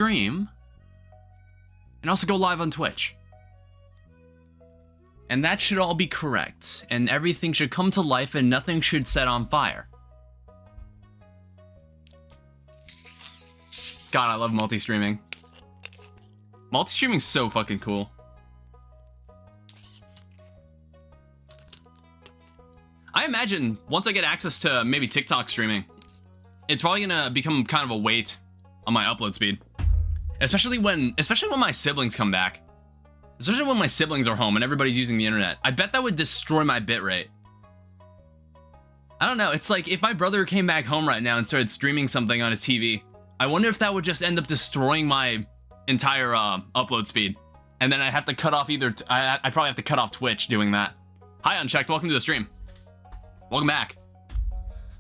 stream and also go live on Twitch. And that should all be correct, and everything should come to life and nothing should set on fire. God, I love multi-streaming. Multi-streaming's so fucking cool. I imagine once I get access to maybe TikTok streaming, it's probably gonna become kind of a weight on my upload speed. Especially when my siblings come back. Especially when my siblings are home and everybody's using the internet. I bet that would destroy my bitrate. I don't know, it's like if my brother came back home right now and started streaming something on his TV, I wonder if that would just end up destroying my entire upload speed. And then I'd have to cut off I'd probably have to cut off Twitch doing that. Hi Unchecked, welcome to the stream. Welcome back.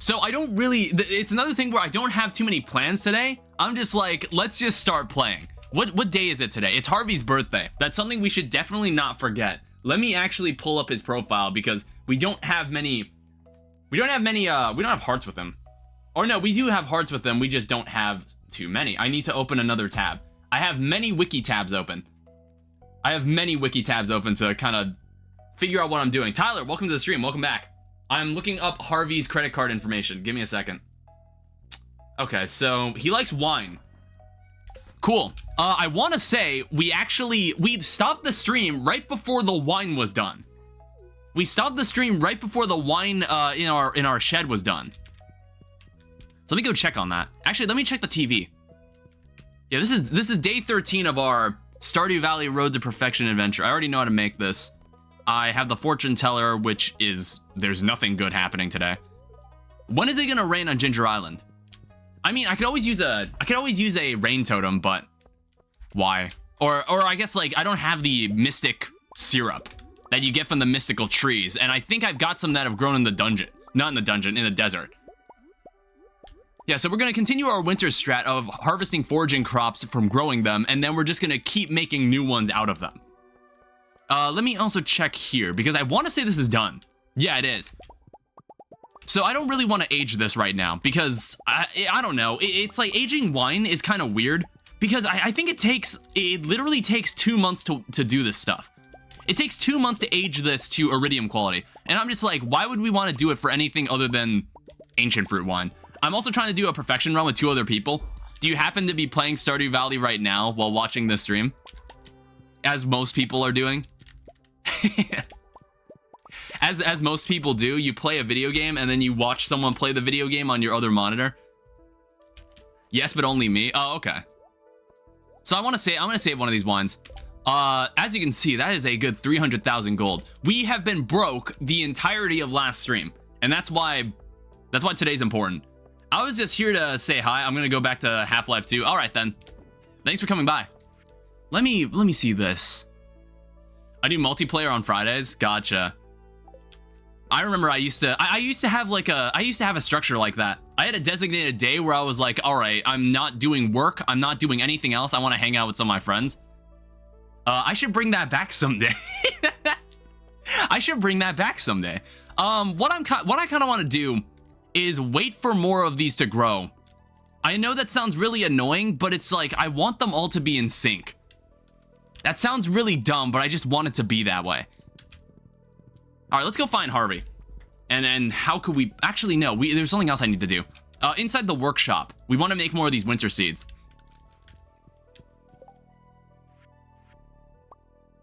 So I don't really, it's another thing where I don't have too many plans today. I'm just like, let's just start playing. What day is it today? It's Harvey's birthday. That's something we should definitely not forget. Let me actually pull up his profile because we don't have hearts with him. Or no, we do have hearts with him. We just don't have too many. I need to open another tab. I have many wiki tabs open. To kind of figure out what I'm doing. Tyler, welcome to the stream. Welcome back. I'm looking up Harvey's credit card information. Give me a second. Okay, so he likes wine. Cool. I want to say we stopped the stream right before the wine was done. We stopped the stream right before the wine in our shed was done. So let me go check on that. Actually, let me check the TV. Yeah, this is day 13 of our Stardew Valley Road to Perfection adventure. I already know how to make this. I have the fortune teller, which is there's nothing good happening today. When is it gonna rain on Ginger Island? I mean, I could always use a rain totem, but why? Or I guess like I don't have the mystic syrup that you get from the mystical trees, and I think I've got some that have grown in the dungeon. Not in the dungeon, in the desert. Yeah, so we're gonna continue our winter strat of harvesting foraging crops from growing them, and then we're just gonna keep making new ones out of them. Let me also check here, because I want to say this is done. Yeah, it is. So I don't really want to age this right now, because I don't know. It's like aging wine is kind of weird, because I think it literally takes 2 months to do this stuff. It takes 2 months to age this to iridium quality. And I'm just like, why would we want to do it for anything other than ancient fruit wine? I'm also trying to do a perfection run with 2 other people. Do you happen to be playing Stardew Valley right now while watching this stream? As most people are doing? As most people do, you play a video game and then you watch someone play the video game on your other monitor. Yes, but only me. Oh, okay. So I'm gonna save one of these wines. As you can see, that is a good 300,000 gold. We have been broke the entirety of last stream, and that's why today's important. I was just here to say hi. I'm gonna go back to Half-Life 2. All right then. Thanks for coming by. Let me see this. I do multiplayer on Fridays. Gotcha. I remember I used to have a structure like that. I had a designated day where I was like, all right, I'm not doing work. I'm not doing anything else. I want to hang out with some of my friends. I should bring that back someday. What I kind of want to do is wait for more of these to grow. I know that sounds really annoying, but it's like, I want them all to be in sync. That sounds really dumb, but I just want it to be that way. All right, let's go find Harvey. And then how could we... Actually, no. There's something else I need to do. Inside the workshop, we want to make more of these winter seeds.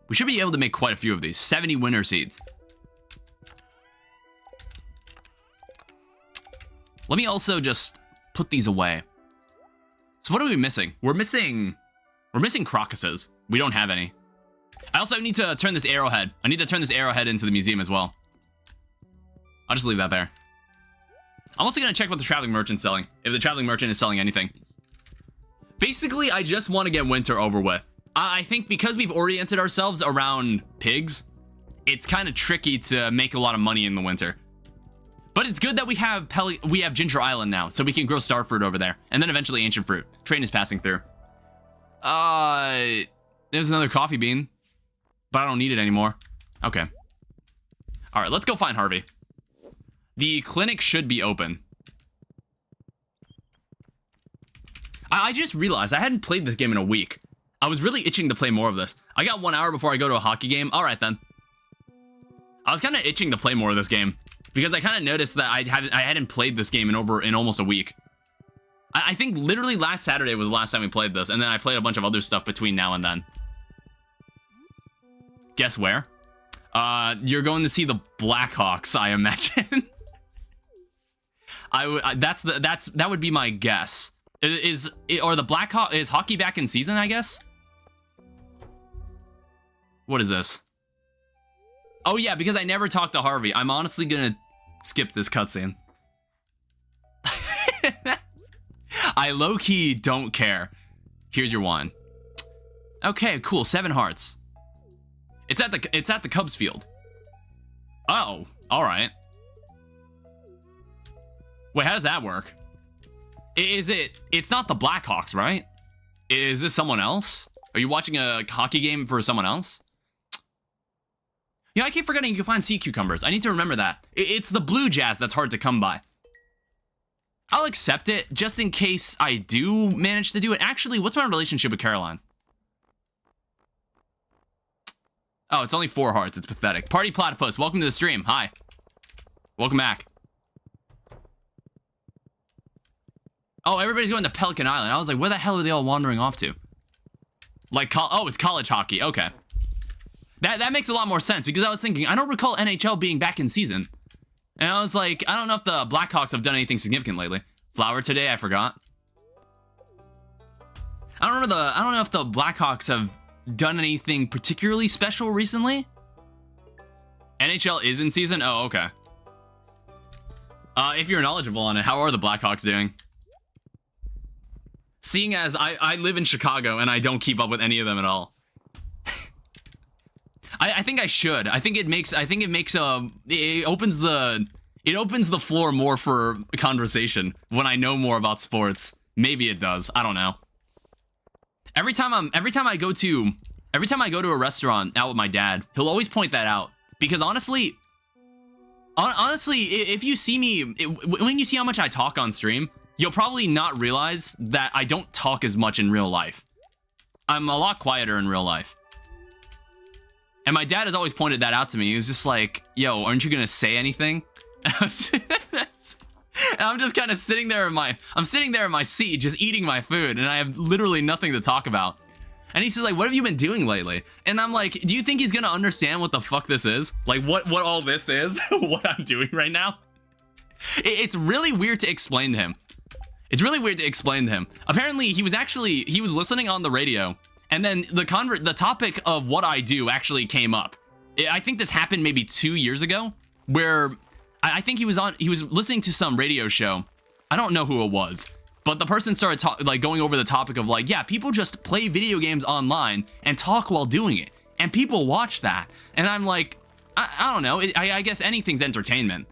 We should be able to make quite a few of these. 70 winter seeds. Let me also just put these away. So what are we missing? We're missing crocuses. We don't have any. I also need to turn this arrowhead. I need to turn this arrowhead into the museum as well. I'll just leave that there. I'm also going to check what the traveling merchant's selling. If the traveling merchant is selling anything. Basically, I just want to get winter over with. I think because we've oriented ourselves around pigs, it's kind of tricky to make a lot of money in the winter. But it's good that we have Ginger Island now, so we can grow starfruit over there. And then eventually ancient fruit. Train is passing through. There's another coffee bean. But I don't need it anymore. Okay. Alright, let's go find Harvey. The clinic should be open. I just realized I hadn't played this game in a week. I was really itching to play more of this. I got 1 hour before I go to a hockey game. All right, then. I was kind of itching to play more of this game because I kind of noticed that I hadn't played this game in almost a week. I think literally last Saturday was the last time we played this, and then I played a bunch of other stuff between now and then. Guess where? You're going to see the Blackhawks, I imagine. That would be my guess. Is hockey back in season, I guess? What is this? Oh yeah, because I never talked to Harvey. I'm honestly gonna skip this cutscene. I low-key don't care. Here's your wine. Okay, cool. 7 hearts. It's at the Cubs field. Oh, all right. Wait, how does that work? It's not the Blackhawks, right? Is this someone else? Are you watching a hockey game for someone else? You know, I keep forgetting you can find sea cucumbers. I need to remember that. It's the Blue Jazz that's hard to come by. I'll accept it just in case I do manage to do it. Actually, what's my relationship with Caroline? Oh, it's only 4 hearts. It's pathetic. Party Platypus, welcome to the stream. Hi. Welcome back. Oh, everybody's going to Pelican Island. I was like, where the hell are they all wandering off to? Like, oh, it's college hockey. Okay. That makes a lot more sense because I was thinking, I don't recall NHL being back in season. And I was like, I don't know if the Blackhawks have done anything significant lately. Flower today, I forgot. I don't know if the Blackhawks have done anything particularly special recently. NHL is in season? Oh, okay. If you're knowledgeable on it, how are the Blackhawks doing? Seeing as I live in Chicago and I don't keep up with any of them at all. I think I should. I think it opens the floor more for conversation when I know more about sports. Maybe it does. I don't know. Every time I go to a restaurant out with my dad, he'll always point that out because honestly, if you see me when you see how much I talk on stream, you'll probably not realize that I don't talk as much in real life. I'm a lot quieter in real life. And my dad has always pointed that out to me. He was just like, yo, aren't you gonna say anything? And I'm just kind of sitting there in my seat, just eating my food, and I have literally nothing to talk about. And he says, like, what have you been doing lately? And I'm like, do you think he's gonna understand what the fuck this is? Like, what all this is? What I'm doing right now? It's really weird to explain to him. Apparently, he was listening on the radio, and then the topic of what I do actually came up. I think this happened maybe 2 years ago, where I think he was listening to some radio show. I don't know who it was, but the person started going over the topic of like, yeah, people just play video games online and talk while doing it, and people watch that. And I'm like, I don't know. I guess anything's entertainment.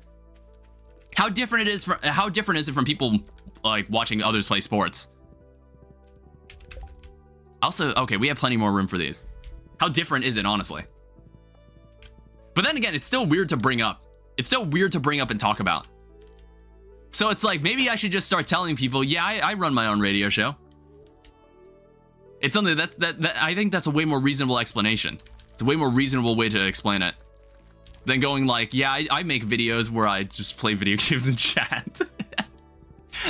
How different is it from people like watching others play sports? Also, okay, we have plenty more room for these. How different is it, honestly? But then again, it's still weird to bring up. It's still weird to bring up and talk about. So it's like, maybe I should just start telling people, yeah, I run my own radio show. It's something that I think that's a way more reasonable explanation. It's a way more reasonable way to explain it than going like, yeah, I make videos where I just play video games and chat.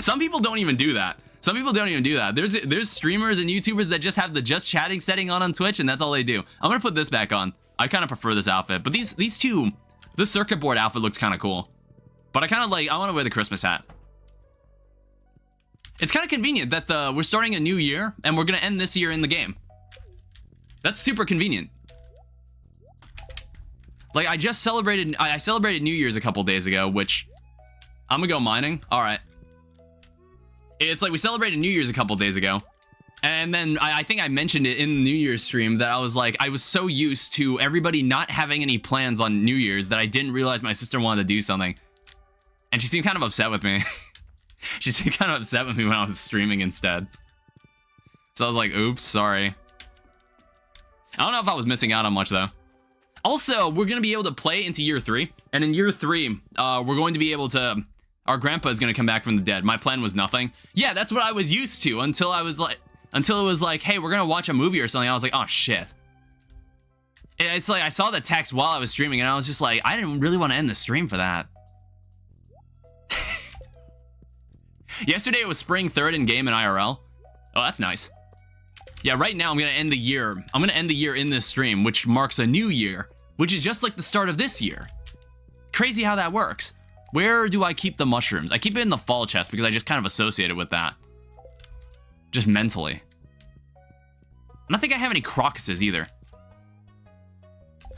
Some people don't even do that. There's streamers and YouTubers that just have the just chatting setting on Twitch, and that's all they do. I'm gonna put this back on. I kind of prefer this outfit, but these two, the circuit board outfit looks kind of cool. But I want to wear the Christmas hat. It's kind of convenient that we're starting a new year and we're gonna end this year in the game. That's super convenient. Like I celebrated New Year's a couple days ago, which I'm gonna go mining. All right. It's like we celebrated New Year's a couple days ago, and then I think I mentioned it in the New Year's stream that I was like, I was so used to everybody not having any plans on New Year's that I didn't realize my sister wanted to do something, and she seemed kind of upset with me. She seemed kind of upset with me when I was streaming instead. So I was like, oops, sorry. I don't know if I was missing out on much though. Also, we're gonna be able to play into year 3, and in year 3, we're going to be able to Our grandpa is gonna come back from the dead. My plan was nothing. Yeah, that's what I was used to until it was like, hey, we're gonna watch a movie or something. I was like, oh shit. It's like I saw the text while I was streaming and I was just like, I didn't really want to end the stream for that. Yesterday it was spring 3rd in game and IRL. Oh, that's nice. Yeah, right now I'm gonna end the year. I'm gonna end the year in this stream, which marks a new year, which is just like the start of this year. Crazy how that works. Where do I keep the mushrooms? I keep it in the fall chest because I just kind of associate it with that. Just mentally. I don't think I have any crocuses either.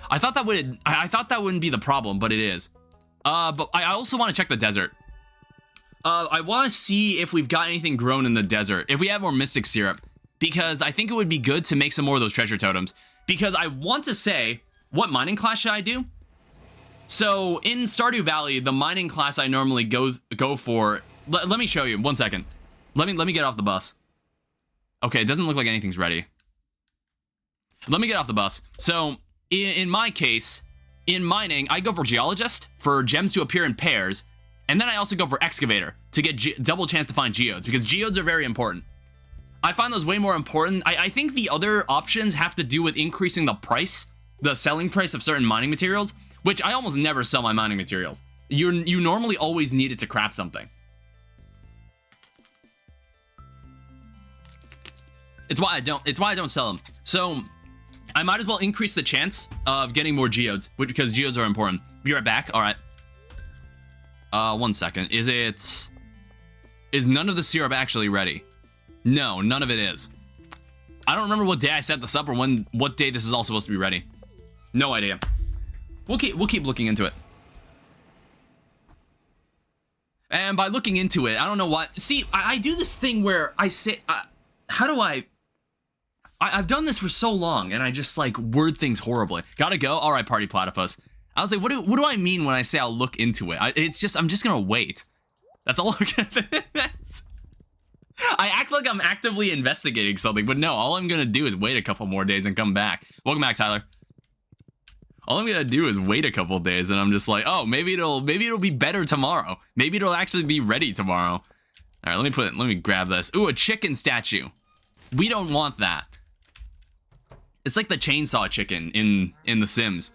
I thought that wouldn't be the problem, but it is. But I also want to check the desert. I want to see if we've got anything grown in the desert. If we have more mystic syrup. Because I think it would be good to make some more of those treasure totems. Because I want to say, what mining class should I do? So, in Stardew Valley, the mining class I normally go for... Let me show you, 1 second. Let me get off the bus. Okay, it doesn't look like anything's ready. Let me get off the bus. So, in my case, in mining, I go for Geologist, for gems to appear in pairs, and then I also go for Excavator, to get double chance to find geodes, because geodes are very important. I find those way more important. I think the other options have to do with increasing the price, the selling price of certain mining materials, which I almost never sell my mining materials. You normally always need it to craft something. It's why I don't sell them. So I might as well increase the chance of getting more geodes, because geodes are important. Be right back. All right. 1 second. Is none of the syrup actually ready? No, none of it is. I don't remember what day I set this up or what day this is all supposed to be ready. No idea. We'll keep looking into it. And by looking into it, I don't know why. See, I do this thing where I say, how do I've done this for so long, and I just like word things horribly. Gotta go. All right, party platypus. I was like, what do I mean when I say I'll look into it? I'm just gonna wait. That's all I'm gonna. I act like I'm actively investigating something, but no. All I'm gonna do is wait a couple more days and come back. Welcome back, Tyler. All I'm gonna do is wait a couple days, and I'm just like, oh, maybe it'll be better tomorrow. Maybe it'll actually be ready tomorrow. All right, let me grab this. Ooh, a chicken statue. We don't want that. It's like the chainsaw chicken in The Sims.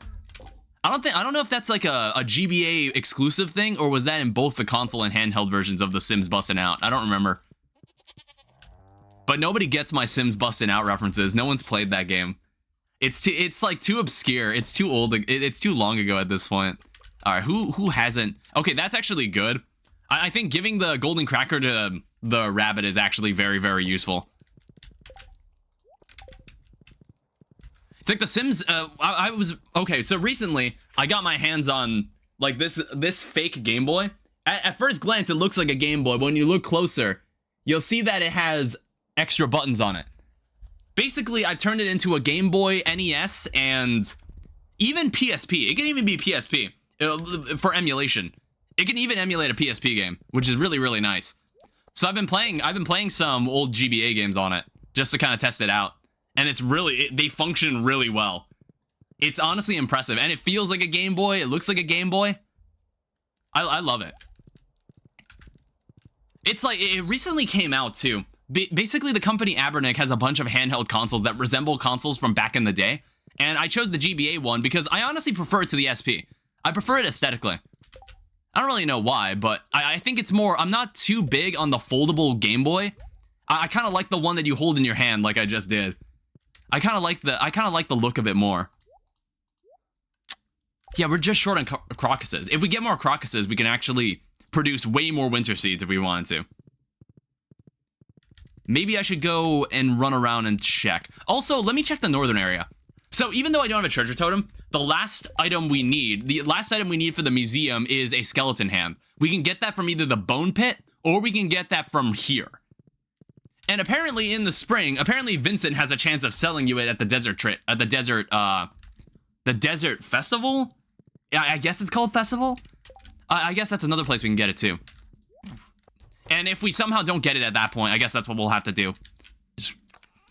I don't know if that's like a GBA exclusive thing, or was that in both the console and handheld versions of The Sims Bustin' Out. I don't remember. But nobody gets my Sims Bustin' Out references. No one's played that game. It's like too obscure. It's too old. It's too long ago at this point. All right, who hasn't? Okay, that's actually good. I think giving the golden cracker to the rabbit is actually very, very useful. It's like The Sims. Okay. So recently, I got my hands on like this fake Game Boy. At first glance, it looks like a Game Boy, but when you look closer, you'll see that it has extra buttons on it. Basically, I turned it into a Game Boy, NES, and even PSP. It can even be PSP for emulation. It can even emulate a PSP game, which is really, really nice. So I've been playing some old GBA games on it just to kind of test it out. And they function really well. It's honestly impressive. And it feels like a Game Boy. It looks like a Game Boy. I love it. It's like, it recently came out too. Basically, the company Abernick has a bunch of handheld consoles that resemble consoles from back in the day. And I chose the GBA one because I honestly prefer it to the SP. I prefer it aesthetically. I don't really know why, but I think it's more, I'm not too big on the foldable Game Boy. I kind of like the one that you hold in your hand like I just did. I kind of like the look of it more. Yeah, we're just short on crocuses. If we get more crocuses, we can actually produce way more winter seeds if we wanted to. Maybe I should go and run around and check. Also, let me check the northern area. So even though I don't have a treasure totem, the last item we need for the museum is a skeleton hand. We can get that from either the bone pit or we can get that from here. And apparently in the spring, Vincent has a chance of selling you it at the desert festival. Yeah, I guess it's called festival. I guess that's another place we can get it too. And if we somehow don't get it at that point, I guess that's what we'll have to do.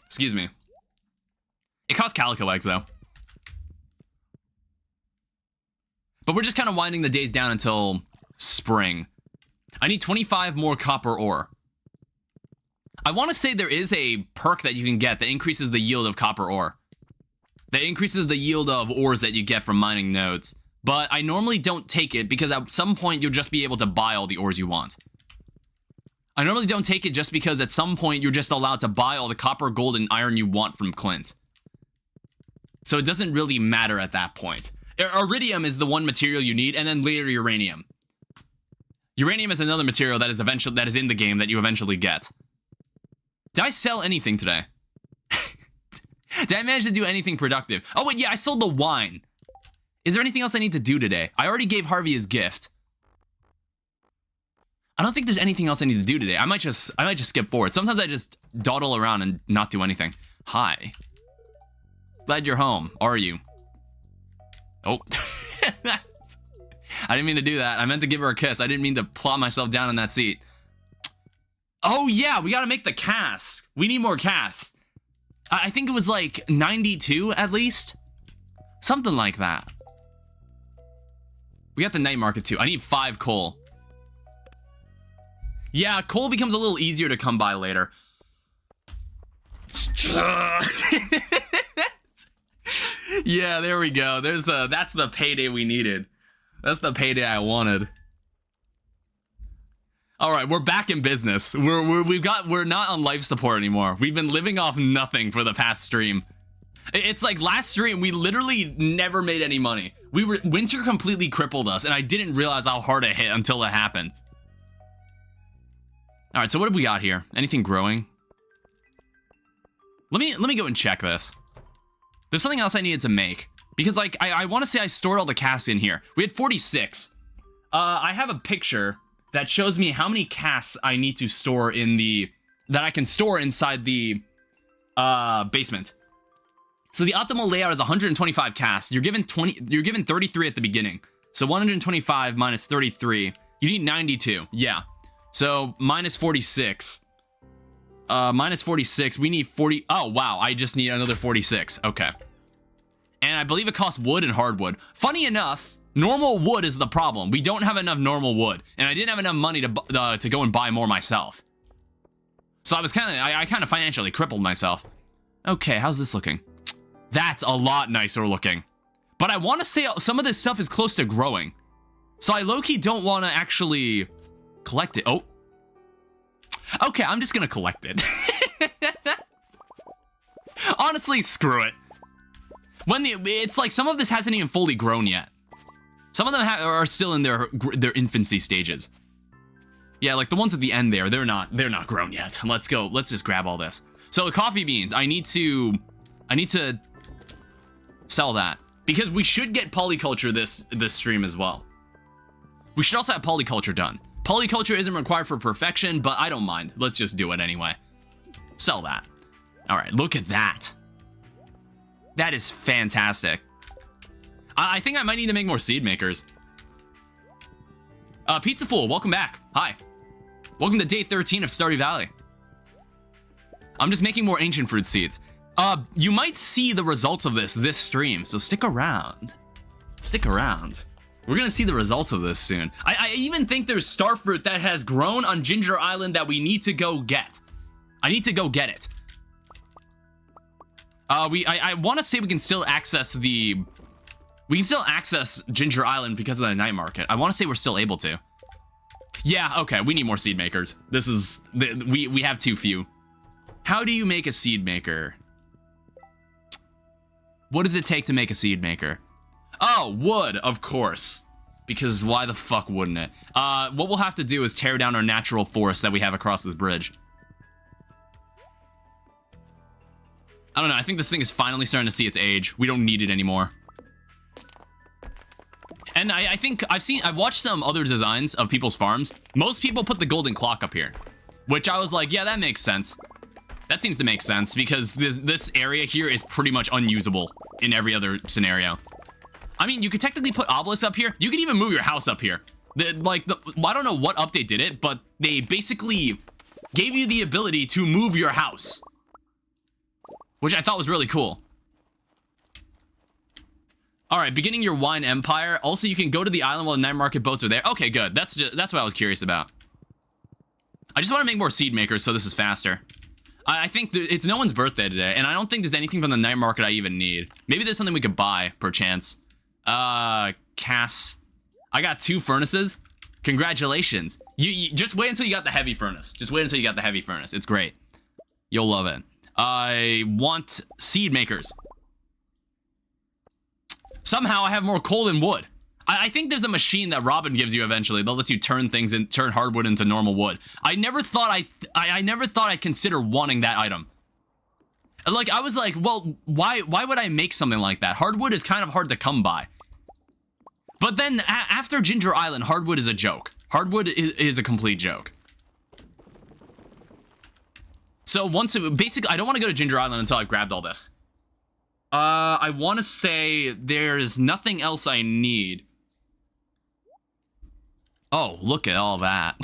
Excuse me. It costs calico eggs though. But we're just kind of winding the days down until spring. I need 25 more copper ore. I want to say there is a perk that you can get that increases the yield of copper ore. That increases the yield of ores that you get from mining nodes. But I normally don't take it because at some point you'll just be able to buy all the ores you want. I normally don't take it just because at some point you're just allowed to buy all the copper, gold, and iron you want from Clint. So it doesn't really matter at that point. Iridium is the one material you need, and then later uranium. Uranium is another material that is in the game that you eventually get. Did I sell anything today? Did I manage to do anything productive? Oh wait, yeah, I sold the wine. Is there anything else I need to do today? I already gave Harvey his gift. I don't think there's anything else I need to do today. I might just skip forward. Sometimes I just dawdle around and not do anything. Hi. Glad you're home. Are you? Oh. I didn't mean to do that. I meant to give her a kiss. I didn't mean to plop myself down in that seat. Oh yeah, we gotta make the casts. We need more casts. I think it was like 92 at least. Something like that. We got the night market too. I need 5 coal. Yeah, coal becomes a little easier to come by later. Yeah, there we go. That's the payday we needed. That's the payday I wanted. All right, we're back in business. We're not on life support anymore. We've been living off nothing for the past stream. It's like last stream, we literally never made any money. Winter completely crippled us, and I didn't realize how hard it hit until it happened. All right, so what have we got here? Anything growing? Let me go and check this. There's something else I needed to make because like I want to say I stored all the casts in here. We had 46. I have a picture that shows me how many casts I need to store that I can store inside the basement. So the optimal layout is 125 casts. You're given 33 at the beginning. So 125 minus 33, you need 92. Yeah. So minus 46. Minus 46, we need 40. Oh, wow. I just need another 46. Okay. And I believe it costs wood and hardwood. Funny enough, normal wood is the problem. We don't have enough normal wood. And I didn't have enough money to go and buy more myself. So I kind of financially crippled myself. Okay, how's this looking? That's a lot nicer looking. But I want to say some of this stuff is close to growing. So I low-key don't want to actually collect it. Oh. Okay, I'm just gonna collect it. Honestly, screw it. It's like some of this hasn't even fully grown yet. Some of them are still in their infancy stages. Yeah, like the ones at the end there, they're not grown yet. Let's go. Let's just grab all this. So the coffee beans, I need to sell that because we should get polyculture this stream as well. We should also have polyculture done. Polyculture isn't required for perfection, but I don't mind. Let's just do it anyway. Sell that. All right, look at that. That is fantastic. I think I might need to make more seed makers. Pizza Fool, welcome back. Hi. Welcome to day 13 of Stardew Valley. I'm just making more ancient fruit seeds. You might see the results of this stream, so stick around. Stick around. We're gonna see the results of this soon. I even think there's starfruit that has grown on Ginger Island that we need to go get. I need to go get it. I want to say we can still access Ginger Island because of the night market. I want to say we're still able to. Yeah, okay, we need more seed makers. We have too few. How do you make a seed maker? What does it take to make a seed maker? Oh, wood, of course. Because why the fuck wouldn't it? What we'll have to do is tear down our natural forest that we have across this bridge. I don't know, I think this thing is finally starting to see its age. We don't need it anymore. And I think I've watched some other designs of people's farms. Most people put the golden clock up here. Which I was like, yeah, that makes sense. That seems to make sense because this area here is pretty much unusable in every other scenario. I mean, you could technically put obelisks up here. You could even move your house up here. I don't know what update did it, but they basically gave you the ability to move your house. Which I thought was really cool. All right, beginning your wine empire. Also, you can go to the island while the night market boats are there. Okay, good. That's what I was curious about. I just want to make more seed makers so this is faster. I think it's no one's birthday today, and I don't think there's anything from the night market I even need. Maybe there's something we could buy, perchance. Cass. I got 2 furnaces. Congratulations. You just wait until you got the heavy furnace. Just wait until you got the heavy furnace. It's great. You'll love it. I want seed makers. Somehow I have more coal than wood. I think there's a machine that Robin gives you eventually that lets you turn things and turn hardwood into normal wood. I never thought I'd consider wanting that item. Like, I was like, well, why would I make something like that? Hardwood is kind of hard to come by. But then after Ginger Island, hardwood is a joke. Hardwood is a complete joke. So basically, I don't want to go to Ginger Island until I've grabbed all this. I want to say there's nothing else I need. Oh, look at all that.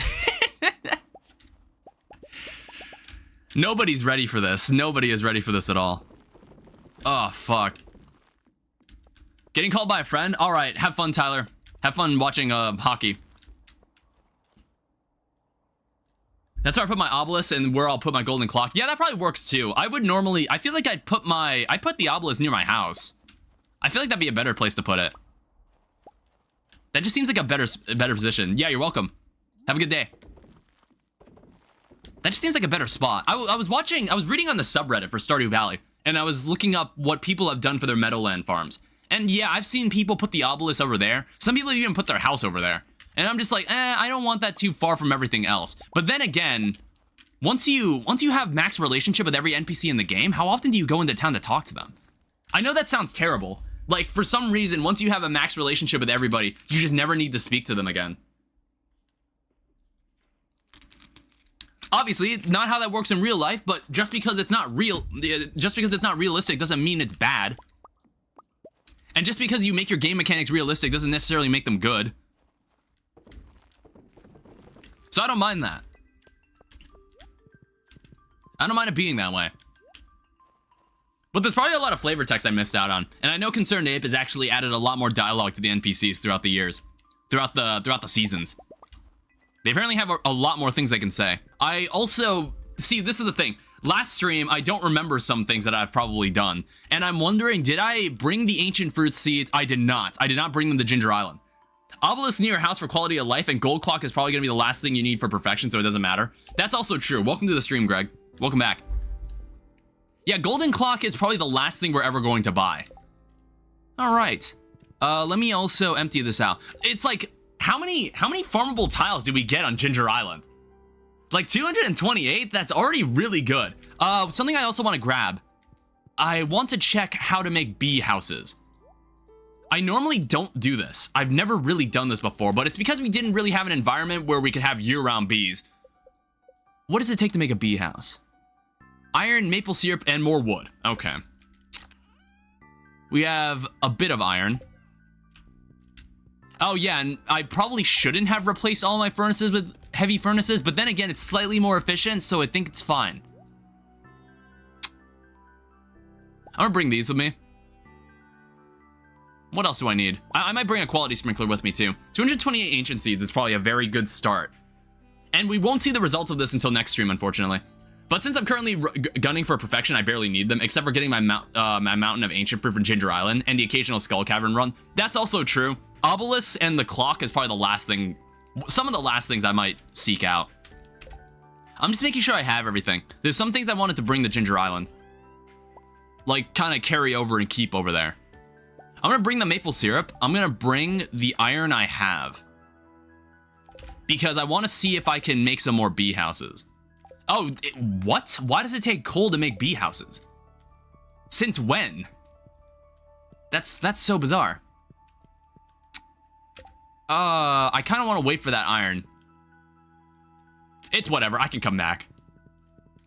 Nobody's ready for this. Nobody is ready for this at all. Oh, fuck. Getting called by a friend? All right, have fun, Tyler. Have fun watching hockey. That's where I put my obelisk and where I'll put my golden clock. Yeah, that probably works too. I would normally... I feel like I'd put the obelisk near my house. I feel like that'd be a better place to put it. That just seems like a better position. Yeah, you're welcome. Have a good day. That just seems like a better spot. I was reading on the subreddit for Stardew Valley, and I was looking up what people have done for their Meadowland farms. And yeah, I've seen people put the obelisk over there. Some people even put their house over there. And I'm just like, I don't want that too far from everything else. But then again, once you have max relationship with every NPC in the game, how often do you go into town to talk to them? I know that sounds terrible. Like, for some reason, once you have a max relationship with everybody, you just never need to speak to them again. Obviously, not how that works in real life, but just because it's not realistic doesn't mean it's bad. And just because you make your game mechanics realistic doesn't necessarily make them good. So I don't mind that. I don't mind it being that way. But there's probably a lot of flavor text I missed out on. And I know Concerned Ape has actually added a lot more dialogue to the NPCs throughout the years. Throughout the seasons. They apparently have a lot more things they can say. I also... See, this is the thing. Last stream, I don't remember some things that I've probably done. And I'm wondering, did I bring the ancient fruit seeds? I did not. I did not bring them to Ginger Island. Obelisk near your house for quality of life, and gold clock is probably going to be the last thing you need for perfection, so it doesn't matter. That's also true. Welcome to the stream, Greg. Welcome back. Yeah, golden clock is probably the last thing we're ever going to buy. All right. Let me also empty this out. It's like, how many farmable tiles do we get on Ginger Island? Like 228? That's already really good. Something I also want to grab. I want to check how to make bee houses. I normally don't do this. I've never really done this before, but it's because we didn't really have an environment where we could have year-round bees. What does it take to make a bee house? Iron, maple syrup, and more wood. Okay. We have a bit of iron. Oh, yeah, and I probably shouldn't have replaced all my furnaces with heavy furnaces, but then again, it's slightly more efficient, so I think it's fine. I'm gonna bring these with me. What else do I need? I might bring a quality sprinkler with me, too. 228 ancient seeds is probably a very good start. And we won't see the results of this until next stream, unfortunately. But since I'm currently gunning for perfection, I barely need them, except for getting my mountain of ancient fruit from Ginger Island and the occasional skull cavern run. That's also true. Obelisk and the clock is probably the last thing, some of the last things I might seek out. I'm just making sure I have everything. There's some things I wanted to bring to Ginger Island. Like, kind of carry over and keep over there. I'm going to bring the maple syrup. I'm going to bring the iron I have. Because I want to see if I can make some more bee houses. Oh, what? Why does it take coal to make bee houses? Since when? That's so bizarre. I kind of want to wait for that iron. It's whatever. I can come back.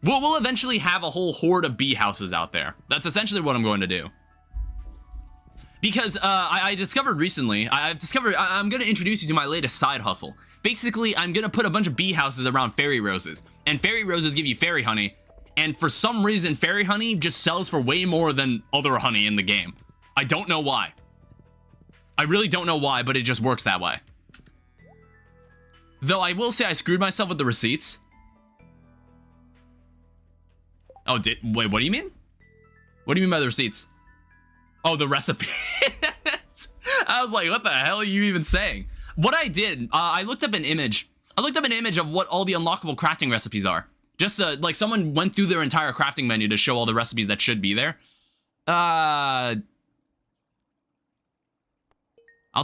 We'll eventually have a whole horde of bee houses out there. That's essentially what I'm going to do. Because I discovered recently, I'm going to introduce you to my latest side hustle. Basically, I'm going to put a bunch of bee houses around fairy roses. And fairy roses give you fairy honey. And for some reason, fairy honey just sells for way more than other honey in the game. I don't know why. I really don't know why, but it just works that way. Though I will say I screwed myself with the receipts. Oh, wait, what do you mean? What do you mean by the receipts? Oh, the recipe. I was like, what the hell are you even saying? What I did, I looked up an image. I looked up an image of what all the unlockable crafting recipes are. Just like someone went through their entire crafting menu to show all the recipes that should be there. I'll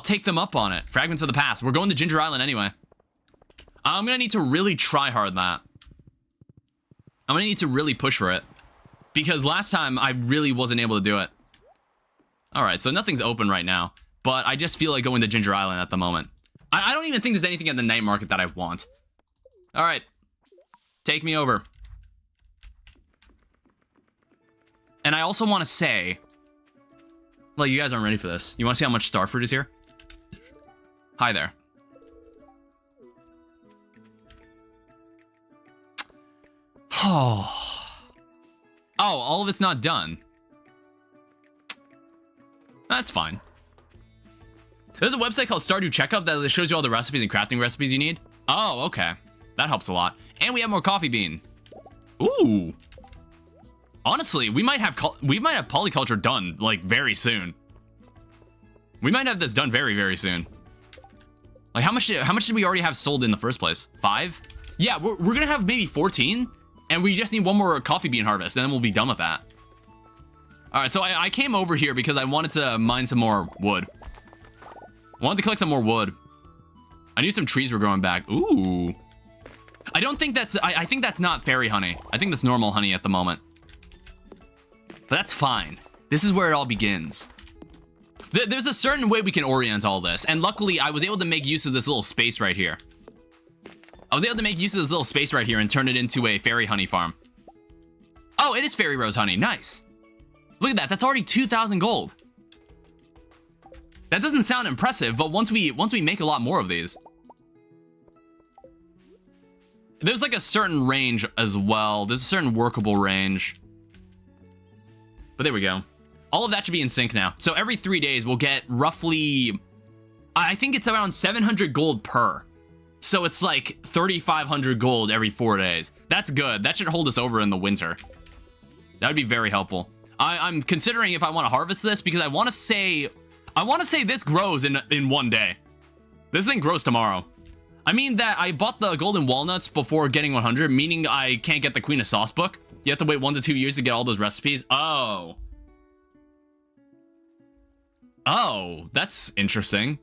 take them up on it. Fragments of the past. We're going to Ginger Island anyway. I'm gonna need to really try hard that. I'm gonna need to really push for it. Because last time, I really wasn't able to do it. Alright, so nothing's open right now. But I just feel like going to Ginger Island at the moment. I don't even think there's anything at the night market that I want. Alright. Take me over. And I also want to say... Like, you guys aren't ready for this. You want to see how much starfruit is here? Hi there. Oh, all of it's not done. That's fine. There's a website called Stardew Checkup that shows you all the recipes and crafting recipes you need. Oh, okay. That helps a lot. And we have more coffee bean. Ooh. Honestly, we might have polyculture done, like, very soon. We might have this done very, very soon. Like, how much did we already have sold in the first place? 5? Yeah, we're gonna have maybe 14. And we just need one more coffee bean harvest, and then we'll be done with that. Alright, so I came over here because I wanted to mine some more wood. I wanted to collect some more wood. I knew some trees were growing back. Ooh. I don't think that's... I think that's not fairy honey. I think that's normal honey at the moment. But that's fine. This is where it all begins. There's a certain way we can orient all this. And luckily, I was able to make use of this little space right here. I was able to make use of this little space right here and turn it into a fairy honey farm. Oh, it is fairy rose honey. Nice. Look at that. That's already 2,000 gold. That doesn't sound impressive, but once we make a lot more of these, there's like a certain range as well. There's a certain workable range. But there we go. All of that should be in sync now. So every 3 days, we'll get roughly, I think it's around 700 gold per. So it's like 3,500 gold every 4 days. That's good. That should hold us over in the winter. That would be very helpful. I'm considering if I want to harvest this because I want to say this grows in 1 day. This thing grows tomorrow. I mean that I bought the golden walnuts before getting 100, meaning I can't get the Queen of Sauce book. You have to wait 1 to 2 years to get all those recipes. Oh. Oh, that's interesting.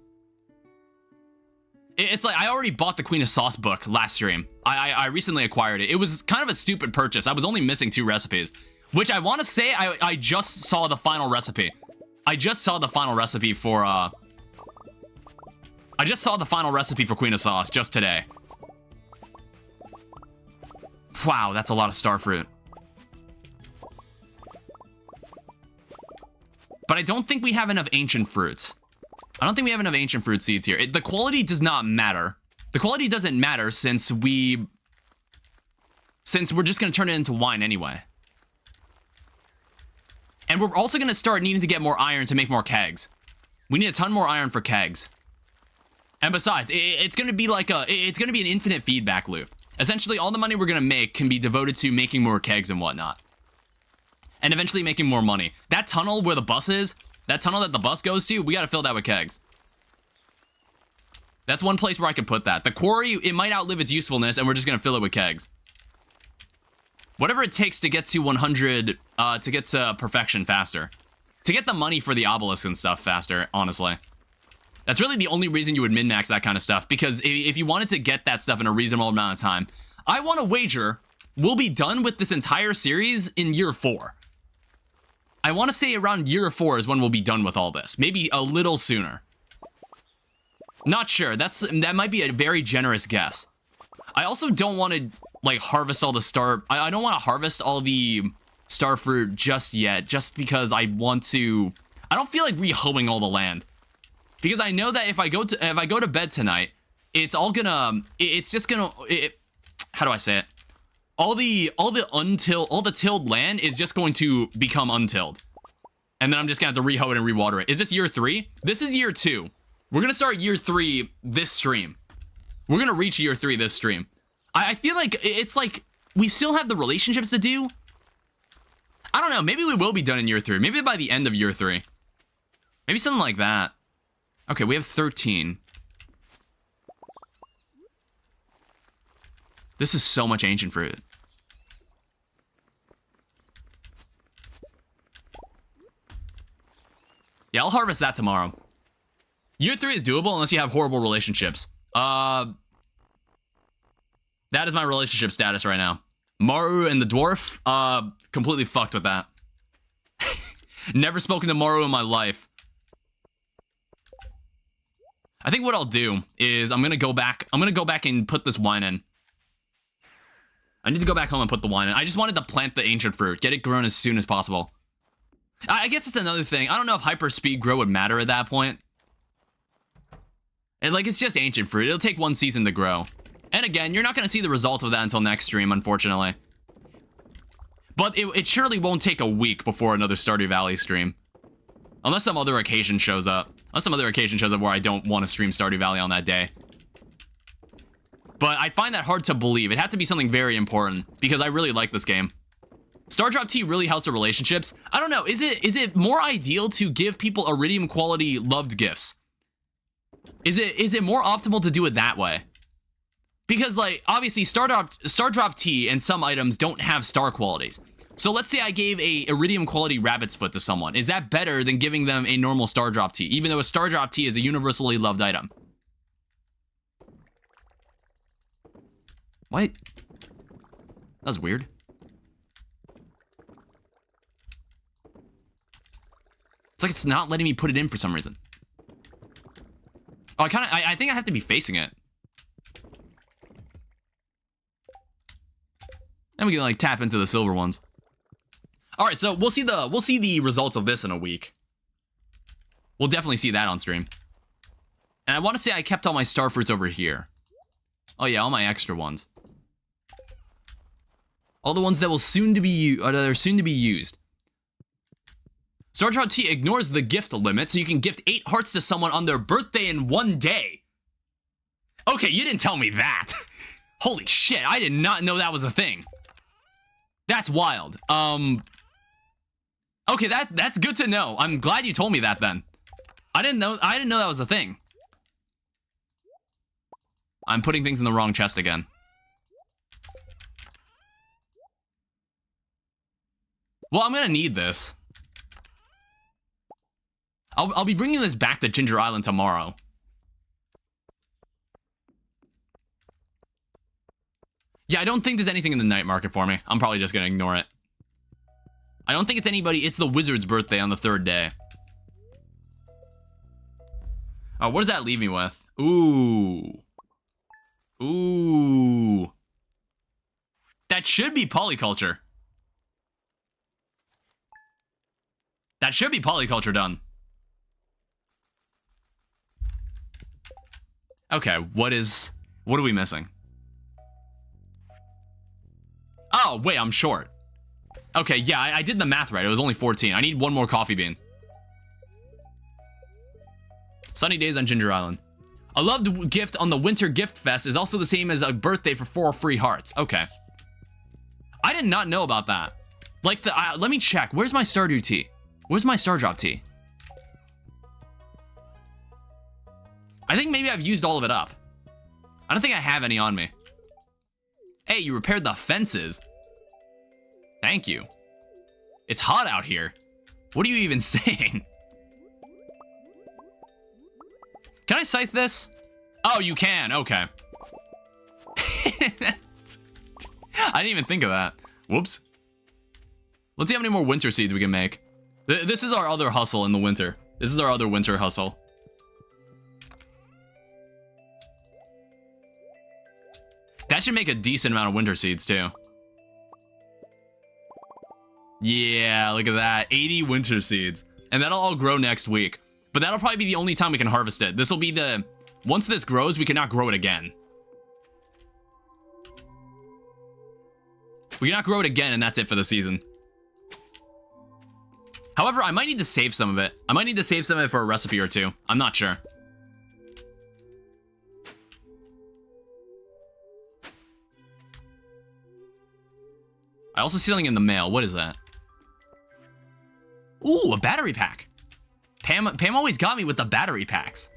It's like I already bought the Queen of Sauce book last stream. I recently acquired it. It was kind of a stupid purchase. I was only missing 2 recipes, which I want to say I just saw the final recipe. I just saw the final recipe for Queen of Sauce just today. Wow, that's a lot of starfruit. But I don't think we have enough ancient fruits. I don't think we have enough ancient fruit seeds here. The quality does not matter. The quality doesn't matter since we're just going to turn it into wine anyway. And we're also going to start needing to get more iron to make more kegs. We need a ton more iron for kegs. And besides, it's going to be like it's going to be an infinite feedback loop. Essentially, all the money we're going to make can be devoted to making more kegs and whatnot. And eventually making more money. That tunnel where the bus is, that tunnel that the bus goes to, we got to fill that with kegs. That's one place where I could put that. The quarry, it might outlive its usefulness, and we're just going to fill it with kegs. Whatever it takes to get to 100, to get to perfection faster. To get the money for the obelisk and stuff faster, honestly. That's really the only reason you would min-max that kind of stuff, because if you wanted to get that stuff in a reasonable amount of time, I want to wager we'll be done with this entire series in year 4. I want to say around year 4 is when we'll be done with all this. Maybe a little sooner. Not sure. That might be a very generous guess. I also don't want to, like, harvest all the I don't want to harvest all the starfruit just yet, just because I want to... I don't feel like re-hoeing all the land. Because I know that if I go to bed tonight, it's all gonna... It's just gonna... how do I say it? All the tilled land is just going to become untilled. And then I'm just gonna have to re-hoe it and re-water it. Is this year 3? This is year 2. We're gonna start year 3 this stream. We're gonna reach year 3 this stream. I feel like it's like we still have the relationships to do, I don't know. Maybe we will be done in year 3. Maybe by the end of year 3. Maybe something like that. Okay, we have 13. This is so much ancient fruit. Yeah, I'll harvest that tomorrow. Year 3 is doable unless you have horrible relationships. That is my relationship status right now. Maru and the dwarf, completely fucked with that. Never spoken to Maru in my life. I think what I'll do is I'm gonna go back and put this wine in. I need to go back home and put the wine in. I just wanted to plant the ancient fruit. Get it grown as soon as possible. I guess it's another thing. I don't know if hyper speed grow would matter at that point. And like, it's just ancient fruit. It'll take 1 season to grow. And again, you're not going to see the results of that until next stream, unfortunately. But it surely won't take a week before another Stardew Valley stream. Unless some other occasion shows up. Unless some other occasion shows up where I don't want to stream Stardew Valley on that day. But I find that hard to believe. It had to be something very important, because I really like this game. Star Drop Tea really helps the relationships. I don't know, is it more ideal to give people iridium quality loved gifts? Is it more optimal to do it that way? Because, like, obviously Star Drop Tea and some items don't have star qualities. So let's say I gave a iridium quality rabbit's foot to someone. Is that better than giving them a normal Star Drop Tea, even though a Star Drop Tea is a universally loved item? What? That was weird. It's like it's not letting me put it in for some reason. Oh, I think I have to be facing it. Then we can like tap into the silver ones. All right, so we'll see the results of this in a week. We'll definitely see that on stream. And I want to say I kept all my star fruits over here. Oh yeah, all my extra ones. All the ones that will soon to be used. Star Drop Tea ignores the gift limit, so you can gift 8 hearts to someone on their birthday in 1 day. Okay, you didn't tell me that. Holy shit, I did not know that was a thing. That's wild. Okay, that's good to know. I'm glad you told me that then. I didn't know that was a thing. I'm putting things in the wrong chest again. Well, I'm gonna need this. I'll be bringing this back to Ginger Island tomorrow. Yeah, I don't think there's anything in the night market for me. I'm probably just gonna ignore it. I don't think it's anybody. It's the wizard's birthday on the 3rd day. Oh, what does that leave me with? Ooh. Ooh. That should be polyculture. That should be polyculture done. Okay, what are we missing? Oh, wait, I'm short. Okay, yeah, I did the math right. It was only 14. I need 1 more coffee bean. Sunny days on Ginger Island. A loved gift on the Winter Gift Fest is also the same as a birthday for 4 free hearts. Okay. I did not know about that. Like, let me check. Where's my Stardew Tea? Where's my Star Drop Tea? I think maybe I've used all of it up. I don't think I have any on me. Hey, you repaired the fences. Thank you. It's hot out here. What are you even saying? Can I scythe this? Oh, you can. Okay. I didn't even think of that. Whoops. Let's see how many more winter seeds we can make. This is our other hustle in the winter. This is our other winter hustle. That should make a decent amount of winter seeds, too. Yeah, look at that. 80 winter seeds. And that'll all grow next week. But that'll probably be the only time we can harvest it. This will be the... Once this grows, we cannot grow it again. We cannot grow it again, and that's it for the season. However, I might need to save some of it. I might need to save some of it for a recipe or two. I'm not sure. I also see something in the mail. What is that? Ooh, a battery pack. Pam always got me with the battery packs.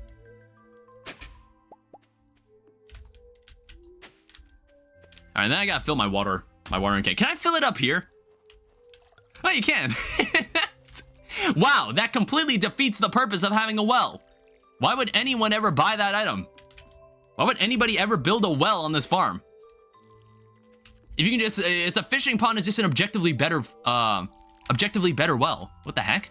All right, then I gotta fill my watering can. Can I fill it up here? Oh, you can. Wow, that completely defeats the purpose of having a well. Why would anyone ever buy that item? Why would anybody ever build a well on this farm? If you can just, it's a fishing pond is just an objectively better well. What the heck?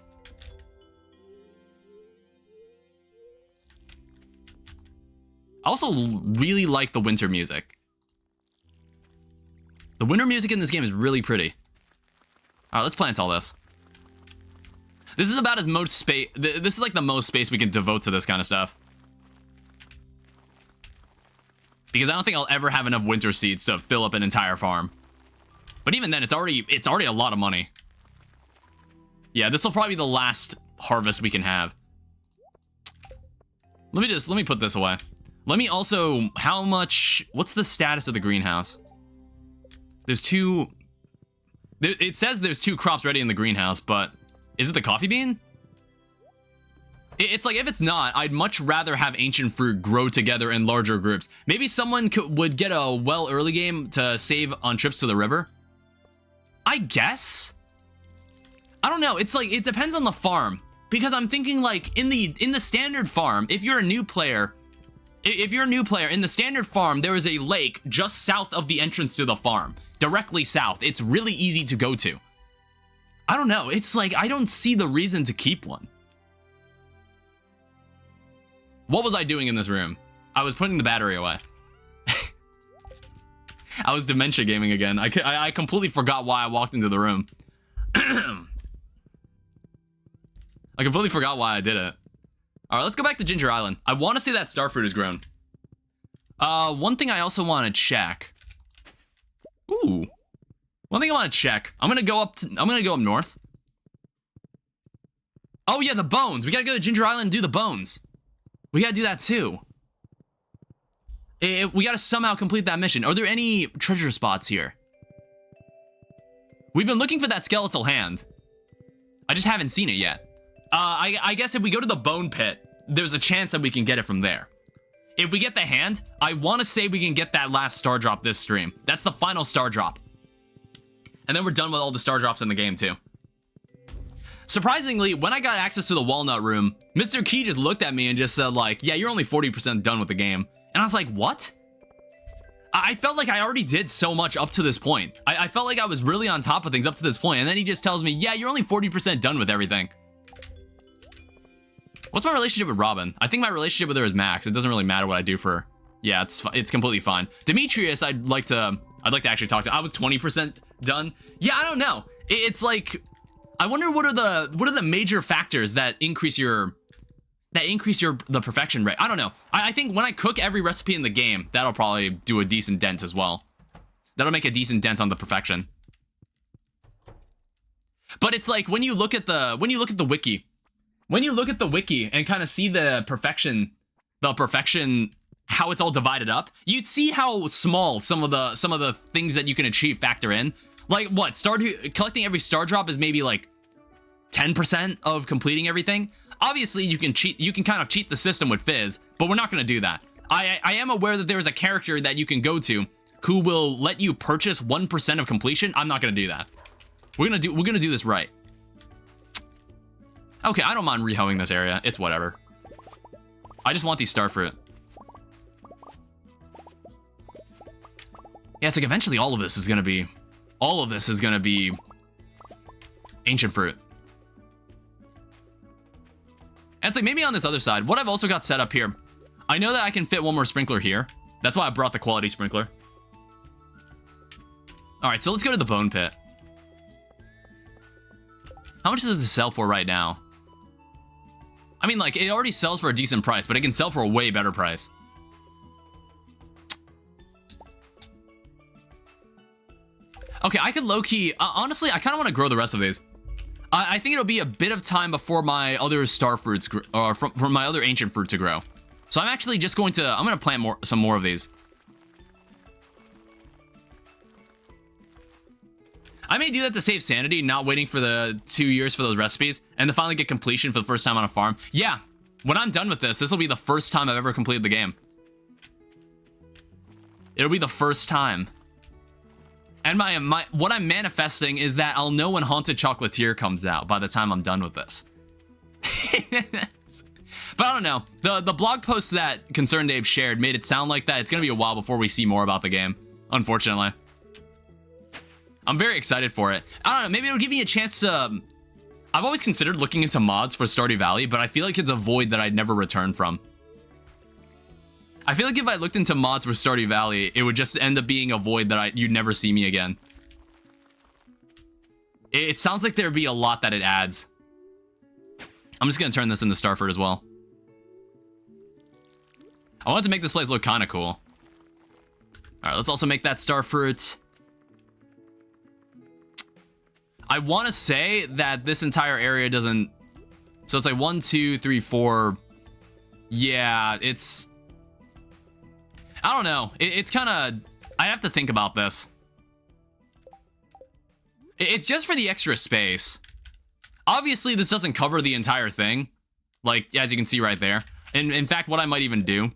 I also really like the winter music. The winter music in this game is really pretty. All right, let's plant all this. This is about as much space. This is like the most space we can devote to this kind of stuff. Because I don't think I'll ever have enough winter seeds to fill up an entire farm. But even then, it's already a lot of money. Yeah, this will probably be the last harvest we can have. Let me put this away. Let me also, what's the status of the greenhouse? There's two, it says there's 2 crops ready in the greenhouse, but is it the coffee bean? It's like, if it's not, I'd much rather have ancient fruit grow together in larger groups. Maybe someone would get a well early game to save on trips to the river. I guess? I don't know. It's like, it depends on the farm. Because I'm thinking like, in the standard farm, if you're a new player, in the standard farm, there is a lake just south of the entrance to the farm. Directly south. It's really easy to go to. I don't know. It's like, I don't see the reason to keep one. What was I doing in this room? I was putting the battery away. I was dementia gaming again. I completely forgot why I walked into the room. I completely forgot why I did it. All right, let's go back to Ginger Island. I want to see that starfruit is grown. One thing I also want to check. Ooh. One thing I want to check. I'm gonna go up north. Oh yeah, the bones. We gotta go to Ginger Island and do the bones. We gotta do that too. We gotta somehow complete that mission. Are there any treasure spots here? We've been looking for that skeletal hand. I just haven't seen it yet. I guess if we go to the bone pit, there's a chance that we can get it from there. If we get the hand, I want to say we can get that last star drop this stream. That's the final star drop. And then we're done with all the star drops in the game too. Surprisingly, when I got access to the walnut room, Mr. Key just looked at me and just said like, yeah, you're only 40% done with the game. And I was like, what? I felt like I already did so much up to this point. I felt like I was really on top of things up to this point. And then he just tells me, yeah, you're only 40% done with everything. What's my relationship with Robin? I think my relationship with her is max. It doesn't really matter what I do for her. Yeah, it's completely fine. Demetrius, I'd like to actually talk to. I was 20% done. Yeah, I don't know. It's like, I wonder what are the major factors that increase the perfection rate. I don't know. I think when I cook every recipe in the game, that'll probably do a decent dent as well. That'll make a decent dent on the perfection. But it's like when you look at the wiki. When you look at the wiki and kind of see the perfection, how it's all divided up, you'd see how small some of the things that you can achieve factor in. Like what? Collecting every star drop is maybe like 10% of completing everything. Obviously, you can kind of cheat the system with Fizz, but we're not going to do that. I am aware that there is a character that you can go to who will let you purchase 1% of completion. I'm not going to do that. We're gonna do this right. Okay, I don't mind rehoeing this area. It's whatever. I just want these starfruit. Yeah, it's like eventually all of this is gonna be ancient fruit. And it's like maybe on this other side. What I've also got set up here, I know that I can fit one more sprinkler here. That's why I brought the quality sprinkler. All right, so let's go to the bone pit. How much does this sell for right now? I mean, like, it already sells for a decent price, but it can sell for a way better price. Okay, I could low-key... honestly, I kind of want to grow the rest of these. I think it'll be a bit of time before my other star fruits... or from my other ancient fruit to grow. So I'm actually just going to... I'm going to plant some more of these. I may do that to save sanity, not waiting for the 2 years for those recipes, and to finally get completion for the first time on a farm. Yeah, when I'm done with this will be the first time I've ever completed the game. It'll be the first time. And what I'm manifesting is that I'll know when Haunted Chocolatier comes out by the time I'm done with this. But I don't know. The blog post that Concerned Abe shared made it sound like that it's going to be a while before we see more about the game, unfortunately. I'm very excited for it. I don't know, maybe it'll give me a chance to... I've always considered looking into mods for Stardew Valley, but I feel like it's a void that I'd never return from. I feel like if I looked into mods for Stardew Valley, it would just end up being a void that you'd never see me again. It sounds like there'd be a lot that it adds. I'm just going to turn this into Starford as well. I wanted to make this place look kind of cool. All right, let's also make that Starfruit. I want to say that this entire area doesn't... So it's like 1, 2, 3, 4. Yeah, it's... I don't know. It's kind of... I have to think about this. It's just for the extra space. Obviously, this doesn't cover the entire thing. Like, as you can see right there. And in fact, what I might even do...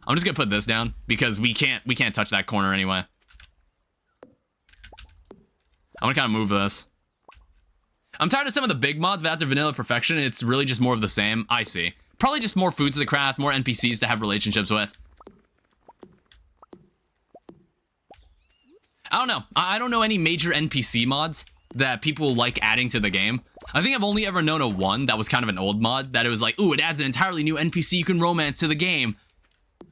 I'm just going to put this down. Because we can't touch that corner anyway. I'm going to kind of move this. I'm tired of some of the big mods, but after Vanilla Perfection, it's really just more of the same. I see. Probably just more foods to craft, more NPCs to have relationships with. I don't know. I don't know any major NPC mods that people like adding to the game. I think I've only ever known a one that was kind of an old mod, that it was like, ooh, it adds an entirely new NPC you can romance to the game.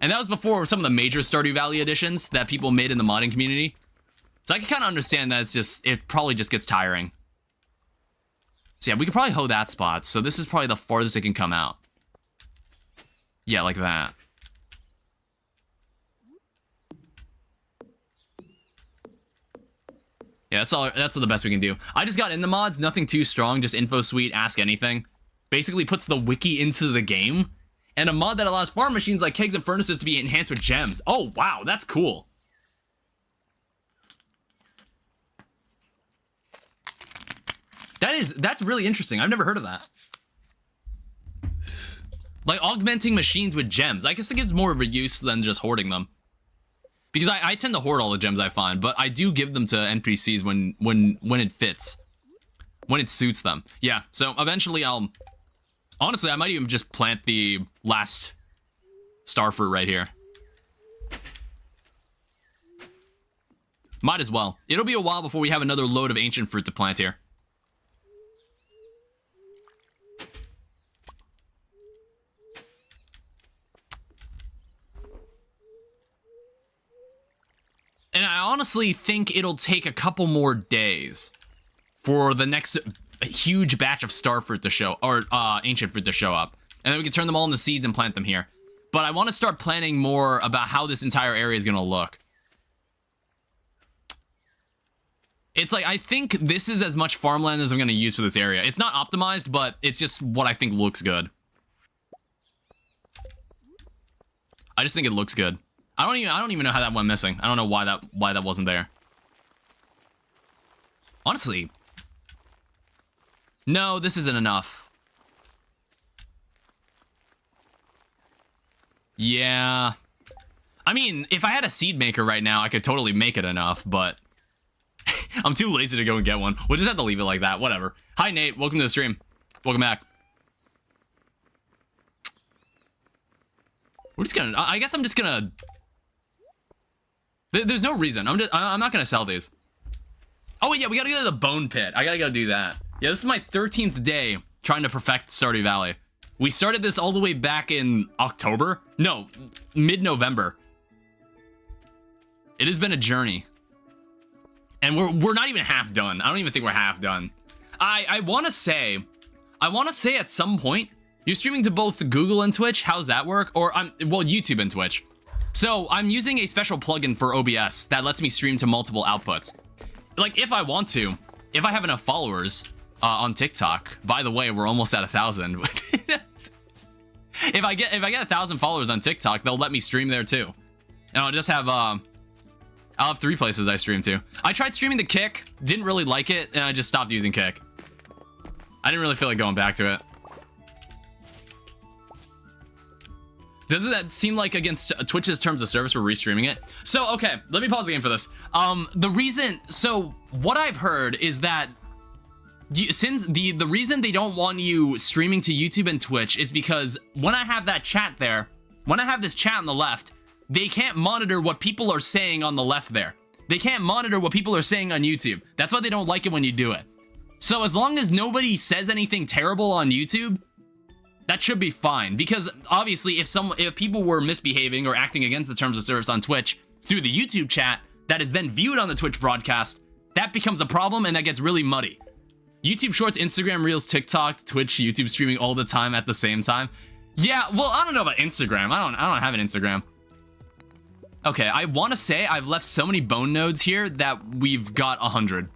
And that was before some of the major Stardew Valley additions that people made in the modding community. So I can kind of understand that it probably just gets tiring. So yeah, we could probably hoe that spot. So this is probably the farthest it can come out. Yeah, like that. Yeah, that's the best we can do. I just got in the mods, nothing too strong, just info suite, ask anything. Basically puts the wiki into the game. And a mod that allows farm machines like kegs and furnaces to be enhanced with gems. Oh, wow, that's cool. That's really interesting. I've never heard of that. Like augmenting machines with gems. I guess it gives more of a use than just hoarding them. Because I tend to hoard all the gems I find, but I do give them to NPCs when it fits. When it suits them. Yeah, so eventually honestly, I might even just plant the last starfruit right here. Might as well. It'll be a while before we have another load of ancient fruit to plant here. And I honestly think it'll take a couple more days for the next huge batch of starfruit to show, or ancient fruit to show up. And then we can turn them all into seeds and plant them here. But I want to start planning more about how this entire area is going to look. It's like, I think this is as much farmland as I'm going to use for this area. It's not optimized, but it's just what I think looks good. I just think it looks good. I don't even know how that went missing. I don't know why that wasn't there. Honestly. No, this isn't enough. Yeah. I mean, if I had a seed maker right now, I could totally make it enough, but I'm too lazy to go and get one. We'll just have to leave it like that. Whatever. Hi, Nate. Welcome to the stream. Welcome back. We're just gonna... I guess I'm just gonna... There's no reason. I'm not gonna sell these. Oh, wait, yeah, we gotta go to the bone pit. I gotta go do that. Yeah, this is my 13th day trying to perfect Stardew Valley. We started this all the way back in October. No, mid-November. It has been a journey. And we're not even half done. I don't even think we're half done. I want to say at some point, you're streaming to both Google and Twitch. How's that work? Or, well, YouTube and Twitch. So, I'm using a special plugin for OBS that lets me stream to multiple outputs. Like, if I want to, if I have enough followers on TikTok, by the way, we're almost at 1,000. If I get 1,000 followers on TikTok, they'll let me stream there too. And I'll just have I'll have 3 places I stream to. I tried streaming the Kick, didn't really like it, and I just stopped using Kick. I didn't really feel like going back to it. Doesn't that seem like against Twitch's terms of service for restreaming it? So, okay, let me pause the game for this. So what I've heard is that since the reason they don't want you streaming to YouTube and Twitch is because when I have that chat there, when I have this chat on the left, they can't monitor what people are saying on the left there. They can't monitor what people are saying on YouTube. That's why they don't like it when you do it. So as long as nobody says anything terrible on YouTube, that should be fine. Because obviously if people were misbehaving or acting against the terms of service on Twitch through the YouTube chat that is then viewed on the Twitch broadcast, that becomes a problem and that gets really muddy. YouTube Shorts, Instagram Reels, TikTok, Twitch, YouTube streaming all the time at the same time. Yeah, well, I don't know about Instagram. I don't have an Instagram. Okay, I want to say I've left so many bone nodes here that we've got 100.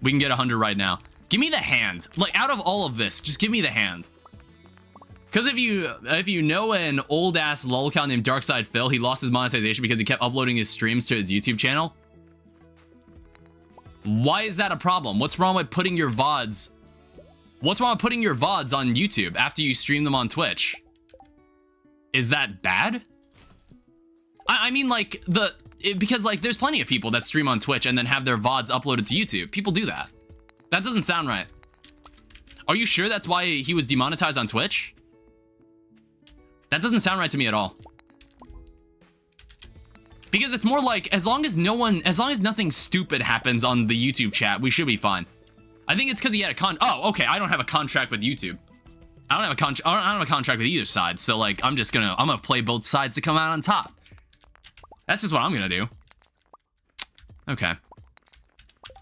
We can get 100 right now. Give me the hand. Like, out of all of this, just give me the hand. Because if you know an old-ass lolcow named Darkside Phil, he lost his monetization because he kept uploading his streams to his YouTube channel. Why is that a problem? What's wrong with putting your VODs... What's wrong with putting your VODs on YouTube after you stream them on Twitch? Is that bad? I mean, like, because, like, there's plenty of people that stream on Twitch and then have their VODs uploaded to YouTube. People do that. That doesn't sound right. Are you sure that's why he was demonetized on Twitch? That doesn't sound right to me at all. Because it's more like, as long as nothing stupid happens on the YouTube chat, we should be fine. I think it's because he had a oh, okay, I don't have a contract with YouTube. I don't have a contract with either side, so, like, I'm gonna play both sides to come out on top. That's just what I'm gonna do. Okay.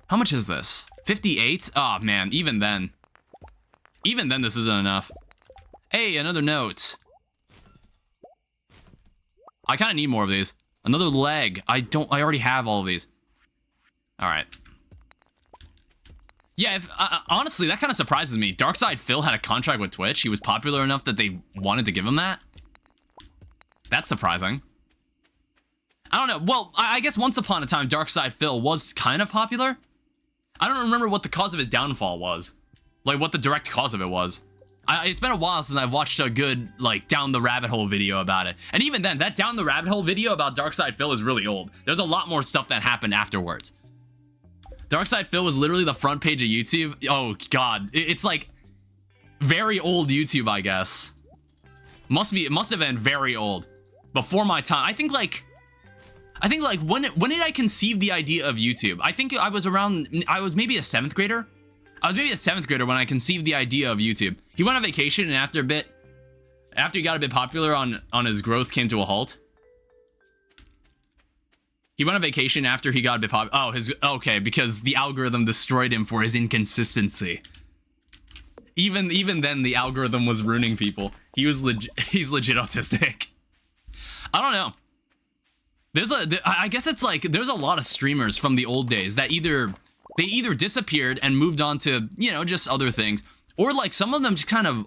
How much is this? 58? Oh, man, even then. Even then, this isn't enough. Hey, another note. I kind of need more of these. Another leg. I already have all of these. Alright. Yeah, honestly, that kind of surprises me. Darkside Phil had a contract with Twitch. He was popular enough that they wanted to give him that. That's surprising. I don't know. Well, I guess once upon a time, Darkside Phil was kind of popular. I don't remember what the cause of his downfall was. Like, what the direct cause of it was. It's been a while since I've watched a good, like, down the rabbit hole video about it. And even then, that down the rabbit hole video about Darkside Phil is really old. There's a lot more stuff that happened afterwards. Darkside Phil was literally the front page of YouTube. Oh, God. It's, like, very old YouTube, I guess. It must have been very old. Before my time. I think, like, when did I conceive the idea of YouTube? I think I was maybe a 7th grader. I was maybe a 7th grader when I conceived the idea of YouTube. He went on vacation, and after he got a bit popular on his growth came to a halt. He went on vacation after he got a bit popular. Oh, okay, because the algorithm destroyed him for his inconsistency. Even then, the algorithm was ruining people. He's legit autistic. I don't know. I guess it's like, there's a lot of streamers from the old days that they either disappeared and moved on to, you know, just other things, or like some of them just kind of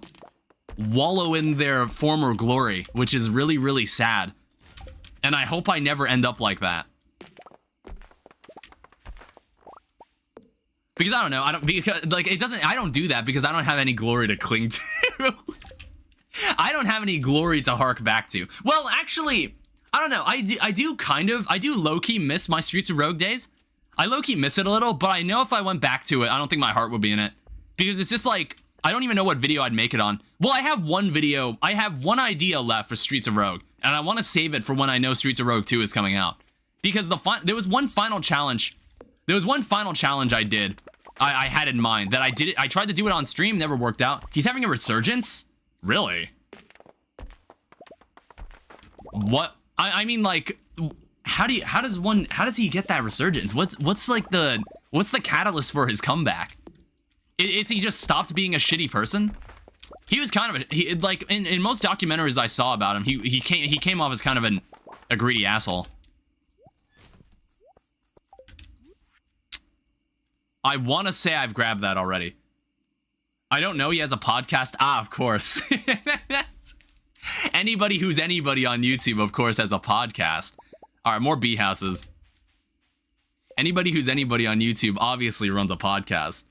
wallow in their former glory, which is really, really sad. And I hope I never end up like that. Because I don't know, I don't do that because I don't have any glory to cling to. I don't have any glory to hark back to. Well, actually, I don't know. I do low-key miss my Streets of Rogue days. I low-key miss it a little, but I know if I went back to it, I don't think my heart would be in it. Because it's just like, I don't even know what video I'd make it on. Well, I have one idea left for Streets of Rogue, and I want to save it for when I know Streets of Rogue 2 is coming out. Because there was one final challenge. There was one final challenge I did. I had in mind that I tried to do it on stream, never worked out. He's having a resurgence? Really? What? I mean, like, how does he get that resurgence? What's the catalyst for his comeback? Is he just stopped being a shitty person? He was kind of like in most documentaries I saw about him, he came off as kind of a greedy asshole. I want to say I've grabbed that already. I don't know. He has a podcast. Ah, of course. Anybody who's anybody on YouTube, of course, has a podcast. All right, more bee houses. Anybody who's anybody on YouTube obviously runs a podcast.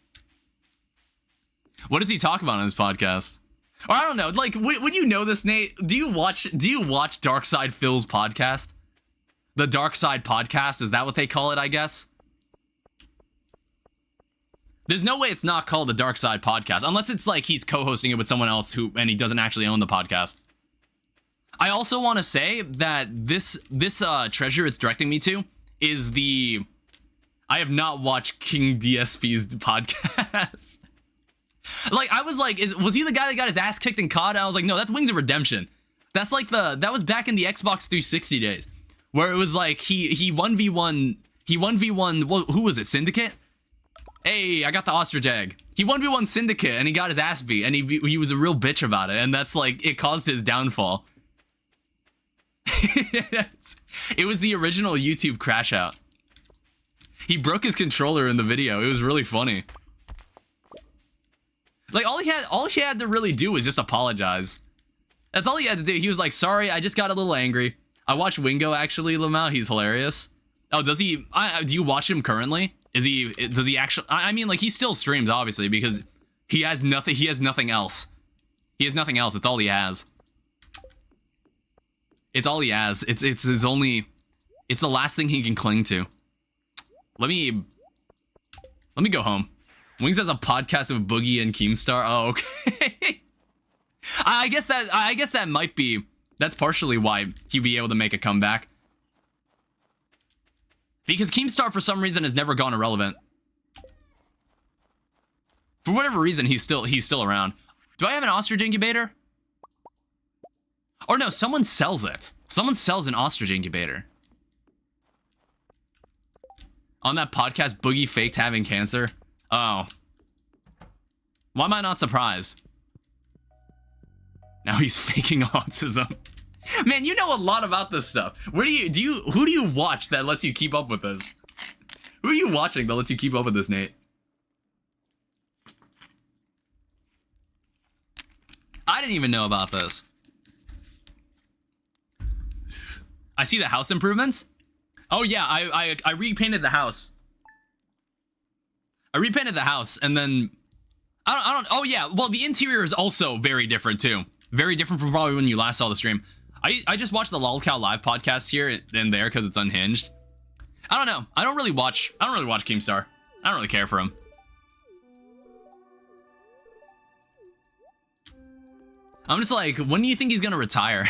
What does he talk about on his podcast? Or I don't know. Like, would you know this, Nate? Do you watch Dark Side Phil's podcast? The Dark Side Podcast, is that what they call it, I guess? There's no way it's not called the Dark Side Podcast, unless it's like he's co-hosting it with someone else and he doesn't actually own the podcast. I also want to say that this treasure it's directing me to is I have not watched King DSP's podcast. Like, I was like, was he the guy that got his ass kicked in COD? I was like, no, that's Wings of Redemption. That's like that was back in the Xbox 360 days, where it was like he 1v1, well, who was it, Syndicate? Hey, I got the ostrich egg. He 1v1 Syndicate and he got his ass beat, and he was a real bitch about it, and that's like, it caused his downfall. It was the original YouTube crash out. He broke his controller in the video. It was really funny. Like, all he had to really do was just apologize. That's all he had to do. He was like, sorry, I just got a little angry. I watch Wingo, actually, Lamau. He's hilarious. Oh, does he? Do you watch him currently? Does he actually? I mean, like, he still streams, obviously, because he has nothing. He has nothing else. He has nothing else. It's all he has. It's all he has. It's his only. It's the last thing he can cling to. Let me go home. Wings has a podcast of Boogie and Keemstar. Oh, okay. I guess that might be. That's partially why he'd be able to make a comeback. Because Keemstar, for some reason, has never gone irrelevant. For whatever reason, he's still around. Do I have an ostrich incubator? Or no, someone sells it. Someone sells an ostrich incubator. On that podcast, Boogie faked having cancer. Oh. Why am I not surprised? Now he's faking autism. Man, you know a lot about this stuff. Who do you watch that lets you keep up with this? Who are you watching that lets you keep up with this, Nate? I didn't even know about this. I see the house improvements. Oh yeah, I repainted the house. I repainted the house, and then I don't. Oh yeah, well, the interior is also very different too. Very different from probably when you last saw the stream. I just watched the Lolcow live podcast here and there because it's unhinged. I don't know. I don't really watch Keemstar. I don't really care for him. I'm just like, when do you think he's gonna retire?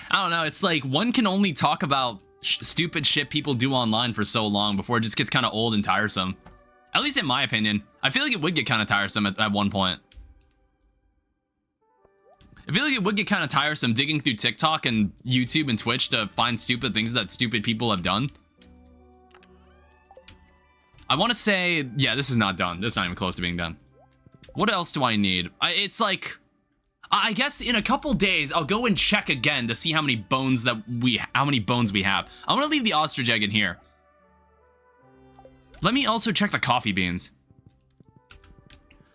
I don't know. It's like, one can only talk about stupid shit people do online for so long before it just gets kind of old and tiresome. At least in my opinion. I feel like it would get kind of tiresome at one point. I feel like it would get kind of tiresome digging through TikTok and YouTube and Twitch to find stupid things that stupid people have done. I want to say, yeah, this is not done. This is not even close to being done. What else do I need? It's like, I guess in a couple days I'll go and check again to see how many bones we have. I'm gonna leave the ostrich egg in here. Let me also check the coffee beans.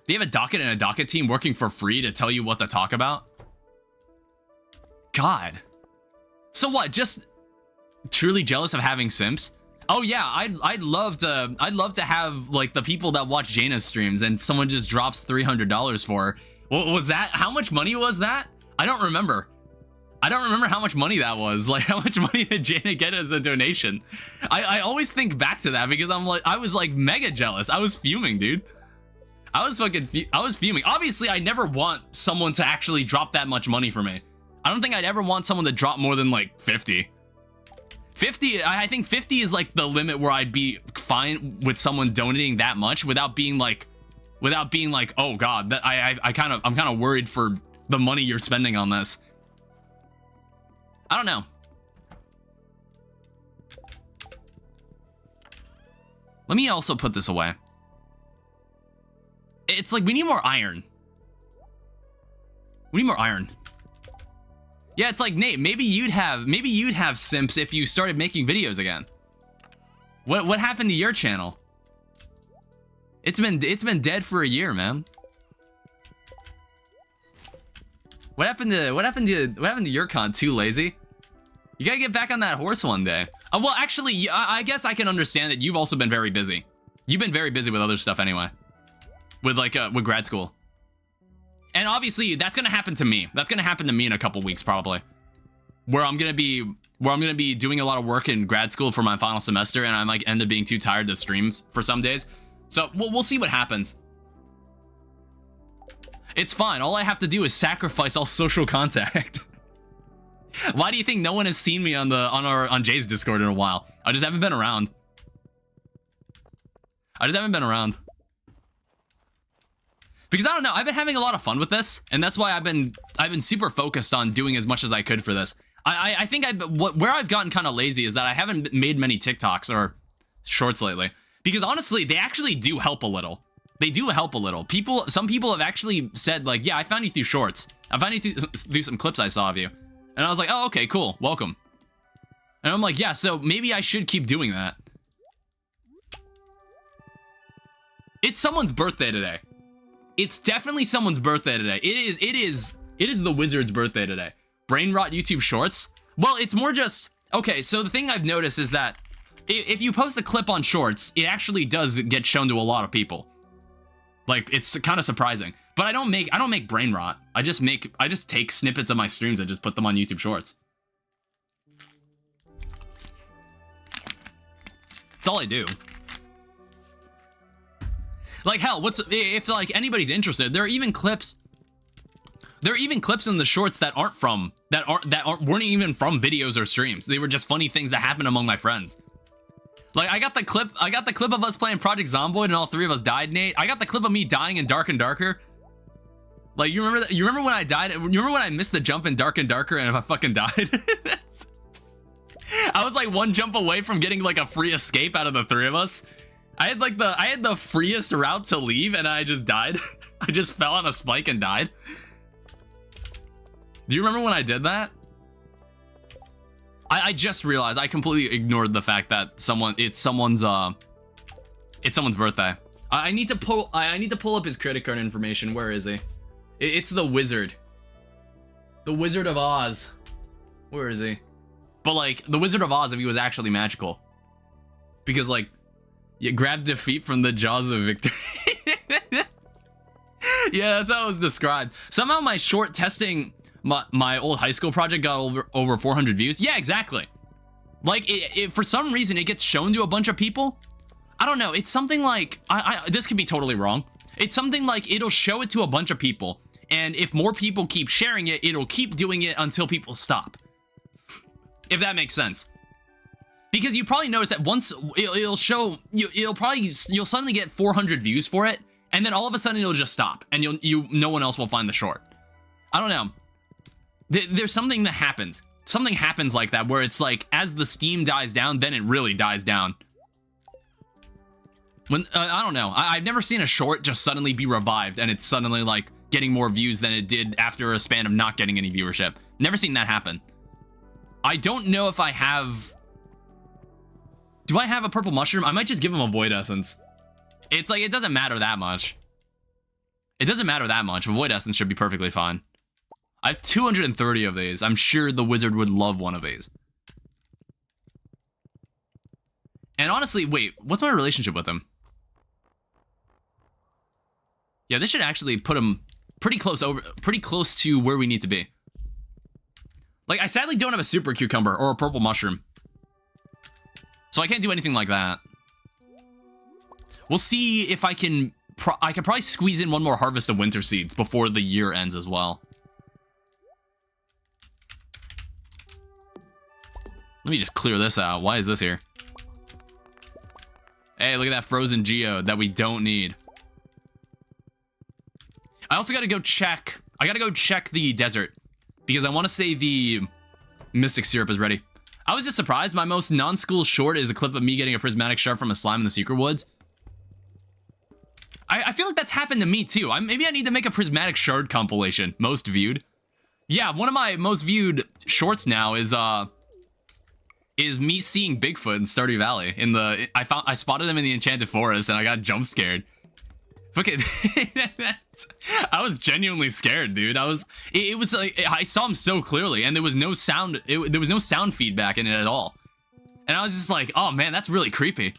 They have a docket and a docket team working for free to tell you what to talk about. God. So what? Just truly jealous of having simps? Oh yeah, I'd love to have like the people that watch Jaina's streams and someone just drops $300 for her. What was that? How much money was that? I don't remember. I don't remember how much money that was. Like, how much money did Jaina get as a donation? I always think back to that because I was like mega jealous. I was fuming, dude. I was fuming. Obviously, I never want someone to actually drop that much money for me. I don't think I'd ever want someone to drop more than like 50. 50, I think 50 is like the limit where I'd be fine with someone donating that much without being like, oh god, that I'm kind of worried for the money you're spending on this. I don't know. Let me also put this away. It's like we need more iron. We need more iron. Yeah, it's like, Nate, maybe you'd have simps if you started making videos again. What happened to your channel? It's been dead for a year, man. What happened to your con? Too lazy? You gotta get back on that horse one day. Well, actually, I guess I can understand that you've also been very busy. You've been very busy with other stuff anyway. With like, with grad school. And obviously, that's gonna happen to me. That's gonna happen to me in a couple weeks, probably. Where I'm gonna be doing a lot of work in grad school for my final semester, and I might end up being too tired to stream for some days. So, we'll see what happens. It's fine. All I have to do is sacrifice all social contact. Why do you think no one has seen me on Jay's Discord in a while? I just haven't been around. Because I don't know, I've been having a lot of fun with this, and that's why I've been super focused on doing as much as I could for this. I think where I've gotten kind of lazy is that I haven't made many TikToks or shorts lately. Because honestly, they actually do help a little. They do help a little. Some people have actually said like, yeah, I found you through shorts. I found you through some clips I saw of you. And I was like, oh, okay, cool, welcome. And I'm like, yeah, so maybe I should keep doing that. It's someone's birthday today. It's definitely someone's birthday today. It is the wizard's birthday today. Brain rot YouTube shorts? Well, it's more just, okay, so the thing I've noticed is that if you post a clip on shorts, it actually does get shown to a lot of people. Like, it's kind of surprising. But I don't make brain rot. I just take snippets of my streams and just put them on YouTube Shorts. That's all I do. Like hell, if like anybody's interested, there are even clips in the shorts that weren't even from videos or streams. They were just funny things that happened among my friends. Like I got the clip of us playing Project Zomboid and all three of us died, Nate. I got the clip of me dying in Dark and Darker. Like you remember that? You remember when I died? You remember when I missed the jump in Dark and Darker and I fucking died? I was like one jump away from getting like a free escape out of the three of us. I had the freest route to leave and I just died. I just fell on a spike and died. Do you remember when I did that? I just realized I completely ignored the fact that it's someone's birthday. I need to pull up his credit card information. Where is he? It's the wizard. The Wizard of Oz. Where is he? But like the Wizard of Oz if he was actually magical. Because like you grab defeat from the jaws of victory. Yeah, that's how it was described. Somehow my short testing my old high school project got over 400 views. Yeah, exactly. Like for some reason it gets shown to a bunch of people. I don't know. It's something like this could be totally wrong. It's something like it'll show it to a bunch of people, and if more people keep sharing it, it'll keep doing it until people stop. If that makes sense. Because you probably notice that once it'll show you'll suddenly get 400 views for it, and then all of a sudden it'll just stop, and no one else will find the short. I don't know. There's something that happens. Something happens like that where it's like as the steam dies down, then it really dies down. When I don't know. I've never seen a short just suddenly be revived and it's suddenly like getting more views than it did after a span of not getting any viewership. Never seen that happen. I don't know if I have. Do I have a purple mushroom? I might just give him a void essence. It's like it doesn't matter that much. It doesn't matter that much. A void essence should be perfectly fine. I have 230 of these. I'm sure the wizard would love one of these. And honestly, wait, what's my relationship with him? Yeah, this should actually put him pretty close to where we need to be. Like, I sadly don't have a super cucumber or a purple mushroom. So I can't do anything like that. We'll see if I can probably squeeze in one more harvest of winter seeds before the year ends as well. Let me just clear this out. Why is this here? Hey, look at that frozen geode that we don't need. I also gotta go check. I gotta go check the desert because I want to say the mystic syrup is ready. I was just surprised. My most non-school short is a clip of me getting a prismatic shard from a slime in the secret woods. I feel like that's happened to me too. Maybe I need to make a prismatic shard compilation. Most viewed. Yeah, one of my most viewed shorts now is me seeing Bigfoot in Stardew Valley. I spotted him in the Enchanted Forest and I got jump scared. Look at I was genuinely scared, dude. It was like I saw him so clearly and there was no sound. There was no sound feedback in it at all. And I was just like, oh man, that's really creepy.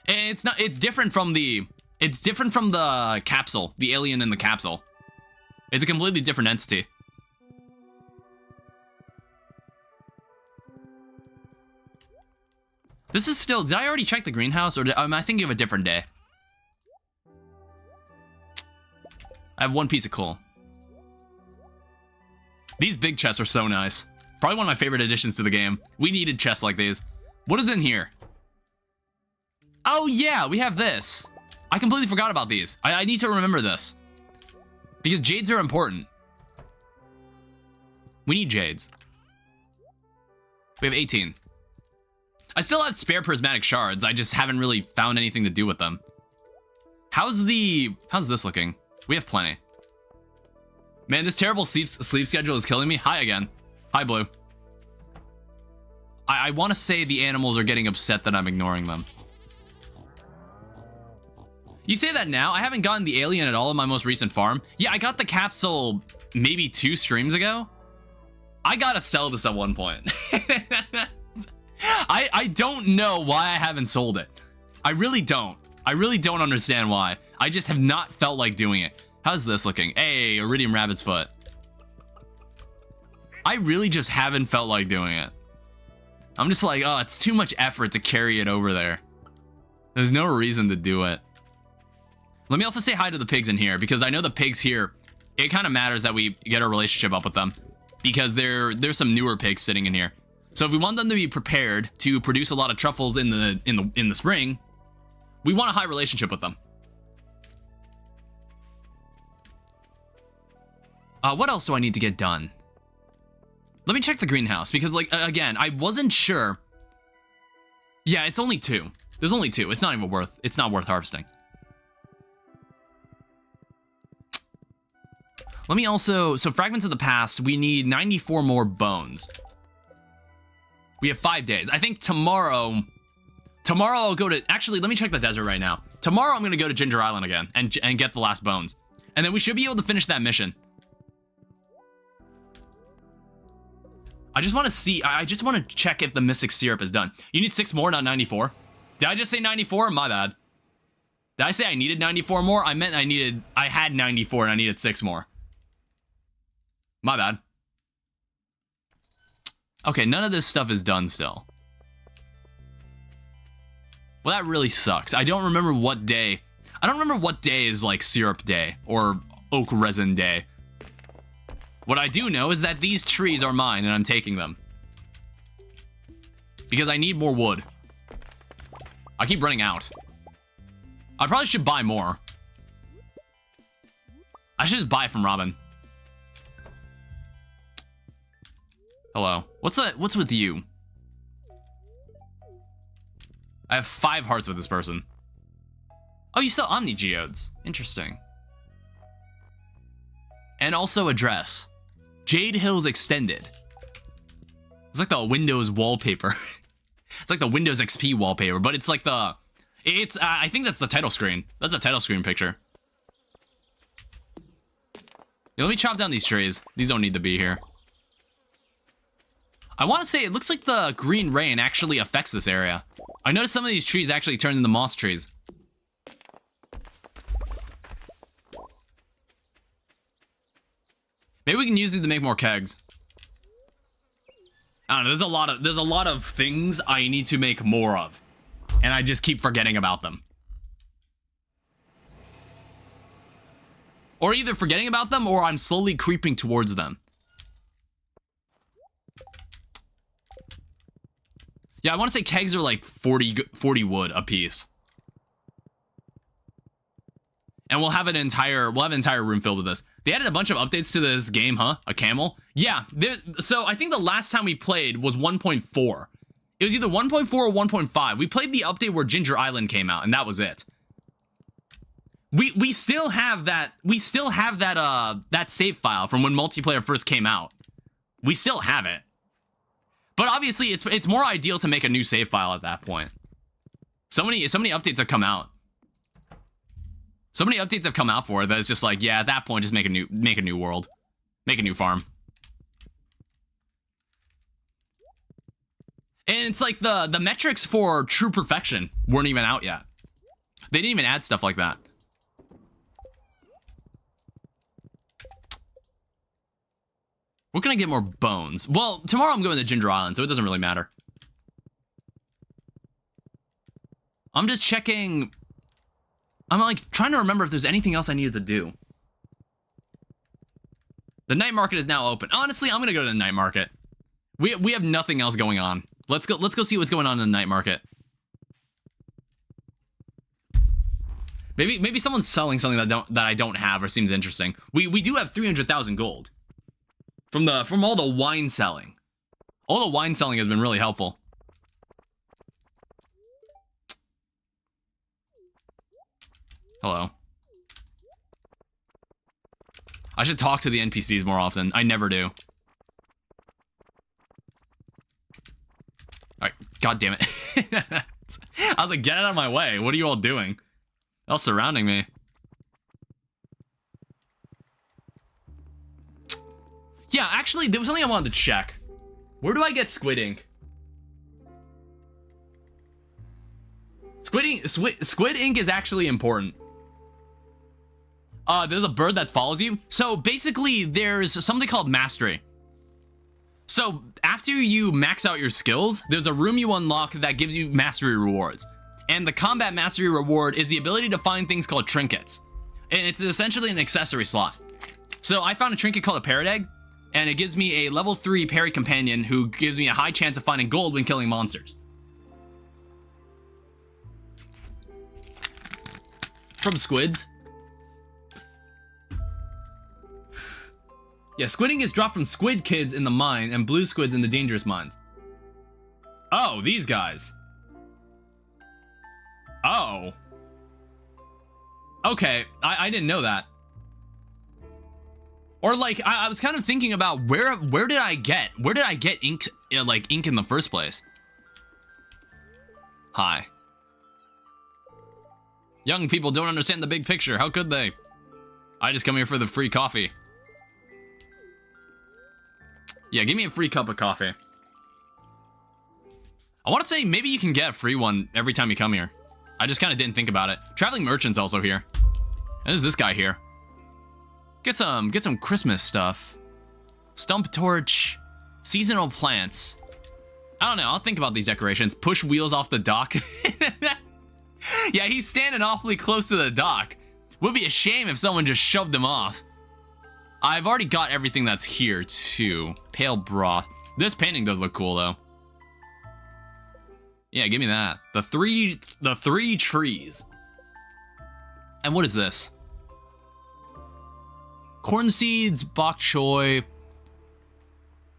And it's different from the capsule, the alien in the capsule. It's a completely different entity. This is still, did I already check the greenhouse, or am I thinking of a different day? I have one piece of coal. These big chests are so nice. Probably one of my favorite additions to the game. We needed chests like these. What is in here? Oh yeah, we have this. I completely forgot about these. I need to remember this. Because jades are important. We need jades. We have 18. I still have spare prismatic shards. I just haven't really found anything to do with them. How's this looking? We have plenty. Man, this terrible sleep schedule is killing me. Hi again. Hi, Blue. I want to say the animals are getting upset that I'm ignoring them. You say that now? I haven't gotten the alien at all in my most recent farm. Yeah, I got the capsule maybe 2 streams ago. I gotta sell this at one point. I don't know why I haven't sold it. I really don't. I really don't understand why. I just have not felt like doing it. How's this looking? Hey, Iridium Rabbit's Foot. I really just haven't felt like doing it. I'm just like, oh, it's too much effort to carry it over there. There's no reason to do it. Let me also say hi to the pigs in here, because I know the pigs here, it kind of matters that we get our relationship up with them, because there's some newer pigs sitting in here. So if we want them to be prepared to produce a lot of truffles in the spring, we want a high relationship with them. What else do I need to get done? Let me check the greenhouse, because like again, I wasn't sure. Yeah, it's only 2. There's only 2. It's not worth harvesting. Let me also, so fragments of the past, we need 94 more bones. We have 5 days. I think tomorrow I'll go to... Actually, let me check the desert right now. Tomorrow, I'm going to go to Ginger Island again and get the last bones. And then we should be able to finish that mission. I just want to see... I just want to check if the Mystic Syrup is done. You need 6 more, not 94. Did I just say 94? My bad. Did I say I needed 94 more? I meant I had 94 and I needed 6 more. My bad. Okay, none of this stuff is done still. Well, that really sucks. I don't remember what day. I don't remember what day is like syrup day or oak resin day. What I do know is that these trees are mine and I'm taking them. Because I need more wood. I keep running out. I probably should buy more. I should just buy from Robin. Hello. What's with you? I have 5 hearts with this person. Oh, you sell Omni Geodes. Interesting. And also a dress. Jade Hills Extended. It's like the Windows wallpaper. It's like the Windows XP wallpaper, but it's like the... I think that's the title screen. That's a title screen picture. Yeah, let me chop down these trees. These don't need to be here. I want to say it looks like the green rain actually affects this area. I noticed some of these trees actually turned into moss trees. Maybe we can use these to make more kegs. I don't know, there's a lot of things I need to make more of. And I just keep forgetting about them. Or either forgetting about them or I'm slowly creeping towards them. Yeah, I want to say kegs are like 40 wood a piece. And we'll have an entire room filled with this. They added a bunch of updates to this game, huh? A camel? Yeah, so I think the last time we played was 1.4. It was either 1.4 or 1.5. We played the update where Ginger Island came out, and that was it. We still have that that save file from when multiplayer first came out. We still have it. But obviously, it's more ideal to make a new save file at that point. So many updates have come out. So many updates have come out for it that it's just like, yeah, at that point, just make a new world, make a new farm. And it's like the metrics for true perfection weren't even out yet. They didn't even add stuff like that. Where can I get more bones? Well, tomorrow I'm going to Ginger Island, so it doesn't really matter. I'm just checking. I'm like trying to remember if there's anything else I needed to do. The night market is now open. Honestly, I'm gonna go to the night market. We have nothing else going on. Let's go see what's going on in the night market. Maybe someone's selling something that I don't have or seems interesting. We do have 300,000 gold from all the wine selling. All the wine selling has been really helpful. Hello. I should talk to the NPCs more often. I never do. Alright, god damn it. I was like, get out of my way. What are you all doing? All surrounding me. Yeah, actually, there was something I wanted to check. Where do I get squid ink? Squid ink is actually important. There's a bird that follows you. So basically, there's something called mastery. So after you max out your skills, there's a room you unlock that gives you mastery rewards. And the combat mastery reward is the ability to find things called trinkets. And it's essentially an accessory slot. So I found a trinket called a parrot egg, and it gives me a level 3 parrot companion who gives me a high chance of finding gold when killing monsters. From squids. Yeah, squidding is dropped from squid kids in the mine and blue squids in the dangerous mines. Oh, these guys. Oh. Okay, I didn't know that. Or like, I was kind of thinking about where did I get ink, like ink in the first place? Hi. Young people don't understand the big picture. How could they? I just come here for the free coffee. Yeah, give me a free cup of coffee. I want to say maybe you can get a free one every time you come here. I just kind of didn't think about it. Traveling merchant's also here. And there's this guy here. Get some Christmas stuff. Stump torch. Seasonal plants. I don't know. I'll think about these decorations. Push wheels off the dock. Yeah, he's standing awfully close to the dock. Would be a shame if someone just shoved him off. I've already got everything that's here, too. Pale broth. This painting does look cool, though. Yeah, give me that. The three trees. And what is this? Corn seeds, bok choy.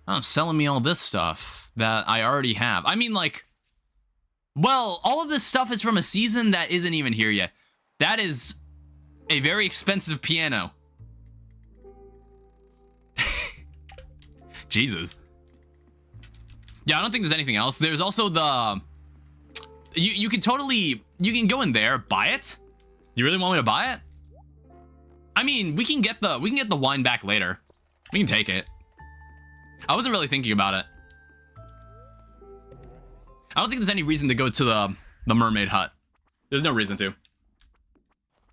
Oh, selling me all this stuff that I already have. I mean, like... Well, all of this stuff is from a season that isn't even here yet. That is a very expensive piano. Jesus. Yeah, I don't think there's anything else. There's also the... You can totally... You can go in there, buy it. You really want me to buy it? I mean, we can get the wine back later. We can take it. I wasn't really thinking about it. I don't think there's any reason to go to the mermaid hut. There's no reason to.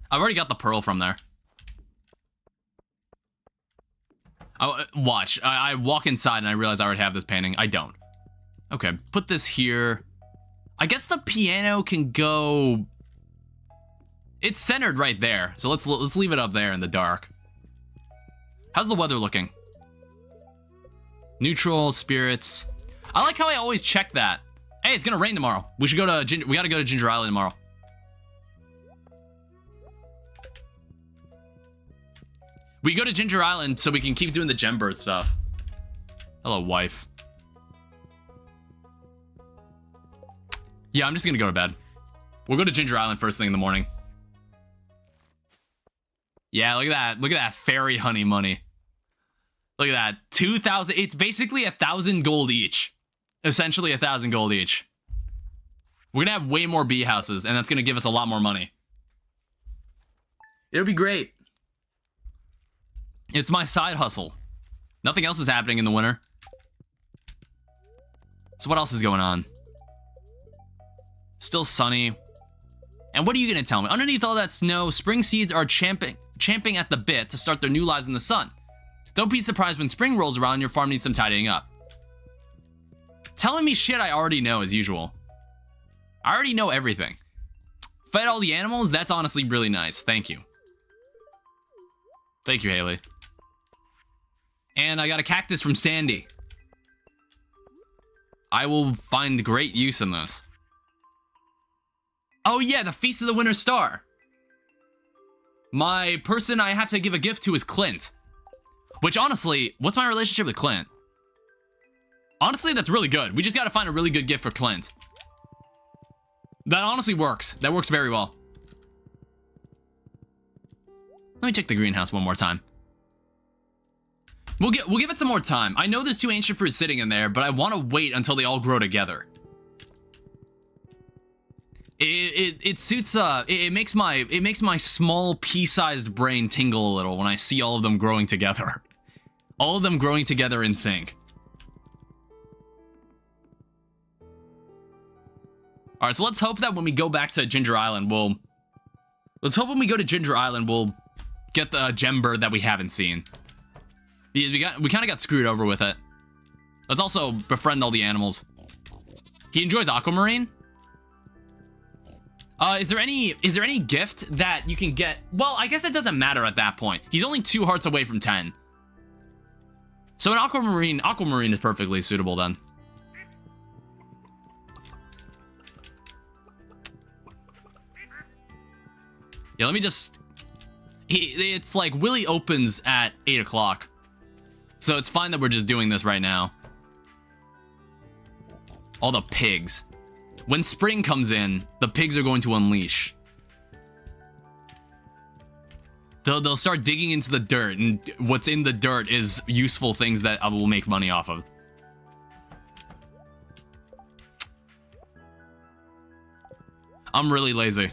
I've already got the pearl from there. Watch. I walk inside and I realize I already have this painting. I don't. Okay, put this here. I guess the piano can go... It's centered right there, so let's leave it up there in the dark. How's the weather looking? Neutral, spirits. I like how I always check that. Hey, it's gonna rain tomorrow. We should go to we gotta go to Ginger Island tomorrow. We go to Ginger Island so we can keep doing the gem bird stuff. Hello, wife. Yeah, I'm just gonna go to bed. We'll go to Ginger Island first thing in the morning. Yeah, look at that. Look at that fairy honey money. Look at that. 2,000. It's basically 1,000 gold each. Essentially 1,000 gold each. We're gonna have way more bee houses, and that's gonna give us a lot more money. It'll be great. It's my side hustle. Nothing else is happening in the winter. So what else is going on? Still sunny. And what are you going to tell me? Underneath all that snow, spring seeds are champing at the bit to start their new lives in the sun. Don't be surprised when spring rolls around and your farm needs some tidying up. Telling me shit I already know as usual. I already know everything. Fed all the animals? That's honestly really nice. Thank you. Thank you, Haley. And I got a cactus from Sandy. I will find great use in this. Oh yeah, the Feast of the Winter Star. My person I have to give a gift to is Clint. Which honestly, what's my relationship with Clint? Honestly, that's really good. We just gotta find a really good gift for Clint. That honestly works. That works very well. Let me check the greenhouse one more time. We'll give it some more time. I know there's 2 ancient fruits sitting in there, but I want to wait until they all grow together. It suits it makes my small pea-sized brain tingle a little when I see all of them growing together. All of them growing together in sync. All right, so let's hope that when we go back to Ginger Island, let's hope when we go to Ginger Island, we'll get the gem bird that we haven't seen. We kind of got screwed over with it. Let's also befriend all the animals. He enjoys aquamarine. Is there any gift that you can get? Well, I guess it doesn't matter at that point. He's only 2 hearts away from 10. So an aquamarine is perfectly suitable then. Yeah, let me just... It's like Willy opens at 8 o'clock. So it's fine that we're just doing this right now. All the pigs. When spring comes in, the pigs are going to unleash. They'll start digging into the dirt, and what's in the dirt is useful things that I will make money off of. I'm really lazy.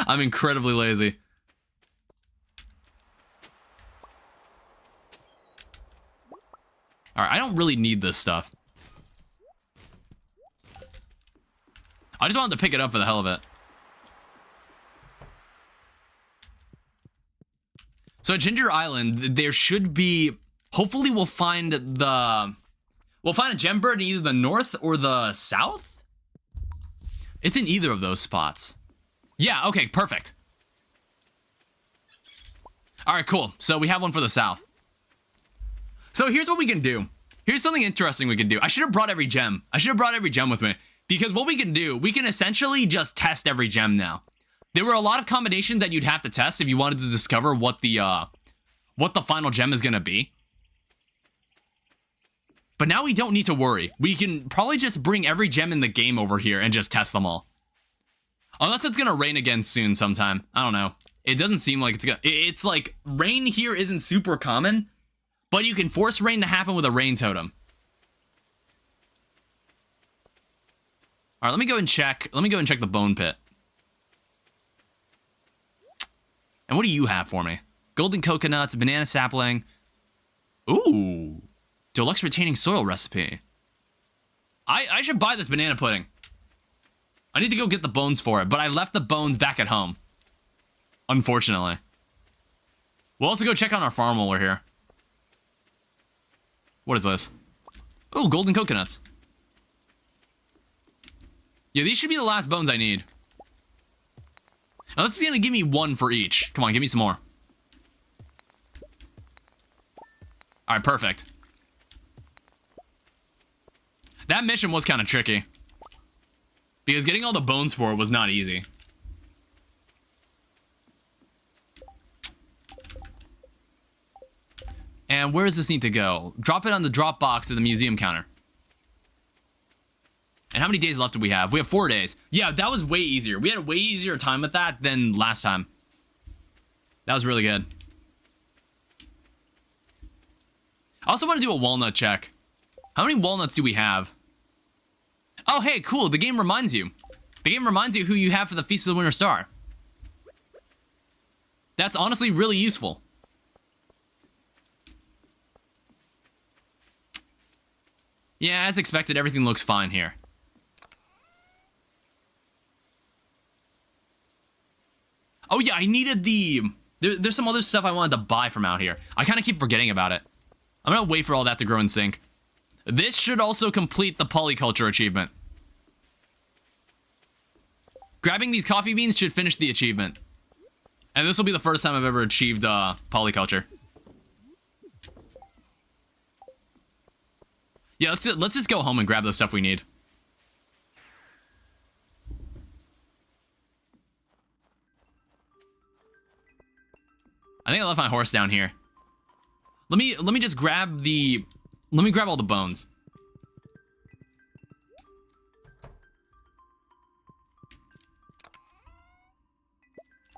I'm incredibly lazy. Alright, I don't really need this stuff. I just wanted to pick it up for the hell of it. So at Ginger Island, there should be... Hopefully we'll find a gem bird in either the north or the south? It's in either of those spots. Yeah, okay, perfect. Alright, cool. So we have one for the south. So here's what we can do. Here's something interesting we can do. I should have brought every gem. I should have brought every gem with me. Because what we can do, we can essentially just test every gem now. There were a lot of combinations that you'd have to test if you wanted to discover what the final gem is going to be. But now we don't need to worry. We can probably just bring every gem in the game over here and just test them all. Unless it's going to rain again soon sometime. I don't know. It doesn't seem like it's going to... It's like, rain here isn't super common, but you can force rain to happen with a rain totem. Alright, let me go and check. Let me go and check the bone pit. And what do you have for me? Golden coconuts, banana sapling. Ooh. Deluxe retaining soil recipe. I should buy this banana pudding. I need to go get the bones for it, but I left the bones back at home. Unfortunately. We'll also go check on our farm while we're here. What is this? Oh, golden coconuts. Yeah, these should be the last bones I need. Now, this is going to give me 1 for each. Come on, give me some more. Alright, perfect. That mission was kind of tricky. Because getting all the bones for it was not easy. And where does this need to go? Drop it on the drop box at the museum counter. And how many days left do we have? We have 4 days. Yeah, that was way easier. We had a way easier time with that than last time. That was really good. I also want to do a walnut check. How many walnuts do we have? Oh, hey, cool. The game reminds you. The game reminds you who you have for the Feast of the Winter Star. That's honestly really useful. Yeah, as expected, everything looks fine here. Oh yeah, I needed the... There's some other stuff I wanted to buy from out here. I kind of keep forgetting about it. I'm gonna wait for all that to grow in sync. This should also complete the polyculture achievement. Grabbing these coffee beans should finish the achievement. And this will be the first time I've ever achieved polyculture. Yeah, let's just go home and grab the stuff we need. I think I left my horse down here. Let me just grab the... Let me grab all the bones.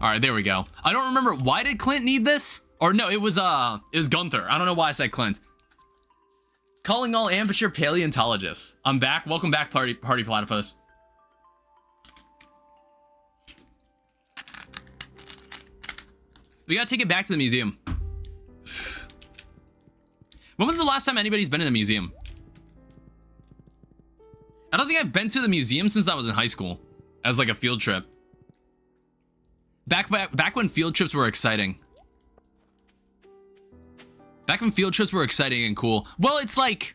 Alright, there we go. I don't remember, why did Clint need this? Or no, it was Gunther. I don't know why I said Clint. Calling all amateur paleontologists. I'm back. Welcome back, Party Platypus. We gotta take it back to the museum. When was the last time anybody's been in a museum? I don't think I've been to the museum since I was in high school. As like a field trip. Back when field trips were exciting. Back when field trips were exciting and cool. Well, it's like...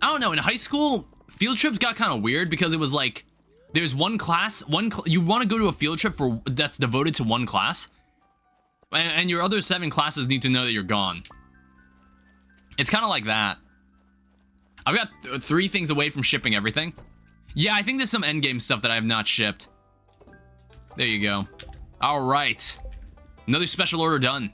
I don't know, in high school, field trips got kind of weird because it was like... There's one class, you want to go to a field trip that's devoted to one class. And your other 7 classes need to know that you're gone. It's kind of like that. I've got 3 things away from shipping everything. Yeah, I think there's some endgame stuff that I have not shipped. There you go. All right. Another special order done.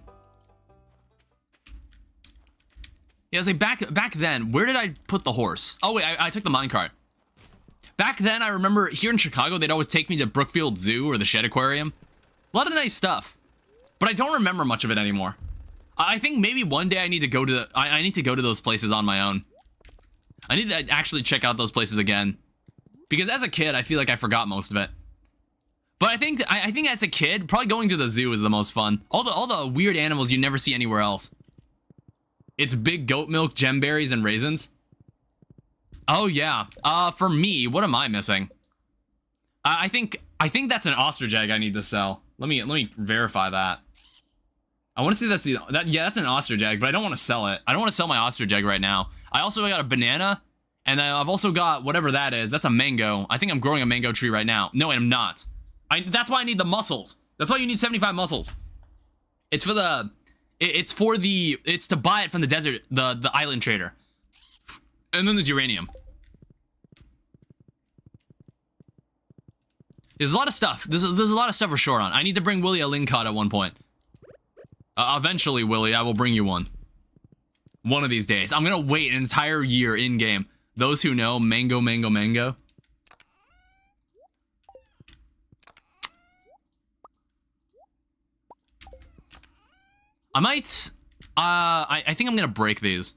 Yeah, I was like, back then, where did I put the horse? Oh, wait, I took the minecart. Back then, I remember here in Chicago, they'd always take me to Brookfield Zoo or the Shed Aquarium. A lot of nice stuff. But I don't remember much of it anymore. I think maybe one day I need to go to I need to go to those places on my own. I need to actually check out those places again. Because as a kid, I feel like I forgot most of it. But I think as a kid, probably going to the zoo is the most fun. All the weird animals you never see anywhere else. It's big goat milk, gemberries, and raisins. Oh yeah. For me, what am I missing? I think that's an ostrich egg I need to sell. Let me verify that. I want to see that's an ostrich egg, but I don't want to sell it. I don't want to sell my ostrich egg right now. I also got a banana, and I've also got whatever that is. That's a mango. I think I'm growing a mango tree right now. No, I'm not. That's why I need the mussels. That's why you need 75 mussels. It's for the... It's to buy it from the desert, the island trader. And then there's uranium. There's a lot of stuff. There's a lot of stuff we're short on. I need to bring Willie a lingcod at one point. Eventually, Willie, I will bring you one. One of these days. I'm gonna wait an entire year in-game. Those who know, mango, mango, mango. I might... I think I'm gonna break these.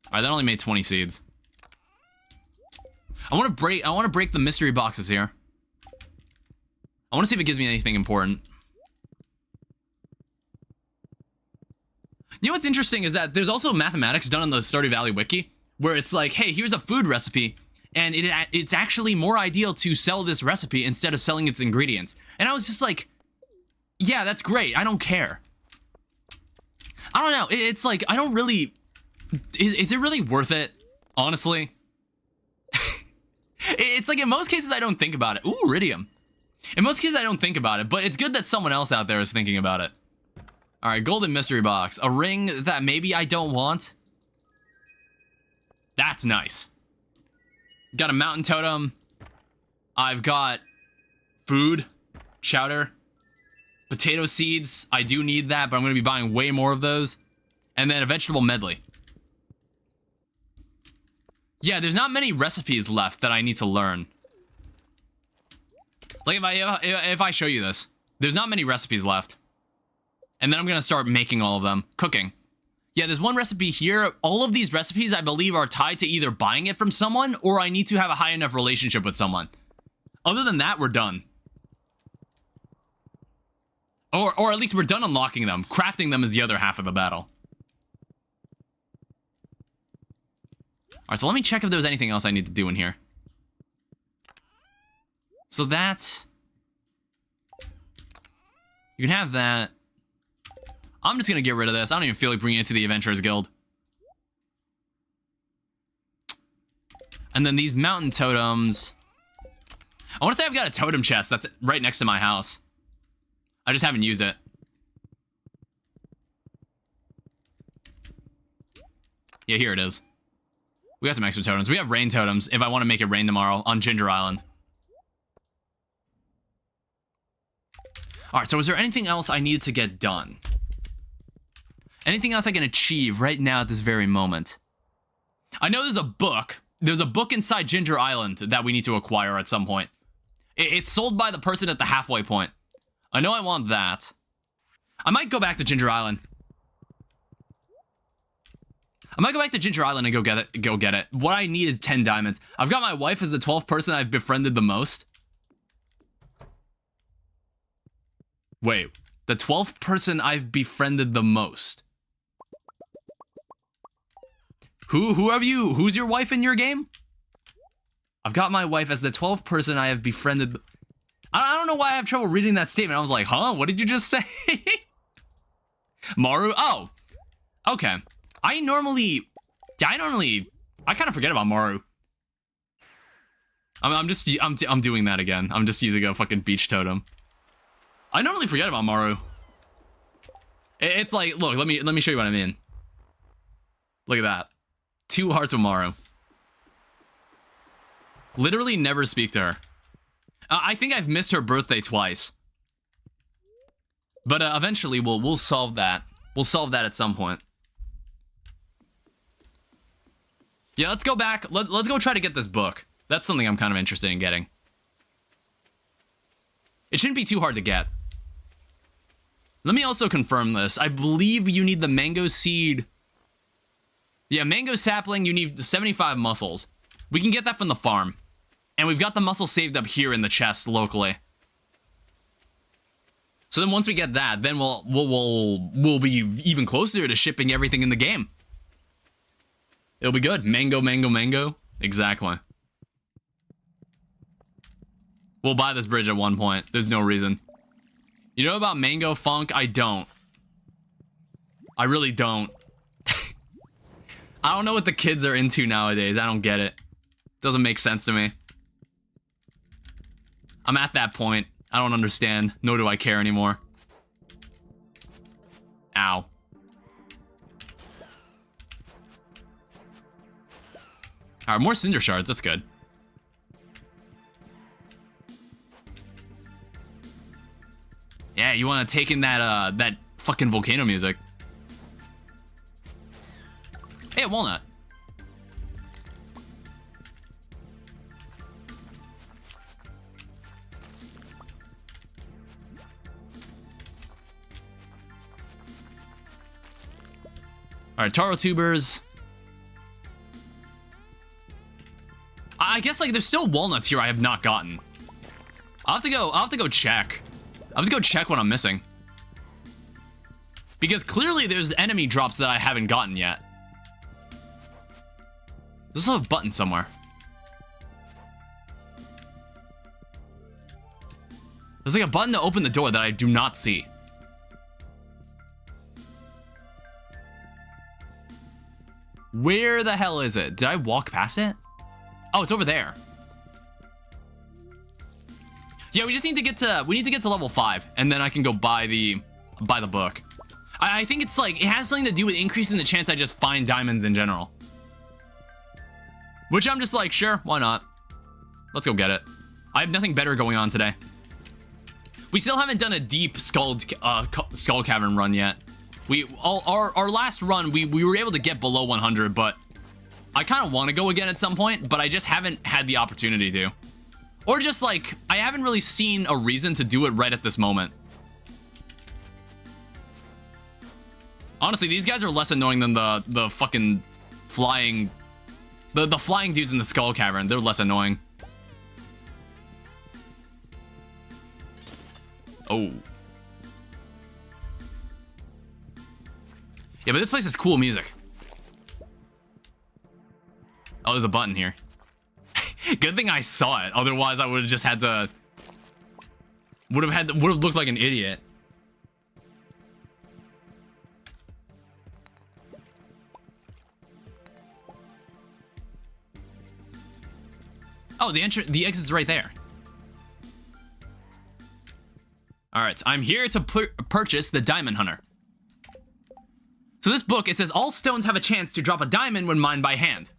Alright, that only made 20 seeds. I want to break the mystery boxes here. I want to see if it gives me anything important. You know what's interesting is that there's also mathematics done on the Stardew Valley wiki, where it's like, hey, here's a food recipe, and it's actually more ideal to sell this recipe instead of selling its ingredients. And I was just like, yeah, that's great. I don't care. I don't know. It's like, I don't really... Is it really worth it? Honestly? It's like, in most cases, I don't think about it. Ooh, iridium. In most cases, I don't think about it, but it's good that someone else out there is thinking about it. All right, golden mystery box. A ring that maybe I don't want. That's nice. Got a mountain totem. I've got food, chowder, potato seeds. I do need that, but I'm going to be buying way more of those. And then a vegetable medley. Yeah, there's not many recipes left that I need to learn. Like, if I show you this, there's not many recipes left. And then I'm going to start making all of them. Cooking. Yeah, there's one recipe here. All of these recipes, I believe, are tied to either buying it from someone or I need to have a high enough relationship with someone. Other than that, we're done. Or at least we're done unlocking them. Crafting them is the other half of the battle. Alright, so let me check if there's anything else I need to do in here. So that... You can have that. I'm just gonna get rid of this. I don't even feel like bringing it to the Adventurers Guild. And then these mountain totems... I want to say I've got a totem chest that's right next to my house. I just haven't used it. Yeah, here it is. We got some extra totems. We have rain totems if I want to make it rain tomorrow on Ginger Island. Alright, so is there anything else I needed to get done? Anything else I can achieve right now at this very moment? I know there's a book. There's a book inside Ginger Island that we need to acquire at some point. It's sold by the person at the halfway point. I know I want that. I might go back to Ginger Island. I might go back to Ginger Island and go get it. What I need is 10 diamonds. I've got my wife as the 12th person I've befriended the most. Wait, the 12th person I've befriended the most. Who are you? Who's your wife in your game? I've got my wife as the 12th person I have befriended. I don't know why I have trouble reading that statement. I was like, huh? What did you just say? Maru? Oh, okay. I kind of forget about Maru. I'm doing that again. I'm just using a fucking beach totem. I normally forget about Maru. It's like, look, let me show you what I mean. Look at that. 2 hearts with Maru. Literally never speak to her. I think I've missed her birthday twice. But eventually we'll solve that. We'll solve that at some point. Yeah, let's go back. Let's go try to get this book. That's something I'm kind of interested in getting. It shouldn't be too hard to get. Let me also confirm this. I believe you need the mango seed. Yeah, mango sapling, you need 75 mussels. We can get that from the farm. And we've got the mussels saved up here in the chest locally. So then once we get that, then we'll be even closer to shipping everything in the game. It'll be good. Mango, mango, mango. Exactly. We'll buy this bridge at one point. There's no reason. You know about Mango Funk? I don't. I really don't. I don't know what the kids are into nowadays. I don't get it. Doesn't make sense to me. I'm at that point. I don't understand. Nor do I care anymore. Ow. Alright, more cinder shards. That's good. Yeah, you want to take in that that fucking volcano music. Hey, a walnut. All right, taro tubers. I guess like there's still walnuts here I have not gotten. I'll have to go check. I'll have to go check what I'm missing. Because clearly there's enemy drops that I haven't gotten yet. There's also a button somewhere. There's like a button to open the door that I do not see. Where the hell is it? Did I walk past it? Oh, it's over there. Yeah, we just need to get to level 5, and then I can go buy the book. I think it's like, it has something to do with increasing the chance I just find diamonds in general. Which I'm just like, sure, why not? Let's go get it. I have nothing better going on today. We still haven't done a deep skull cavern run yet. Our last run, we were able to get below 100, but I kind of want to go again at some point, but I just haven't had the opportunity to. Or just like, I haven't really seen a reason to do it right at this moment. Honestly, these guys are less annoying than the fucking flying... The flying dudes in the skull cavern. They're less annoying. Oh. Yeah, but this place has cool music. Oh, there's a button here. Good thing I saw it. Otherwise, I would have just had to... Would have looked like an idiot. Oh, the exit's right there. All right, I'm here to purchase the Diamond Hunter. So this book, it says all stones have a chance to drop a diamond when mined by hand.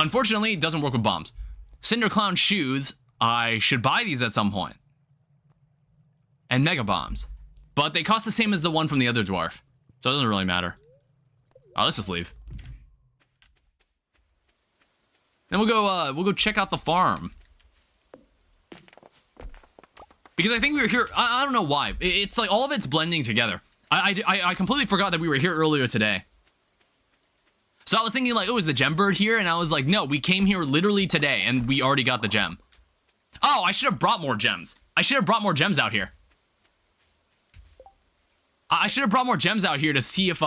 Unfortunately, it doesn't work with bombs. Cinder Clown shoes, I should buy these at some point. And Mega Bombs. But they cost the same as the one from the other dwarf. So it doesn't really matter. Oh, let's just leave. Then we'll go check out the farm. Because I think we were here, I don't know why. It's like all of it's blending together. I completely forgot that we were here earlier today. So I was thinking like, oh, is the gem bird here? And I was like, no, we came here literally today and we already got the gem. Oh, I should have brought more gems. I should have brought more gems out here. I should have brought more gems out here to see if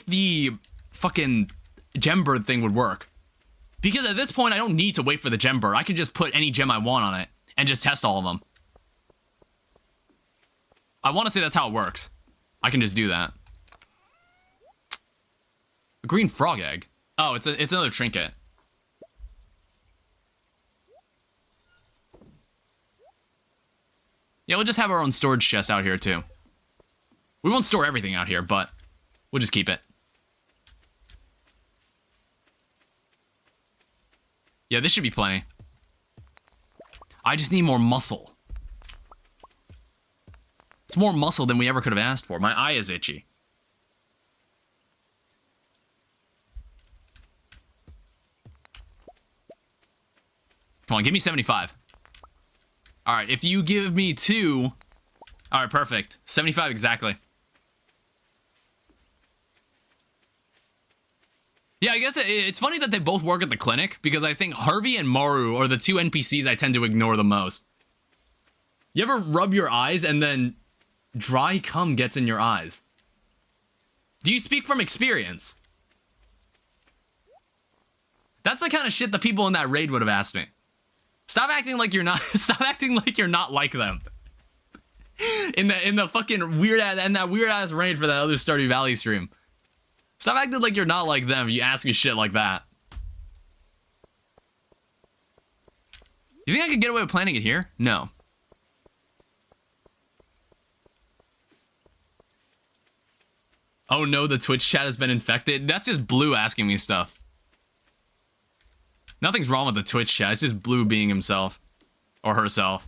the fucking gem bird thing would work. Because at this point, I don't need to wait for the gem bird. I can just put any gem I want on it and just test all of them. I want to say that's how it works. I can just do that. A green frog egg. Oh, it's another trinket. Yeah, we'll just have our own storage chest out here too. We won't store everything out here, but we'll just keep it. Yeah, this should be plenty. I just need more muscle. It's more muscle than we ever could have asked for. My eye is itchy. Come on, give me 75. All right, if you give me 2... All right, perfect. 75 exactly. Yeah, I guess it's funny that they both work at the clinic, because I think Harvey and Maru are the two NPCs I tend to ignore the most. You ever rub your eyes and then dry cum gets in your eyes? Do you speak from experience? That's the kind of shit the people in that raid would have asked me. Stop acting like you're not. Stop acting like you're not like them. In the fucking weird ass raid for that other Stardew Valley stream. Stop acting like you're not like them. You ask me shit like that. You think I could get away with planting it here? No. Oh no, the Twitch chat has been infected. That's just Blue asking me stuff. Nothing's wrong with the Twitch chat. It's just Blue being himself. Or herself.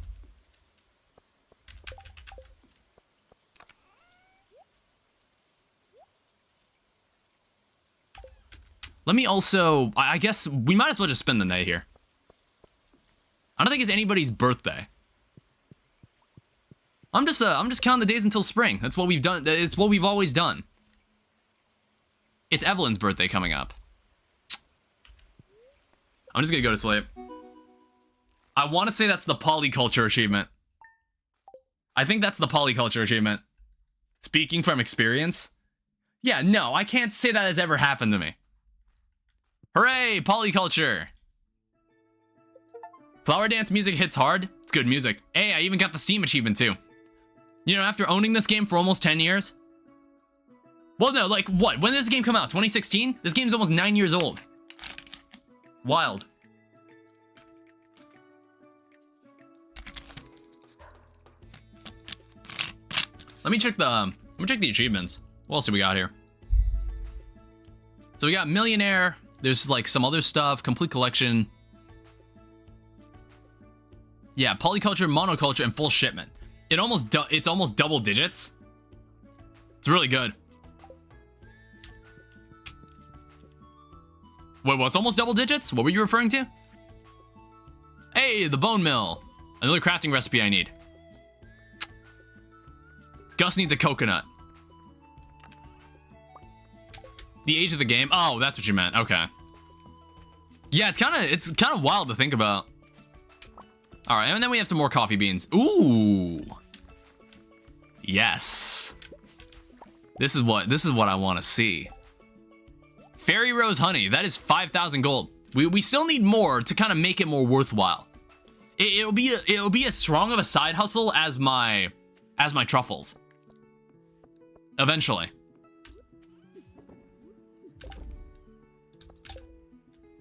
Let me also... I guess we might as well just spend the night here. I don't think it's anybody's birthday. I'm just counting the days until spring. That's what we've done. It's what we've always done. It's Evelyn's birthday coming up. I'm just gonna go to sleep. I want to say that's the polyculture achievement. I think that's the polyculture achievement. Speaking from experience? Yeah, no, I can't say that has ever happened to me. Hooray, polyculture! Flower dance music hits hard. It's good music. Hey, I even got the Steam achievement too. You know, after owning this game for almost 10 years? Well, no, like, what? When did this game come out? 2016? This game's almost 9 years old. Wild. Let me check the achievements. What else do we got here? So we got Millionaire. There's like some other stuff. Complete collection. Yeah, polyculture, monoculture, and full shipment. It's almost double digits. It's really good. Wait, what's almost double digits? What were you referring to? Hey, the bone mill. Another crafting recipe I need. Gus needs a coconut. The age of the game? Oh, that's what you meant. Okay. Yeah, it's kind of wild to think about. All right, and then we have some more coffee beans. Ooh. Yes. This is what I want to see. Fairy Rose Honey. That is 5,000 gold. We still need more to kind of make it more worthwhile. It'll be as strong of a side hustle as my truffles. Eventually.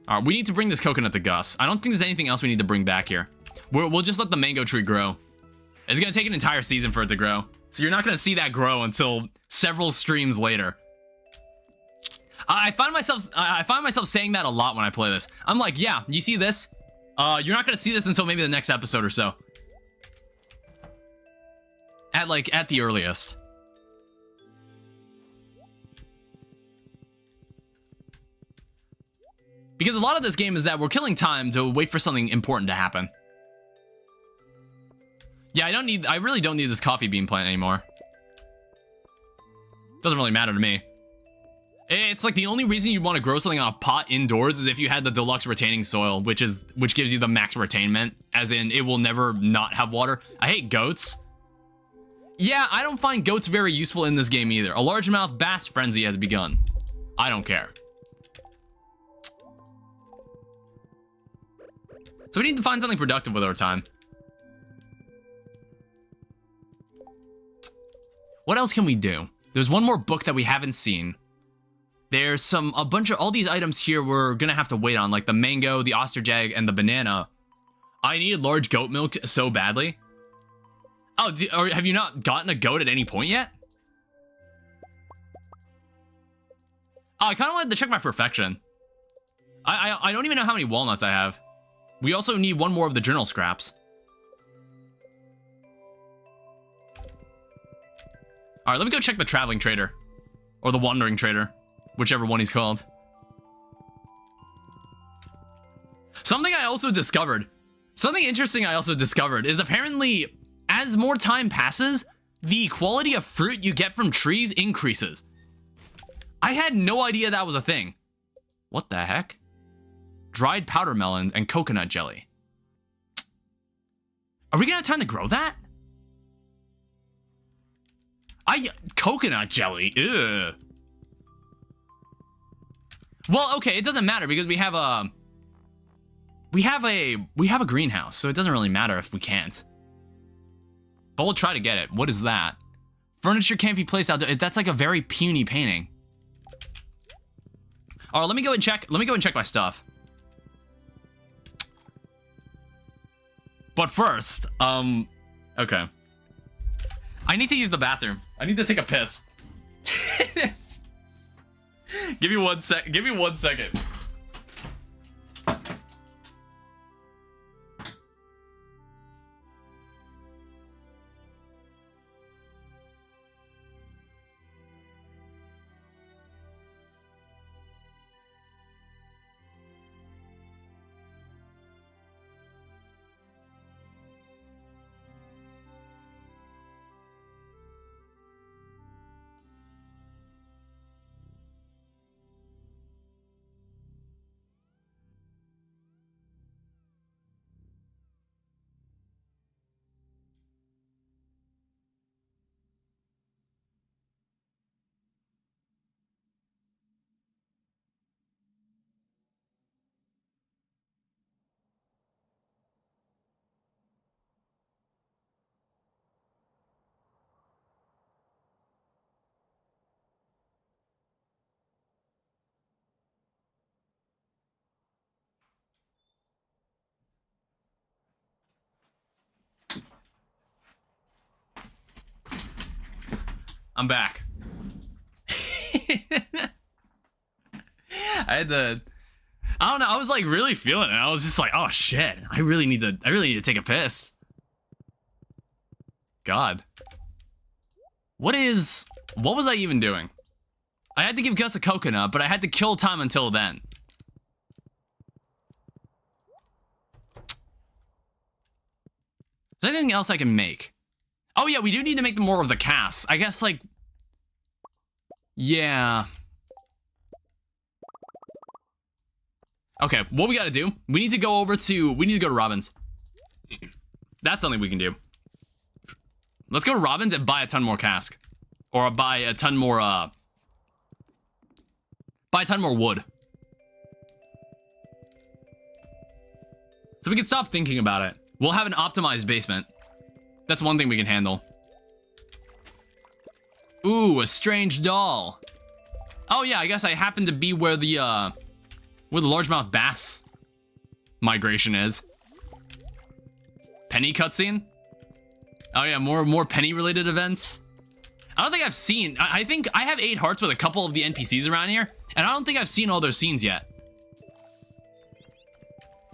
All right, we need to bring this coconut to Gus. I don't think there's anything else we need to bring back here. We'll just let the mango tree grow. It's gonna take an entire season for it to grow. So you're not gonna see that grow until several streams later. I find myself saying that a lot when I play this. I'm like, yeah, you see this? You're not gonna see this until maybe the next episode or so. At the earliest. Because a lot of this game is that we're killing time to wait for something important to happen. Yeah, I really don't need this coffee bean plant anymore. Doesn't really matter to me. It's like the only reason you'd want to grow something on a pot indoors is if you had the deluxe retaining soil, which gives you the max retainment, as in it will never not have water. I hate goats. Yeah, I don't find goats very useful in this game either. A largemouth bass frenzy has begun. I don't care. So we need to find something productive with our time. What else can we do? There's one more book that we haven't seen. There's all these items here we're gonna have to wait on, like the mango, the ostrich egg, and the banana. I need large goat milk so badly. Oh, or have you not gotten a goat at any point yet? Oh, I kind of wanted to check my perfection. I don't even know how many walnuts I have. We also need one more of the journal scraps. All right, let me go check the traveling trader. Or the wandering trader. Whichever one he's called. Something interesting I also discovered is apparently as more time passes, the quality of fruit you get from trees increases. I had no idea that was a thing. What the heck? Dried powder melons and coconut jelly. Are we gonna have time to grow that? Coconut jelly, ew. Well, okay, it doesn't matter because we have a greenhouse, so it doesn't really matter if we can't. But we'll try to get it. What is that? Furniture can't be placed out. That's like a very puny painting. All right, let me go and check my stuff. But first, okay. I need to use the bathroom. I need to take a piss. Give me 1 sec. Give me 1 second. I'm back. I don't know, I was like really feeling it. I was just like, oh shit, I really need to take a piss. God. What was I even doing? I had to give Gus a coconut, but I had to kill time until then. Is there anything else I can make? Oh yeah, we do need to make more of the casts. I guess like, yeah. Okay, what we gotta do, we need to go to Robin's. That's something we can do. Let's go to Robin's and buy a ton more cask. Or buy a ton more Buy a ton more wood. So we can stop thinking about it. We'll have an optimized basement. That's one thing we can handle. Ooh, a strange doll. Oh yeah, I guess I happen to be where the largemouth bass migration is. Penny cutscene? Oh yeah, more penny related events. I don't think I've seen, I think I have 8 hearts with a couple of the NPCs around here, and I don't think I've seen all those scenes yet.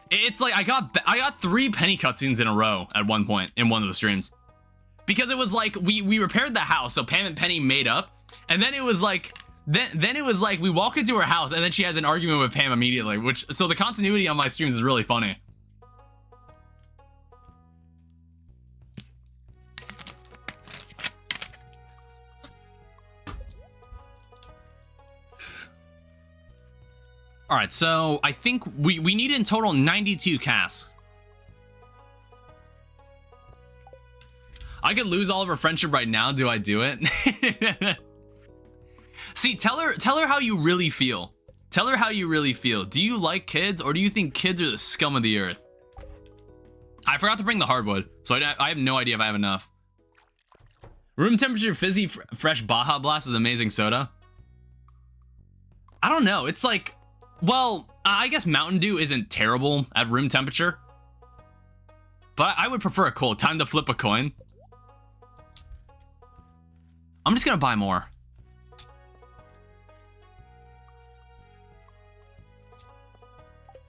It's like I got 3 penny cutscenes in a row at one point in one of the streams. Because it was like we repaired the house, so Pam and Penny made up, and then it was like then it was like we walk into her house and then she has an argument with Pam immediately, which so the continuity on my streams is really funny. All right, so I think we need in total 92 casks. I could lose all of her friendship right now. Do I do it? See, tell her how you really feel. Tell her how you really feel. Do you like kids, or do you think kids are the scum of the earth? I forgot to bring the hardwood, so I have no idea if I have enough. Room temperature fizzy fresh Baja Blast is amazing soda. I don't know. It's like, well, I guess Mountain Dew isn't terrible at room temperature, but I would prefer a cold. Time to flip a coin. I'm just gonna buy more.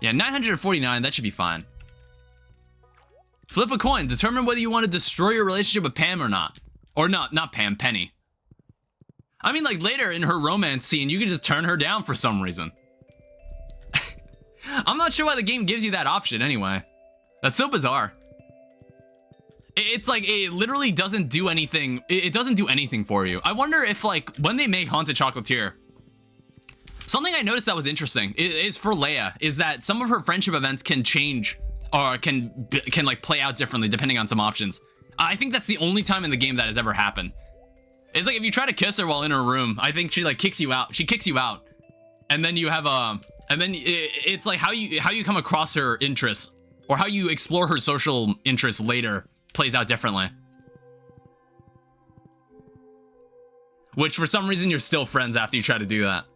Yeah, 949, that should be fine. Flip a coin. Determine whether you want to destroy your relationship with Pam or not. Or not Pam, Penny. I mean, like, later in her romance scene, you can just turn her down for some reason. I'm not sure why the game gives you that option anyway. That's so bizarre. It's like, it literally doesn't do anything. It doesn't do anything for you. I wonder if, like, when they make Haunted Chocolatier, something I noticed that was interesting is for Leia, is that some of her friendship events can change or can like play out differently depending on some options. I think that's the only time in the game that has ever happened. It's like if you try to kiss her while in her room, I think she like kicks you out. She kicks you out, and then you have and then it's like how you come across her interests or how you explore her social interests later plays out differently. Which for some reason you're still friends after you try to do that.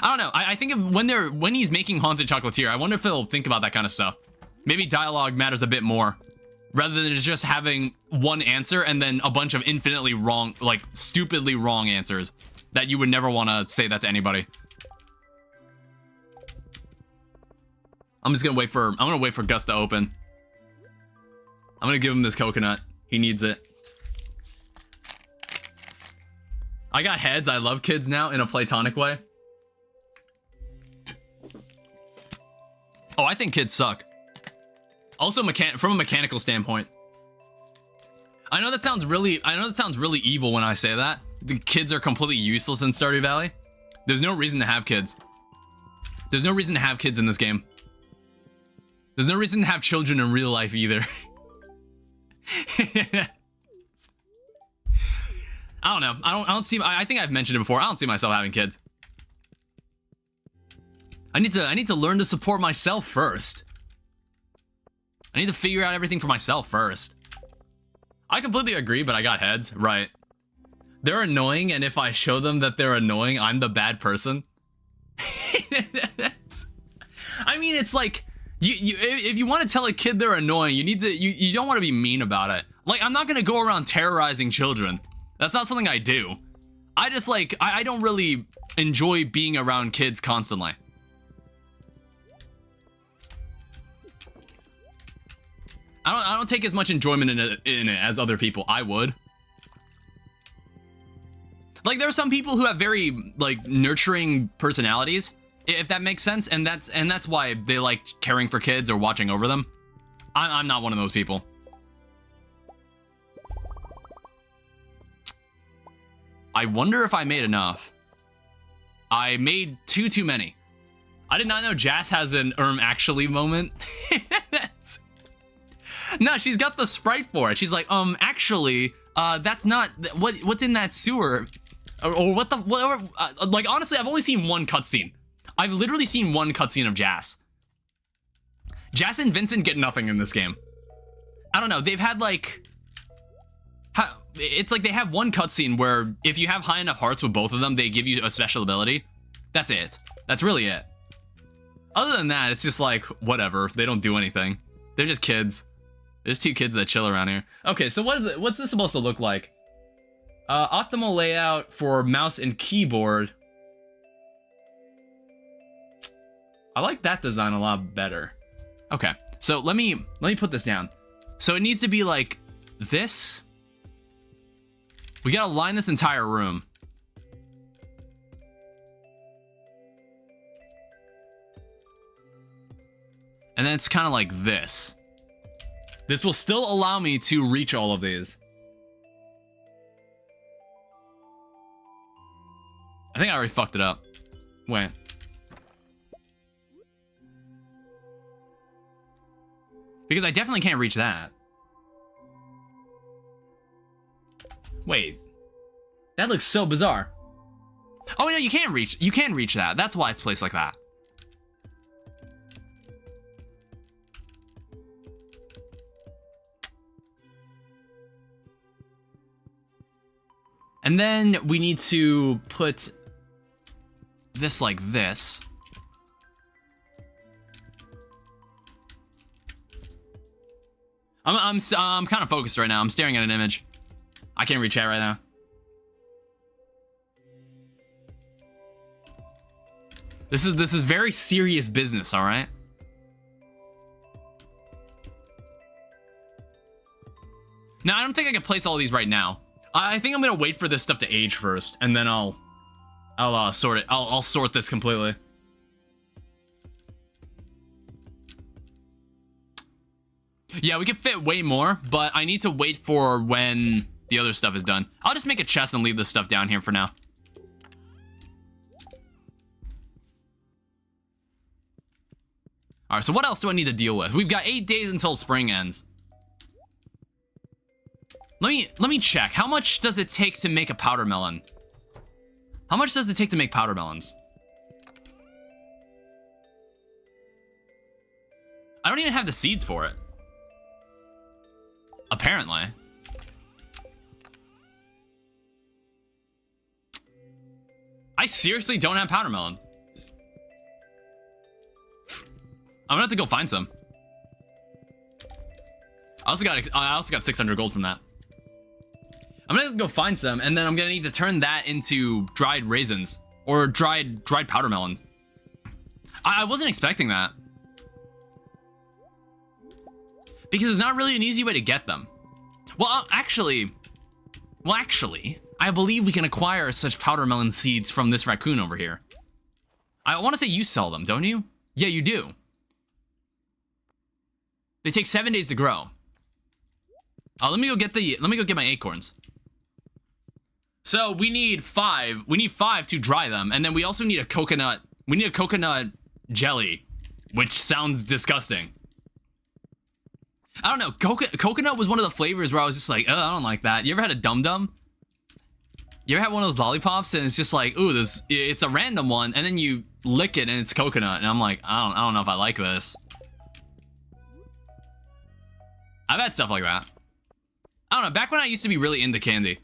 I don't know. I think when he's making Haunted Chocolatier, I wonder if he'll think about that kind of stuff. Maybe dialogue matters a bit more, rather than just having one answer and then a bunch of infinitely wrong, like stupidly wrong answers that you would never want to say that to anybody. I'm gonna wait for Gus to open. I'm gonna give him this coconut. He needs it. I got heads. I love kids now in a platonic way. Oh, I think kids suck. Also, from a mechanical standpoint. I know that sounds really evil when I say that. The kids are completely useless in Stardew Valley. There's no reason to have kids. There's no reason to have kids in this game. There's no reason to have children in real life either. I don't know. I don't see. I think I've mentioned it before. I don't see myself having kids. I need to learn to support myself first. I need to figure out everything for myself first. I completely agree, but I got heads. Right. They're annoying, and if I show them that they're annoying, I'm the bad person. I mean, it's like, if you want to tell a kid they're annoying, you don't want to be mean about it. Like, I'm not going to go around terrorizing children. That's not something I do. I just, like, I don't really enjoy being around kids constantly. I don't take as much enjoyment in it as other people. I would. Like, there are some people who have very, like, nurturing personalities, if that makes sense, and that's why they like caring for kids or watching over them. I'm not one of those people. I wonder if I made enough. I made too many. I did not know Jas has an actually moment. No, she's got the sprite for it. She's like, actually, that's not what's in that sewer. Or what the, whatever. Like, honestly, I've only seen one cutscene. I've literally seen one cutscene of Jas. Jas and Vincent get nothing in this game. I don't know. They've had, like... It's like they have one cutscene where if you have high enough hearts with both of them, they give you a special ability. That's it. That's really it. Other than that, it's just like, whatever. They don't do anything. They're just kids. There's two kids that chill around here. Okay, so what is it? What's this supposed to look like? Optimal layout for mouse and keyboard. I like that design a lot better. Okay, so let me put this down. So it needs to be like this. We gotta line this entire room. And then it's kind of like this. This will still allow me to reach all of these. I think I already fucked it up. Wait. Because I definitely can't reach that. Wait. That looks so bizarre. Oh, no, you can reach that. That's why it's placed like that. And then we need to put this like this. I'm kind of focused right now. I'm staring at an image. I can't read chat right now. This is very serious business, all right? Now, I don't think I can place all these right now. I think I'm gonna wait for this stuff to age first, and then I'll sort it. I'll sort this completely. Yeah, we can fit way more, but I need to wait for when the other stuff is done. I'll just make a chest and leave this stuff down here for now. All right, so what else do I need to deal with? We've got 8 days until spring ends. Let me check. How much does it take to make a powder melon? How much does it take to make powder melons? I don't even have the seeds for it. Apparently. I seriously don't have powder melon. I'm gonna have to go find some. I also got 600 gold from that. I'm gonna have to go find some, and then I'm gonna need to turn that into dried raisins or dried powder melon. I wasn't expecting that because it's not really an easy way to get them. Well, actually, I believe we can acquire such powder melon seeds from this raccoon over here. I want to say you sell them, don't you? Yeah, you do. They take 7 days to grow. Let me go get my acorns. So we need 5. We need 5 to dry them, and then we also need a coconut. We need a coconut jelly, which sounds disgusting. I don't know. Coconut was one of the flavors where I was just like, oh, I don't like that. You ever had a Dum Dum? You ever had one of those lollipops and it's just like, ooh, it's a random one, and then you lick it and it's coconut, and I'm like, I don't know if I like this. I've had stuff like that. I don't know. Back when I used to be really into candy.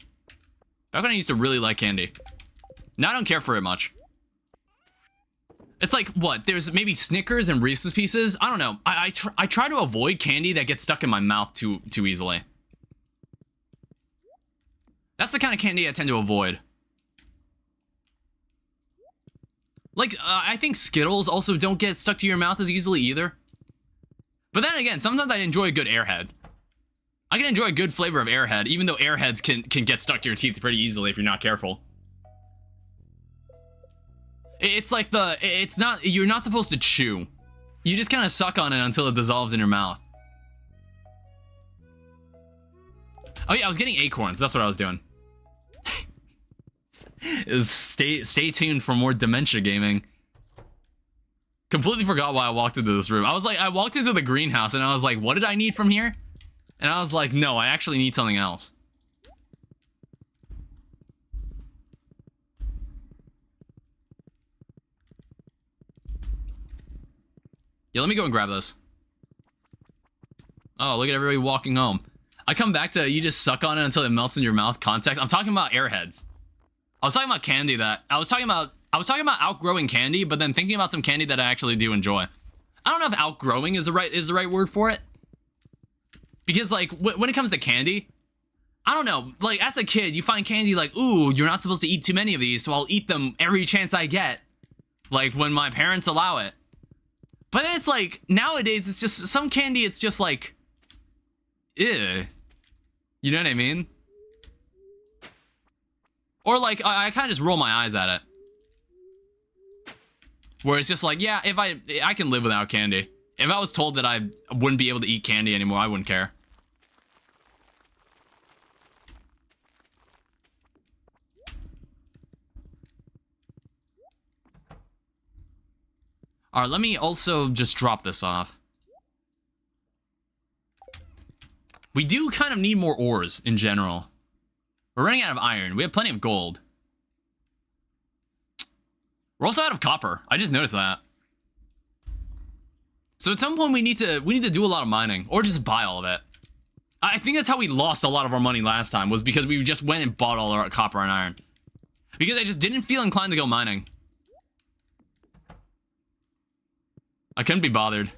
Back when I used to really like candy. Now I don't care for it much. It's like, what? There's maybe Snickers and Reese's Pieces? I don't know. I try to avoid candy that gets stuck in my mouth too easily. That's the kind of candy I tend to avoid. Like, I think Skittles also don't get stuck to your mouth as easily either. But then again, sometimes I enjoy a good Airhead. I can enjoy a good flavor of Airhead, even though Airheads can get stuck to your teeth pretty easily if you're not careful. It's like you're not supposed to chew. You just kind of suck on it until it dissolves in your mouth. Oh yeah, I was getting acorns. That's what I was doing. Stay tuned for more dementia gaming. Completely forgot why I walked into this room. I walked into the greenhouse and I was like, what did I need from here? And I was like, no, I actually need something else. Yeah, let me go and grab this. Oh, look at everybody walking home. I come back to you just suck on it until it melts in your mouth context. I'm talking about Airheads. I was talking about candy that I was talking about outgrowing candy, but then thinking about some candy that I actually do enjoy. I don't know if outgrowing is the right word for it. Because like when it comes to candy, I don't know, like as a kid, you find candy like, ooh, you're not supposed to eat too many of these, so I'll eat them every chance I get. Like when my parents allow it. But then it's like nowadays it's just some candy, it's just like, ew. You know what I mean? Or like I kind of just roll my eyes at it. Where it's just like, yeah, if I can live without candy. If I was told that I wouldn't be able to eat candy anymore, I wouldn't care. All right, let me also just drop this off. We do kind of need more ores in general. We're running out of iron. We have plenty of gold. We're also out of copper. I just noticed that. So at some point we need to do a lot of mining or just buy all of it. I think that's how we lost a lot of our money last time, was because we just went and bought all our copper and iron. Because I just didn't feel inclined to go mining. I couldn't be bothered.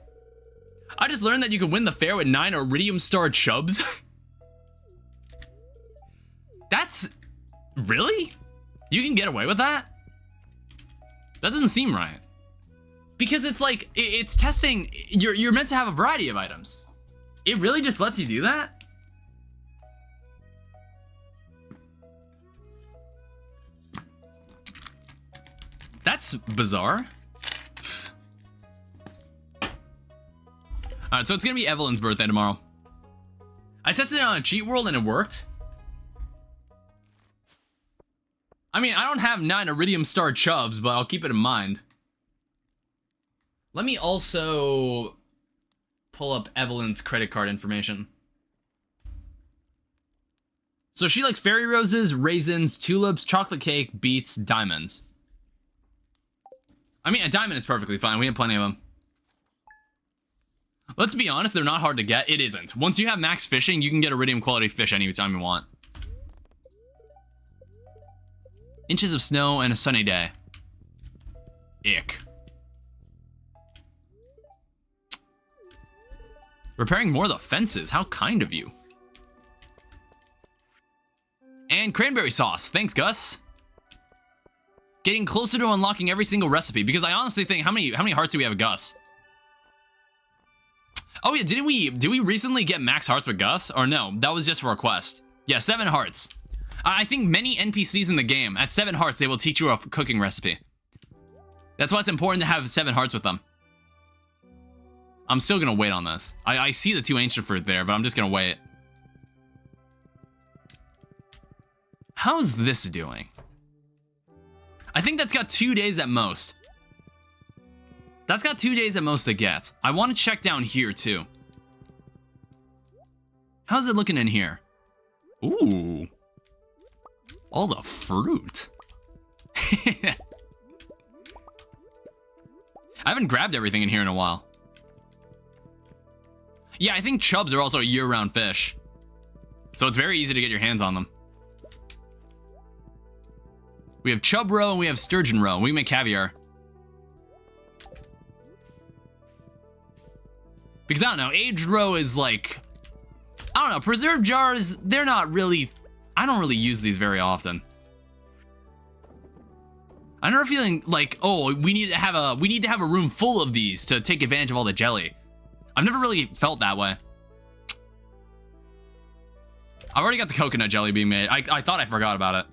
I just learned that you can win the fair with 9 iridium star chubs. That's... Really? You can get away with that? That doesn't seem right. Because it's like, it's testing, you're meant to have a variety of items. It really just lets you do that? That's bizarre. Alright, so it's gonna be Evelyn's birthday tomorrow. I tested it on a cheat world and it worked. I mean, I don't have 9 iridium star chubs, but I'll keep it in mind. Let me also pull up Evelyn's credit card information. So she likes fairy roses, raisins, tulips, chocolate cake, beets, diamonds. I mean, a diamond is perfectly fine. We have plenty of them. Let's be honest, they're not hard to get. It isn't. Once you have max fishing, you can get iridium quality fish anytime you want. Inches of snow and a sunny day. Ick. Repairing more of the fences. How kind of you. And cranberry sauce. Thanks, Gus. Getting closer to unlocking every single recipe, because I honestly think, how many hearts do we have with Gus? Oh yeah, did we recently get max hearts with Gus? Or no, that was just for a quest. Yeah, 7 hearts. I think many NPCs in the game, at 7 hearts, they will teach you a cooking recipe. That's why it's important to have 7 hearts with them. I'm still gonna wait on this. I see the 2 ancient fruit there, but I'm just gonna wait. How's this doing? I think that's got 2 days at most. That's got 2 days at most to get. I want to check down here, too. How's it looking in here? Ooh. All the fruit. I haven't grabbed everything in here in a while. Yeah, I think chubs are also a year-round fish. So it's very easy to get your hands on them. We have chub roe and we have sturgeon roe. We can make caviar. Because I don't know, aged roe is like... I don't know, preserved jars, they're not really... I don't really use these very often. I'm never feeling like, oh, we need to have a room full of these to take advantage of all the jelly. I've never really felt that way. I've already got the coconut jelly being made. I thought I forgot about it.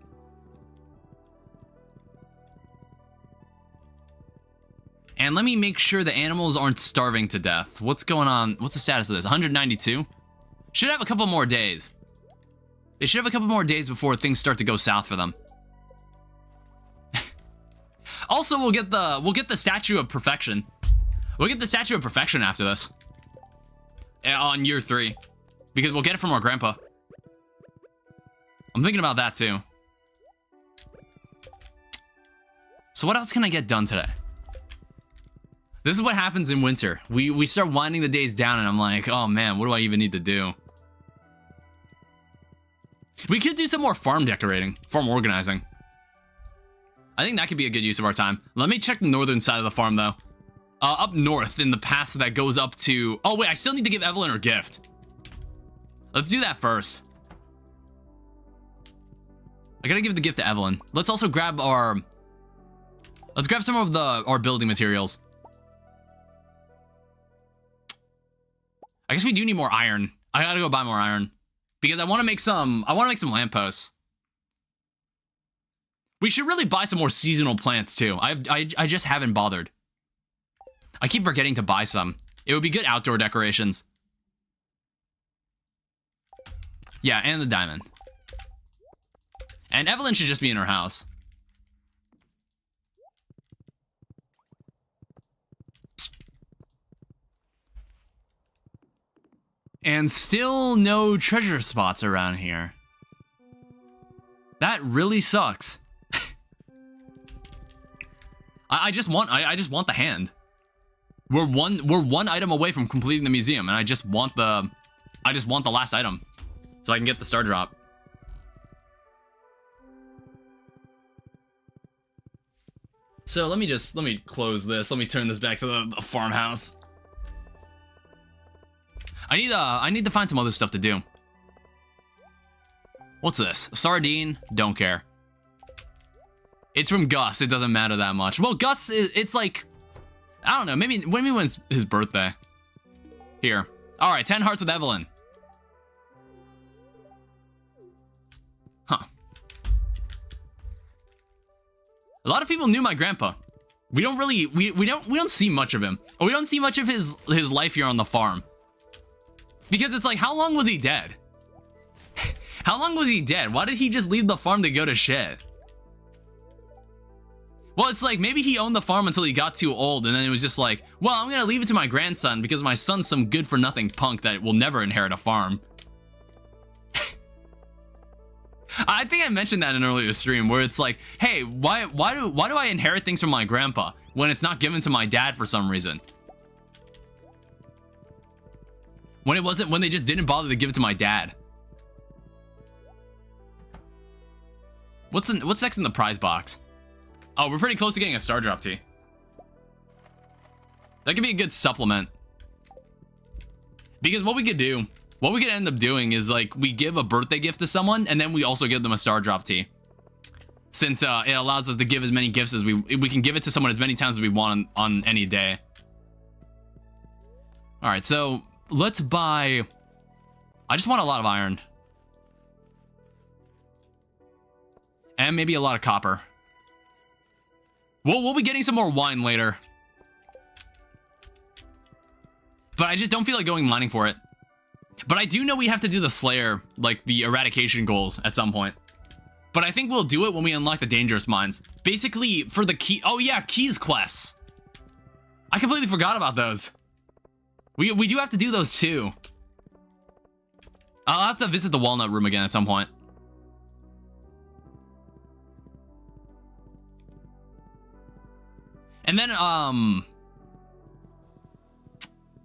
And let me make sure the animals aren't starving to death. What's going on? What's the status of this? 192? Should have a couple more days. They should have a couple more days before things start to go south for them. Also, we'll get the statue of perfection. We'll get the statue of perfection after this. On year 3. Because we'll get it from our grandpa. I'm thinking about that too. So what else can I get done today? This is what happens in winter. We start winding the days down, and I'm like, oh man, what do I even need to do? We could do some more farm decorating, farm organizing. I think that could be a good use of our time. Let me check the northern side of the farm, though. Up north in the pass that goes up to... Oh, wait, I still need to give Evelyn her gift. Let's do that first. I gotta give the gift to Evelyn. Let's also grab our... Let's grab some of our building materials. I guess we do need more iron. I gotta go buy more iron. Because I want to make some lampposts. We should really buy some more seasonal plants, too. I just haven't bothered. I keep forgetting to buy some. It would be good outdoor decorations. Yeah, and the diamond. And Evelyn should just be in her house. And still no treasure spots around here. That really sucks. I just want the hand. We're one item away from completing the museum, and I just want the last item, so I can get the star drop. So let me close this. Let me turn this back to the farmhouse. I need to find some other stuff to do. What's this? A sardine? Don't care. It's from Gus. It doesn't matter that much. Well, Gus, it's like, I don't know. Maybe when it's his birthday. Here. All right, 10 hearts with Evelyn. Huh. A lot of people knew my grandpa. We don't really we don't see much of him. Or we don't see much of his life here on the farm. Because it's like, how long was he dead? How long was he dead? Why did he just leave the farm to go to shit? Well, it's like, maybe he owned the farm until he got too old, and then it was just like, well, I'm gonna leave it to my grandson because my son's some good-for-nothing punk that will never inherit a farm. I think I mentioned that in an earlier stream, where it's like, hey, why do I inherit things from my grandpa when it's not given to my dad for some reason? When they just didn't bother to give it to my dad. What's next in the prize box? Oh, we're pretty close to getting a star drop tea. That could be a good supplement. Because what we could end up doing is, like, we give a birthday gift to someone, and then we also give them a star drop tea. Since it allows us to give as many gifts as we can give it to someone as many times as we want on any day. All right, so let's buy... I just want a lot of iron. And maybe a lot of copper. We'll be getting some more wine later. But I just don't feel like going mining for it. But I do know we have to do the Slayer, like the eradication goals at some point. But I think we'll do it when we unlock the dangerous mines. Basically, for the key... Oh yeah, keys quests. I completely forgot about those. We do have to do those too. I'll have to visit the walnut room again at some point. And then,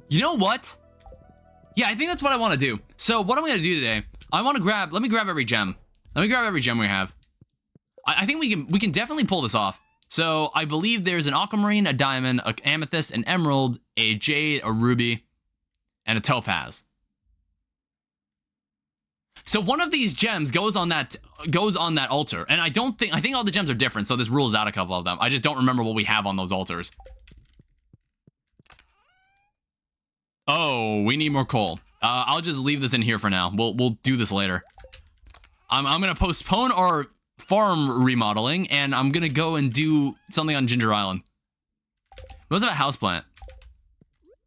you know what? Yeah, I think that's what I want to do. So what I'm going to do today, let me grab every gem. Let me grab every gem we have. I think we can definitely pull this off. So I believe there's an aquamarine, a diamond, an amethyst, an emerald, a jade, a ruby, and a topaz. So one of these gems goes on that altar, and I think all the gems are different, so this rules out a couple of them. I just don't remember what we have on those altars. Oh, we need more coal. I'll just leave this in here for now. We'll do this later. I'm gonna postpone our farm remodeling, and I'm gonna go and do something on Ginger Island. We also have a houseplant.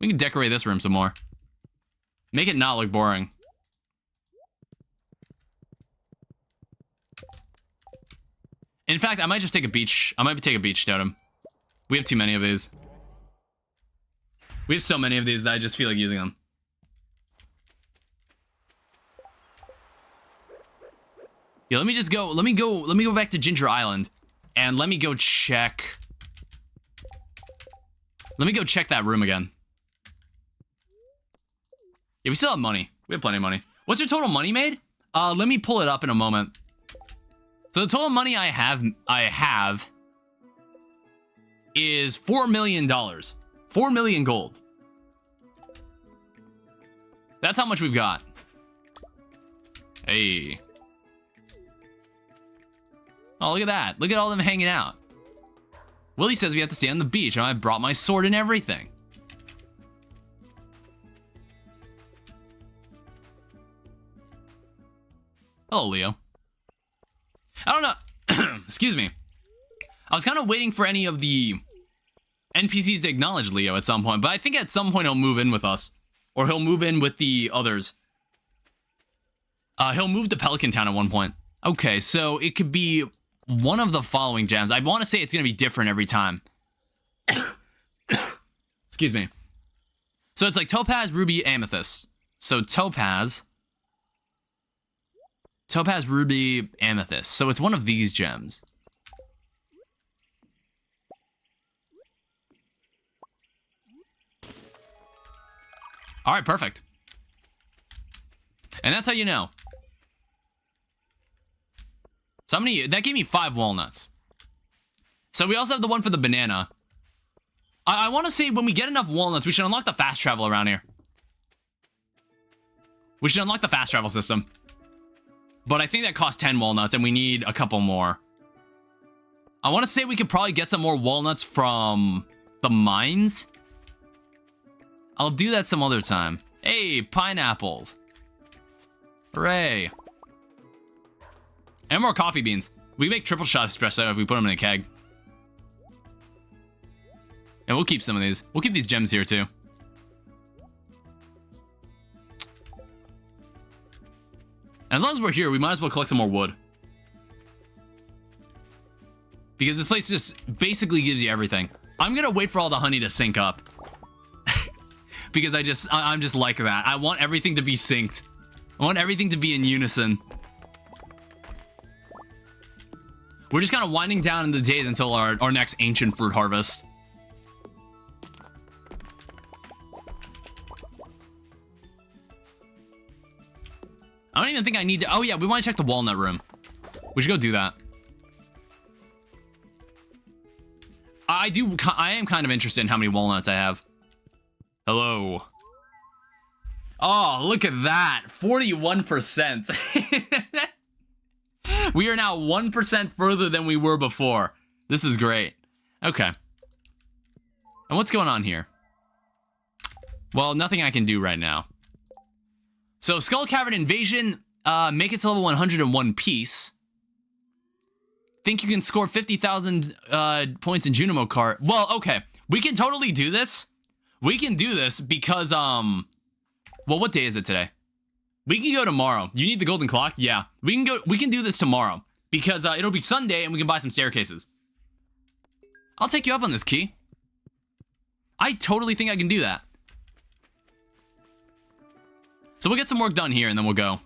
We can decorate this room some more. Make it not look boring. In fact, I might just take a beach. I might take a beach totem. We have too many of these. We have so many of these that I just feel like using them. Yeah, let me go back to Ginger Island. And let me go check Let me go check that room again. Yeah, we still have money. We have plenty of money. What's your total money made? Let me pull it up in a moment. So the total money I have is $4 million. 4 million gold. That's how much we've got. Hey. Oh, look at that. Look at all them hanging out. Willie says we have to stay on the beach, and I brought my sword and everything. Hello, Leo. I don't know. Excuse me. I was kind of waiting for any of the NPCs to acknowledge Leo at some point, but I think at some point he'll move in with us. Or he'll move in with the others. He'll move to Pelican Town at one point. Okay, so it could be one of the following gems. I want to say it's going to be different every time. Excuse me. So it's like Topaz, Ruby, Amethyst. So Topaz, Ruby, Amethyst. So it's one of these gems. All right, perfect. And that's how you know. So how many? That gave me 5 walnuts. So we also have the one for the banana. I want to say when we get enough walnuts, we should unlock the fast travel around here. We should unlock the fast travel system. But I think that costs 10 walnuts, and we need a couple more. I want to say we could probably get some more walnuts from the mines. I'll do that some other time. Hey, pineapples. Hooray. And more coffee beans. We make triple shot espresso if we put them in a keg. And we'll keep some of these. We'll keep these gems here too. And as long as we're here, we might as well collect some more wood. Because this place just basically gives you everything. I'm gonna wait for all the honey to sync up. Because I'm just like that. I want everything to be synced. I want everything to be in unison. We're just kind of winding down in the days until our next ancient fruit harvest. I don't even think I need to... Oh yeah, we want to check the walnut room. We should go do that. I am kind of interested in how many walnuts I have. Hello. Oh, look at that. 41%. We are now 1% further than we were before. This is great. Okay. And what's going on here? Well, nothing I can do right now. So, Skull Cavern Invasion, make it to level 100 in one piece. Think you can score 50,000 points in Junimo Kart. Well, okay. We can totally do this. We can do this because, well, what day is it today? We can go tomorrow. You need the golden clock? Yeah. We can do this tomorrow. Because it'll be Sunday and we can buy some staircases. I'll take you up on this, Key. I totally think I can do that. So we'll get some work done here and then we'll go.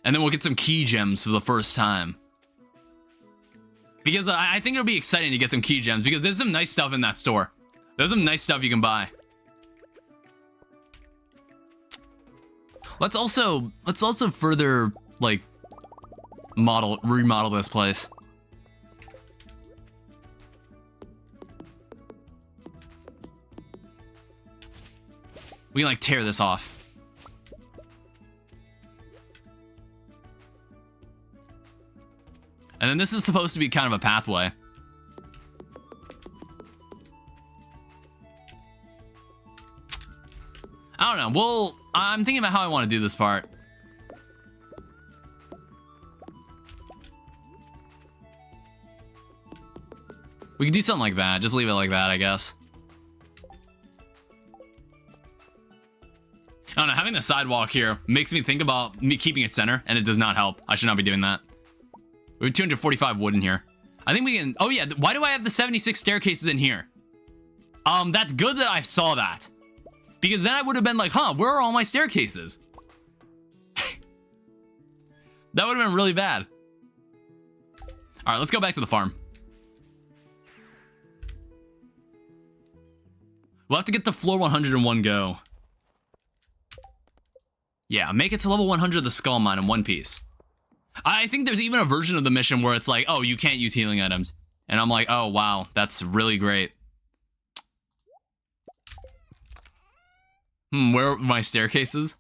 And then we'll get some key gems for the first time. Because I think it'll be exciting to get some key gems because there's some nice stuff in that store. There's some nice stuff you can buy. Let's also further like remodel this place. We can like tear this off. And then this is supposed to be kind of a pathway. I don't know. Well, I'm thinking about how I want to do this part. We can do something like that. Just leave it like that, I guess. I don't know. Having the sidewalk here makes me think about me keeping it center, and it does not help. I should not be doing that. We have 245 wood in here. I think we can... Oh, yeah. Why do I have the 76 staircases in here? That's good that I saw that. Because then I would have been like, huh, where are all my staircases? That would have been really bad. All right, let's go back to the farm. We'll have to get the floor 100 in one go. Yeah, make it to level 100 of the skull mine in one piece. I think there's even a version of the mission where it's like, oh, you can't use healing items. And I'm like, oh, wow, that's really great. Where are my staircases?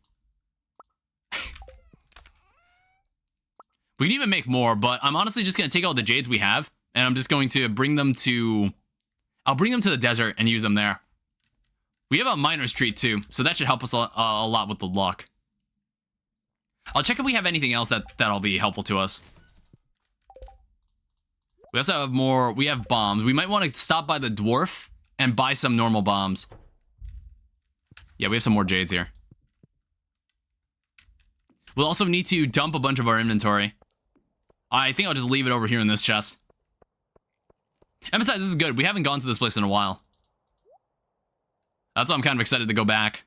We can even make more, but I'm honestly just going to take all the jades we have, and I'm just going to bring them to... I'll bring them to the desert and use them there. We have a miner's treat, too, so that should help us a lot with the luck. I'll check if we have anything else that'll be helpful to us. We also have more... We have bombs. We might want to stop by the dwarf and buy some normal bombs. Yeah, we have some more jades here. We'll also need to dump a bunch of our inventory. I think I'll just leave it over here in this chest. And besides, this is good. We haven't gone to this place in a while. That's why I'm kind of excited to go back.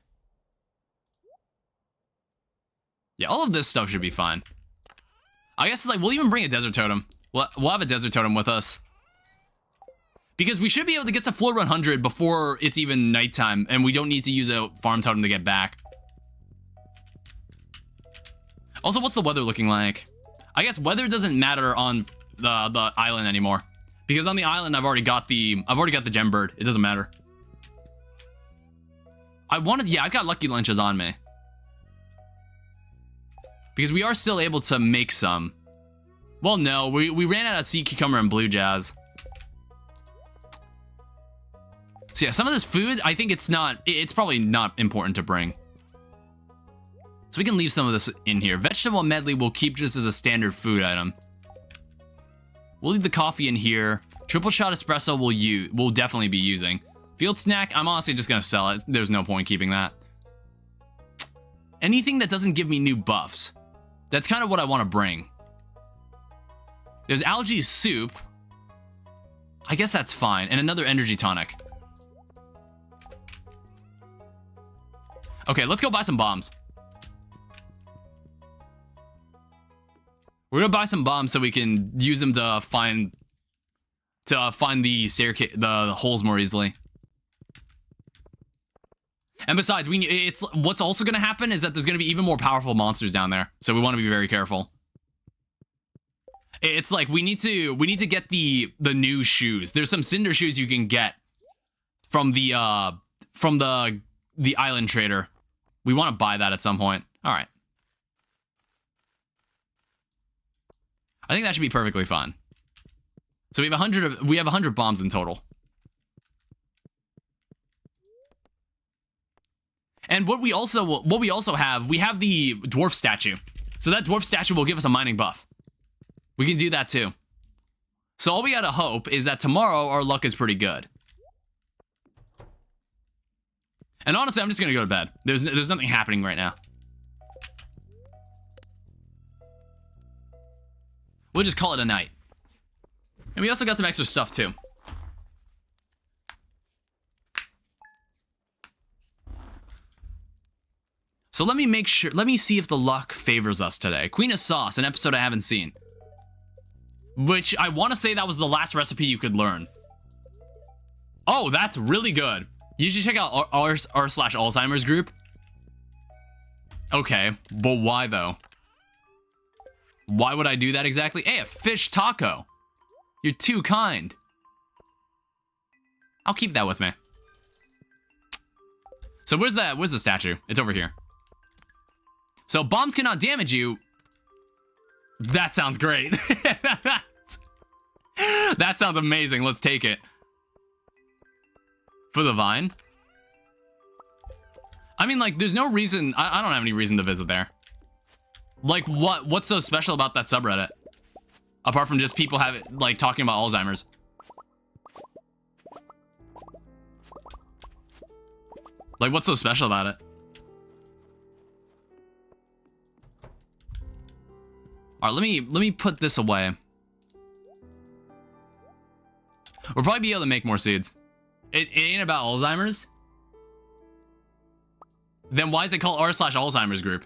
Yeah, all of this stuff should be fine. I guess it's like, we'll even bring a desert totem. We'll have a desert totem with us. Because we should be able to get to floor 100 before it's even nighttime, and we don't need to use a farm totem to get back. Also, what's the weather looking like? I guess weather doesn't matter on the island anymore. Because on the island, I've already got the gem bird. It doesn't matter. Yeah, I've got lucky lunches on me. Because we are still able to make some. Well, no, we ran out of sea cucumber and blue jazz. So yeah, some of this food, I think it's probably not important to bring. So we can leave some of this in here. Vegetable medley we'll keep just as a standard food item. We'll leave the coffee in here. Triple shot espresso we'll definitely be using. Field snack, I'm honestly just gonna sell it. There's no point keeping that. Anything that doesn't give me new buffs. That's kind of what I want to bring. There's algae soup. I guess that's fine. And another energy tonic. Okay, let's go buy some bombs. We're gonna buy some bombs so we can use them to find the staircase, the holes more easily. And besides, what's also gonna happen is that there's gonna be even more powerful monsters down there, so we want to be very careful. It's like we need to get the new shoes. There's some cinder shoes you can get from the island trader. We want to buy that at some point. All right. I think that should be perfectly fine. So we have 100 bombs in total. And what we also have, we have the dwarf statue. So that dwarf statue will give us a mining buff. We can do that too. So all we gotta hope is that tomorrow our luck is pretty good. And honestly, I'm just gonna go to bed. There's nothing happening right now. We'll just call it a night. And we also got some extra stuff too. So let me see if the luck favors us today. Queen of Sauce, an episode I haven't seen. Which I want to say that was the last recipe you could learn. Oh, that's really good. You should check out r/Alzheimer's group. Okay, but why though? Why would I do that exactly? Hey, a fish taco. You're too kind. I'll keep that with me. So where's the statue? It's over here. So bombs cannot damage you. That sounds great. That sounds amazing. Let's take it. For the vine? I mean, like, there's no reason... I don't have any reason to visit there. Like, what's so special about that subreddit? Apart from just people talking about Alzheimer's. Like, what's so special about it? Alright, let me put this away. We'll probably be able to make more seeds. It ain't about Alzheimer's. Then why is it called r/Alzheimer's group?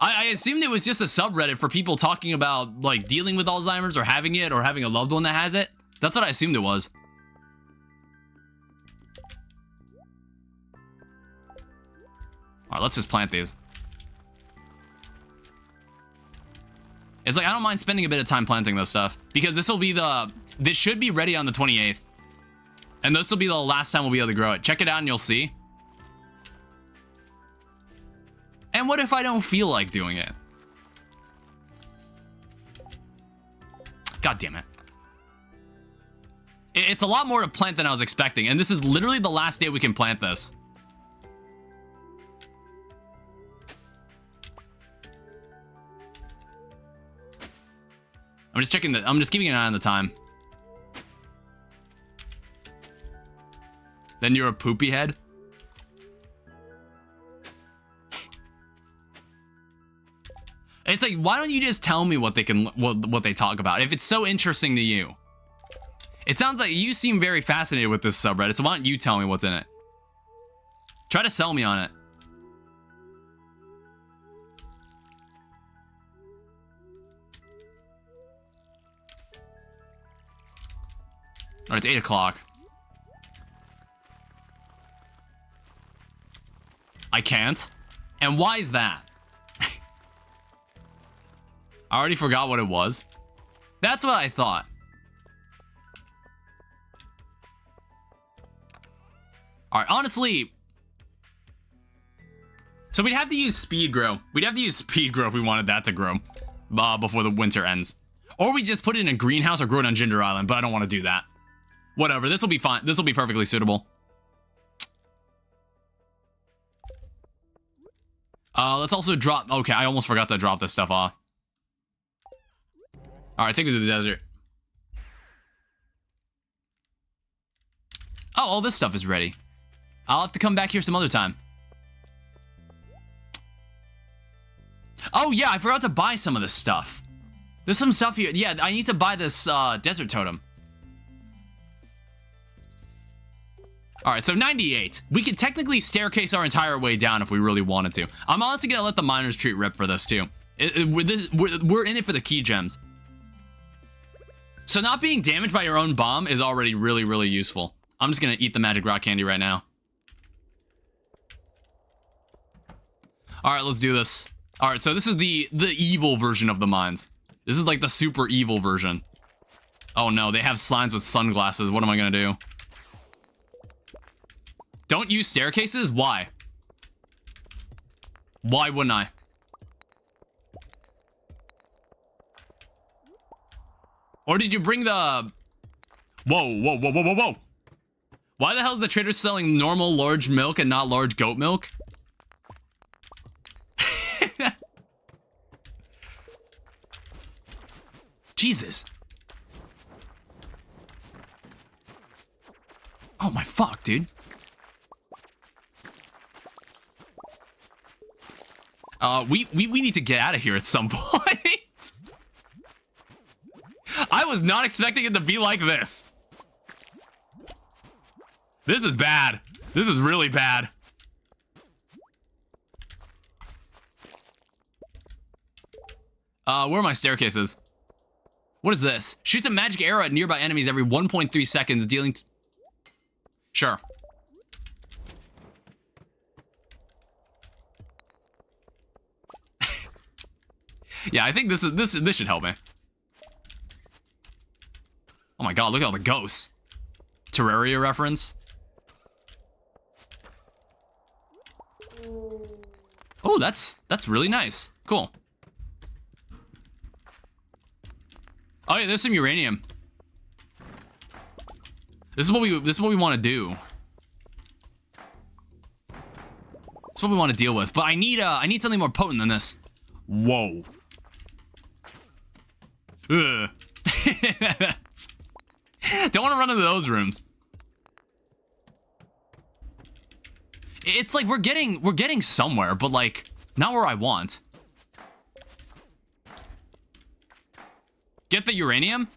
I assumed it was just a subreddit for people talking about, like, dealing with Alzheimer's or having it or having a loved one that has it. That's what I assumed it was. All right, let's just plant these. It's like, I don't mind spending a bit of time planting this stuff because this should be ready on the 28th. And this will be the last time we'll be able to grow it. Check it out and you'll see. And what if I don't feel like doing it? God damn it. It's a lot more to plant than I was expecting. And this is literally the last day we can plant this. I'm just checking I'm just keeping an eye on the time. Then you're a poopy head? It's like, why don't you just tell me what they talk about if it's so interesting to you? It sounds like you seem very fascinated with this subreddit, so why don't you tell me what's in it? Try to sell me on it. All right, it's 8 o'clock. I can't. And why is that? I already forgot what it was. That's what I thought. All right, honestly. So we'd have to use speed grow. We'd have to use speed grow if we wanted that to grow before the winter ends. Or we just put it in a greenhouse or grow it on Ginger Island, but I don't want to do that. Whatever, this will be fine. This will be perfectly suitable. Let's also drop... Okay, I almost forgot to drop this stuff off. Alright, take it to the desert. Oh, all this stuff is ready. I'll have to come back here some other time. Oh, yeah, I forgot to buy some of this stuff. There's some stuff here. Yeah, I need to buy this desert totem. Alright, so 98. We could technically staircase our entire way down if we really wanted to. I'm honestly gonna let the miners treat rip for this, too. We're in it for the key gems. So not being damaged by your own bomb is already really, really useful. I'm just gonna eat the magic rock candy right now. Alright, let's do this. Alright, so this is the evil version of the mines. This is like the super evil version. Oh no, they have slimes with sunglasses. What am I gonna do? Don't use staircases? Why? Why wouldn't I? Or did you bring the... Whoa. Why the hell is the trader selling normal large milk and not large goat milk? Jesus. Oh my fuck, dude. We need to get out of here at some point. I was not expecting it to be like this. This is bad. This is really bad. Where are my staircases? What is this? Shoots a magic arrow at nearby enemies every 1.3 seconds, dealing... Sure. Yeah, I think this should help me. Oh my god, look at all the ghosts. Terraria reference. Oh, that's really nice. Cool. Oh yeah, there's some uranium. This is what we want to do. That's what we want to deal with. But I need something more potent than this. Whoa. Ugh. Don't want to run into those rooms. It's like we're getting somewhere, but like not where I want. Get the uranium?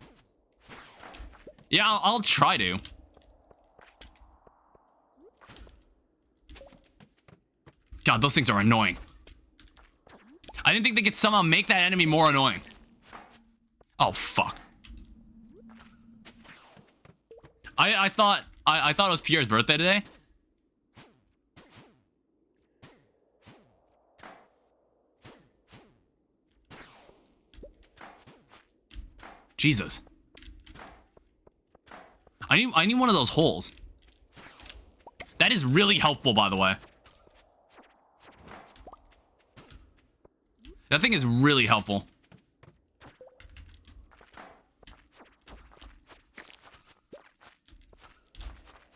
Yeah, I'll try to. God, those things are annoying. I didn't think they could somehow make that enemy more annoying. Oh fuck. I thought it was Pierre's birthday today. Jesus. I need one of those holes. That is really helpful, by the way. That thing is really helpful.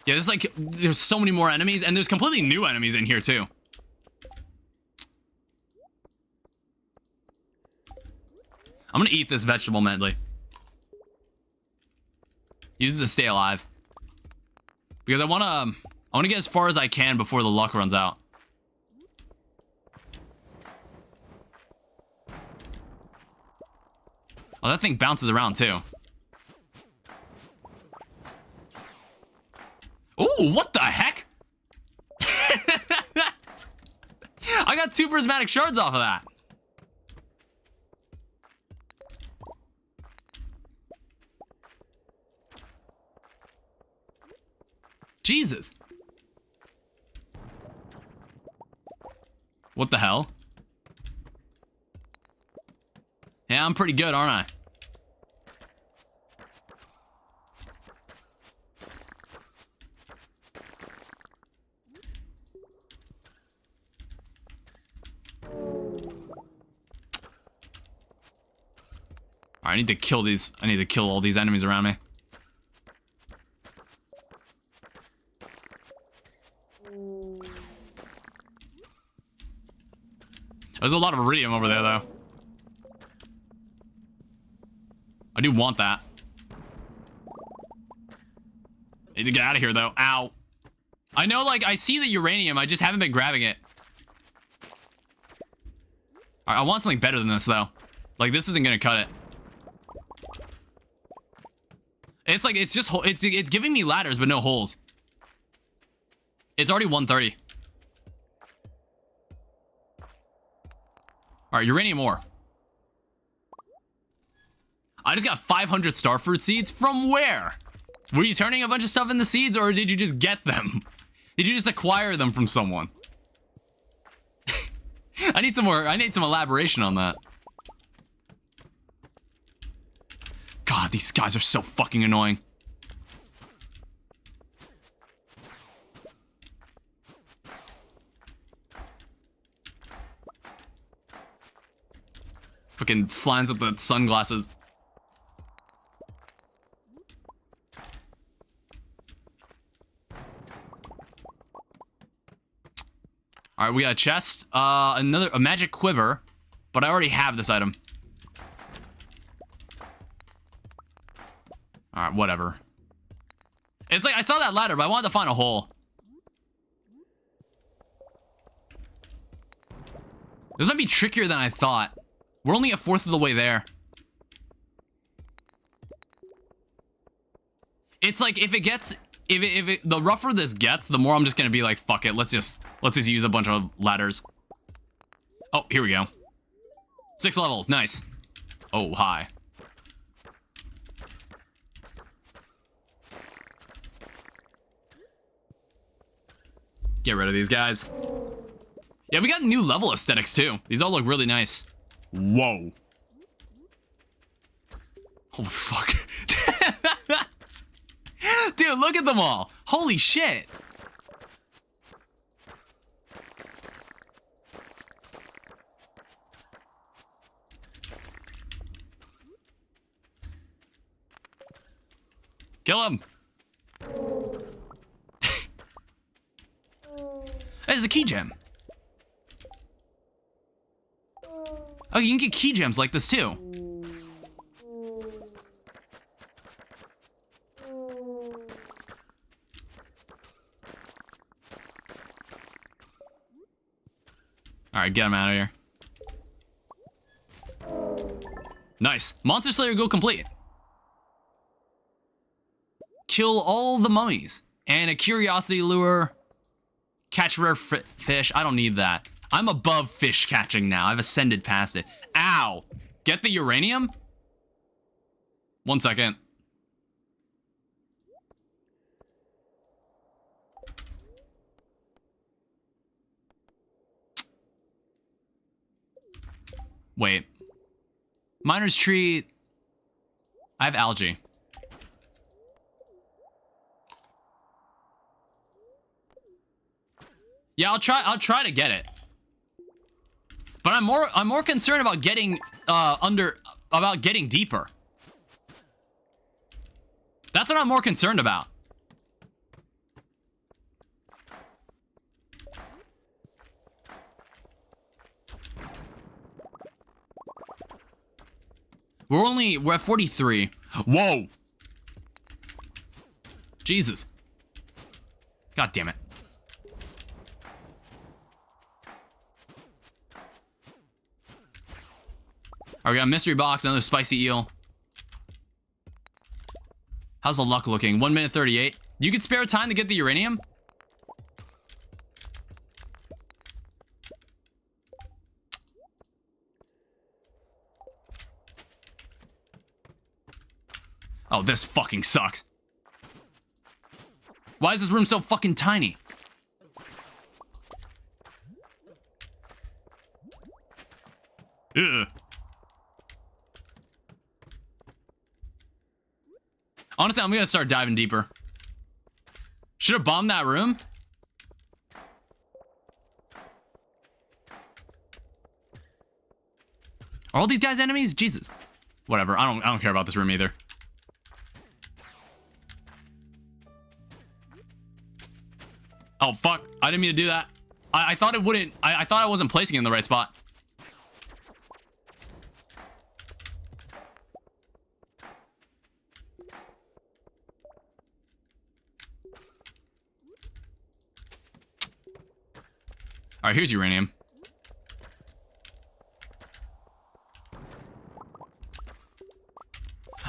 Yeah, there's so many more enemies, and there's completely new enemies in here, too. I'm gonna eat this vegetable medley. Use it to stay alive. Because I wanna get as far as I can before the luck runs out. Oh, that thing bounces around, too. Ooh, what the heck? I got 2 prismatic shards off of that. Jesus. What the hell? Yeah, I'm pretty good, aren't I? I need to kill these. I need to kill all these enemies around me. There's a lot of iridium over there, though. I do want that. Need to get out of here, though. Ow. I know, like, I see the uranium. I just haven't been grabbing it. All right, I want something better than this, though. Like, this isn't gonna cut it. It's like, it's just, it's giving me ladders, but no holes. It's already 130. All right, uranium ore. I just got 500 starfruit seeds. From where? Were you turning a bunch of stuff into seeds, or did you just get them? Did you just acquire them from someone? I need some elaboration on that. God, these guys are so fucking annoying. Fucking slimes with the sunglasses. All right, we got a chest, a magic quiver, but I already have this item. All right, whatever. It's like I saw that ladder, but I wanted to find a hole. This might be trickier than I thought. We're only a fourth of the way there. It's like if the rougher this gets, the more I'm just gonna be like, fuck it, let's just use a bunch of ladders. Oh, here we go. 6 levels, nice. Oh, hi. Get rid of these guys. Yeah, we got new level aesthetics too. These all look really nice. Whoa. Oh, fuck. Dude, look at them all. Holy shit. Kill him. There's a key gem. Oh, you can get key gems like this too. All right, get him out of here. Nice. Monster Slayer go complete. Kill all the mummies. And a curiosity lure. Catch rare fish. I don't need that. I'm above fish catching now. I've ascended past it. Ow. Get the uranium? 1 second. Wait. Miner's tree. I have algae. Yeah, I'll try to get it. But I'm more concerned about getting about getting deeper. That's what I'm more concerned about. We're at 43. Whoa. Jesus. God damn it. Alright, we got a mystery box, another spicy eel. How's the luck looking? 1 minute 38. You could spare time to get the uranium? Oh, this fucking sucks. Why is this room so fucking tiny? Ugh. Honestly, I'm gonna start diving deeper. Should have bombed that room. Are all these guys enemies? Jesus. Whatever. I don't care about this room either. Oh fuck! I didn't mean to do that. I thought it wouldn't. I thought I wasn't placing it in the right spot. All right, here's uranium.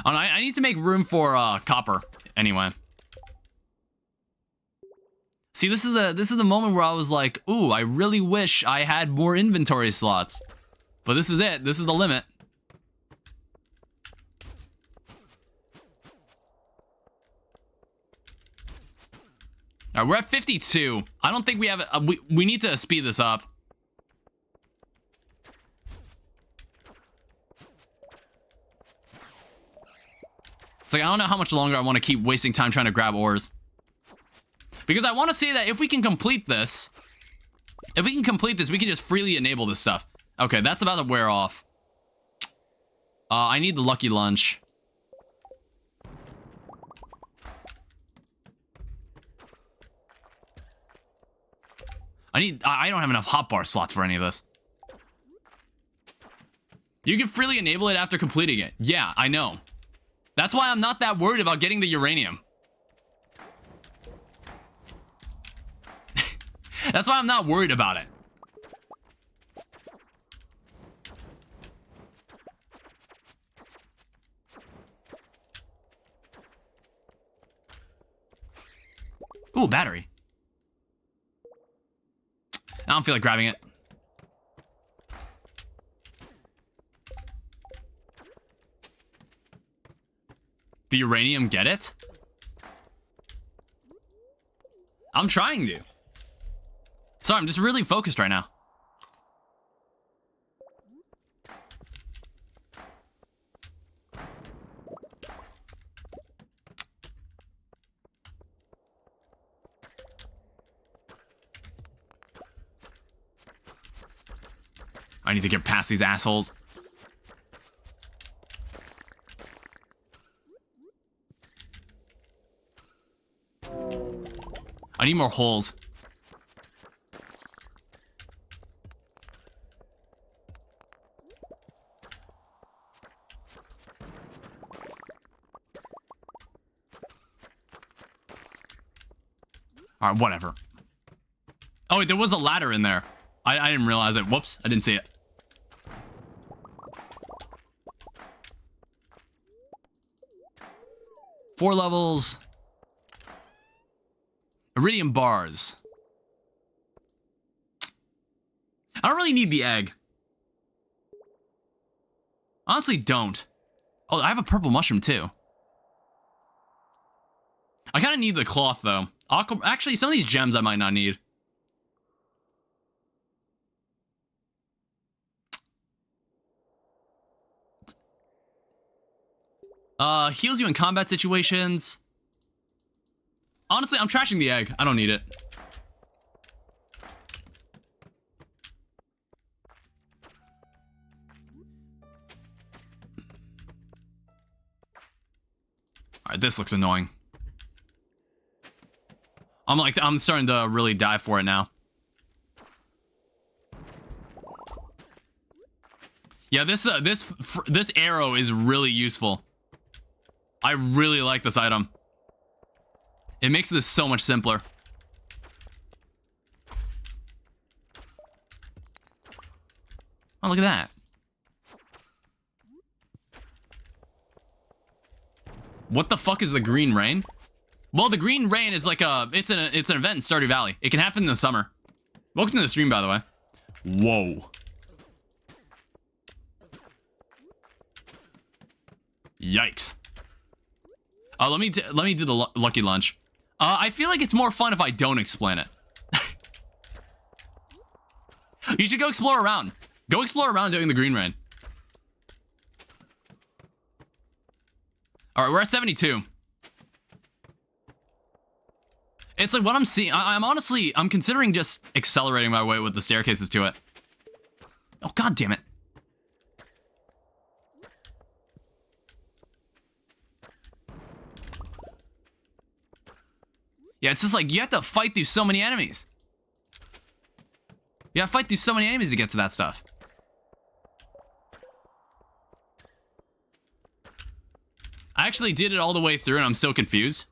Oh, I need to make room for copper anyway. See, this is the moment where I was like, ooh, I really wish I had more inventory slots. But this is it. This is the limit. All right, we're at 52. I don't think we have we need to speed this up. It's like, I don't know how much longer I want to keep wasting time trying to grab ores. Because I want to say that if we can complete this, we can just freely enable this stuff. Okay, that's about to wear off. I need the lucky lunch. I don't have enough hotbar slots for any of this. You can freely enable it after completing it. Yeah, I know. That's why I'm not that worried about getting the uranium. That's why I'm not worried about it. Ooh, battery. I don't feel like grabbing it. The uranium, get it? I'm trying to. Sorry, I'm just really focused right now. I need to get past these assholes. I need more holes. All right, whatever. Oh, wait, there was a ladder in there. I didn't realize it. Whoops, I didn't see it. Four levels. Iridium bars. I don't really need the egg. Honestly, don't. Oh, I have a purple mushroom, too. I kind of need the cloth, though. Actually, some of these gems I might not need. Heals you in combat situations. Honestly, I'm trashing the egg. I don't need it. Alright, this looks annoying. I'm starting to really die for it now. Yeah, this arrow is really useful. I really like this item. It makes this so much simpler. Oh, look at that. What the fuck is the green rain? Well, the green rain is like it's an event in Stardew Valley. It can happen in the summer. Welcome to the stream, by the way. Whoa. Yikes. Let me do the lucky lunch. I feel like it's more fun if I don't explain it. You should go explore around. Go explore around doing the green rain. All right, we're at 72. It's like what I'm seeing. I'm considering just accelerating my way with the staircases to it. Oh, god damn it. Yeah, it's just like you have to fight through so many enemies. You have to fight through so many enemies to get to that stuff. I actually did it all the way through and I'm still confused.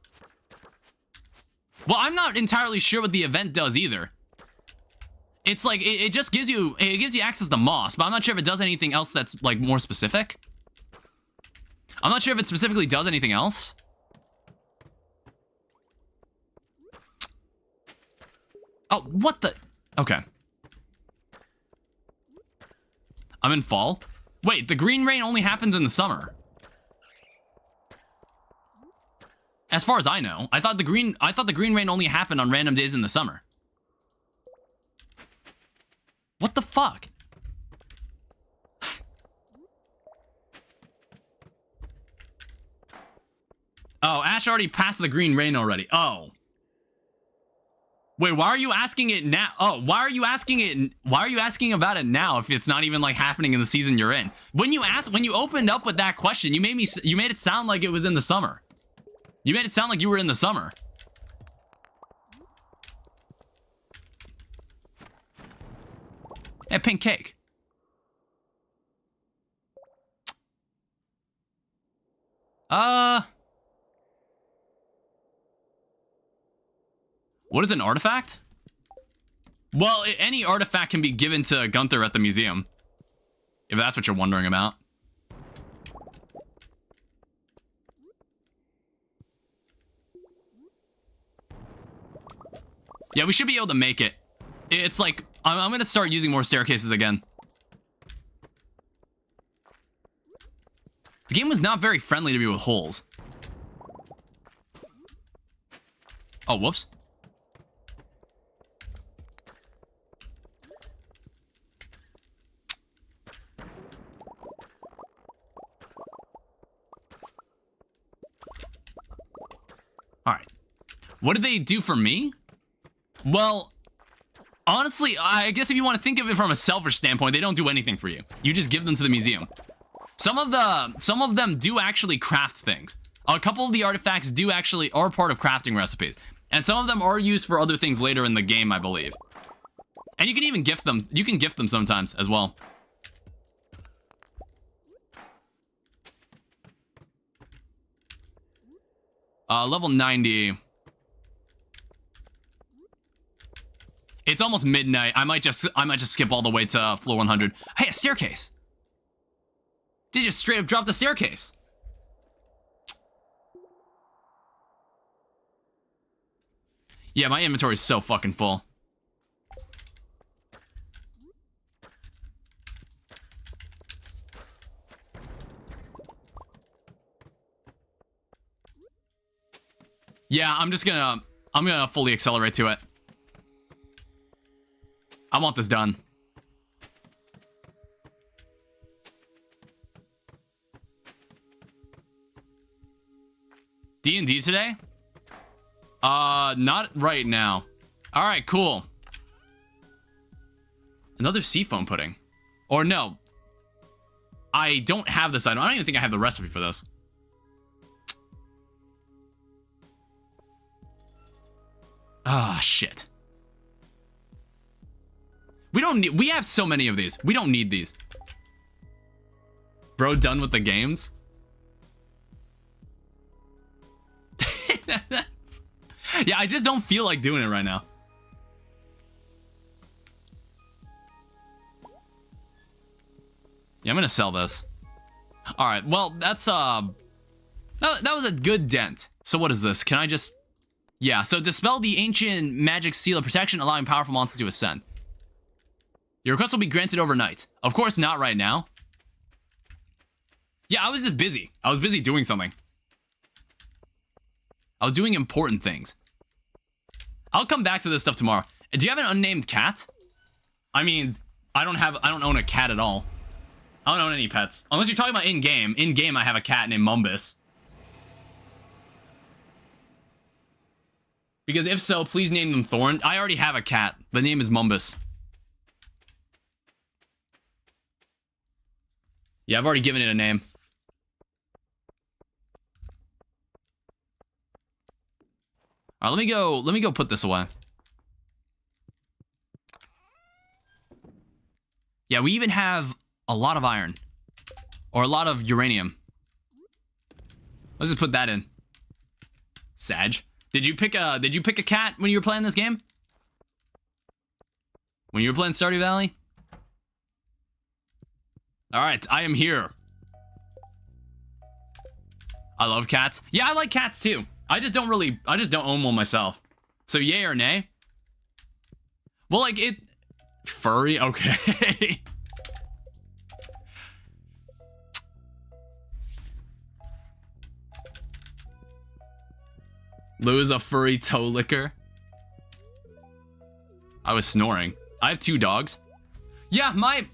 Well, I'm not entirely sure what the event does either. It's like it just gives you access to moss, but I'm not sure if it does anything else that's like more specific. I'm not sure if it specifically does anything else. Oh, what the? Okay. I'm in fall. Wait, the green rain only happens in the summer. As far as I know, I thought the green rain only happened on random days in the summer. What the fuck? Oh, Ash already passed the green rain already. Oh. Wait, why are you asking it now? Oh, why are you asking about it now if it's not even like happening in the season you're in? When you opened up with that question, you made it sound like it was in the summer. You made it sound like you were in the summer. Yeah, pink cake. What is an artifact? Well, any artifact can be given to Gunther at the museum. If that's what you're wondering about. Yeah, we should be able to make it. It's like, I'm going to start using more staircases again. The game was not very friendly to me with holes. Oh, whoops. All right. What did they do for me? Well, honestly, I guess if you want to think of it from a selfish standpoint, they don't do anything for you. You just give them to the museum. Some of them do actually craft things. A couple of the artifacts are part of crafting recipes. And some of them are used for other things later in the game, I believe. And you can even gift them. You can gift them sometimes as well. Level 90. It's almost midnight. I might just skip all the way to floor 100. Hey, a staircase. They just straight up dropped the staircase. Yeah, my inventory is so fucking full. Yeah, I'm gonna fully accelerate to it. I want this done. D&D today? Not right now. All right, cool. Another seafoam pudding. Or no. I don't have this item. I don't even think I have the recipe for this. Ah, shit. We have so many of these. We don't need these. Bro, done with the games? Yeah, I just don't feel like doing it right now. Yeah, I'm gonna sell this. All right, well, that's that was a good dent. So what is this? Can I just... Yeah, so dispel the ancient magic seal of protection, allowing powerful monsters to ascend. Your request will be granted overnight. Of course, not right now. Yeah, I was just busy. I was busy doing something. I was doing important things. I'll come back to this stuff tomorrow. Do you have an unnamed cat? I mean, I don't own a cat at all. I don't own any pets. Unless you're talking about in-game. In-game, I have a cat named Mumbus. Because if so, please name them Thorn. I already have a cat. The name is Mumbus. Yeah, I've already given it a name. All right, let me go put this away. Yeah, we even have a lot of iron. Or a lot of uranium. Let's just put that in. Sag. Did you pick a cat when you were playing this game? When you were playing Stardew Valley? Alright, I am here. I love cats. Yeah, I like cats too. I just don't own one myself. So yay or nay? Well, like it... Furry? Okay. Lou is a furry toe licker. I was snoring. I have 2 dogs. Yeah, my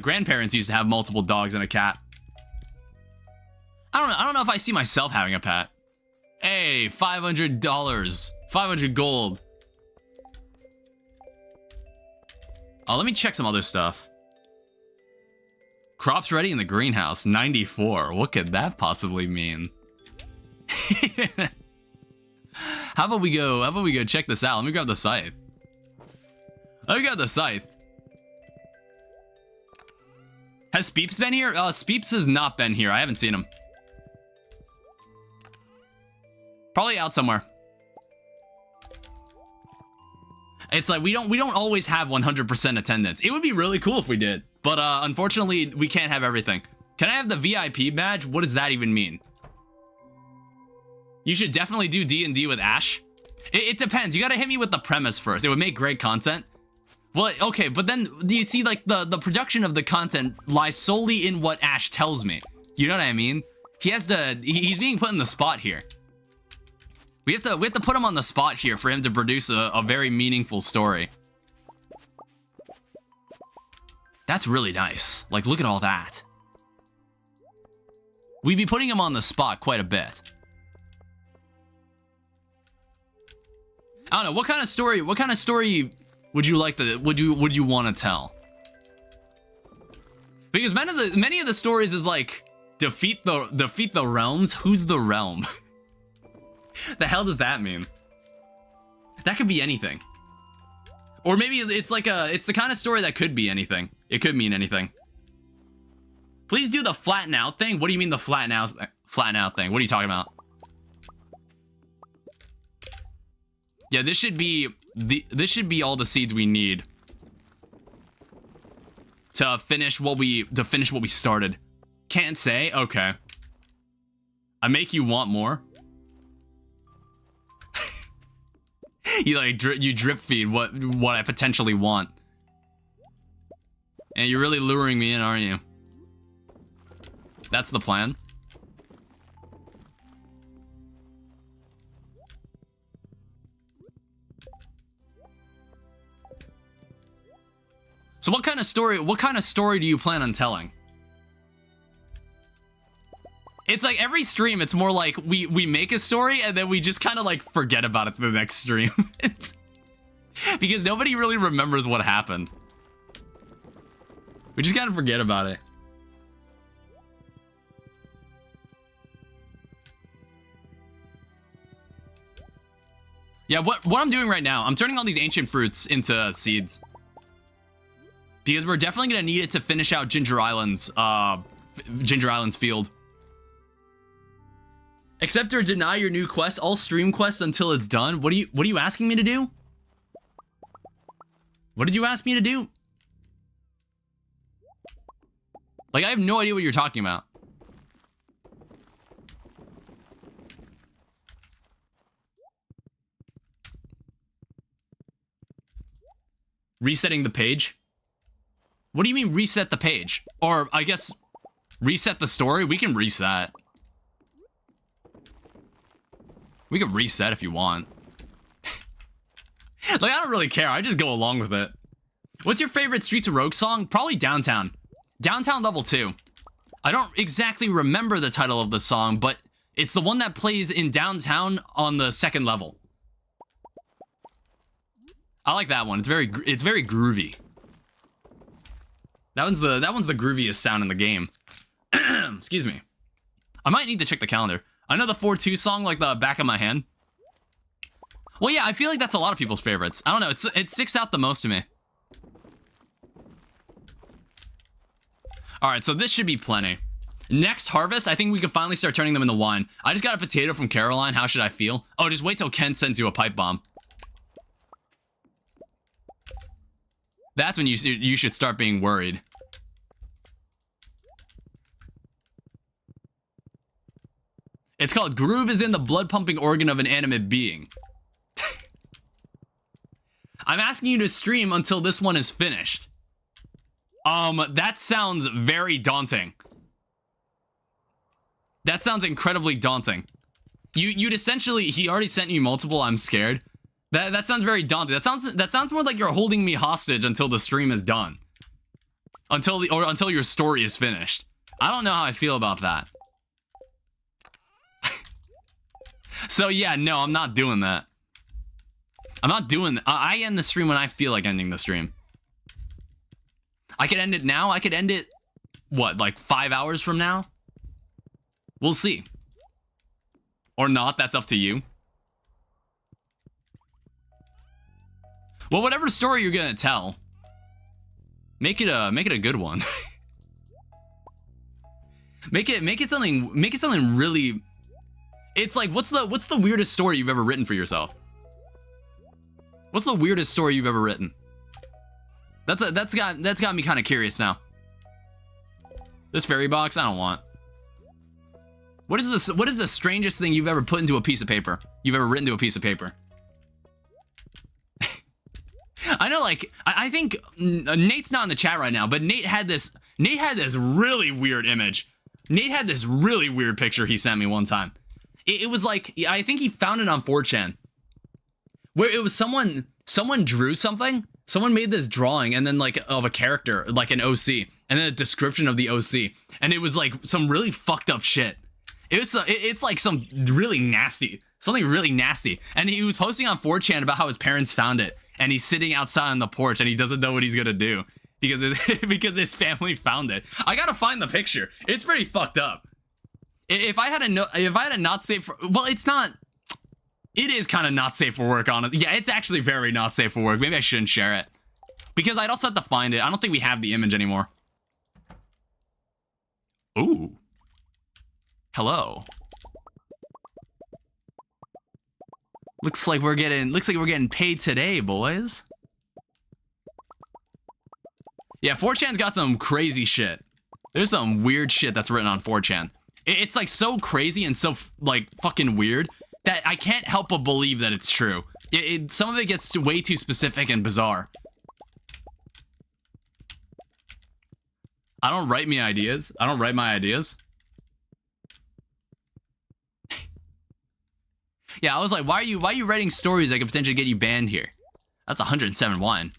grandparents used to have multiple dogs and a cat. I don't know if I see myself having a pet. Hey, $500. 500 gold. Oh, let me check some other stuff. Crops ready in the greenhouse. 94. What could that possibly mean? How about we go check this out? Let me grab the scythe. Let me grab the scythe. Has Speeps been here? Speeps has not been here. I haven't seen him. Probably out somewhere. It's like we don't always have 100% attendance. It would be really cool if we did, but unfortunately we can't have everything. Can I have the VIP badge? What does that even mean? You should definitely do D&D with Ash. It depends. You gotta hit me with the premise first. It would make great content. Well, okay, but then do you see like the production of the content lies solely in what Ash tells me. You know what I mean? He's being put in the spot here. We have to put him on the spot here for him to produce a very meaningful story. That's really nice. Like, look at all that. We'd be putting him on the spot quite a bit. I don't know, what kind of story would you like to would you want to tell? Because many of the stories is like defeat the realms. Who's the realm? The hell does that mean? That could be anything. Or maybe it's the kind of story that could be anything. It could mean anything. Please do the flatten out thing. What do you mean the flatten out thing? What are you talking about? Yeah, this should be all the seeds we need to finish what we started. Can't say? Okay. I make you want more. You drip feed what I potentially want. And you're really luring me in, aren't you? That's the plan. So what kind of story do you plan on telling? It's like every stream, it's more like we make a story and then we just kind of like forget about it for the next stream. Because nobody really remembers what happened. We just kind of forget about it. Yeah, what I'm doing right now, I'm turning all these ancient fruits into seeds. Because we're definitely going to need it to finish out Ginger Island's field. Accept or deny your new quest, all stream quests until it's done. What are you asking me to do? What did you ask me to do? Like, I have no idea what you're talking about. Resetting the page? What do you mean reset the page? Or, I guess, reset the story? We can reset. We can reset if you want. Like, I don't really care. I just go along with it. What's your favorite Streets of Rogue song? Probably Downtown. Downtown Level 2. I don't exactly remember the title of the song, but it's the one that plays in Downtown on the second level. I like that one. It's very groovy. That one's the grooviest sound in the game. Excuse me. I might need to check the calendar. I know the 4-2 song like the back of my hand. Well, yeah, I feel like that's a lot of people's favorites. I don't know. It sticks out the most to me. All right, so this should be plenty. Next harvest, I think we can finally start turning them into wine. I just got a potato from Caroline. How should I feel? Oh, just wait till Ken sends you a pipe bomb. That's when you should start being worried. It's called Groove is in the blood-pumping organ of an animate being. I'm asking you to stream until this one is finished. That sounds very daunting. That sounds incredibly daunting. You'd essentially, he already sent you multiple, I'm scared. That sounds very daunting. That sounds more like you're holding me hostage until the stream is done. Until your story is finished. I don't know how I feel about that. So yeah, no, I'm not doing that. I'm not doing that. I end the stream when I feel like ending the stream. I could end it now. I could end it, what, like 5 hours from now? We'll see. Or not, that's up to you. Well, whatever story you're gonna tell, make it a good one. make it something really. It's like, what's the weirdest story you've ever written for yourself? What's the weirdest story you've ever written? That's got me kind of curious now. This fairy box, I don't want. What is the strangest thing you've ever put into a piece of paper? You've ever written to a piece of paper? I know, like, I think Nate's not in the chat right now, but Nate had this really weird image. Nate had this really weird picture he sent me one time. It was like, I think he found it on 4chan. Where it was someone drew something. Someone made this drawing and then like of a character, like an OC, and then a description of the OC. And it was like some really fucked up shit. It's like some really nasty, something really nasty. And he was posting on 4chan about how his parents found it. And he's sitting outside on the porch and he doesn't know what he's gonna do because his family found it. I gotta find the picture. It's pretty fucked up. If I had a not safe for, well, it's not. It is kind of not safe for work, honestly. Yeah, it's actually very not safe for work. Maybe I shouldn't share it because I'd also have to find it. I don't think we have the image anymore. Ooh. Hello. Looks like we're getting paid today, boys. Yeah, 4chan's got some crazy shit. There's some weird shit that's written on 4chan. It's like so crazy and so like fucking weird that I can't help but believe that it's true. Some of it gets way too specific and bizarre. I don't write me ideas. I don't write my ideas. Yeah, I was like, why are you writing stories that could potentially get you banned here? That's 107 wine.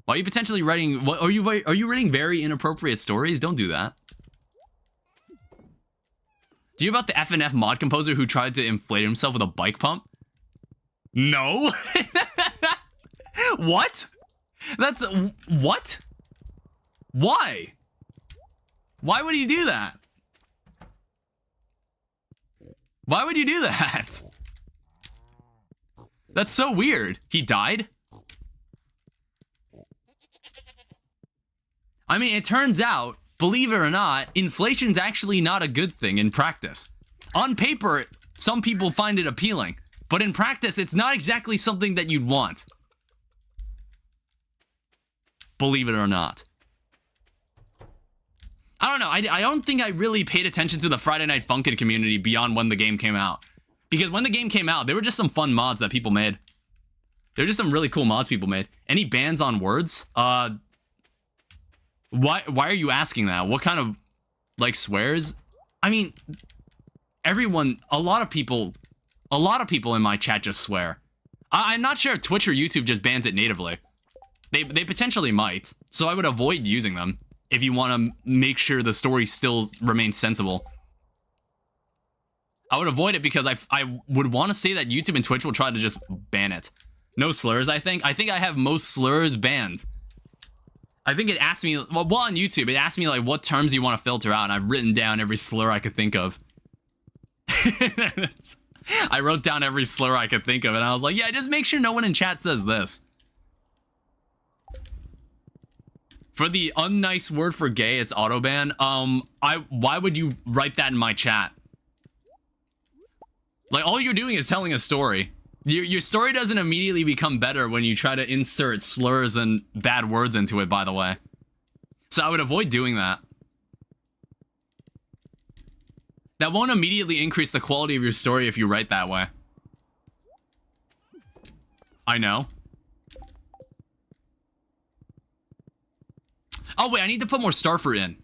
Why are you potentially writing? Are you writing very inappropriate stories? Don't do that. Do you know about the FNF mod composer who tried to inflate himself with a bike pump? No. What? That's what? Why? Why would he do that? Why would you do that? That's so weird. He died? I mean, it turns out, believe it or not, inflation's actually not a good thing in practice. On paper, some people find it appealing, but in practice, it's not exactly something that you'd want. Believe it or not. I don't know. I don't think I really paid attention to the Friday Night Funkin' community beyond when the game came out. Because when the game came out, there were just some fun mods that people made. There were just some really cool mods people made. Any bans on words? Why are you asking that? What kind of, like, swears? I mean, everyone, a lot of people in my chat just swear. I'm not sure if Twitch or YouTube just bans it natively. They potentially might, so I would avoid using them if you want to make sure the story still remains sensible. I would avoid it because I would want to say that YouTube and Twitch will try to just ban it. No slurs, I think. I think I have most slurs banned. I think it asked me, well, on YouTube, it asked me, like, what terms you want to filter out, and I've written down every slur I could think of. I wrote down every slur I could think of, and I was like, yeah, just make sure no one in chat says this. For the unnice word for gay, it's autoban. Why would you write that in my chat? Like, all you're doing is telling a story. Your story doesn't immediately become better when you try to insert slurs and bad words into it, by the way. So I would avoid doing that. That won't immediately increase the quality of your story if you write that way. I know. Oh, wait, I need to put more starfruit in.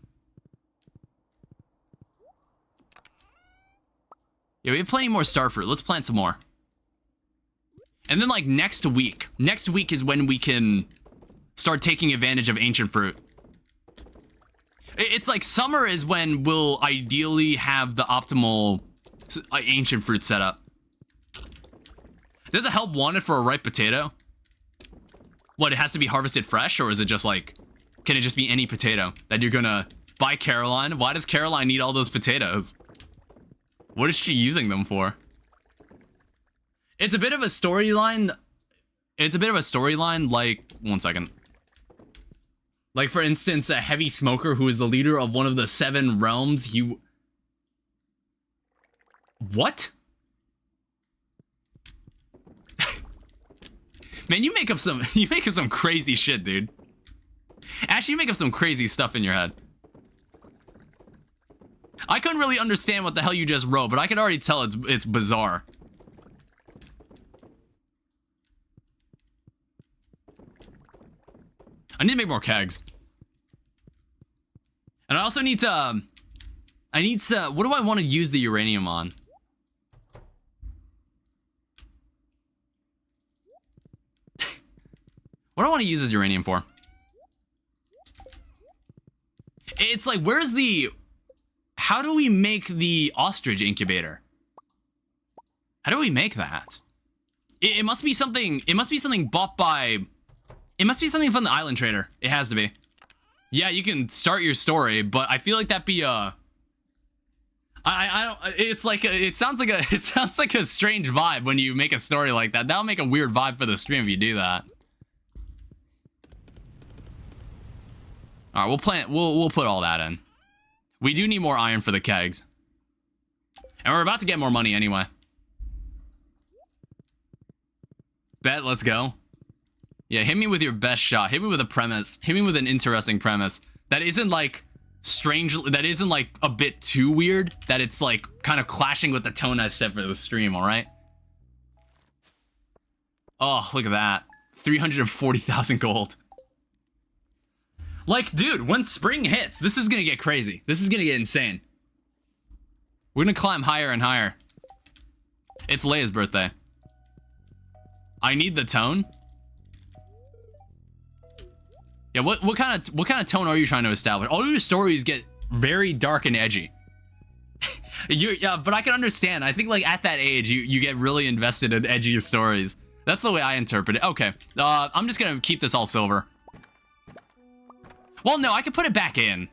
Yeah, we have plenty more starfruit. Let's plant some more. And then, like, next week is when we can start taking advantage of ancient fruit. It's like summer is when we'll ideally have the optimal ancient fruit setup. Does it help wanted for a ripe potato? What, it has to be harvested fresh, or is it just like, can it just be any potato that you're gonna buy Caroline? Why does Caroline need all those potatoes? What is she using them for? It's a bit of a storyline. It's a bit of a storyline, like, one second. Like, for instance, a heavy smoker who is the leader of one of the 7 realms, What? Man, you make up some crazy shit, dude. Actually, you make up some crazy stuff in your head. I couldn't really understand what the hell you just wrote, but I could already tell it's bizarre. I need to make more kegs. And I also need to... what do I want to use the uranium on? What do I want to use this uranium for? It's like, where's the... How do we make the ostrich incubator? How do we make that? It must be something... It must be something bought by... It must be something from the island trader. It has to be. Yeah, you can start your story, but I feel like that'd be I don't. It's like it sounds like a strange vibe when you make a story like that. That'll make a weird vibe for the stream if you do that. All right, we'll put all that in. We do need more iron for the kegs, and we're about to get more money anyway. Bet, let's go. Yeah, hit me with your best shot. Hit me with a premise. Hit me with an interesting premise. That isn't like strange. That isn't like a bit too weird. That it's like kind of clashing with the tone I've set for the stream, alright? Oh, look at that. 340,000 gold. Like, dude, when spring hits, this is gonna get crazy. This is gonna get insane. We're gonna climb higher and higher. It's Leia's birthday. I need the tone. Yeah, what kind of tone are you trying to establish? All your stories get very dark and edgy. Yeah, but I can understand. I think like at that age, you get really invested in edgy stories. That's the way I interpret it. Okay, I'm just gonna keep this all silver. Well, no, I can put it back in.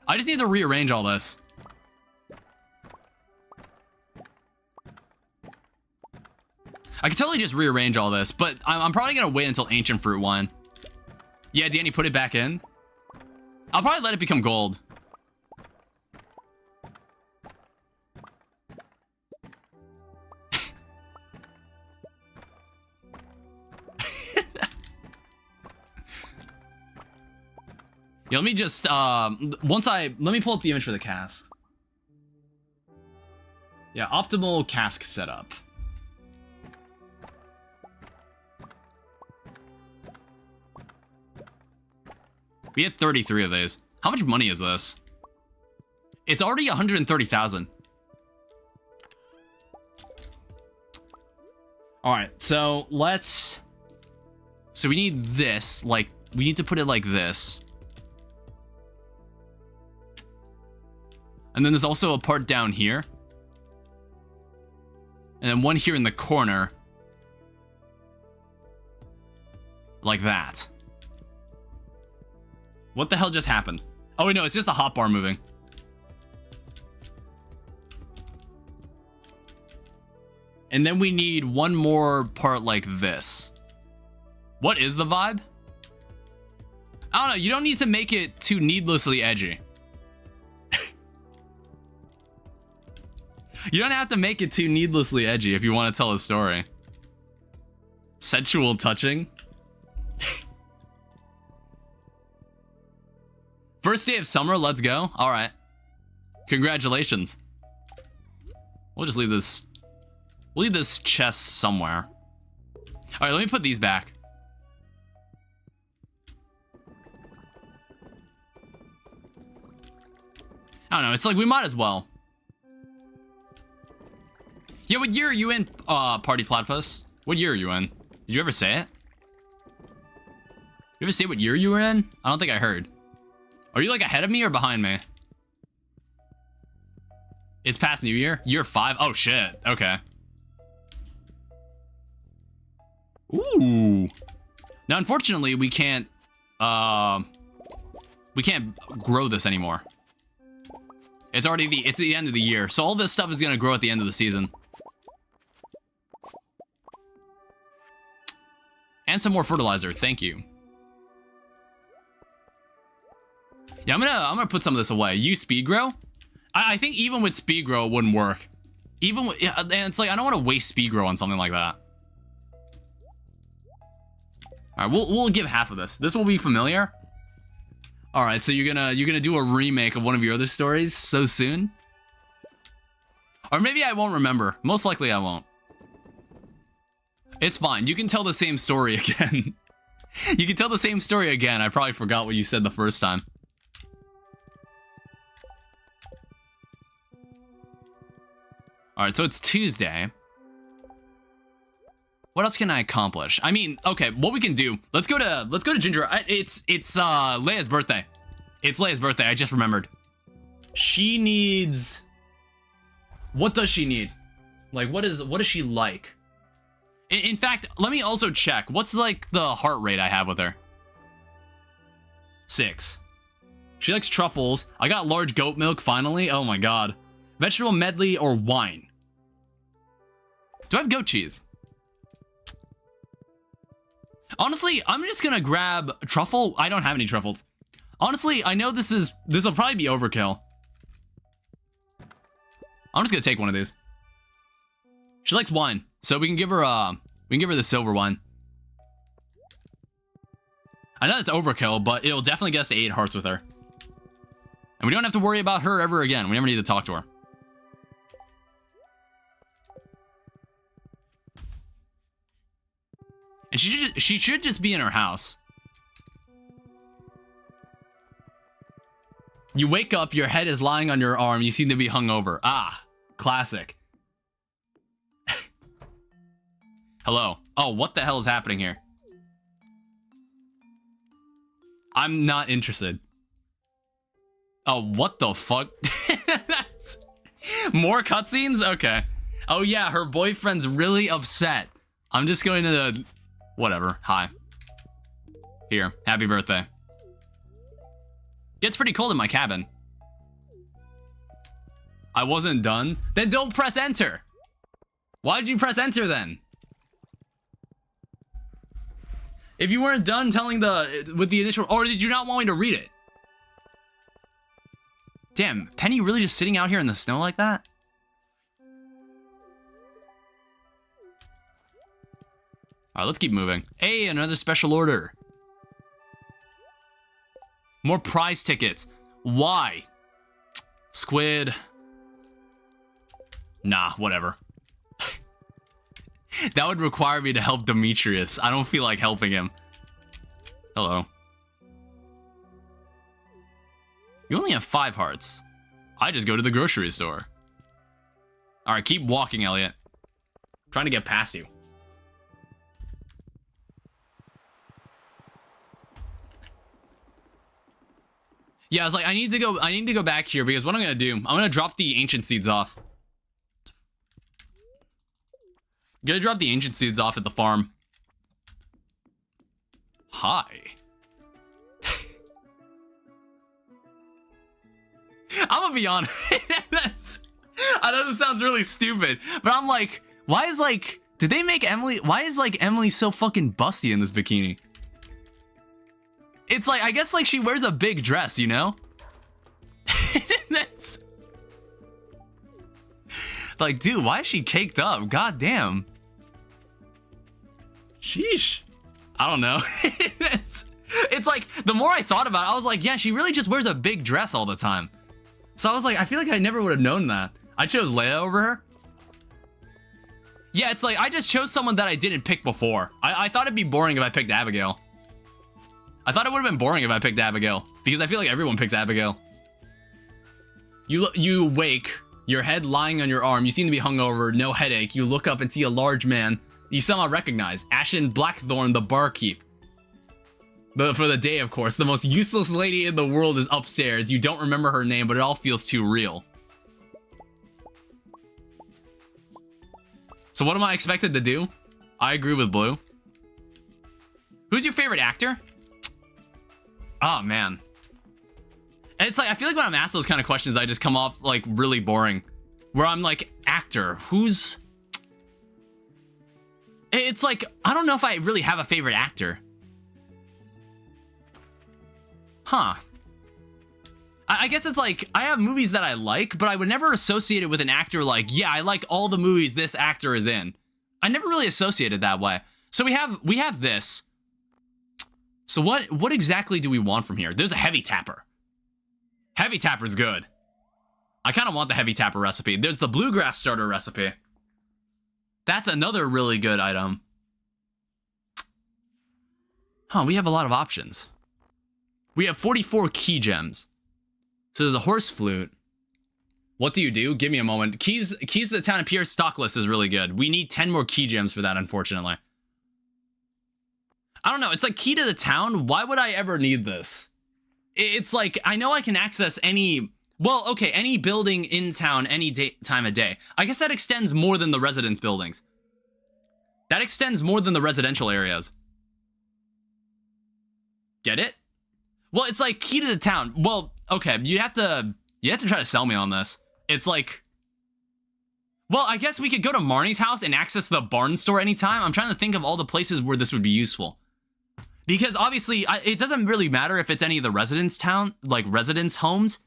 I just need to rearrange all this. I could totally just rearrange all this, but I'm probably gonna wait until ancient fruit wine. Yeah, Danny, put it back in. I'll probably let it become gold. Yeah, let me just, let me pull up the image for the cask. Yeah, optimal cask setup. We had 33 of these. How much money is this? It's already 130,000. All right, so we need this, like, we need to put it like this. And then there's also a part down here. And then one here in the corner. Like that. What the hell just happened? Oh, wait, no, it's just the hotbar moving. And then we need one more part like this. What is the vibe? I don't know. You don't need to make it too needlessly edgy. You don't have to make it too needlessly edgy if you want to tell a story. Sensual touching. First day of summer, let's go. All right. Congratulations. We'll just leave this. We'll leave this chest somewhere. All right, let me put these back. I don't know. It's like we might as well. Yeah, what year are you in, Party Platypus? What year are you in? Did you ever say it? You ever say what year you were in? I don't think I heard. Are you like ahead of me or behind me? It's past New Year? Year 5? Oh, shit. Okay. Ooh. Now, unfortunately, we can't grow this anymore. It's already it's the end of the year. So all this stuff is going to grow at the end of the season. And some more fertilizer. Thank you. Yeah, I'm gonna put some of this away. Use speed grow. I think even with speed grow it wouldn't work. Even with, yeah, and it's like I don't want to waste speed grow on something like that. All right, we'll give half of this. This will be familiar. All right, so you're gonna do a remake of one of your other stories so soon, or maybe I won't remember. Most likely I won't. It's fine. You can tell the same story again. You can tell the same story again. I probably forgot what you said the first time. All right, so it's Tuesday. What else can I accomplish? I mean, okay, what we can do? Let's go to Ginger. It's Leia's birthday. It's Leia's birthday. I just remembered. She needs. What does she need? Like, what does she like? In fact, let me also check. What's like the heart rate I have with her? 6. She likes truffles. I got large goat milk finally. Oh my god. Vegetable medley or wine? Do I have goat cheese? Honestly, I'm just gonna grab truffle. I don't have any truffles. Honestly, I know this will probably be overkill. I'm just gonna take one of these. She likes wine, so we can give her the silver wine. I know that's overkill, but it'll definitely get us to 8 hearts with her. And we don't have to worry about her ever again. We never need to talk to her. And she should just be in her house. You wake up, your head is lying on your arm, you seem to be hungover. Ah, classic. Hello. Oh, what the hell is happening here? I'm not interested. Oh, what the fuck? More cutscenes? Okay. Oh yeah, her boyfriend's really upset. I'm just going to... Whatever. Hi. Here. Happy birthday. Gets pretty cold in my cabin. I wasn't done? Then don't press enter. Why did you press enter then? If you weren't done telling with the initial... Or did you not want me to read it? Damn, Penny really just sitting out here in the snow like that? Alright, let's keep moving. Hey, another special order. More prize tickets. Why? Squid. Nah, whatever. That would require me to help Demetrius. I don't feel like helping him. Hello. You only have 5 hearts. I just go to the grocery store. Alright, keep walking, Elliot. I'm trying to get past you. Yeah, I was like, I need to go back here because what I'm gonna do, I'm gonna drop the ancient seeds off. Gonna drop the ancient seeds off at the farm. Hi. I'm gonna be honest. I know this sounds really stupid, but I'm like, why is like, did they make Emily? Why is like Emily so fucking busty in this bikini? It's like, I guess like she wears a big dress, you know? That's... Like, dude, why is she caked up? God damn. Sheesh. I don't know. It's like, the more I thought about it, I was like, yeah, she really just wears a big dress all the time. So I was like, I feel like I never would have known that. I chose Leia over her. Yeah, it's like, I just chose someone that I didn't pick before. I thought it'd be boring if I picked Abigail. I thought it would have been boring if I picked Abigail, because I feel like everyone picks Abigail. You wake, your head lying on your arm, you seem to be hungover, no headache, you look up and see a large man you somehow recognize, Ashen Blackthorn, the barkeep. For the day, of course, the most useless lady in the world is upstairs. You don't remember her name, but it all feels too real. So what am I expected to do? I agree with Blue. Who's your favorite actor? Oh, man. And it's like, I feel like when I'm asked those kind of questions, I just come off, like, really boring. Where I'm like, actor, who's... It's like, I don't know if I really have a favorite actor. Huh. I guess it's like, I have movies that I like, but I would never associate it with an actor like, yeah, I like all the movies this actor is in. I never really associated that way. So we have this. So what exactly do we want from here? There's a heavy tapper. Heavy tapper's good. I kind of want the heavy tapper recipe. There's the bluegrass starter recipe. That's another really good item. Huh, we have a lot of options. We have 44 key gems. So there's a horse flute. What do you do? Give me a moment. Keys to the Town of Pierre's stock list is really good. We need 10 more key gems for that, unfortunately. I don't know. It's like key to the town. Why would I ever need this? It's like, I know I can access any... Well, okay, any building in town any time of day. I guess that extends more than the residence buildings. That extends more than the residential areas. Get it? Well, it's like key to the town. Well, okay, you have to try to sell me on this. It's like... Well, I guess we could go to Marnie's house and access the barn store anytime. I'm trying to think of all the places where this would be useful. Because obviously, it doesn't really matter if it's any of the residence homes.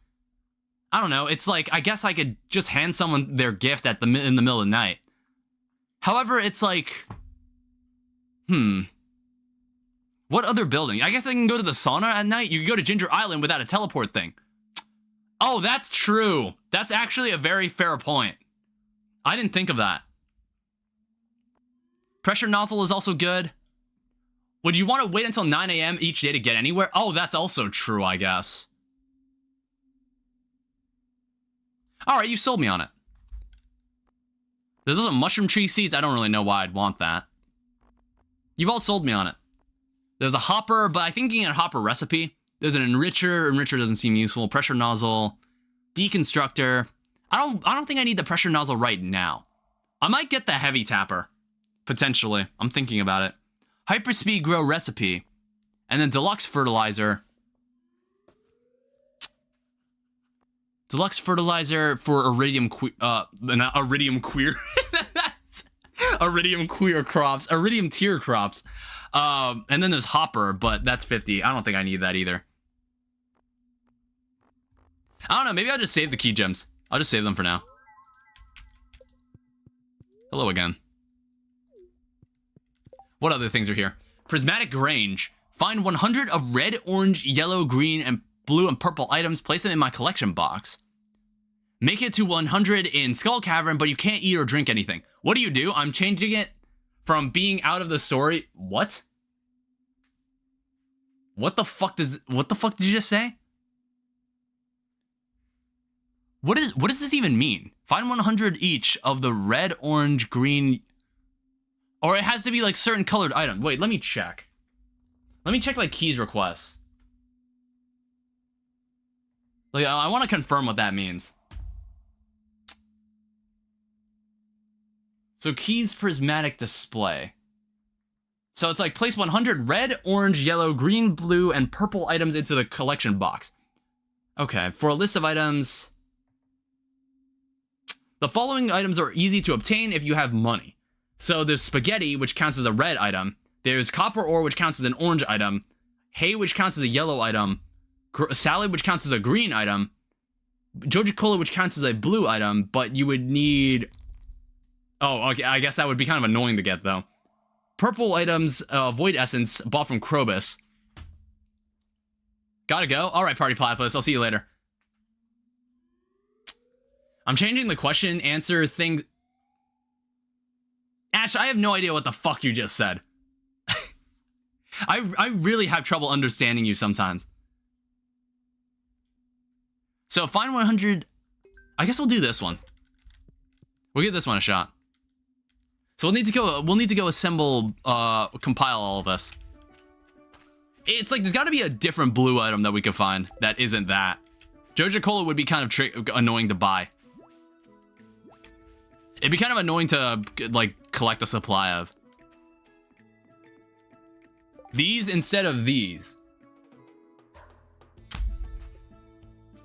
I don't know. It's like, I guess I could just hand someone their gift in the middle of the night. However, it's like, what other building? I guess I can go to the sauna at night. You can go to Ginger Island without a teleport thing. Oh, that's true. That's actually a very fair point. I didn't think of that. Pressure nozzle is also good. Would you want to wait until 9 a.m. each day to get anywhere? Oh, that's also true, I guess. Alright, you sold me on it. There's also mushroom tree seeds. I don't really know why I'd want that. You've all sold me on it. There's a hopper, but I think you can get a hopper recipe. There's an enricher. Enricher doesn't seem useful. Pressure nozzle. Deconstructor. I don't think I need the pressure nozzle right now. I might get the heavy tapper. Potentially. I'm thinking about it. Hyperspeed grow recipe. And then deluxe fertilizer. Deluxe fertilizer for iridium not iridium queer. Iridium queer crops. Iridium tier crops. And then there's hopper, but that's 50. I don't think I need that either. I don't know. Maybe I'll just save the key gems. I'll just save them for now. Hello again. What other things are here? Prismatic Grange. Find 100 of red, orange, yellow, green, and blue and purple items. Place them in my collection box. Make it to 100 in Skull Cavern, but you can't eat or drink anything. What do? I'm changing it from being out of the story. What? What the fuck did you just say? What does this even mean? Find 100 each of the red, orange, green, or it has to be like certain colored item. Wait, let me check. Let me check like keys requests. Like I want to confirm what that means. So keys prismatic display. So it's like place 100 red, orange, yellow, green, blue, and purple items into the collection box. Okay, for a list of items. The following items are easy to obtain if you have money. So there's spaghetti, which counts as a red item. There's copper ore, which counts as an orange item. Hay, which counts as a yellow item. Salad, which counts as a green item. Joja Cola, which counts as a blue item, but you would need... Oh, okay, I guess that would be kind of annoying to get, though. Purple items, Void Essence, bought from Krobus. Gotta go? Alright, Party Platypus, I'll see you later. I'm changing the question, answer, things... Ash, I have no idea what the fuck you just said. I really have trouble understanding you sometimes. So, find 100... I guess we'll do this one. We'll give this one a shot. So we'll need to go assemble, compile all of this. It's like, there's gotta be a different blue item that we could find that isn't that. Joja Cola would be kind of annoying to buy. It'd be kind of annoying to, like, collect a supply of. These instead of these.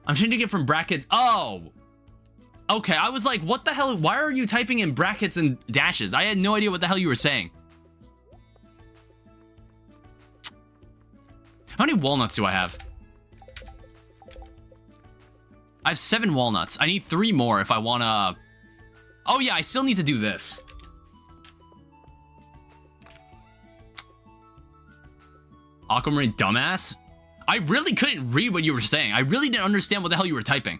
I'm changing it from brackets. Oh! Okay, I was like, what the hell? Why are you typing in brackets and dashes? I had no idea what the hell you were saying. How many walnuts do I have? I have 7 walnuts. I need 3 more if I want to... Oh yeah, I still need to do this. Aquamarine dumbass? I really couldn't read what you were saying. I really didn't understand what the hell you were typing.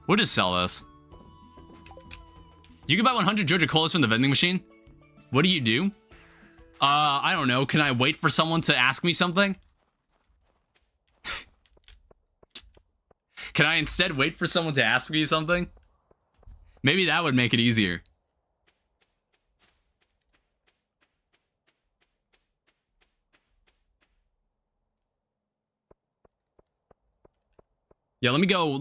We'll just sell this. You can buy 100 Joja Colas from the vending machine. What do you do? I don't know. Can I wait for someone to ask me something? Can I instead wait for someone to ask me something? Maybe that would make it easier. Yeah, let me go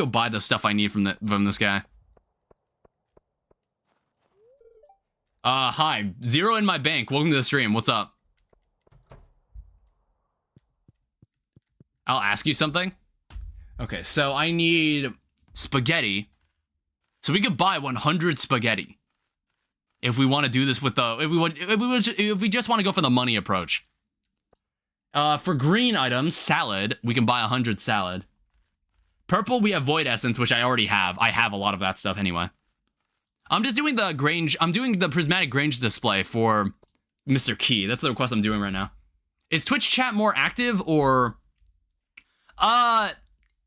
buy the stuff I need from this guy. Hi. 0 in my bank. Welcome to the stream. What's up? I'll ask you something. Okay, so I need spaghetti. So we could buy 100 spaghetti. If we want to do this with the... If we just want to go for the money approach. For green items, salad, we can buy 100 salad. Purple, we have Void Essence, which I already have. I have a lot of that stuff anyway. I'm just doing the Grange... I'm doing the Prismatic Grange display for Mr. Key. That's the request I'm doing right now. Is Twitch chat more active, or...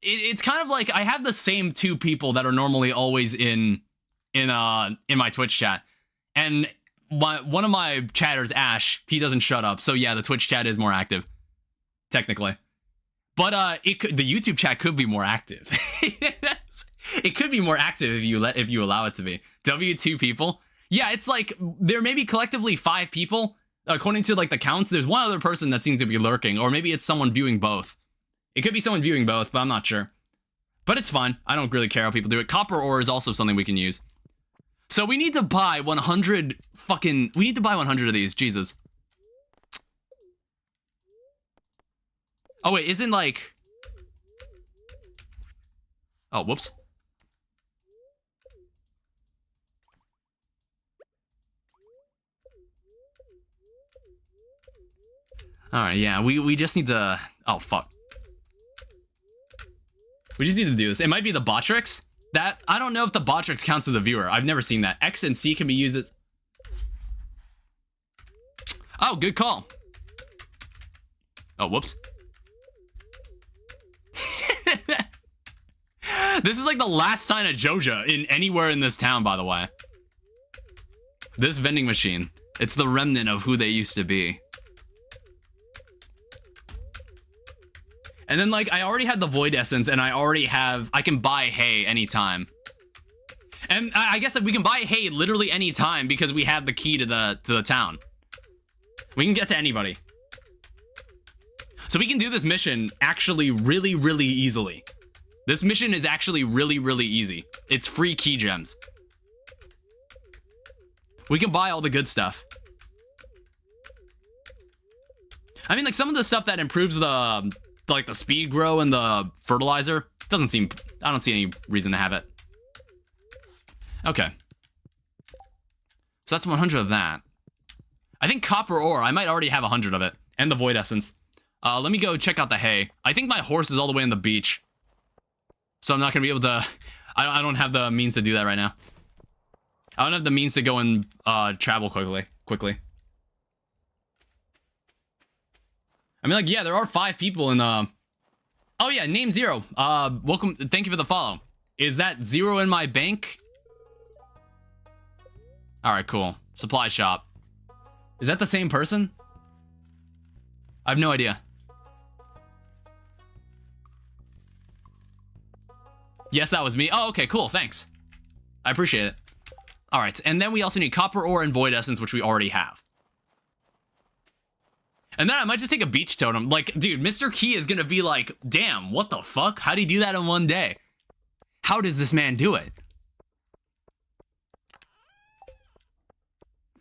It's kind of like I have the same 2 people that are normally always in my Twitch chat. And one of my chatters, Ash, he doesn't shut up. So yeah, the Twitch chat is more active. Technically. But the YouTube chat could be more active. It could be more active if you allow it to be. W2 people. Yeah, it's like there may be collectively 5 people according to like the counts. There's one other person that seems to be lurking, or maybe it's someone viewing both. It could be someone viewing both, but I'm not sure. But it's fine. I don't really care how people do it. Copper ore is also something we can use. So we need to buy 100 fucking... We need to buy 100 of these. Jesus. Oh, wait. Isn't like... Oh, whoops. Alright, yeah. We just need to... Oh, fuck. We just need to do this. It might be the Botrix. That, I don't know if the Botrix counts as a viewer. I've never seen that. X and C can be used as... Oh, good call. Oh, whoops. This is like the last sign of Joja in anywhere in this town, by the way. This vending machine. It's the remnant of who they used to be. And then, like, I already had the Void Essence, and I can buy hay anytime. And I guess that we can buy hay literally anytime because we have the key to the town. We can get to anybody. So we can do this mission actually really, really easily. This mission is actually really, really easy. It's free key gems. We can buy all the good stuff. I mean, like, some of the stuff that improves the speed grow and the fertilizer doesn't seem... I don't see any reason to have it. Okay. So that's 100 of that. I think copper ore, I might already have 100 of it. And the Void Essence. Let me go check out the hay. I think my horse is all the way on the beach. So I'm not going to be able to... I don't have the means to do that right now. I don't have the means to go and travel quickly. I mean, like, yeah, there are 5 people in... Oh, yeah, name Zero. Welcome. Thank you for the follow. Is that Zero in my bank? All right, cool. Supply shop. Is that the same person? I have no idea. Yes, that was me. Oh, okay, cool. Thanks. I appreciate it. All right, and then we also need copper ore and Void Essence, which we already have. And then I might just take a beach totem. Like, dude, Mr. Key is going to be like, damn, what the fuck? How do you do that in one day? How does this man do it?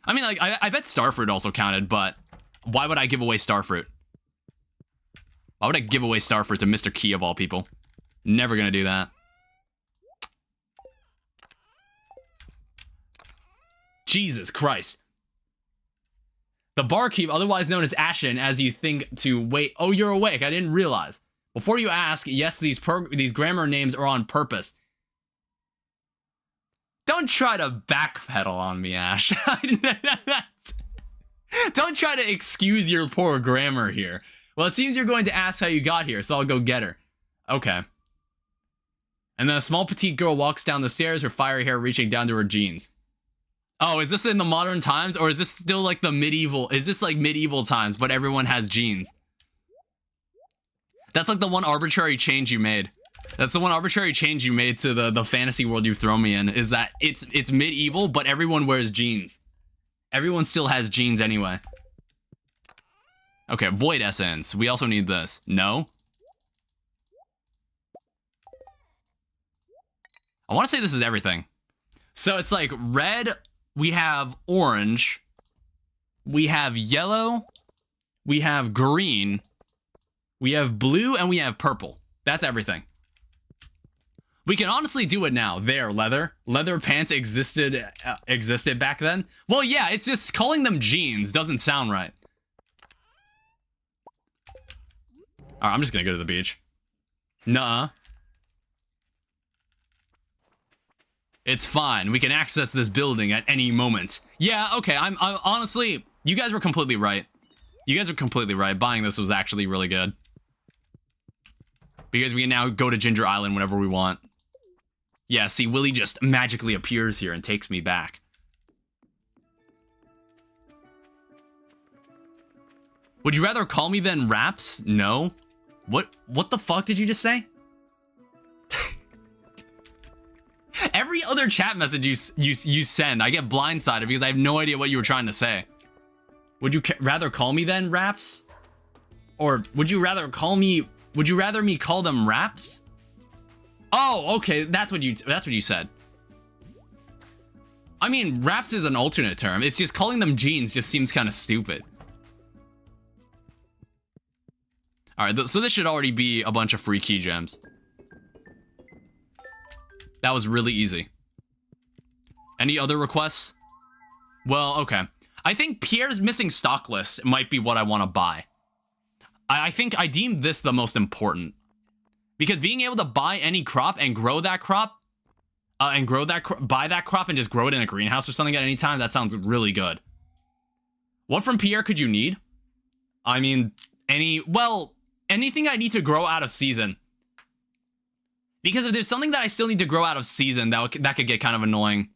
I mean, like, I bet Starfruit also counted, but why would I give away Starfruit? Why would I give away Starfruit to Mr. Key of all people? Never going to do that. Jesus Christ. The barkeep, otherwise known as Ashen, as you think to wait. Oh, you're awake. I didn't realize. Before you ask, yes, these grammar names are on purpose. Don't try to backpedal on me, Ash. Don't try to excuse your poor grammar here. Well, it seems you're going to ask how you got here, so I'll go get her. Okay. And then a small petite girl walks down the stairs, her fiery hair reaching down to her jeans. Oh, is this in the modern times, or is this still like the medieval? Is this like medieval times, but everyone has jeans? That's like the one arbitrary change you made. That's the one arbitrary change you made to the fantasy world you've thrown me in, is that it's medieval, but everyone wears jeans. Everyone still has jeans anyway. Okay, Void Essence. We also need this. No? I want to say this is everything. So it's like red, we have orange, we have yellow, we have green, we have blue, and we have purple. That's everything. We can honestly do it now. There, leather. Leather pants existed back then. Well, yeah, it's just calling them jeans doesn't sound right. Alright, I'm just gonna go to the beach. Nuh-uh. It's fine. We can access this building at any moment. Yeah, okay. I'm honestly, you guys were completely right. You guys were completely right. Buying this was actually really good. Because we can now go to Ginger Island whenever we want. Yeah, see, Willy just magically appears here and takes me back. Would you rather call me than Raps? No. What the fuck did you just say? Every other chat message you send, I get blindsided because I have no idea what you were trying to say. Would you rather call me than Raps? Or would you rather call me Would you rather me call them wraps? Oh, okay. That's what you said. I mean, wraps is an alternate term. It's just calling them jeans just seems kind of stupid. All right, so this should already be a bunch of free key gems. That was really easy. Any other requests? Well, okay. I think Pierre's missing stock list might be what I want to buy. I think I deem this the most important. Because being able to buy any crop and grow that crop, buy that crop and just grow it in a greenhouse or something at any time, that sounds really good. What from Pierre could you need? I mean, anything I need to grow out of season. Because if there's something that I still need to grow out of season, that could get kind of annoying.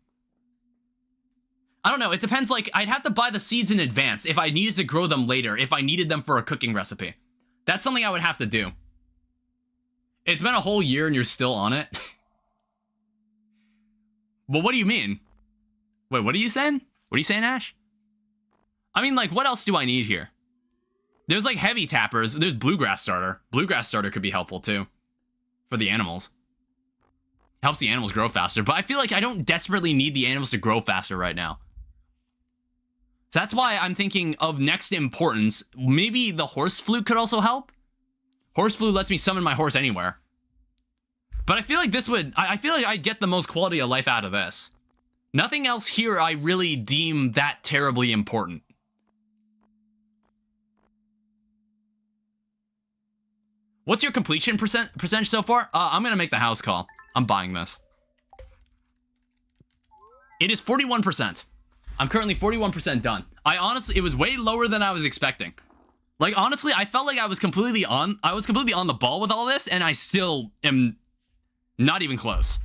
I don't know, it depends, like, I'd have to buy the seeds in advance if I needed to grow them later, if I needed them for a cooking recipe. That's something I would have to do. It's been a whole year and you're still on it? Well, what do you mean? Wait, what are you saying? What are you saying, Ash? I mean, like, what else do I need here? There's, like, heavy tappers. There's bluegrass starter. Bluegrass starter could be helpful, too. For the animals. Helps the animals grow faster. But I feel like I don't desperately need the animals to grow faster right now. So that's why I'm thinking of next importance. Maybe the horse flute could also help. Horse flute lets me summon my horse anywhere. But I feel like this would... I feel like I'd get the most quality of life out of this. Nothing else here I really deem that terribly important. What's your completion percentage so far? I'm going to make the house call. I'm buying this. It is 41%. I'm currently 41% done. It was way lower than I was expecting. Like, honestly, I felt like I was completely on the ball with all this, and I still am not even close.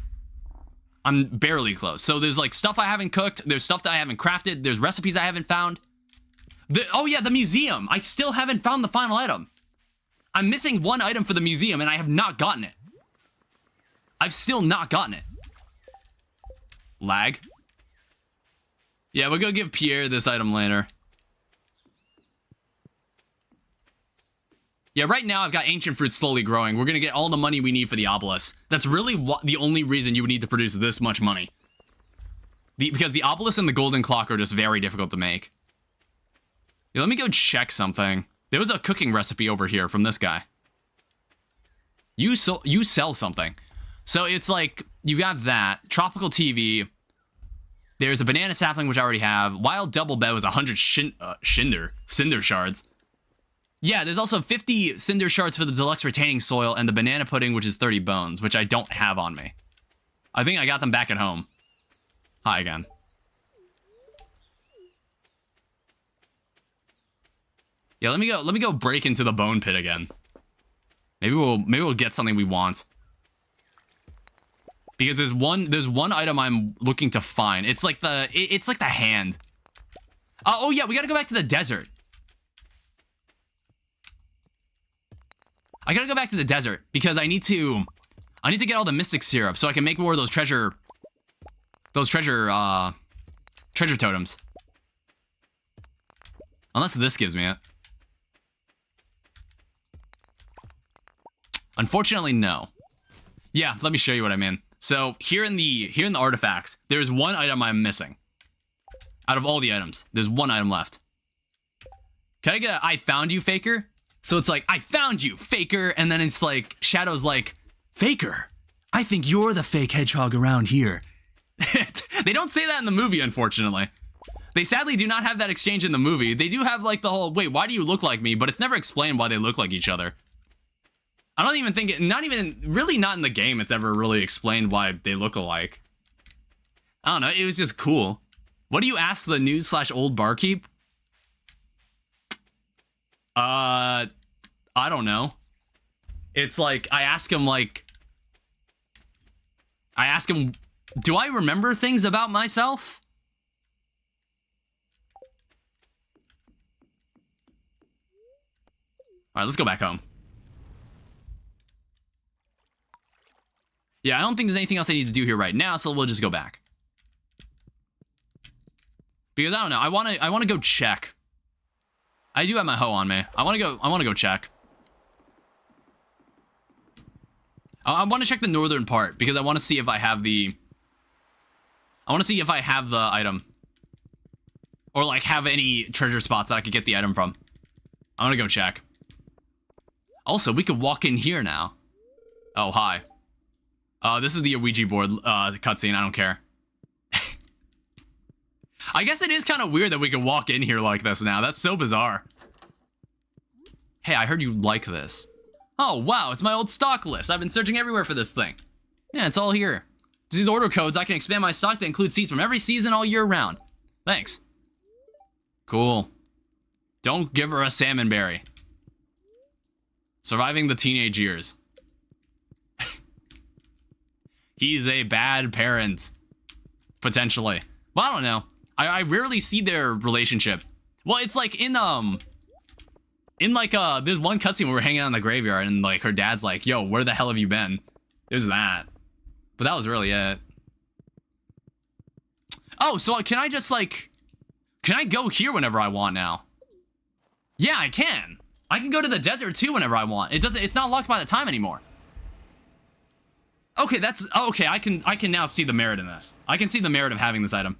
I'm barely close. So there's, like, stuff I haven't cooked. There's stuff that I haven't crafted. There's recipes I haven't found. Oh, yeah, the museum. I still haven't found the final item. I'm missing one item for the museum, and I have not gotten it. I've still not gotten it. Lag. Yeah, we'll go give Pierre this item later. Yeah, right now I've got ancient fruits slowly growing. We're going to get all the money we need for the obelisk. That's really the only reason you would need to produce this much money. Because the obelisk and the golden clock are just very difficult to make. Yeah, let me go check something. There was a cooking recipe over here from this guy. You sell something. So it's like, you got that. Tropical TV. There's a banana sapling, which I already have. Wild double bed was 100 cinder shards. Yeah, there's also 50 cinder shards for the deluxe retaining soil and the banana pudding, which is 30 bones, which I don't have on me. I think I got them back at home. Hi again. Yeah, let me go break into the bone pit again. Maybe we'll get something we want. Because there's one item I'm looking to find. It's like the hand. Oh yeah, we gotta go back to the desert. I gotta go back to the desert because I need to get all the mystic syrup so I can make more of those treasure totems. Unless this gives me it. Unfortunately, no. Yeah, let me show you what I mean. So here in the artifacts, there's one item I'm missing. Out of all the items, there's one item left. Can I get a I found you, Faker? So it's like, I found you, Faker, and then it's like, Shadow's like, Faker, I think you're the fake hedgehog around here. They don't say that in the movie, unfortunately. They sadly do not have that exchange in the movie. They do have like the whole, wait, why do you look like me? But it's never explained why they look like each other. I don't even think really not in the game it's ever really explained why they look alike. I don't know, it was just cool. What do you ask the new/old barkeep? I don't know. It's like, I ask him, do I remember things about myself? Alright, let's go back home. Yeah, I don't think there's anything else I need to do here right now, so we'll just go back. Because I don't know, I wanna go check. I do have my hoe on me. I wanna go check. I want to check the northern part because I want to see if I have the... I want to see if I have the item. Or, like, have any treasure spots that I could get the item from. I'm gonna go check. Also, we could walk in here now. Oh, hi. This is the Ouija board cutscene. I don't care. I guess it is kind of weird that we can walk in here like this now. That's so bizarre. Hey, I heard you like this. Oh, wow, it's my old stock list. I've been searching everywhere for this thing. Yeah, it's all here. With these order codes, I can expand my stock to include seeds from every season all year round. Thanks. Cool. Don't give her a salmon berry. Surviving the teenage years. He's a bad parent. Potentially. Well, I don't know. I rarely see their relationship. Well, it's like in like there's one cutscene where we're hanging out in the graveyard and like her dad's like, yo, where the hell have you been? There's that. But that was really it. Oh, so can I just like, can I go here whenever I want now? Yeah, I can. I can go to the desert too whenever I want. It's not locked by the time anymore. Okay, okay, I can now see the merit in this. I can see the merit of having this item.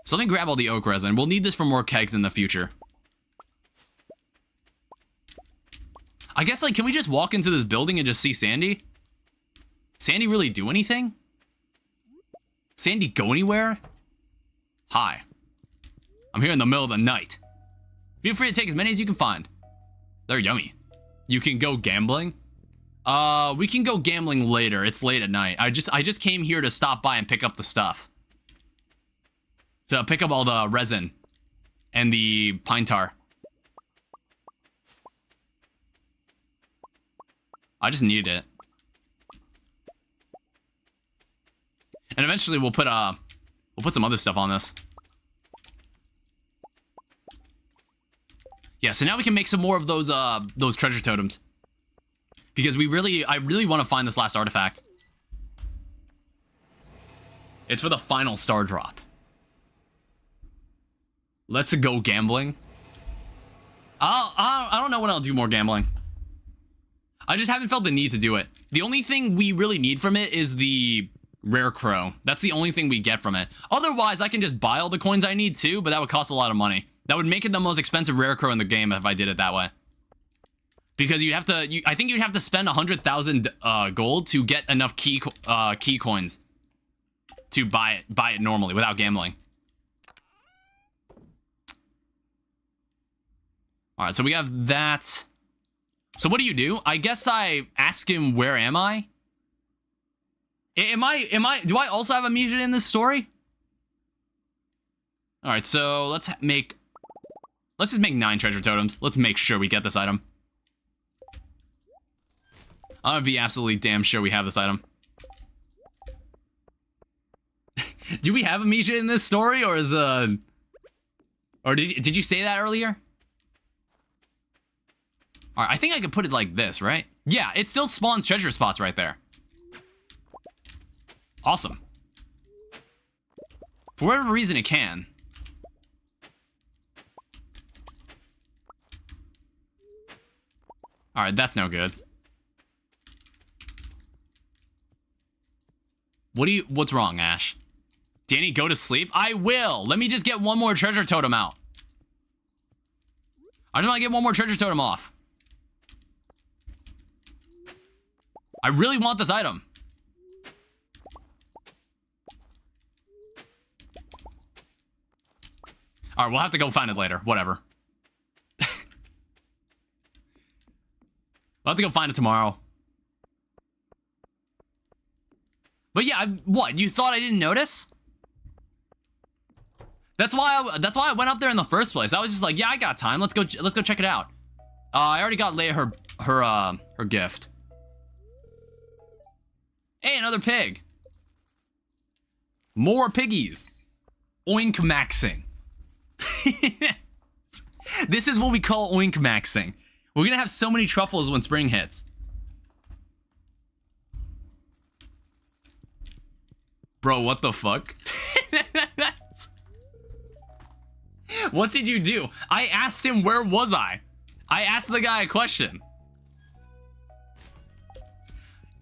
So let me grab all the oak resin. We'll need this for more kegs in the future. I guess, like, can we just walk into this building and just see Sandy? Sandy really do anything? Sandy go anywhere? Hi. I'm here in the middle of the night. Feel free to take as many as you can find. They're yummy. You can go gambling? We can go gambling later. It's late at night. I just came here to stop by and pick up the stuff. To pick up all the resin and the pine tar. I just needed it. And eventually we'll put some other stuff on this. Yeah, so now we can make some more of those treasure totems. Because I really want to find this last artifact. It's for the final star drop. Let's go gambling. I don't know when I'll do more gambling. I just haven't felt the need to do it. The only thing we really need from it is the rare crow. That's the only thing we get from it. Otherwise, I can just buy all the coins I need too, but that would cost a lot of money. That would make it the most expensive rare crow in the game if I did it that way. Because I think you'd have to spend 100,000 gold to get enough key coins to buy it normally without gambling. All right, so we have that. So what do? I guess I ask him, where am I? Do I also have amnesia in this story? All right, so let's just make 9 treasure totems. Let's make sure we get this item. I'm gonna be absolutely damn sure we have this item. Do we have amnesia in this story, or is or did you say that earlier? All right, I think I could put it like this, right? Yeah, it still spawns treasure spots right there. Awesome. For whatever reason, it can. All right, that's no good. What's wrong, Ash? Danny, go to sleep? I will. Let me just get one more treasure totem out. I just want to get one more treasure totem off. I really want this item. All right, we'll have to go find it later. Whatever. We'll have to go find it tomorrow. But yeah, what? You thought I didn't notice? That's why I went up there in the first place. I was just like, yeah, I got time. Let's go check it out. I already got Leia her gift. Hey, another pig. More piggies. Oink maxing. This is what we call oink maxing. We're gonna have so many truffles when spring hits. Bro, what the fuck? What did you do? I asked him, where was I? I asked the guy a question.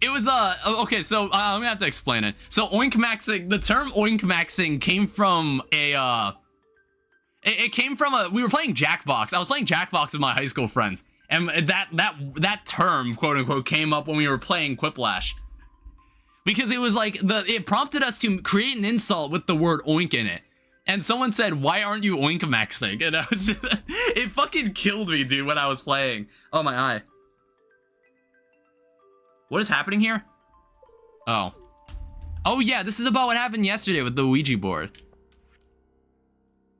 It was, okay, so I'm gonna have to explain it. So oink maxing, the term oink maxing came from a, it came from we were playing Jackbox. I was playing Jackbox with my high school friends. And that term, quote unquote, came up when we were playing Quiplash. Because it was like, it prompted us to create an insult with the word oink in it. And someone said, why aren't you oink maxing? And I was just, it fucking killed me, dude, when I was playing. Oh, my eye. What is happening here? Oh. Oh, yeah, this is about what happened yesterday with the Ouija board.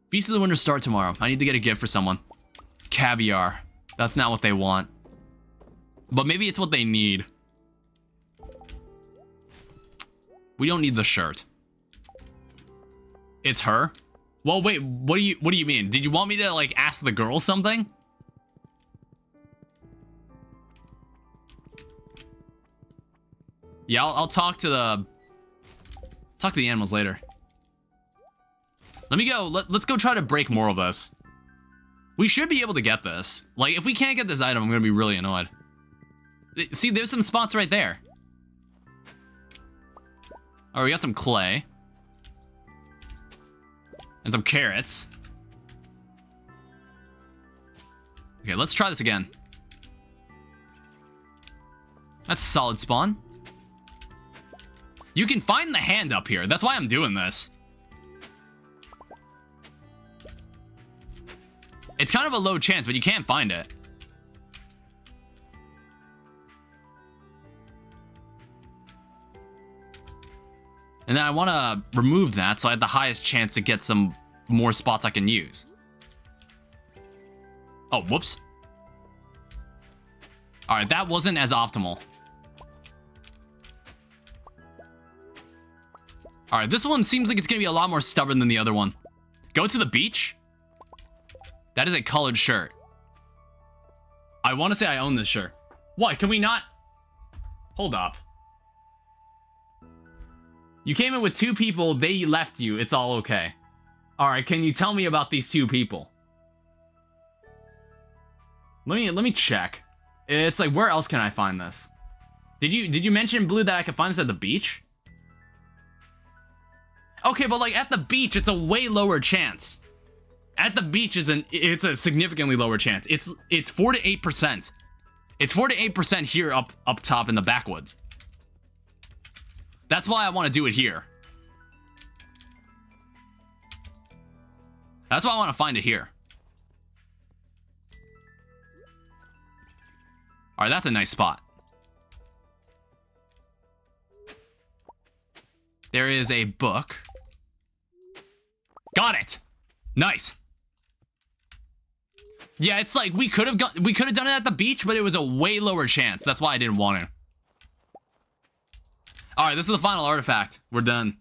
Feast of the Winter start tomorrow. I need to get a gift for someone. Caviar. That's not what they want. But maybe it's what they need. We don't need the shirt. It's her? Well, wait, what do you mean? Did you want me to, like, ask the girl something? Yeah, I'll talk to the animals later. Let me go. Let's go try to break more of this. We should be able to get this. Like, if we can't get this item, I'm gonna be really annoyed. See, there's some spots right there. Oh, we got some clay. And some carrots. Okay, let's try this again. That's solid spawn. You can find the hand up here. That's why I'm doing this. It's kind of a low chance, but you can't find it. And then I want to remove that so I have the highest chance to get some more spots I can use. Oh, whoops. All right, that wasn't as optimal. All right, this one seems like it's going to be a lot more stubborn than the other one. Go to the beach. That is a colored shirt. I want to say I own this shirt. What? Can we not? Hold up. You came in with 2 people. They left you. It's all okay. All right. Can you tell me about these 2 people? Let me check. It's like, where else can I find this? Did you mention, Blue, that I could find this at the beach? Okay, but like at the beach, it's a way lower chance. At the beach it's a significantly lower chance. It's 4 to 8%. It's 4 to 8% here up top in the backwoods. That's why I want to do it here. That's why I want to find it here. All right, that's a nice spot. There is a book. Got it. Nice. Yeah, it's like we could have done it at the beach, but it was a way lower chance. That's why I didn't want to. All right, this is the final artifact. We're done.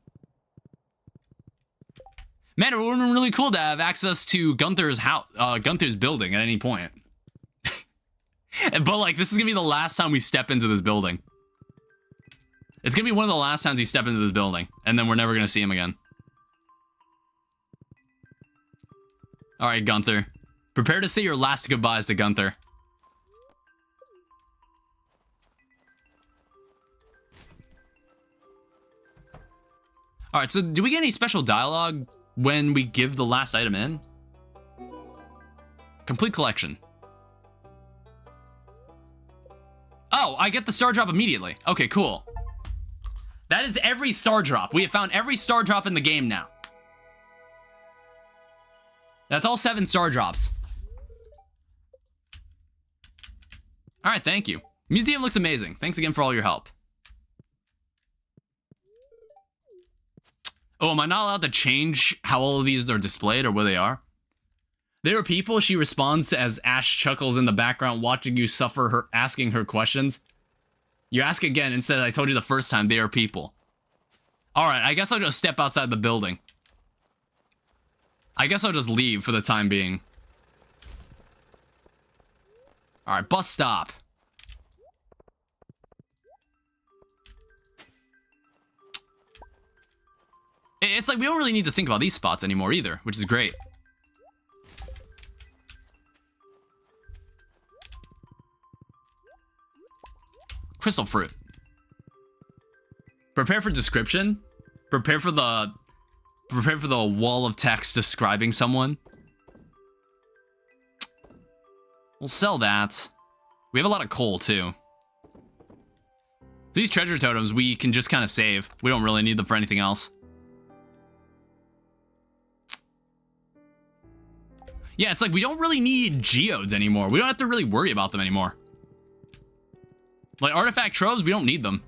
Man, it would have been really cool to have access to Gunther's house, Gunther's building at any point. But like, this is gonna be the last time we step into this building. It's gonna be one of the last times we step into this building, and then we're never gonna see him again. All right, Gunther. Prepare to say your last goodbyes to Gunther. All right, so do we get any special dialogue when we give the last item in? Complete collection. Oh, I get the star drop immediately. Okay, cool. That is every star drop. We have found every star drop in the game now. That's all 7 star drops. All right, thank you. Museum looks amazing. Thanks again for all your help. Oh, am I not allowed to change how all of these are displayed or where they are? There are people, she responds as Ash chuckles in the background, watching you suffer, her asking her questions. You ask again and said, I told you the first time, they are people. All right, I guess I'll just step outside the building. I guess I'll just leave for the time being. All right, bus stop. It's like we don't really need to think about these spots anymore either, which is great. Crystal fruit. Prepare for description. Prepare for the wall of text describing someone. We'll sell that. We have a lot of coal, too. So these treasure totems, we can just kind of save. We don't really need them for anything else. Yeah, it's like we don't really need geodes anymore. We don't have to really worry about them anymore. Like artifact troves, we don't need them.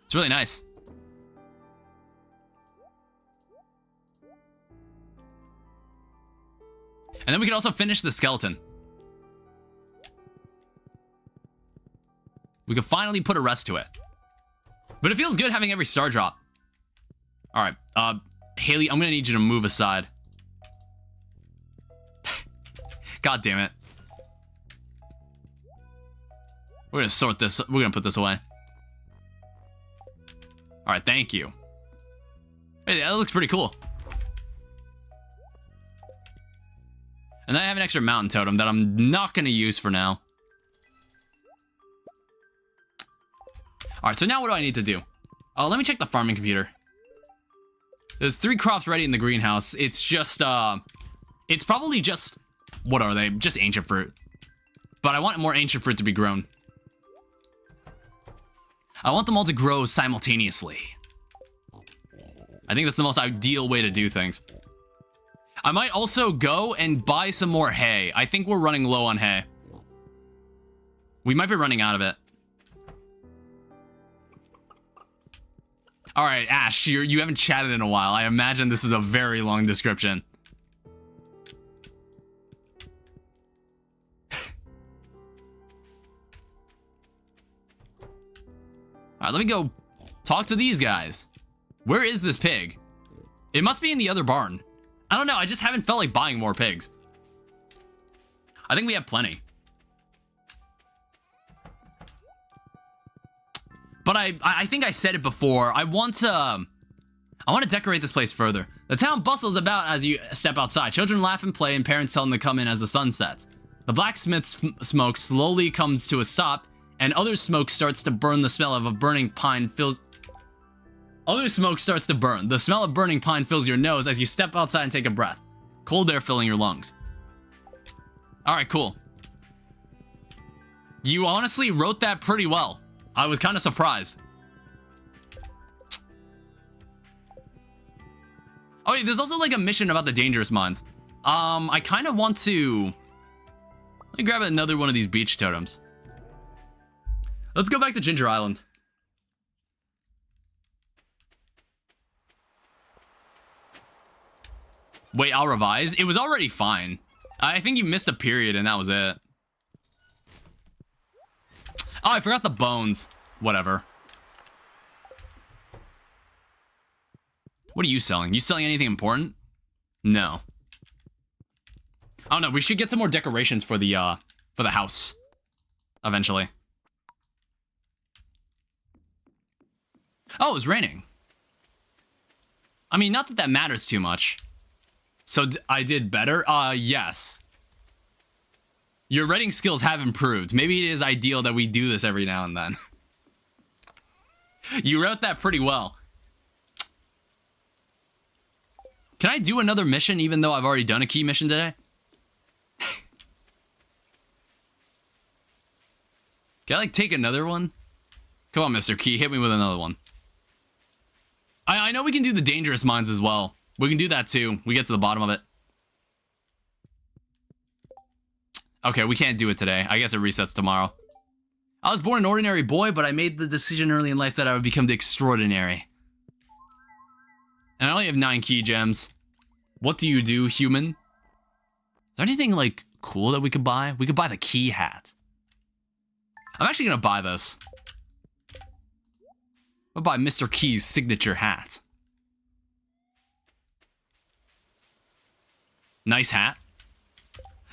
It's really nice. And then we can also finish the skeleton. We can finally put a rest to it. But it feels good having every star drop. All right, Haley, I'm gonna need you to move aside. God damn it. We're gonna sort this. We're gonna put this away. All right, thank you. Hey, that looks pretty cool. And then I have an extra mountain totem that I'm not gonna use for now. All right, so now what do I need to do? Let me check the farming computer. There's 3 crops ready in the greenhouse. It's just, it's probably just, what are they? Just ancient fruit. But I want more ancient fruit to be grown. I want them all to grow simultaneously. I think that's the most ideal way to do things. I might also go and buy some more hay. I think we're running low on hay. We might be running out of it. All right, Ash, you haven't chatted in a while. I imagine this is a very long description. All right, let me go talk to these guys. Where is this pig? It must be in the other barn. I don't know. I just haven't felt like buying more pigs. I think we have plenty. But I think I said it before. I want to decorate this place further. The town bustles about as you step outside. Children laugh and play, and parents tell them to come in as the sun sets. The blacksmith's smoke slowly comes to a stop, and other smoke starts to burn. The smell of a burning pine fills... Other smoke starts to burn. The smell of burning pine fills your nose as you step outside and take a breath. Cold air filling your lungs. Alright, cool. You honestly wrote that pretty well. I was kind of surprised. Oh, yeah, there's also like a mission about the dangerous mines. I kind of want to... Let me grab another one of these beach totems. Let's go back to Ginger Island. Wait, I'll revise. It was already fine. I think you missed a period and that was it. Oh, I forgot the bones. Whatever. What are you selling? You selling anything important? No. I don't know. We should get some more decorations for the house. Eventually. Oh, it was raining. I mean, not that that matters too much. So I did better? Yes. Your writing skills have improved. Maybe it is ideal that we do this every now and then. You wrote that pretty well. Can I do another mission even though I've already done a key mission today? Can I like take another one? Come on, Mr. Key, hit me with another one. I know we can do the dangerous mines as well. We can do that too. We get to the bottom of it. Okay, we can't do it today. I guess it resets tomorrow. I was born an ordinary boy, but I made the decision early in life that I would become the extraordinary. And I only have 9 key gems. What do you do, human? Is there anything, like, cool that we could buy? We could buy the key hat. I'm actually gonna buy this. I'll buy Mr. Key's signature hat. Nice hat.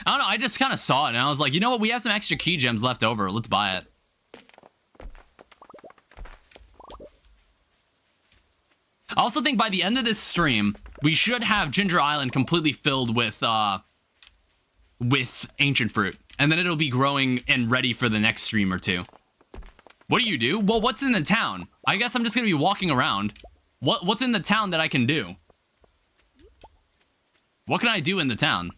I don't know, I just kind of saw it and I was like, you know what, we have some extra key gems left over. Let's buy it. I also think by the end of this stream, we should have Ginger Island completely filled with ancient fruit. And then it'll be growing and ready for the next stream or two. What do? Well, what's in the town? I guess I'm just gonna be walking around. What's in the town that I can do? What can I do in the town?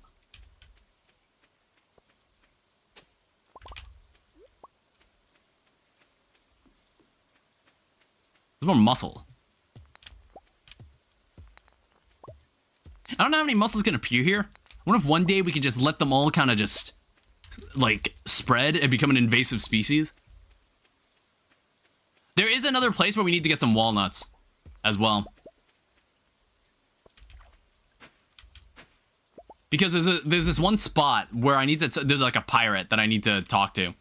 There's more muscle. I don't know how many muscles can appear here. I wonder if one day we could just let them all kind of just, like, spread and become an invasive species. There is another place where we need to get some walnuts as well. Because there's this one spot where I need to, there's like a pirate that I need to talk to.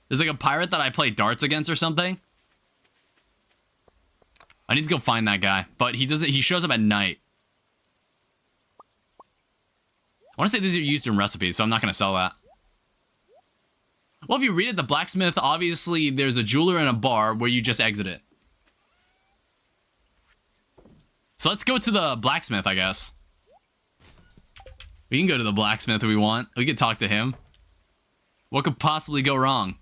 There's like a pirate that I play darts against or something. I need to go find that guy, but he shows up at night. I want to say these are used in recipes, so I'm not going to sell that. Well, if you read it, the blacksmith, obviously, there's a jeweler and a bar where you just exit it. So let's go to the blacksmith, I guess. We can go to the blacksmith if we want. We can talk to him. What could possibly go wrong?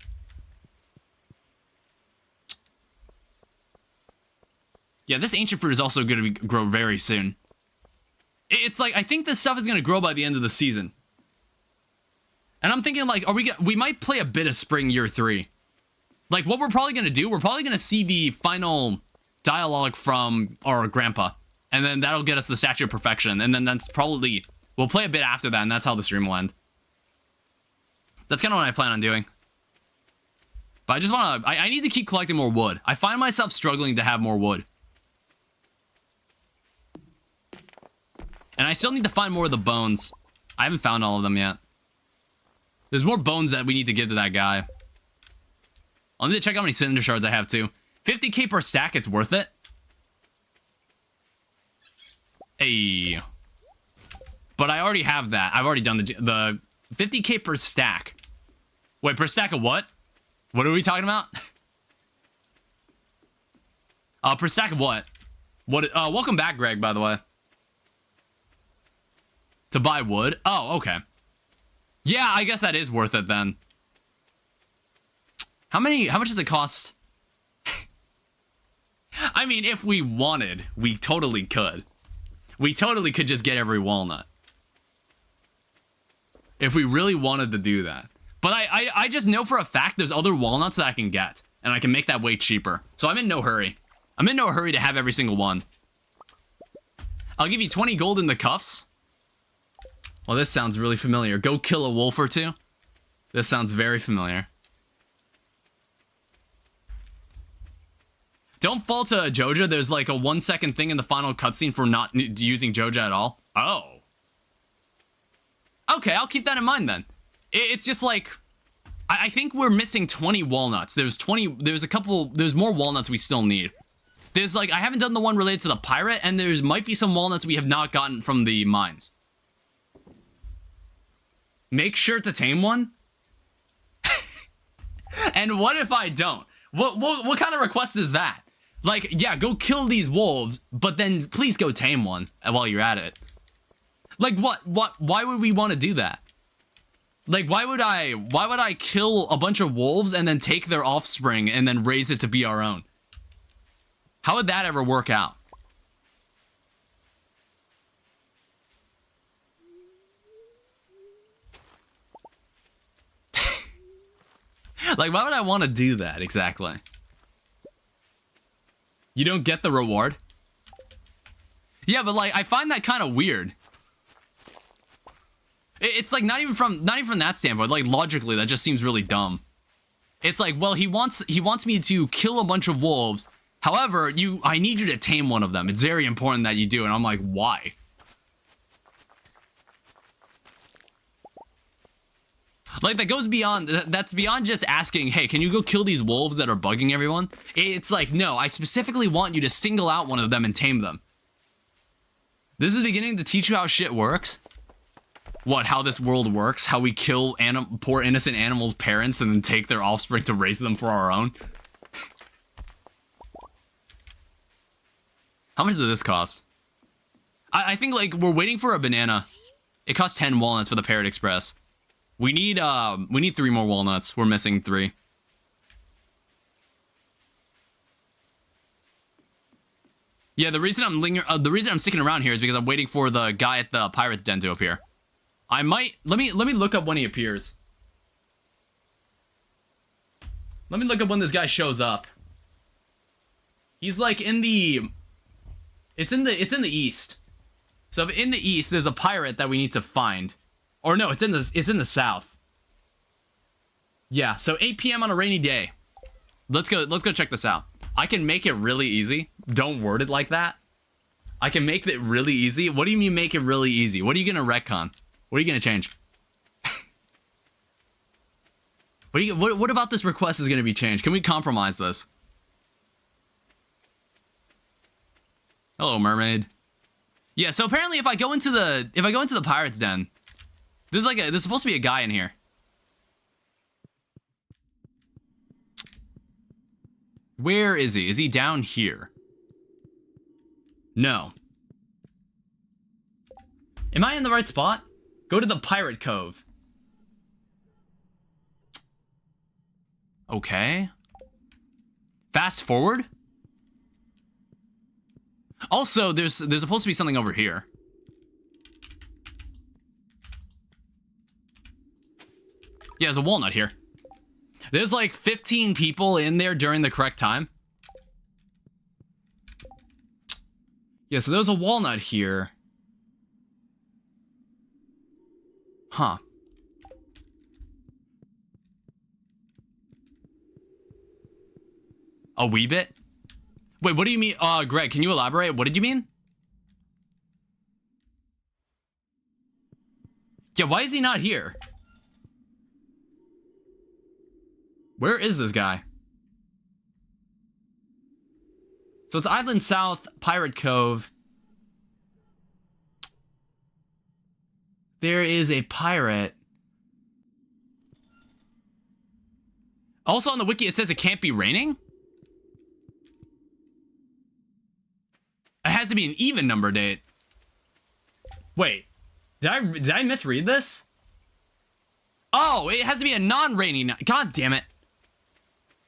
Yeah, this ancient fruit is also going to grow very soon. It's like, I think this stuff is going to grow by the end of the season. And I'm thinking, like, we might play a bit of spring year 3. Like, what we're probably going to do, we're probably going to see the final dialogue from our grandpa. And then that'll get us the Statue of Perfection. And then that's probably, we'll play a bit after that, and that's how the stream will end. That's kind of what I plan on doing. But I just want to, I need to keep collecting more wood. I find myself struggling to have more wood. And I still need to find more of the bones. I haven't found all of them yet. There's more bones that we need to give to that guy. I'll need to check how many cinder shards I have too. 50k per stack, it's worth it. Hey. But I already have that. I've already done the 50k per stack. Wait, per stack of what? What are we talking about? Per stack of what? Welcome back, Greg, by the way. To buy wood? Oh, okay. Yeah, I guess that is worth it then. How much does it cost? I mean, if we wanted, we totally could. We totally could just get every walnut. If we really wanted to do that. But I just know for a fact there's other walnuts that I can get. And I can make that way cheaper. So I'm in no hurry. I'm in no hurry to have every single one. I'll give you 20 gold in the cuffs. Well, this sounds really familiar. Go kill a wolf or two. This sounds very familiar. Don't fall to Joja. There's like a 1-second thing in the final cutscene for not using Joja at all. Oh. Okay, I'll keep that in mind then. It's just like, I think we're missing 20 walnuts. There's more walnuts we still need. There's like, I haven't done the one related to the pirate, and there's might be some walnuts we have not gotten from the mines. Make sure to tame one? And what if I don't? What kind of request is that? Like, yeah, go kill these wolves, but then please go tame one while you're at it. Like, why would we want to do that? Like, why would I kill a bunch of wolves and then take their offspring and then raise it to be our own? How would that ever work out? Like, why would I want to do that exactly? You don't get the reward? Yeah, but like, I find that kind of weird. It's like not even from that standpoint. Like, logically, that just seems really dumb. It's like, well, he wants me to kill a bunch of wolves. However, I need you to tame one of them. It's very important that you do. And I'm like, why? Like, that goes beyond, that's beyond just asking, hey, can you go kill these wolves that are bugging everyone? It's like, no, I specifically want you to single out one of them and tame them. This is beginning to teach you how shit works. What, how this world works? How we kill poor innocent animals' parents and then take their offspring to raise them for our own? How much does this cost? I think, like, we're waiting for a banana. It costs 10 walnuts for the Parrot Express. We need 3 more walnuts. We're missing 3. Yeah, the reason I'm sticking around here is because I'm waiting for the guy at the pirate's den to appear. I might let me look up when he appears. Let me look up when this guy shows up. He's like in the it's in the east. So if in the east there's a pirate that we need to find. Or no, it's in the south. Yeah, so 8 p.m. on a rainy day. Let's go check this out. I can make it really easy. Don't word it like that. I can make it really easy. What do you mean make it really easy? What are you gonna retcon? What are you gonna change? What about this request is gonna be changed? Can we compromise this? Hello, mermaid. Yeah, so apparently if I go into the pirate's den, there's supposed to be a guy in here. Where is he? Is he down here? No. Am I in the right spot? Go to the pirate cove. Okay. Fast forward? Also, there's supposed to be something over here. Yeah, there's a walnut here. There's like 15 people in there during the correct time. Yeah, so there's a walnut here. Huh. A wee bit? Wait, what do you mean? Greg, can you elaborate? What did you mean? Yeah, why is he not here? Where is this guy? So it's Island South, Pirate Cove. There is a pirate. Also on the wiki, it says it can't be raining. It has to be an even number date. Wait, did I misread this? Oh, it has to be a non-rainy night. God damn it.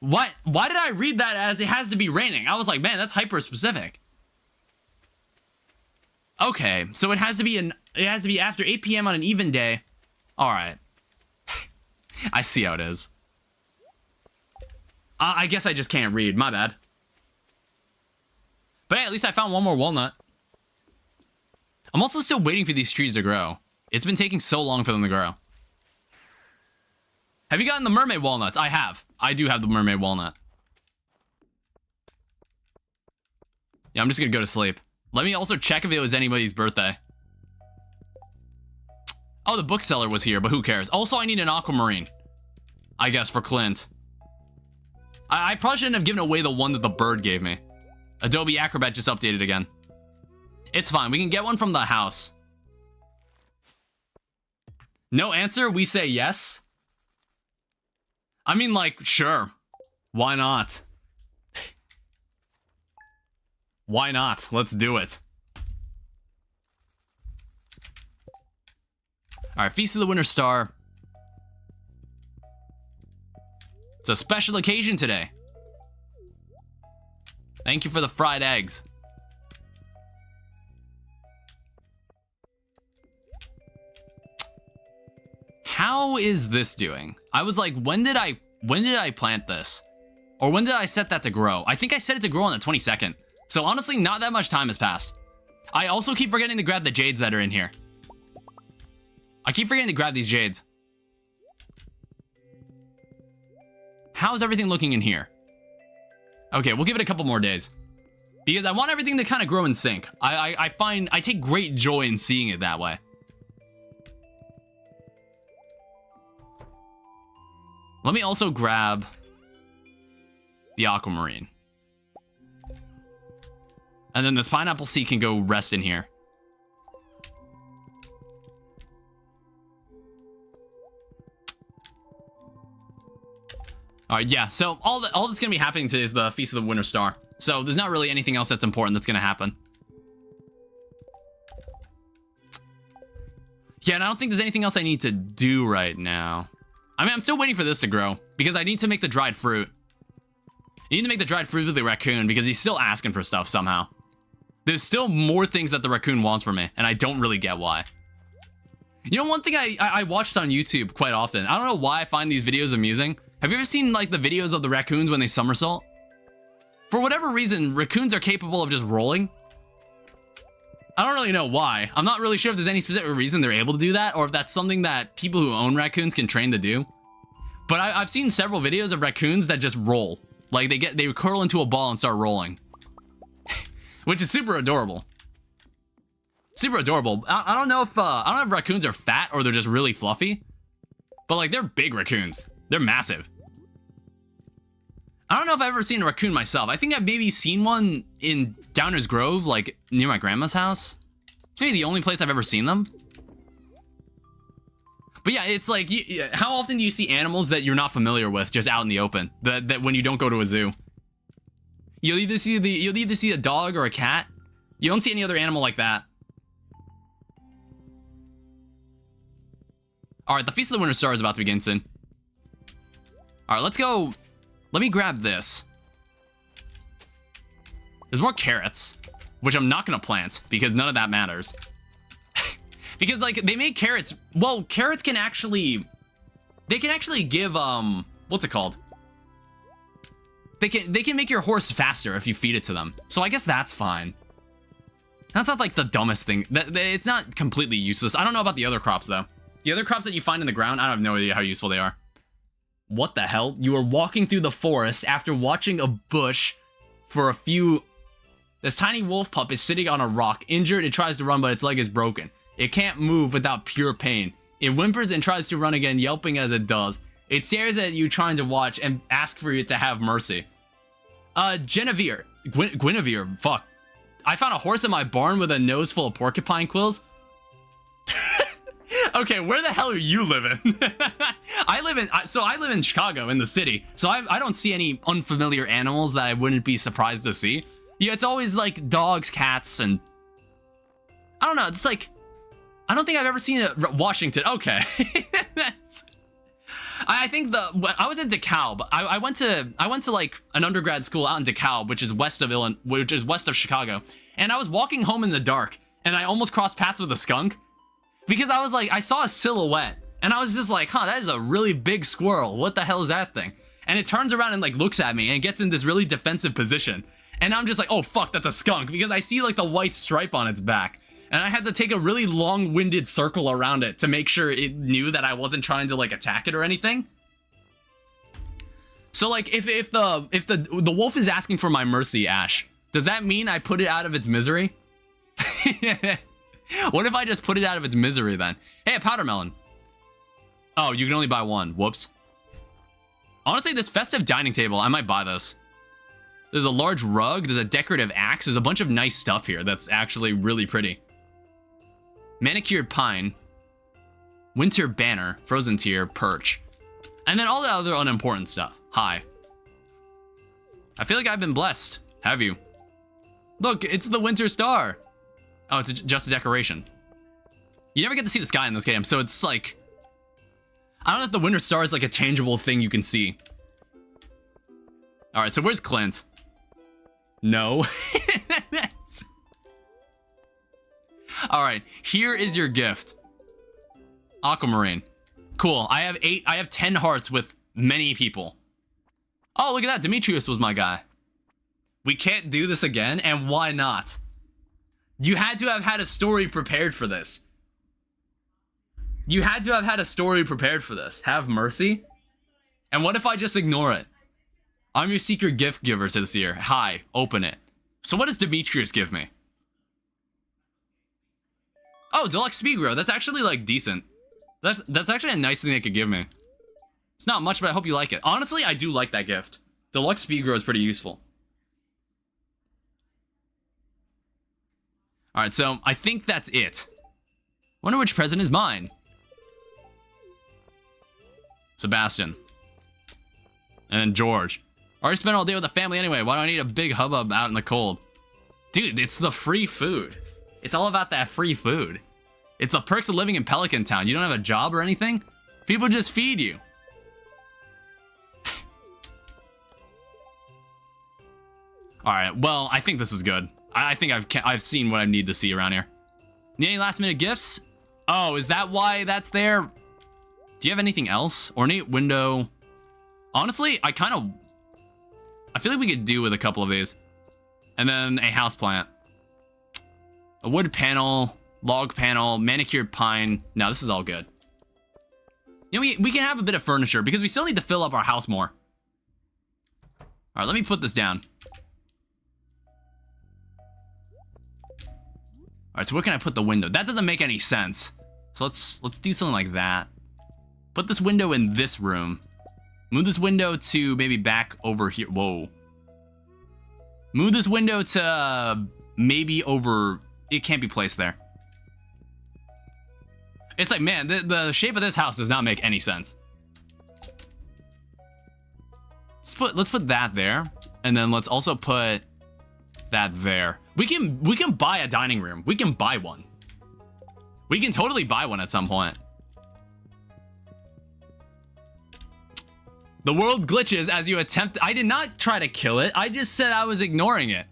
What? Why did I read that as it has to be raining? I was like, man, that's hyper specific. Okay, so it has to be after 8 p.m. on an even day. All right. I see how it is. I guess I just can't read. My bad. But hey, at least I found one more walnut. I'm also still waiting for these trees to grow. It's been taking so long for them to grow. Have you gotten the mermaid walnuts? I have. I do have the mermaid walnut. Yeah, I'm just gonna go to sleep. Let me also check if it was anybody's birthday. Oh, the bookseller was here, but who cares? Also, I need an aquamarine. I guess for Clint. I probably shouldn't have given away the one that the bird gave me. Adobe Acrobat just updated again. It's fine. We can get one from the house. No answer? We say yes? I mean, like, sure. Why not? Why not? Let's do it. Alright, Feast of the Winter Star. It's a special occasion today. Thank you for the fried eggs. How is this doing? I was like, when did I plant this? Or when did I set that to grow? I think I set it to grow on the 22nd. So honestly, not that much time has passed. I also keep forgetting to grab the jades that are in here. I keep forgetting to grab these jades. How's everything looking in here? Okay, we'll give it a couple more days. Because I want everything to kind of grow in sync. I take great joy in seeing it that way. Let me also grab the aquamarine. And then this pineapple seed can go rest in here. All right, yeah, so all that's going to be happening today is the Feast of the Winter Star. So there's not really anything else that's important that's going to happen. Yeah, and I don't think there's anything else I need to do right now. I mean, I'm still waiting for this to grow because I need to make the dried fruit. I need to make the dried fruit with the raccoon because he's still asking for stuff somehow. There's still more things that the raccoon wants from me, and I don't really get why. You know, one thing I watched on YouTube quite often. I don't know why I find these videos amusing. Have you ever seen, like, the videos of the raccoons when they somersault? For whatever reason, raccoons are capable of just rolling. I don't really know why. I'm not really sure if there's any specific reason they're able to do that, or if that's something that people who own raccoons can train to do. But I've seen several videos of raccoons that just roll. Like, they curl into a ball and start rolling. Which is super adorable. Super adorable. I don't know if raccoons are fat or they're just really fluffy. But, like, they're big raccoons. They're massive. I don't know if I've ever seen a raccoon myself. I think I've maybe seen one in Downers Grove, like, near my grandma's house. It's maybe the only place I've ever seen them. But yeah, it's like, how often do you see animals that you're not familiar with just out in the open? That when you don't go to a zoo? You'll either see a dog or a cat. You don't see any other animal like that. Alright, the Feast of the Winter Star is about to begin soon. Alright, let's go. Let me grab this. There's more carrots, which I'm not going to plant because none of that matters. Because, like, they make carrots. Well, carrots can actually... They can actually give, what's it called? They can make your horse faster if you feed it to them. So I guess that's fine. That's not, like, the dumbest thing. It's not completely useless. I don't know about the other crops, though. The other crops that you find in the ground, I have no idea how useful they are. What the hell? You are walking through the forest after watching a bush for a few... This tiny wolf pup is sitting on a rock. Injured, it tries to run, but its leg is broken. It can't move without pure pain. It whimpers and tries to run again, yelping as it does. It stares at you trying to watch and asks for you to have mercy. Guinevere. Guinevere, fuck. I found a horse in my barn with a nose full of porcupine quills. Okay, where the hell are you living? I live in Chicago, in the city. So I don't see any unfamiliar animals that I wouldn't be surprised to see. Yeah, it's always like dogs, cats, and... I don't know, it's like... I don't think I've ever seen a Washington. Okay. I think I was in DeKalb. I went to like an undergrad school out in DeKalb, which is west of Chicago. And I was walking home in the dark, and I almost crossed paths with a skunk. Because I was like, I saw a silhouette, and I was just like, huh, that is a really big squirrel. What the hell is that thing? And it turns around and like looks at me and gets in this really defensive position. And I'm just like, oh fuck, that's a skunk, because I see like the white stripe on its back. And I had to take a really long-winded circle around it to make sure it knew that I wasn't trying to like attack it or anything. So like, if the wolf is asking for my mercy, Ash, does that mean I put it out of its misery? What if I just put it out of its misery then? Hey, a powder melon. Oh, you can only buy one. Whoops. Honestly, this festive dining table, I might buy this. There's a large rug. There's a decorative axe. There's a bunch of nice stuff here that's actually really pretty. Manicured pine. Winter banner. Frozen tear. Perch. And then all the other unimportant stuff. Hi. I feel like I've been blessed. Have you? Look, it's the winter star. Oh, it's just a decoration. You never get to see the sky in this game, so it's like... I don't know if the winter star is like a tangible thing you can see. Alright, so where's Clint? No. Alright, here is your gift. Aquamarine. Cool, I have 10 hearts with many people. Oh, look at that, Demetrius was my guy. We can't do this again, and why not? You had to have had a story prepared for this. You had to have had a story prepared for this. Have mercy? And what if I just ignore it? I'm your secret gift giver this year. Hi, open it. So what does Demetrius give me? Oh, deluxe speed grow. That's actually like decent. That's actually a nice thing they could give me. It's not much, but I hope you like it. Honestly, I do like that gift. Deluxe speed grow is pretty useful. Alright, so I think that's it. Wonder which present is mine. Sebastian. And George. Already spent all day with the family anyway. Why do I need a big hubbub out in the cold? Dude, it's the free food. It's all about that free food. It's the perks of living in Pelican Town. You don't have a job or anything? People just feed you. Alright, well, I think this is good. I think I've seen what I need to see around here. Need any last minute gifts? Oh, is that why that's there? Do you have anything else? Ornate window. Honestly, I feel like we could do with a couple of these. And then a house plant. A wood panel, log panel, manicured pine. No, this is all good. You know, we can have a bit of furniture because we still need to fill up our house more. Alright, let me put this down. Alright, so where can I put the window? That doesn't make any sense. So let's do something like that. Put this window in this room. Move this window to maybe back over here. Whoa. Move this window to maybe over... It can't be placed there. It's like, man, the shape of this house does not make any sense. Let's put that there. And then let's also put that there. We can buy a dining room. We can buy one. We can totally buy one at some point. The world glitches as you attempt... I did not try to kill it. I just said I was ignoring it.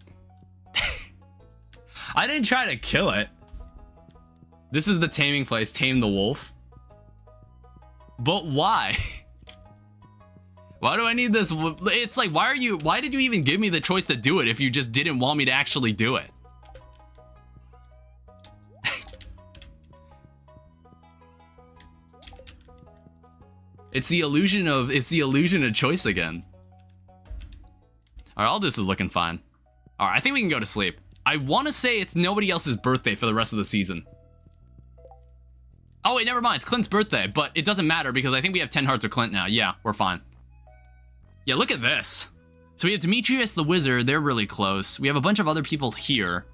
I didn't try to kill it. This is the taming place. Tame the wolf. But why? Why do I need this? It's like, why did you even give me the choice to do it if you just didn't want me to actually do it? It's the illusion of choice again. All right, all this is looking fine. All right, I think we can go to sleep. I want to say it's nobody else's birthday for the rest of the season. Oh wait, never mind. It's Clint's birthday, but it doesn't matter because I think we have 10 hearts of Clint now. Yeah, we're fine. Yeah, look at this. So we have Demetrius the wizard. They're really close. We have a bunch of other people here.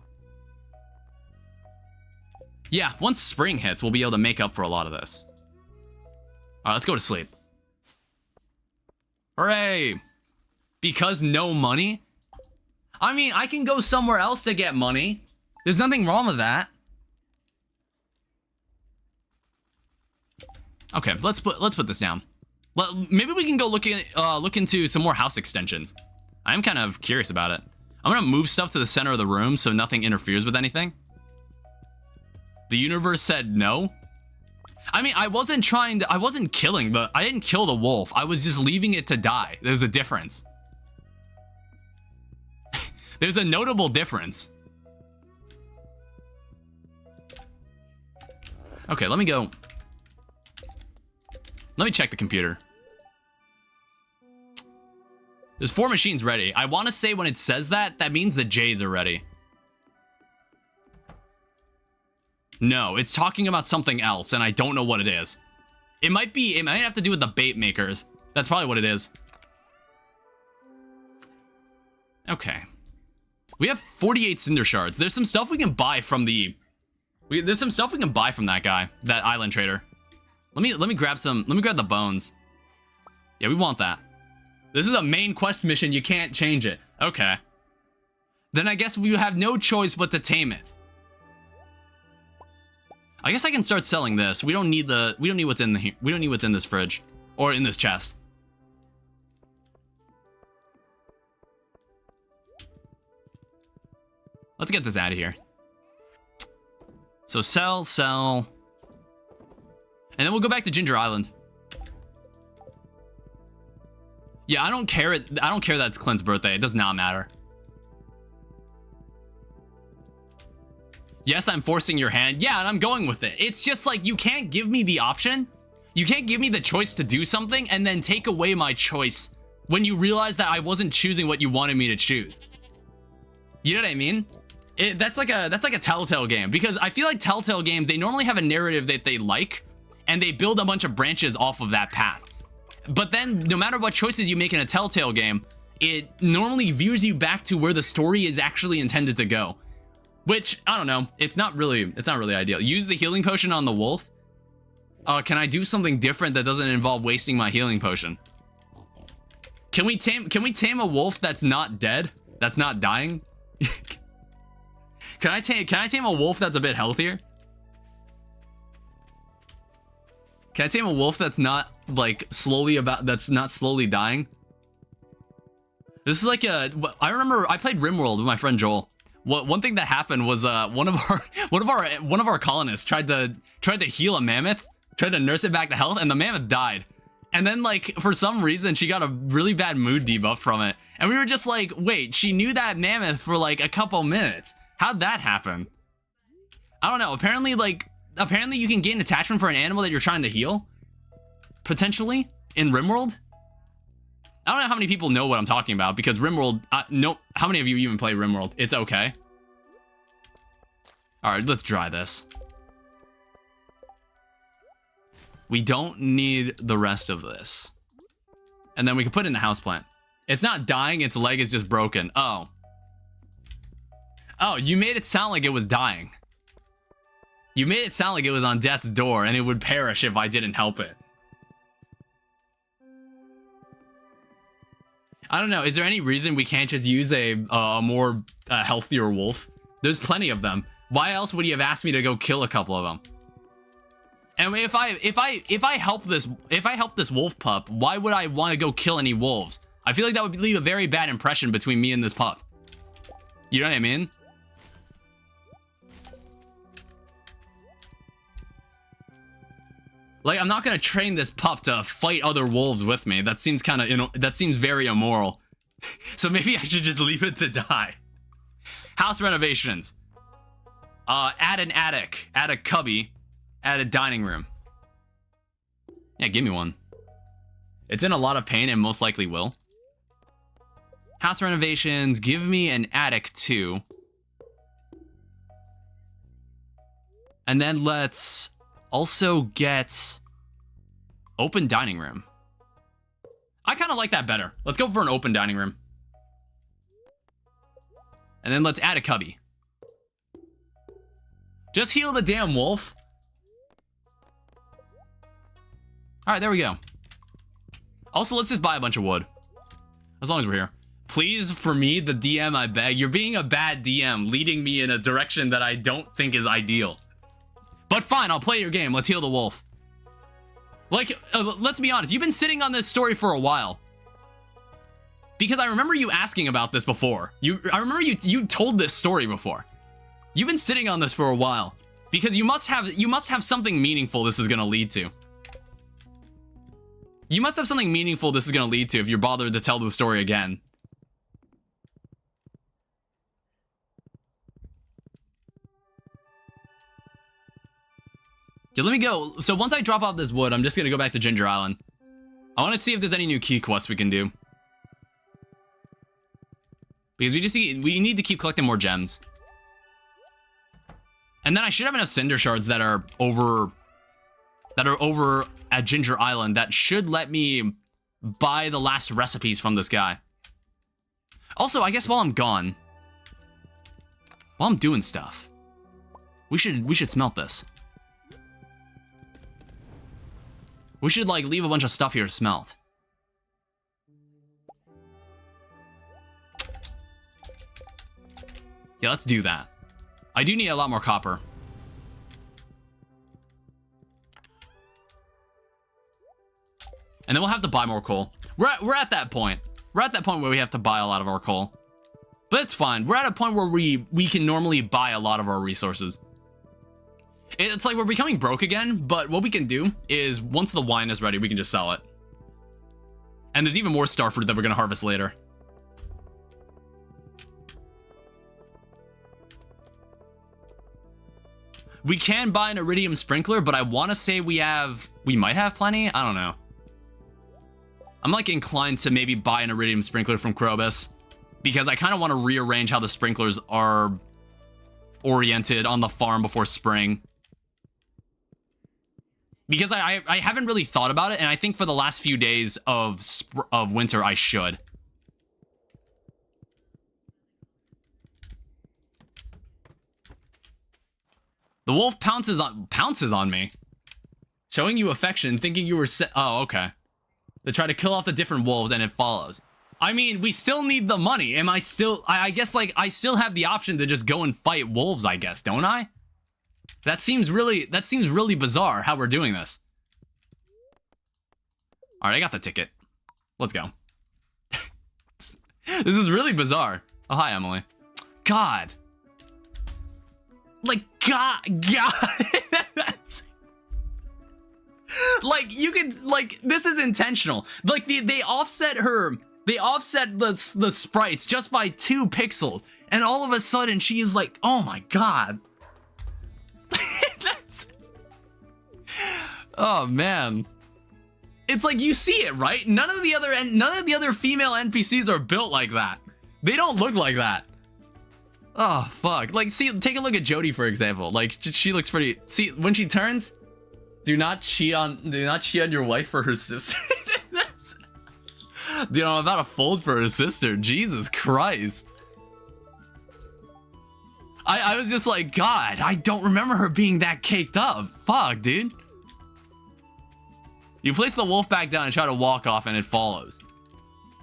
Yeah, once spring hits, we'll be able to make up for a lot of this. All right, let's go to sleep. Hooray! Because no money? I mean, I can go somewhere else to get money. There's nothing wrong with that. Okay, let's put this down. Maybe we can go look into some more house extensions. I'm kind of curious about it. I'm gonna move stuff to the center of the room so nothing interferes with anything. The universe said no. I mean, I wasn't killing I didn't kill the wolf. I was just leaving it to die. There's a difference. There's a notable difference. Okay, let me go. Let me check the computer. There's 4 machines ready. I want to say when it says that, that means the Jades are ready. No, it's talking about something else, and I don't know what it is. It might have to do with the bait makers. That's probably what it is. Okay. We have 48 cinder shards. There's some stuff we can buy from there's some stuff we can buy from that guy, that island trader. Let me grab the bones. Yeah, we want that. This is a main quest mission. You can't change it. Okay. Then I guess we have no choice but to tame it. I guess I can start selling this. We don't need what's in this fridge or in this chest. Let's get this out of here. So sell. And then we'll go back to Ginger Island. Yeah, I don't care that it's Clint's birthday. It does not matter. Yes, I'm forcing your hand. Yeah, and I'm going with it. It's just like, you can't give me the option. You can't give me the choice to do something and then take away my choice when you realize that I wasn't choosing what you wanted me to choose. You know what I mean? That's like a Telltale game, because I feel like Telltale games, they normally have a narrative that they like, and they build a bunch of branches off of that path. But then, no matter what choices you make in a Telltale game, it normally veers you back to where the story is actually intended to go. Which, I don't know, it's not really ideal. Use the healing potion on the wolf. Can I do something different that doesn't involve wasting my healing potion? Can we tame a wolf that's not dead? That's not dying? Can I tame a wolf that's a bit healthier? Can I tame a wolf that's not like that's not slowly dying? This is like I remember I played RimWorld with my friend Joel. One thing that happened was one of our colonists tried to heal a mammoth, tried to nurse it back to health, and the mammoth died. And then like for some reason she got a really bad mood debuff from it. And we were just like, wait, she knew that mammoth for like a couple minutes. How'd that happen? I don't know. Apparently you can gain attachment for an animal that you're trying to heal. Potentially in RimWorld. I don't know how many people know what I'm talking about because RimWorld, no, how many of you even play RimWorld? It's okay. All right, let's dry this. We don't need the rest of this. And then we can put it in the houseplant. It's not dying, its leg is just broken. Oh. Oh, you made it sound like it was dying. You made it sound like it was on death's door and it would perish if I didn't help it. I don't know. Is there any reason we can't just use a more healthier wolf? There's plenty of them. Why else would you have asked me to go kill a couple of them? And if I help this wolf pup, why would I want to go kill any wolves? I feel like that would leave a very bad impression between me and this pup. You know what I mean? Like, I'm not gonna train this pup to fight other wolves with me. That seems kind of, that seems very immoral. So maybe I should just leave it to die. House renovations. Add an attic, add a cubby, add a dining room. Yeah, give me one. It's in a lot of pain and most likely will. House renovations, give me an attic too. And then let's also get open dining room. I kind of like that better. Let's go for an open dining room. And then let's add a cubby. Just heal the damn wolf. All right, there we go. Also, let's just buy a bunch of wood. As long as we're here. Please, for me, the DM, I beg. You're being a bad DM, leading me in a direction that I don't think is ideal. But fine, I'll play your game. Let's heal the wolf. Like, let's be honest. You've been sitting on this story for a while. Because I remember you asking about this before. I remember you told this story before. You've been sitting on this for a while. Because you must have something meaningful this is going to lead to. You must have something meaningful this is going to lead to if you're bothered to tell the story again. Yeah, let me go. So once I drop off this wood, I'm just going to go back to Ginger Island. I want to see if there's any new key quests we can do. Because we need to keep collecting more gems. And then I should have enough cinder shards that are over at Ginger Island that should let me buy the last recipes from this guy. Also, I guess while I'm gone, while I'm doing stuff, we should smelt this. We should like leave a bunch of stuff here to smelt. Yeah, let's do that. I do need a lot more copper. And then we'll have to buy more coal. We're at that point. We're at that point where we have to buy a lot of our coal. But it's fine. We're at a point where we can normally buy a lot of our resources. It's like we're becoming broke again, but what we can do is once the wine is ready, we can just sell it. And there's even more star fruit that we're going to harvest later. We can buy an iridium sprinkler, but I want to say we might have plenty. I don't know. I'm like inclined to maybe buy an iridium sprinkler from Krobus because I kind of want to rearrange how the sprinklers are oriented on the farm before spring. Because I haven't really thought about it, and I think for the last few days of winter, I should. The wolf pounces on me, showing you affection, thinking you were oh, okay. They try to kill off the different wolves, and it follows. I mean, we still need the money. I guess, like, I still have the option to just go and fight wolves, I guess, don't I? That seems really bizarre how we're doing this. All right, I got the ticket. Let's go. This is really bizarre. Oh, hi, Emily. God. Like, God. Like, you could, like, this is intentional. Like, they offset the sprites just by 2 pixels. And all of a sudden, she's like, oh my God. Oh, man. It's like, you see it, right? None of the other female NPCs are built like that. They don't look like that. Oh, fuck. Like, see, take a look at Jody, for example. Like, she looks pretty... See, when she turns, do not cheat on your wife for her sister. Dude, I'm about to fold for her sister. Jesus Christ. I was just like, God, I don't remember her being that caked up. Fuck, dude. You place the wolf back down and try to walk off, and it follows.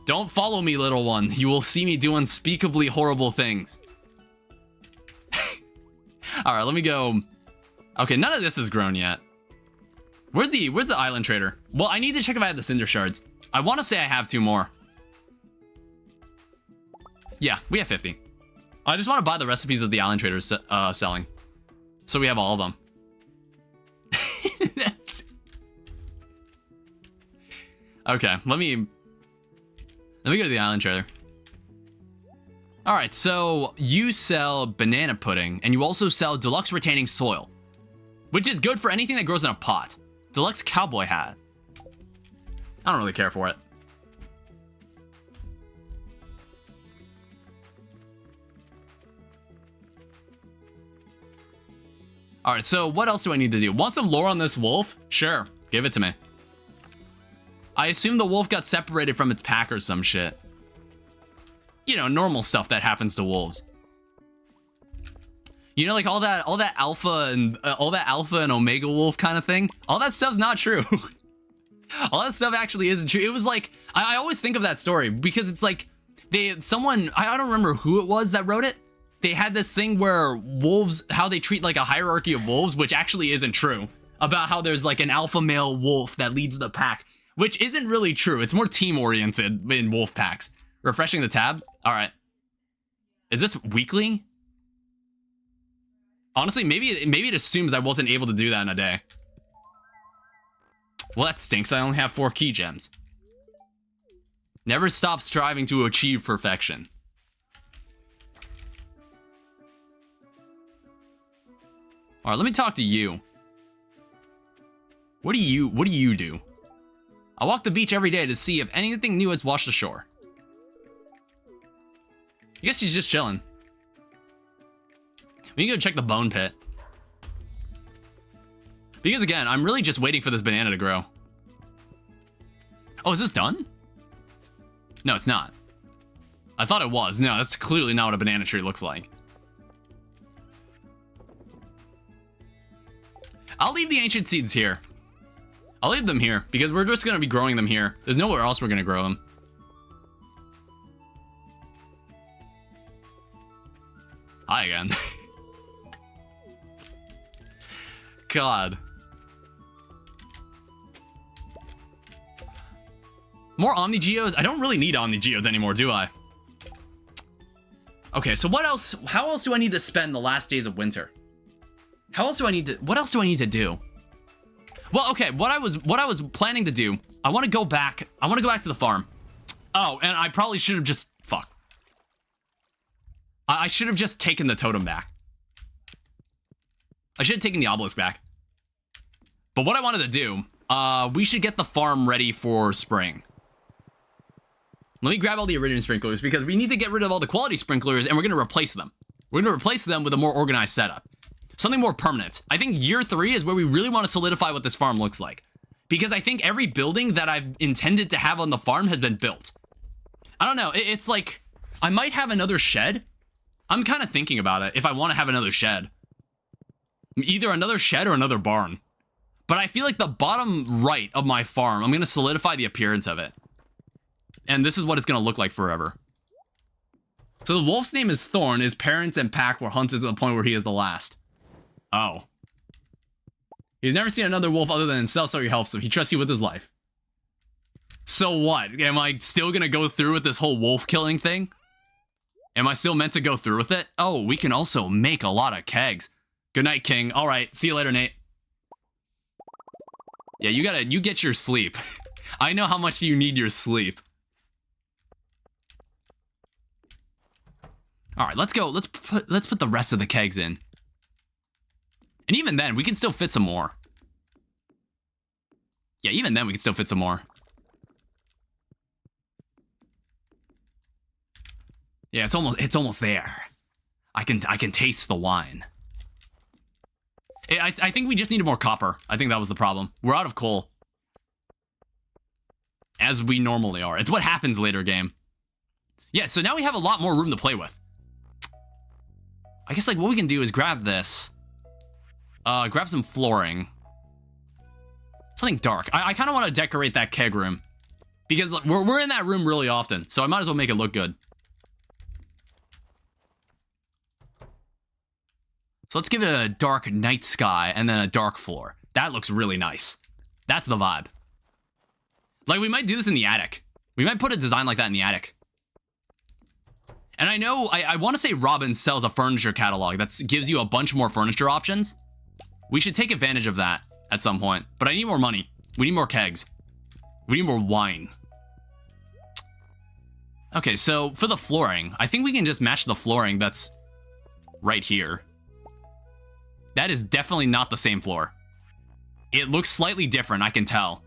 Don't follow me, little one. You will see me do unspeakably horrible things. All right, let me go. Okay, none of this is grown yet. Where's the island trader? Well, I need to check if I have the cinder shards. I want to say I have 2 more. Yeah, we have 50. I just want to buy the recipes that the island trader's selling, so we have all of them. Okay, let me go to the island trader. All right, so you sell banana pudding, and you also sell deluxe retaining soil, which is good for anything that grows in a pot. Deluxe cowboy hat. I don't really care for it. All right, so what else do I need to do? Want some lore on this wolf? Sure, give it to me. I assume the wolf got separated from its pack or some shit. You know, normal stuff that happens to wolves. You know, like all that alpha and omega wolf kind of thing. All that stuff's not true. All that stuff actually isn't true. It was like, I always think of that story because it's like I don't remember who it was that wrote it. They had this thing where wolves, how they treat like a hierarchy of wolves, which actually isn't true, about how there's like an alpha male wolf that leads the pack, which isn't really true. It's more team oriented in wolf packs. Refreshing the tab. All right. Is this weekly? Honestly, maybe it assumes I wasn't able to do that in a day. Well, that stinks. I only have 4 key gems. Never stop striving to achieve perfection. All right, let me talk to you. What do you do? I walk the beach every day to see if anything new has washed ashore. I guess he's just chilling. We can go check the bone pit. Because again, I'm really just waiting for this banana to grow. Oh, is this done? No, it's not. I thought it was. No, that's clearly not what a banana tree looks like. I'll leave the ancient seeds here. I'll leave them here because we're just going to be growing them here. There's nowhere else we're going to grow them. Hi again. God. More Omnigeos? I don't really need Omnigeos anymore, do I? Okay, so what else? How else do I need to spend the last days of winter? What else do I need to do? Well, okay, what I was planning to do, I want to go back to the farm. Oh, and I probably should have just fuck. I should have just taken the totem back. I should have taken the obelisk back. But what I wanted to do, we should get the farm ready for spring. Let me grab all the iridium sprinklers because we need to get rid of all the quality sprinklers and we're going to replace them. We're going to replace them with a more organized setup. Something more permanent. I think year 3 is where we really want to solidify what this farm looks like. Because I think every building that I've intended to have on the farm has been built. I don't know. It's like, I might have another shed. I'm kind of thinking about it if I want to have another shed. Either another shed or another barn. But I feel like the bottom right of my farm, I'm going to solidify the appearance of it. And this is what it's going to look like forever. So the wolf's name is Thorn. His parents and pack were hunted to the point where he is the last. Oh. He's never seen another wolf other than himself, so he helps him. He trusts you with his life. So what? Am I still gonna go through with this whole wolf killing thing? Am I still meant to go through with it? Oh, we can also make a lot of kegs. Good night, King. All right, see you later, Nate. Yeah, you get your sleep. I know how much you need your sleep. All right, let's go. Let's put the rest of the kegs in. And even then, we can still fit some more. Yeah, even then we can still fit some more. Yeah, it's almost there. I can taste the wine. I think we just needed more copper. I think that was the problem. We're out of coal. As we normally are. It's what happens later game. Yeah, so now we have a lot more room to play with. I guess like what we can do is grab this. Grab some flooring. Something dark. I kind of want to decorate that keg room. Because like, we're in that room really often. So I might as well make it look good. So let's give it a dark night sky and then a dark floor. That looks really nice. That's the vibe. Like, we might do this in the attic. We might put a design like that in the attic. And I know, I want to say Robin sells a furniture catalog that gives you a bunch more furniture options. We should take advantage of that at some point. But I need more money. We need more kegs. We need more wine. Okay, so for the flooring, I think we can just match the flooring that's right here. That is definitely not the same floor. It looks slightly different, I can tell.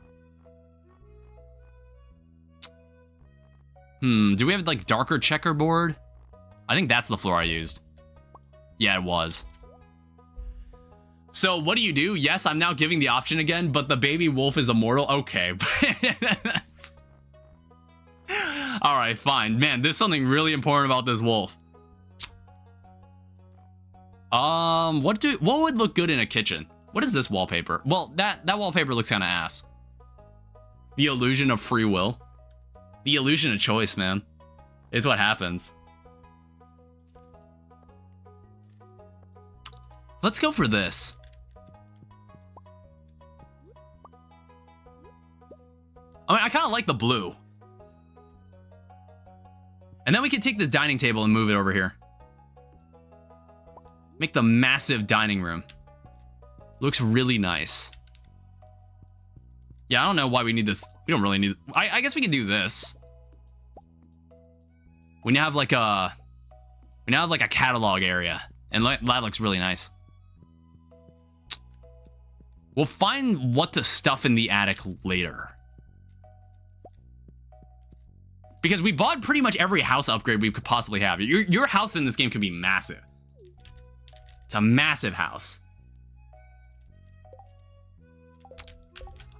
Do we have like darker checkerboard? I think that's the floor I used. Yeah, it was. So what do? Yes, I'm now giving the option again, but the baby wolf is immortal. Okay. All right, fine. Man, there's something really important about this wolf. What would look good in a kitchen? What is this wallpaper? Well, that wallpaper looks kind of ass. The illusion of free will. The illusion of choice, man. It's what happens. Let's go for this. I mean, I kind of like the blue. And then we can take this dining table and move it over here. Make the massive dining room. Looks really nice. Yeah, I don't know why we need this. We don't really need... I guess we can do this. We now have like a... catalog area. And that looks really nice. We'll find what to stuff in the attic later. Because we bought pretty much every house upgrade we could possibly have. Your house in this game could be massive. It's a massive house.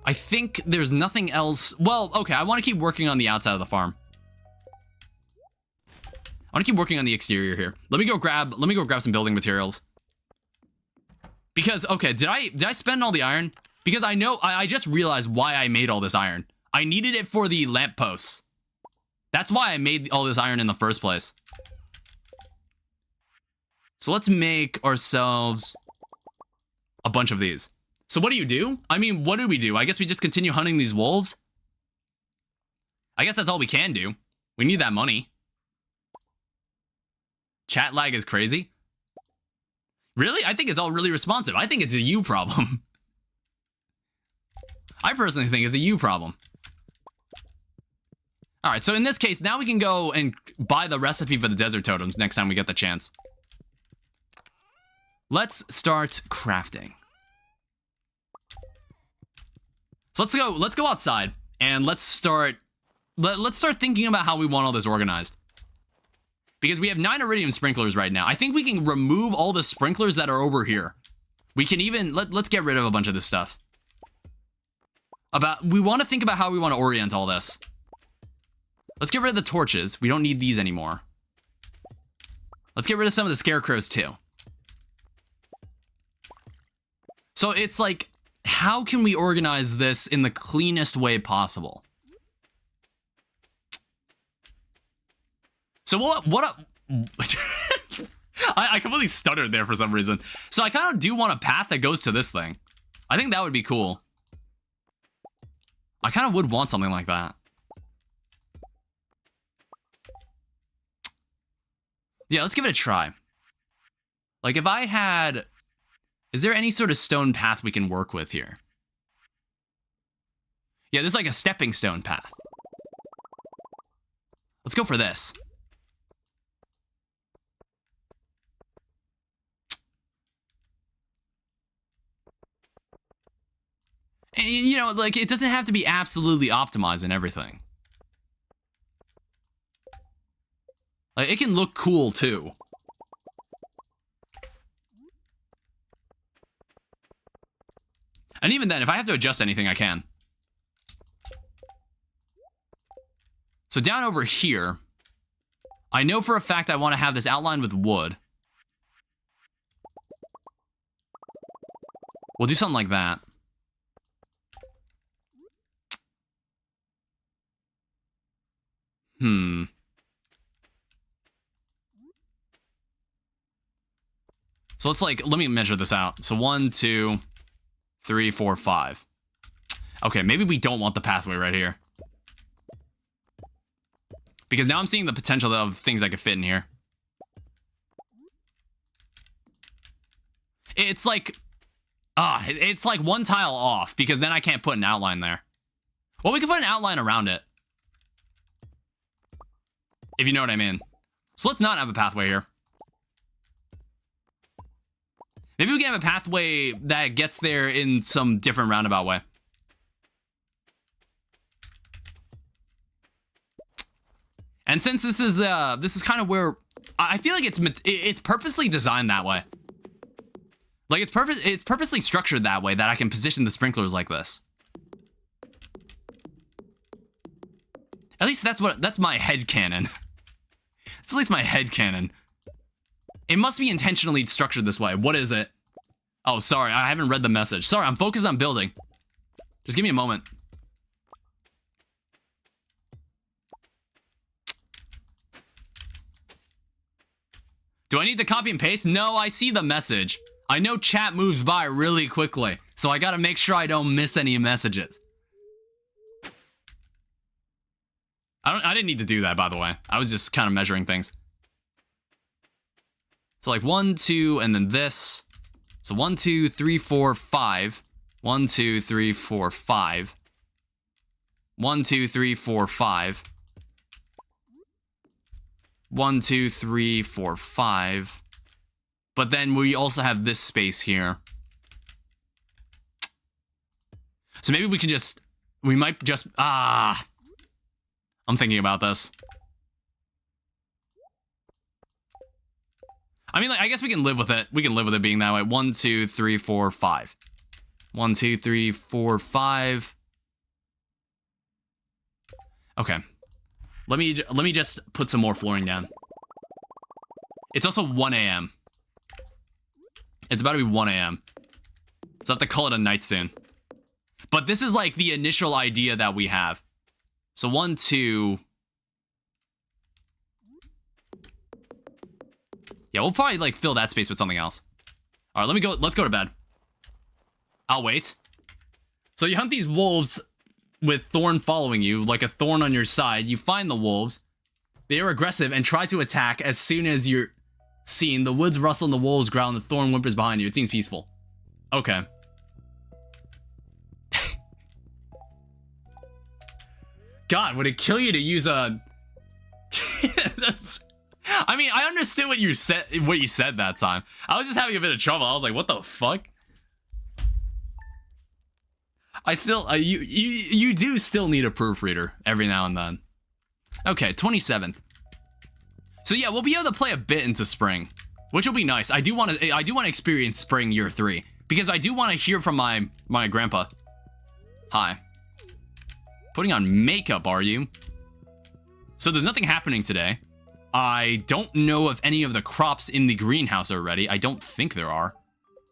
I think there's nothing else. Well, okay, I want to keep working on the outside of the farm. I want to keep working on the exterior here. Let me go grab some building materials. Because, okay, did I spend all the iron? Because I know, I just realized why I made all this iron. I needed it for the lampposts. That's why I made all this iron in the first place. So let's make ourselves a bunch of these. So what do? I mean, what do we do? I guess we just continue hunting these wolves. I guess that's all we can do. We need that money. Chat lag is crazy. Really? I think it's all really responsive. I think it's a you problem. I personally think it's a you problem. All right, so in this case, now we can go and buy the recipe for the desert totems next time we get the chance. Let's start crafting. So let's go outside and let's start thinking about how we want all this organized. Because we have 9 iridium sprinklers right now. I think we can remove all the sprinklers that are over here. We can even let's get rid of a bunch of this stuff. We want to think about how we want to orient all this. Let's get rid of the torches. We don't need these anymore. Let's get rid of some of the scarecrows too. So it's like, how can we organize this in the cleanest way possible? So I completely stuttered there for some reason. So I kind of do want a path that goes to this thing. I think that would be cool. I kind of would want something like that. Yeah, let's give it a try. Like, if I had... Is there any sort of stone path we can work with here? Yeah, there's like a stepping stone path. Let's go for this. And, you know, like, it doesn't have to be absolutely optimized and everything. Like, it can look cool, too. And even then, if I have to adjust anything, I can. So down over here, I know for a fact I want to have this outlined with wood. We'll do something like that. So let's like, let me measure this out. So 1, 2, 3, 4, 5. Okay, maybe we don't want the pathway right here. Because now I'm seeing the potential of things I could fit in here. It's like... it's like one tile off, because then I can't put an outline there. Well, we can put an outline around it. If you know what I mean. So let's not have a pathway here. Maybe we can have a pathway that gets there in some different roundabout way. And since this is kind of where I feel like it's purposely designed that way. Like it's purposely structured that way that I can position the sprinklers like this. At least that's my headcanon. It's at least my headcanon. It must be intentionally structured this way. What is it? Oh, sorry, I haven't read the message. Sorry, I'm focused on building. Just give me a moment. Do I need to copy and paste? No, I see the message. I know chat moves by really quickly, so I gotta make sure I don't miss any messages. I didn't need to do that, by the way. I was just kind of measuring things. So like 1, 2, and then this. So 1, 2, 3, 4, 5. 1, 2, 3, 4, 5. 1, 2, 3, 4, 5. 1, 2, 3, 4, 5. But then we also have this space here. So maybe we can just... We might just... I'm thinking about this. I mean, like, I guess we can live with it. We can live with it being that way. 1, 2, 3, 4, 5. 1, 2, 3, 4, 5. Okay. Let me just put some more flooring down. It's also 1 a.m. It's about to be 1 a.m. So I have to call it a night soon. But this is like the initial idea that we have. So 1, 2. Yeah, we'll probably like fill that space with something else. All right, let's go to bed. I'll wait. So you hunt these wolves with thorn following you, like a thorn on your side. You find the wolves. They are aggressive and try to attack as soon as you're seen. The woods rustle and the wolves growl and the thorn whimpers behind you. It seems peaceful. Okay. God, would it kill you to use a... I mean, I understood what you said that time. I was just having a bit of trouble. I was like, what the fuck? I still... you do still need a proofreader every now and then. Okay, 27th. So yeah, we'll be able to play a bit into spring, which will be nice. I do want to experience spring year 3 because I do want to hear from my grandpa. Hi. Putting on makeup, are you? So there's nothing happening today. I don't know if any of the crops in the greenhouse are ready. I don't think there are.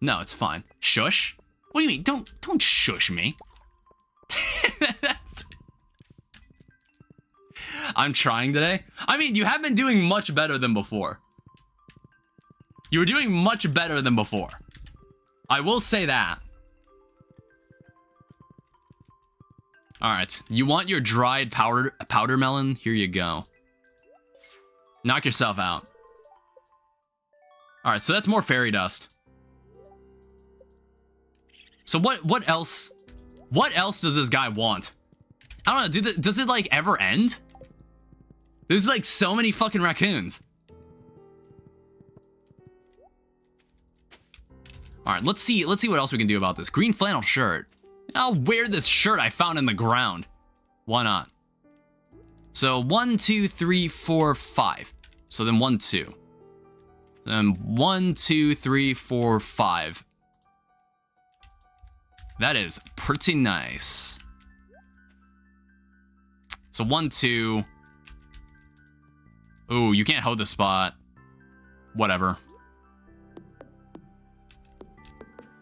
No, it's fine. Shush? What do you mean? Don't shush me. I'm trying today. I mean, you have been doing much better than before. You were doing much better than before. I will say that. Alright, you want your dried powder melon? Here you go. Knock yourself out. All right, so that's more fairy dust. So what else? What else does this guy want? I don't know. Does it like ever end? There's like so many fucking raccoons. All right, let's see what else we can do about this. Green flannel shirt. I'll wear this shirt I found in the ground. Why not? So 1, 2, 3, 4, 5. So then 1, 2. Then 1, 2, 3, 4, 5. That is pretty nice. So 1, 2. Ooh, you can't hold the spot. Whatever.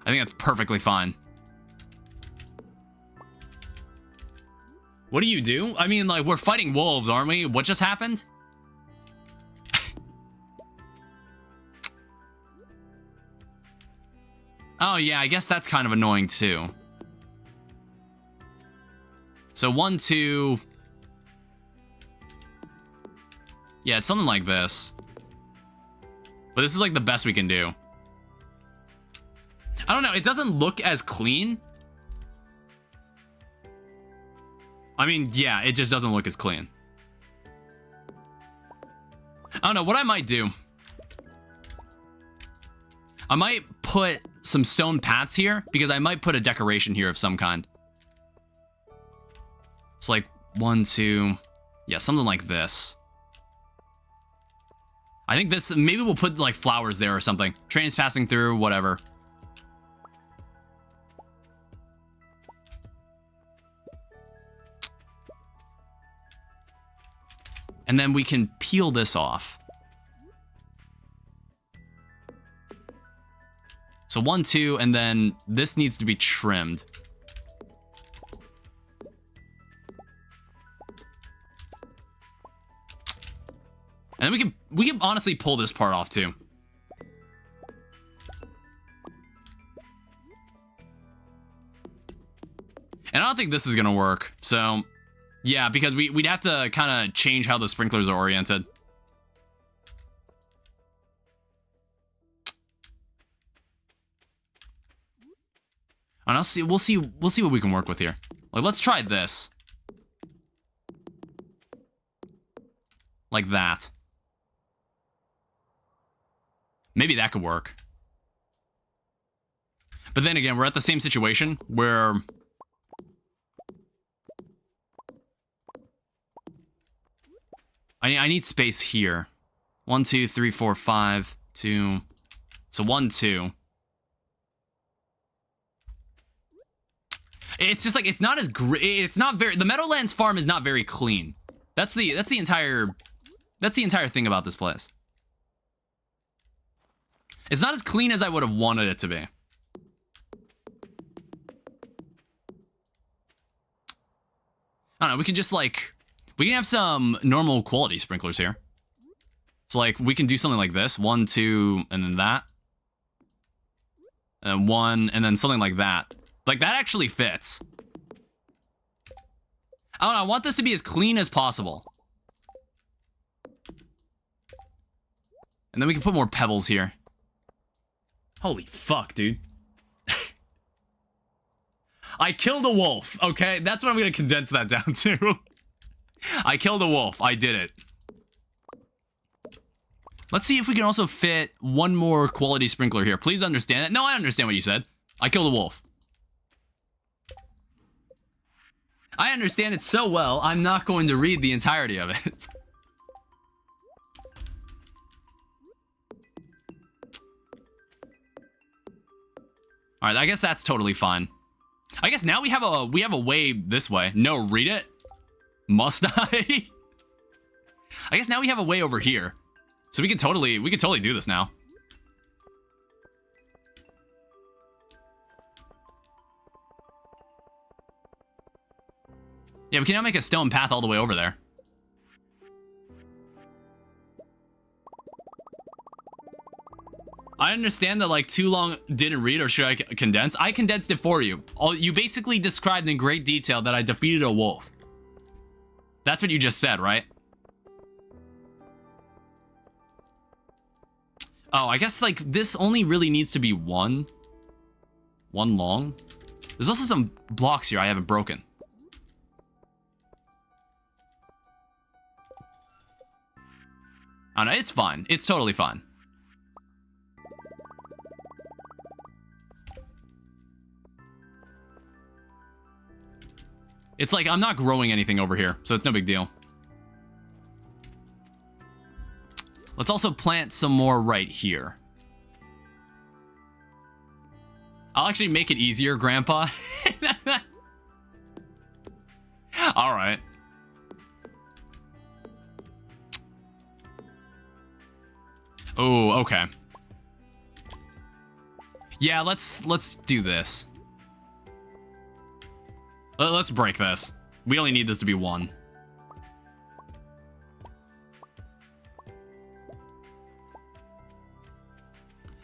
I think that's perfectly fine. What do you do? I mean, like, we're fighting wolves, aren't we? What just happened? Oh, yeah, I guess that's kind of annoying, too. So 1, 2... Yeah, it's something like this. But this is, like, the best we can do. I don't know, it doesn't look as clean. I mean, yeah, it just doesn't look as clean. I don't know, what I might do... I might put some stone paths here, because I might put a decoration here of some kind. It's like 1, 2... Yeah, something like this. I think this... Maybe we'll put, like, flowers there or something. Trains passing through, whatever. And then we can peel this off. So 1, 2, and then this needs to be trimmed. And then we can honestly pull this part off too. And I don't think this is gonna work. So yeah, because we'd have to kind of change how the sprinklers are oriented. And we'll see what we can work with here. Like, let's try this. Like that. Maybe that could work. But then again, we're at the same situation where I need space here. 1, 2, 3, 4, 5, 2. So 1, 2. It's just like, it's not as great. It's not very, the Meadowlands farm is not very clean. That's the entire thing about this place. It's not as clean as I would have wanted it to be. I don't know, we can just like, we can have some normal quality sprinklers here. So like, we can do something like this. 1, 2, and then that. And 1, and then something like that. Like, that actually fits. I don't know, I want this to be as clean as possible. And then we can put more pebbles here. Holy fuck, dude. I killed a wolf, okay? That's what I'm gonna condense that down to. I killed a wolf. I did it. Let's see if we can also fit one more quality sprinkler here. Please understand that. No, I understand what you said. I killed a wolf. I understand it so well, I'm not going to read the entirety of it. Alright, I guess that's totally fine. I guess now we have a way this way. No, read it? Must I? I guess now we have a way over here. So we can totally do this now. Yeah, we can now make a stone path all the way over there. I understand that, like, too long didn't read, or should I condense? I condensed it for you. You basically described in great detail that I defeated a wolf. That's what you just said, right? Oh, I guess, like, this only really needs to be one long. There's also some blocks here I haven't broken. Oh, no, it's fine. It's totally fine. It's like, I'm not growing anything over here, so it's no big deal. Let's also plant some more right here. I'll actually make it easier, Grandpa. All right. Oh, okay. Yeah, let's do this. Let's break this. We only need this to be one.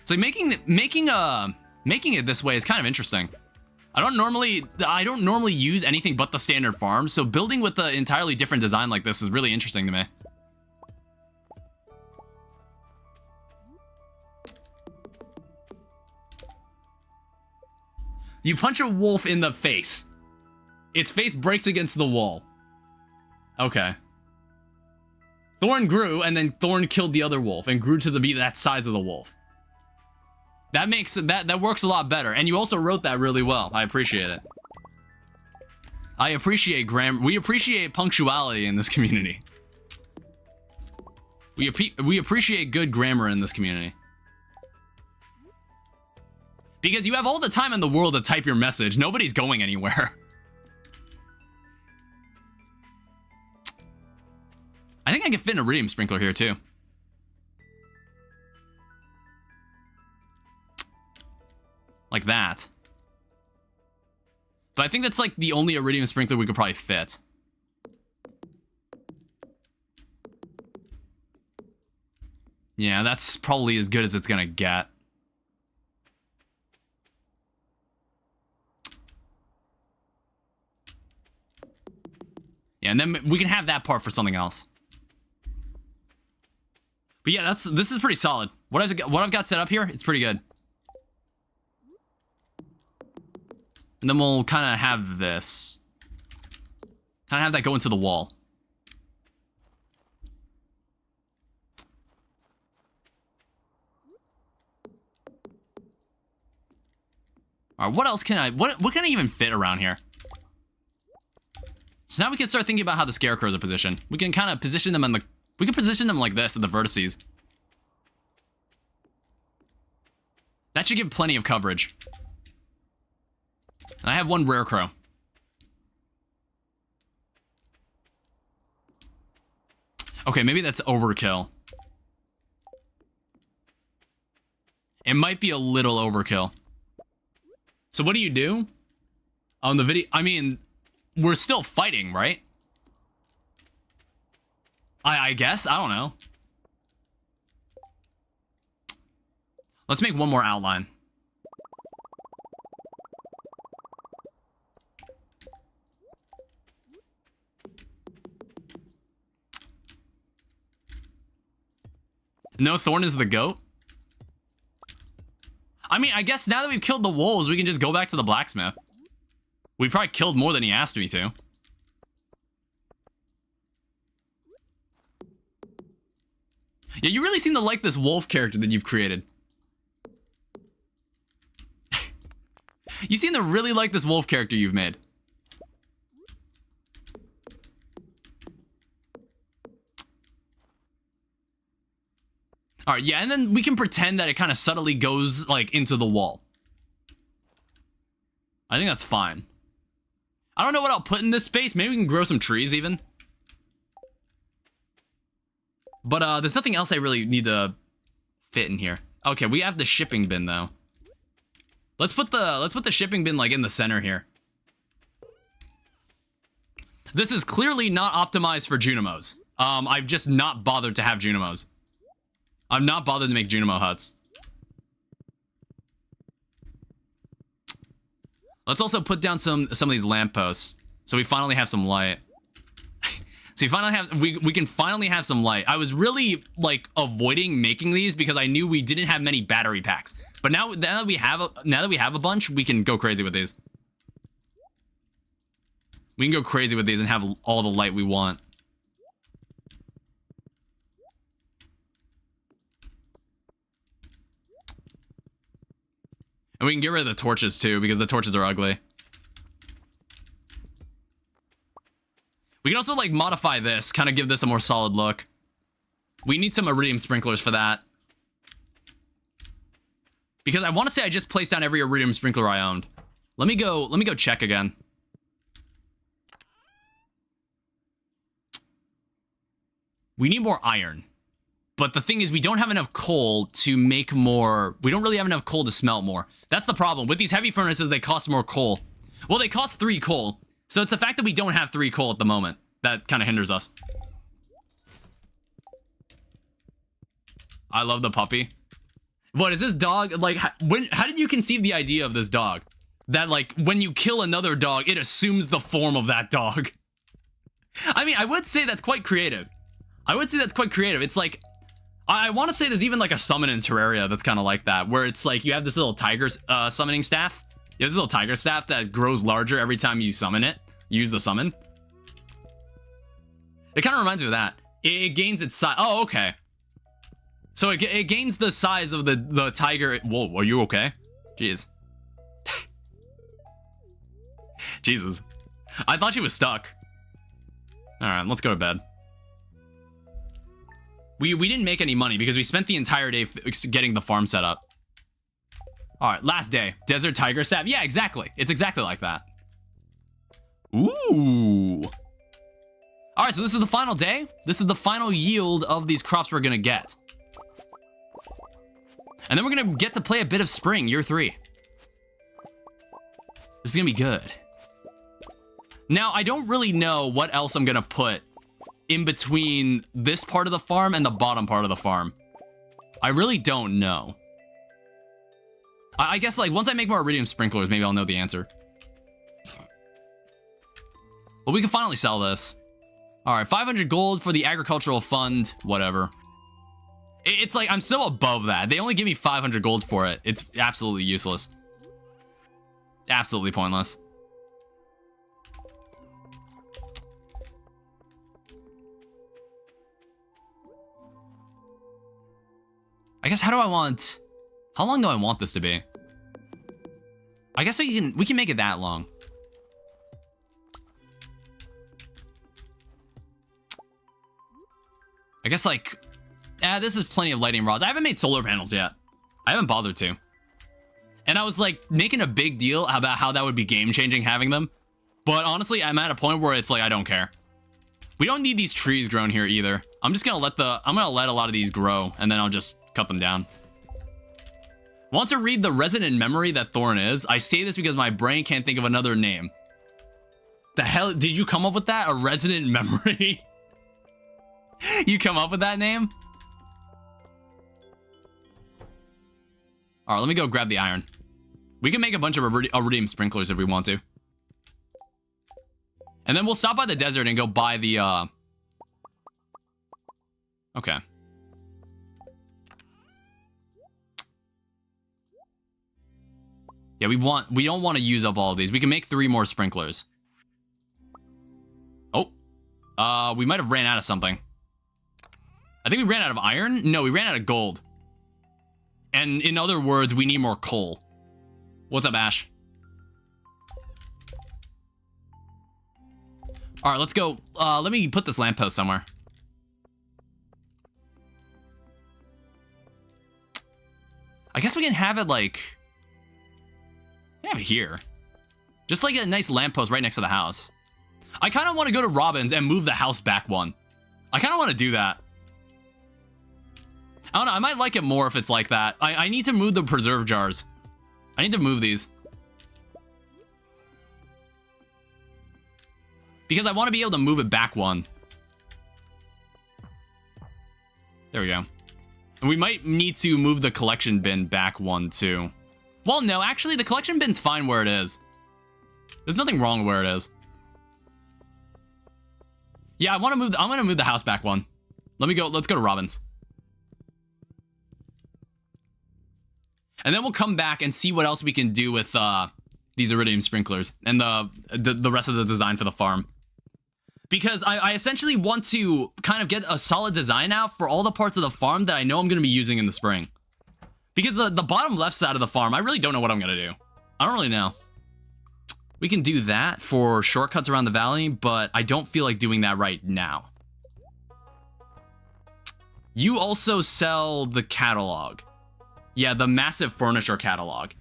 So making it this way is kind of interesting. I don't normally use anything but the standard farm, so building with the entirely different design like this is really interesting to me. You punch a wolf in the face. Its face breaks against the wall. Okay. Thorn grew, and then Thorn killed the other wolf and grew to be that size of the wolf. That makes that works a lot better, and you also wrote that really well. I appreciate it. I appreciate grammar. We appreciate punctuality in this community. We appreciate good grammar in this community. Because you have all the time in the world to type your message. Nobody's going anywhere. I think I can fit an iridium sprinkler here too. Like that. But I think that's like the only iridium sprinkler we could probably fit. Yeah, that's probably as good as it's gonna get. Yeah, and then we can have that part for something else. But yeah, this is pretty solid. What I've got set up here, it's pretty good. And then we'll kind of have this. Kind of have that go into the wall. All right, what else can I... What can I even fit around here? So now we can start thinking about how the scarecrows are positioned. We can kind of position them in the... We can position them like this at the vertices. That should give plenty of coverage. I have one rare crow. Okay, maybe that's overkill. It might be a little overkill. So what do you do? On the video... I mean, we're still fighting, right? I guess. I don't know. Let's make one more outline. No, Thorn is the goat? I mean, I guess now that we've killed the wolves, we can just go back to the blacksmith. We probably killed more than he asked me to. Yeah, you really seem to like this wolf character that you've created. You seem to really like this wolf character you've made. All right, yeah, and then we can pretend that it kind of subtly goes, like, into the wall. I think that's fine. I don't know what I'll put in this space. Maybe we can grow some trees, even. But, there's nothing else I really need to fit in here. Okay, we have the shipping bin, though. Let's put the shipping bin, like, in the center here. This is clearly not optimized for Junimos. I've just not bothered to have Junimos. I'm not bothered to make Junimo huts. Let's also put down some of these lampposts, so we finally have some light. So we can finally have some light. I was really like avoiding making these because I knew we didn't have many battery packs. But now that we have a bunch, we can go crazy with these. We can go crazy with these and have all the light we want. And we can get rid of the torches too, because the torches are ugly. We can also like modify this, kind of give this a more solid look. We need some iridium sprinklers for that. Because I want to say I just placed down every iridium sprinkler I owned. Let me go check again. We need more iron. But the thing is, we don't have enough coal to make more. We don't really have enough coal to smelt more. That's the problem. With these heavy furnaces, they cost more coal. Well, they cost 3 coal. So it's the fact that we don't have 3 coal at the moment that kind of hinders us. I love the puppy. What is this dog? Like, how did you conceive the idea of this dog? That, like, when you kill another dog, it assumes the form of that dog. I mean, I would say that's quite creative. It's like, I want to say there's even like a summon in Terraria that's kind of like that, where it's like you have this little tiger summoning staff. You have this little tiger staff that grows larger every time you summon it. Use the summon. It kind of reminds me of that. It gains its size. Oh, okay. So it gains the size of the tiger. Whoa, are you okay? Jeez. Jesus. I thought she was stuck. All right, let's go to bed. We didn't make any money because we spent the entire day getting the farm set up. All right, last day. Desert tiger staff. Yeah, exactly. It's exactly like that. Ooh. All right, so this is the final day. This is the final yield of these crops we're going to get. And then we're going to get to play a bit of spring, year 3. This is going to be good. Now, I don't really know what else I'm going to put in between this part of the farm and the bottom part of the farm. I really don't know. I guess, like, once I make more iridium sprinklers, maybe I'll know the answer. Well, we can finally sell this. All right, 500 gold for the agricultural fund, whatever. It's like, I'm still above that. They only give me 500 gold for it. It's absolutely useless. Absolutely pointless. I guess how long do I want this to be? I guess we can make it that long. I guess like, this is plenty of lighting rods. I haven't made solar panels yet. I haven't bothered to. And I was like making a big deal about how that would be game changing having them. But honestly, I'm at a point where it's like, I don't care. We don't need these trees grown here either. I'm just gonna let a lot of these grow and then I'll just cut them down. Want to read the resonant memory that Thorn is? I say this because my brain can't think of another name. The hell, did you come up with that? A resonant memory? You come up with that name? All right, let me go grab the iron. We can make a bunch of iridium sprinklers if we want to. And then we'll stop by the desert and go buy the, Okay. Yeah, we don't want to use up all of these. We can make 3 more sprinklers. Oh. We might have ran out of something. I think we ran out of iron? No, we ran out of gold. And in other words, we need more coal. What's up, Ash? All right, let's go. Let me put this lamppost somewhere. I guess we can have it like... have it here. Just like a nice lamppost right next to the house. I kind of want to go to Robin's and move the house back one. I kind of want to do that. I don't know, I might like it more if it's like that. I need to move the preserve jars. I need to move these. Because I want to be able to move it back one. There we go. And we might need to move the collection bin back one too. Well, no, actually the collection bin's fine where it is. There's nothing wrong where it is. Yeah, I'm gonna move the house back one. Let's go to Robin's. And then we'll come back and see what else we can do with these iridium sprinklers and the rest of the design for the farm. Because I essentially want to kind of get a solid design out for all the parts of the farm that I know I'm going to be using in the spring. Because the bottom left side of the farm, I really don't know what I'm going to do. I don't really know. We can do that for shortcuts around the valley, but I don't feel like doing that right now. You also sell the catalog. Yeah, the massive furniture catalog.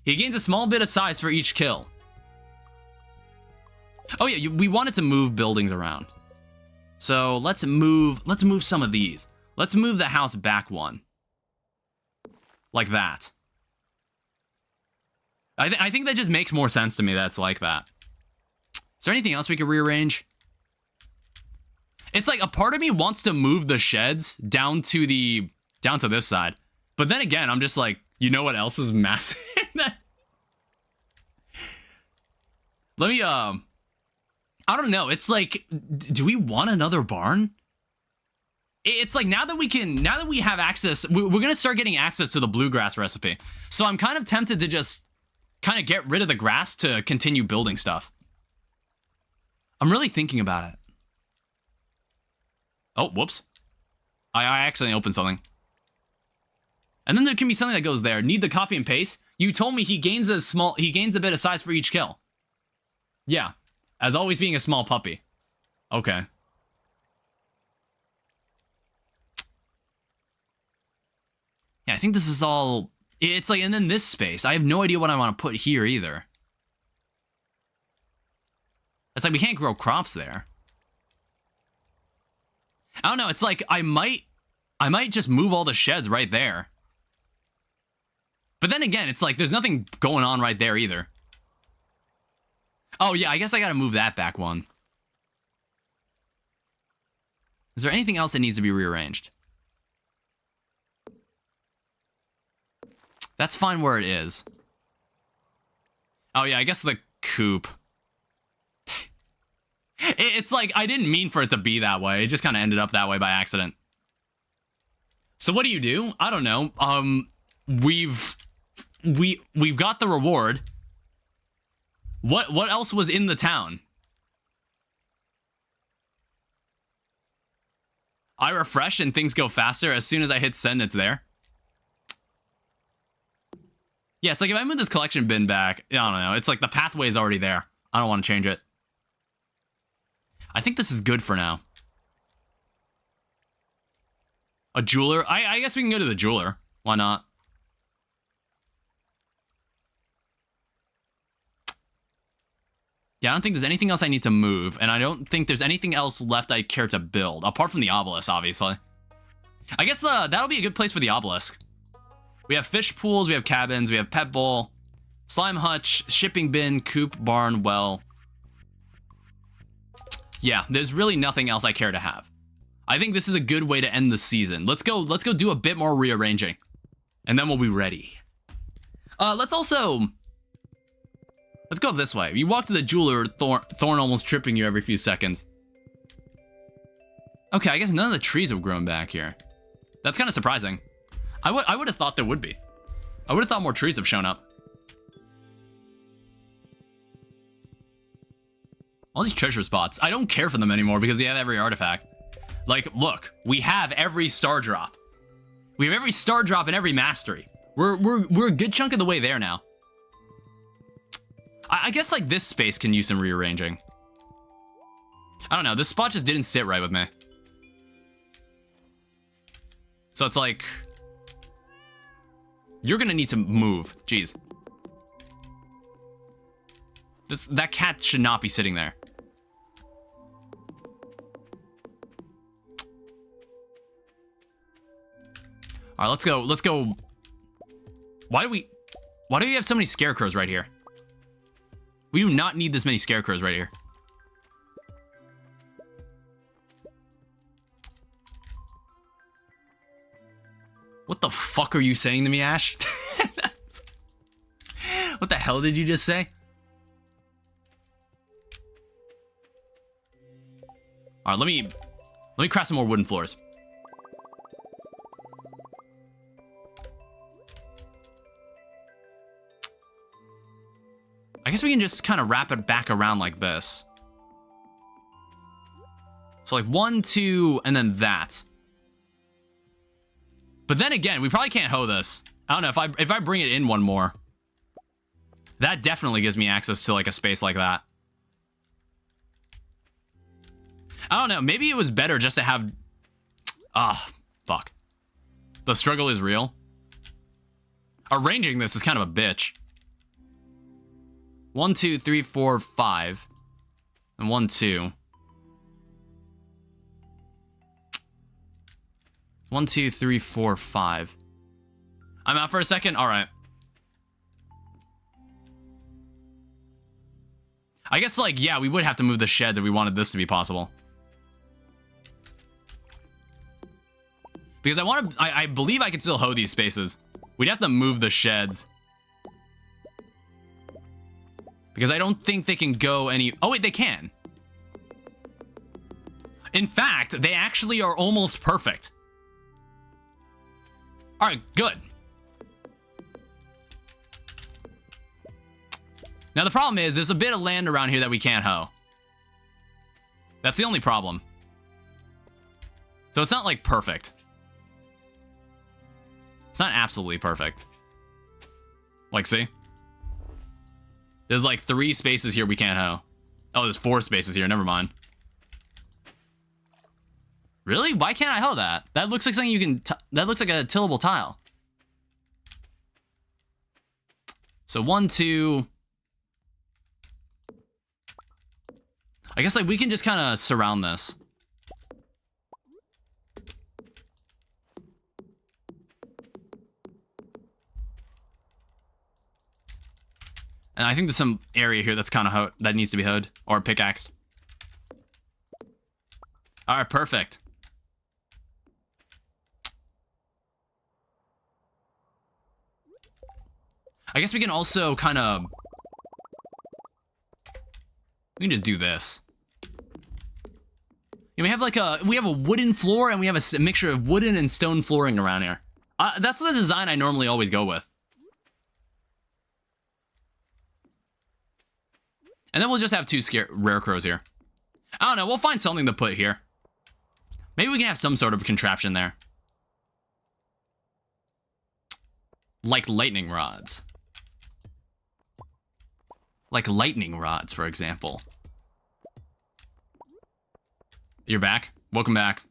He gains a small bit of size for each kill. Oh yeah, we wanted to move buildings around. So let's move some of these. Let's move the house back one. Like that. I think that just makes more sense to me that it's like that. Is there anything else we could rearrange? It's like a part of me wants to move the sheds down to this side. But then again, I'm just like, you know what else is massive? Let me, I don't know. It's like, do we want another barn? It's like now that we have access, we're going to start getting access to the bluegrass recipe. So I'm kind of tempted to just kind of get rid of the grass to continue building stuff. I'm really thinking about it. Oh, whoops. I accidentally opened something. And then there can be something that goes there. Need the copy and paste? You told me he gains a bit of size for each kill. Yeah. As always being a small puppy. Okay. Yeah, I think this is all... It's like, and then this space. I have no idea what I want to put here either. It's like we can't grow crops there. I don't know. It's like I might just move all the sheds right there. But then again, it's like there's nothing going on right there either. Oh yeah, I guess I gotta move that back one. Is there anything else that needs to be rearranged? That's fine where it is. Oh yeah, I guess the coop. It's like, I didn't mean for it to be that way. It just kind of ended up that way by accident. So what do? I don't know. We've got the reward. What else was in the town? I refresh and things go faster. As soon as I hit send, it's there. Yeah, it's like if I move this collection bin back, I don't know. It's like the pathway is already there. I don't want to change it. I think this is good for now. A jeweler? I guess we can go to the jeweler. Why not? Yeah, I don't think there's anything else I need to move, and I don't think there's anything else left I care to build, apart from the obelisk, obviously. I guess that'll be a good place for the obelisk. We have fish pools, we have cabins, we have pet bowl, slime hutch, shipping bin, coop, barn, well. Yeah, there's really nothing else I care to have. I think this is a good way to end the season. Let's go do a bit more rearranging, and then we'll be ready. Let's go this way. You walk to the jeweler, Thorn almost tripping you every few seconds. Okay, I guess none of the trees have grown back here. That's kind of surprising. I would have thought there would be. I would have thought more trees have shown up. All these treasure spots. I don't care for them anymore because they have every artifact. Like, look, we have every star drop. We have every star drop and every mastery. We're a good chunk of the way there now. I guess like this space can use some rearranging. I don't know. This spot just didn't sit right with me. So it's like, you're gonna need to move. Jeez. That cat should not be sitting there. All right, let's go. Why do we have so many scarecrows right here? We do not need this many scarecrows right here. What the fuck are you saying to me, Ash? What the hell did you just say? All right, let me craft some more wooden floors. I guess we can just kind of wrap it back around like this. So like 1, 2, and then that. But then again, we probably can't hoe this. I don't know, if I bring it in one more, that definitely gives me access to like a space like that. I don't know, maybe it was better just to have... fuck. The struggle is real. Arranging this is kind of a bitch. 1, 2, 3, 4, 5. And 1, 2. 1, 2, 3, 4, 5. I'm out for a second? Alright. I guess, like, yeah, we would have to move the sheds if we wanted this to be possible. Because I believe I could still hoe these spaces. We'd have to move the sheds. Because I don't think they can go any... Oh, wait, they can. In fact, they actually are almost perfect. Alright, good. Now, the problem is, there's a bit of land around here that we can't hoe. That's the only problem. So it's not, like, perfect. It's not absolutely perfect. Like, see? There's, like, 3 spaces here we can't hoe. Oh, there's 4 spaces here. Never mind. Really? Why can't I hoe that? That looks like something you can... That looks like a tillable tile. So 1, 2... I guess, like, we can just kind of surround this. And I think there's some area here that's kind of that needs to be hoed or pickaxed. All right, perfect. I guess we can also kind of... We can just do this. Yeah, we have a wooden floor and we have a mixture of wooden and stone flooring around here. That's the design I normally always go with. And then we'll just have 2 rare crows here. I don't know, we'll find something to put here. Maybe we can have some sort of contraption there. Like lightning rods. Like lightning rods, for example. You're back? Welcome back.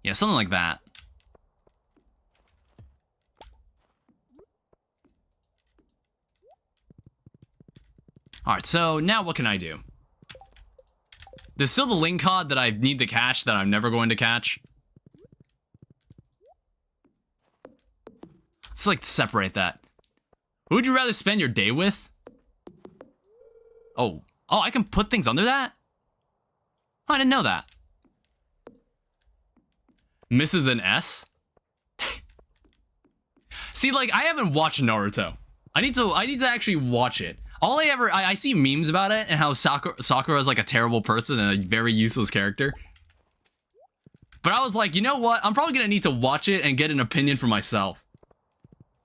Yeah, something like that. Alright, so now what can I do? There's still the link cod that I need to catch that I'm never going to catch. Let's, like, separate that. Who would you rather spend your day with? Oh, I can put things under that? Oh, I didn't know that. Mrs. an S? See, like, I haven't watched Naruto. I need to actually watch it. All I see memes about it and how Sakura is like a terrible person and a very useless character. But I was like, you know what? I'm probably gonna need to watch it and get an opinion for myself.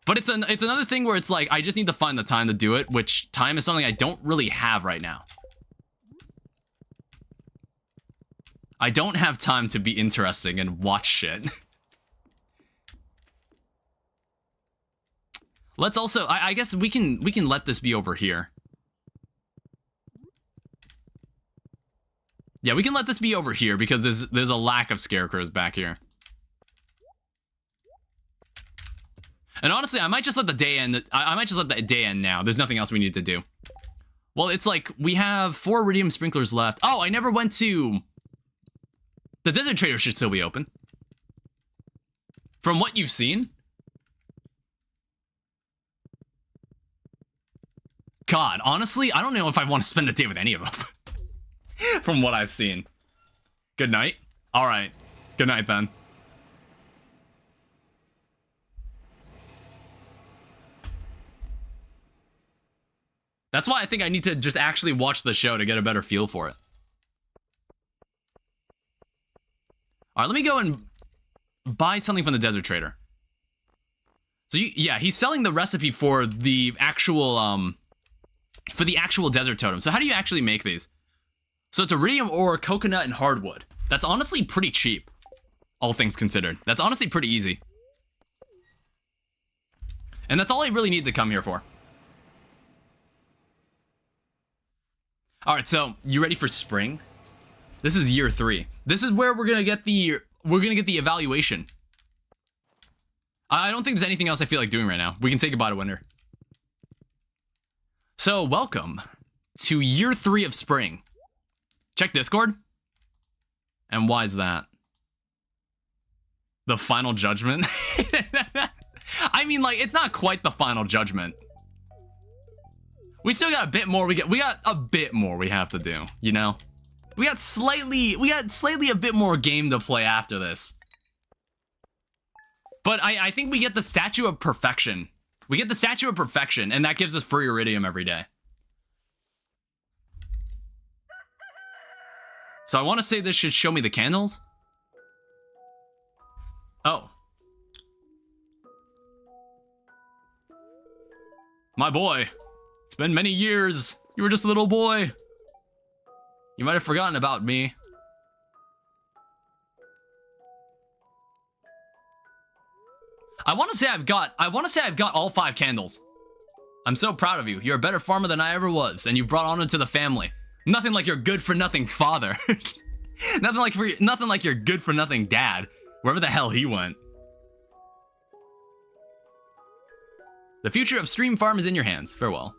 But it's another thing where it's like, I just need to find the time to do it, which time is something I don't really have right now. I don't have time to be interesting and watch shit. Let's also, I guess we can let this be over here. Yeah, we can let this be over here because there's a lack of scarecrows back here. And honestly, I might just let the day end. I might just let the day end now. There's nothing else we need to do. Well, it's like we have 4 iridium sprinklers left. Oh, I never went to... The desert trader should still be open. From what you've seen. God, honestly, I don't know if I want to spend a day with any of them. From what I've seen. Good night. All right. Good night, then. That's why I think I need to just actually watch the show to get a better feel for it. All right, let me go and buy something from the desert trader. So yeah, he's selling the recipe for the actual desert totem. So how do you actually make these? So it's iridium ore, coconut, and hardwood. That's honestly pretty cheap, all things considered. That's honestly pretty easy. And that's all I really need to come here for. All right, so you ready for spring? This is year 3. This is where we're gonna get the evaluation. I don't think there's anything else I feel like doing right now. We can say goodbye to winter. So welcome to year 3 of spring. Check Discord. And why is that? The final judgment? I mean, like, it's not quite the final judgment. We still got a bit more. We got a bit more we have to do, you know? We got slightly a bit more game to play after this. But I think we get the Statue of Perfection. We get the Statue of Perfection, and that gives us free iridium every day. So I want to say this should show me the candles. Oh. My boy. It's been many years. You were just a little boy. You might have forgotten about me. I want to say I've got all 5 candles. I'm so proud of you. You're a better farmer than I ever was, and you brought honor to the family. Nothing like your good-for-nothing father. nothing like your good-for-nothing dad, wherever the hell he went. The future of Stream Farm is in your hands. Farewell.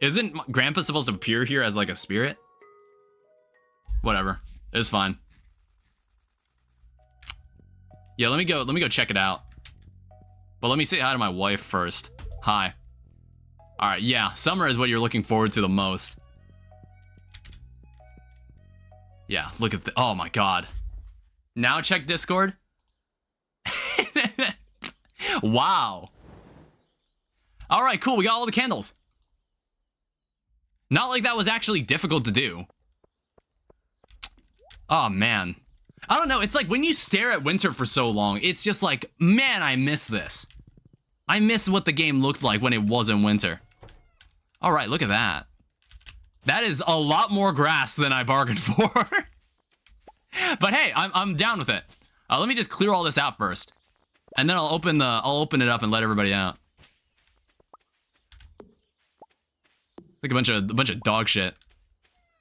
Isn't Grandpa supposed to appear here as like a spirit? Whatever. It's fine. Yeah, let me go check it out. But let me say hi to my wife first. Hi. Alright, yeah, summer is what you're looking forward to the most. Yeah, look at the... Oh my god. Now check Discord? Wow. Alright, cool, we got all the candles. Not like that was actually difficult to do. Oh, man. I don't know, it's like when you stare at winter for so long, it's just like, man, I miss this. I miss what the game looked like when it wasn't winter. Alright, look at that. That is a lot more grass than I bargained for. But hey, I'm down with it. Let me just clear all this out first. And then I'll open it up and let everybody out. Like a bunch of dog shit.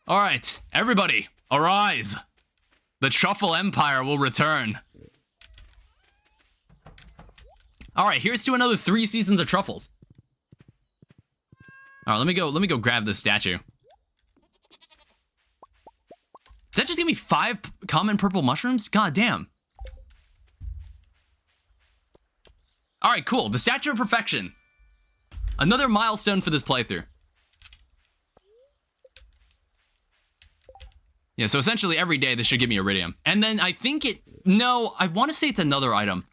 Alright, everybody, arise. The Truffle Empire will return. Alright, here's to another 3 seasons of truffles. Alright, let me go grab this statue. Did that just give me 5 common purple mushrooms? God damn. Alright, cool. The Statue of Perfection. Another milestone for this playthrough. Yeah, so essentially every day this should give me iridium. And then I think no, I want to say it's another item.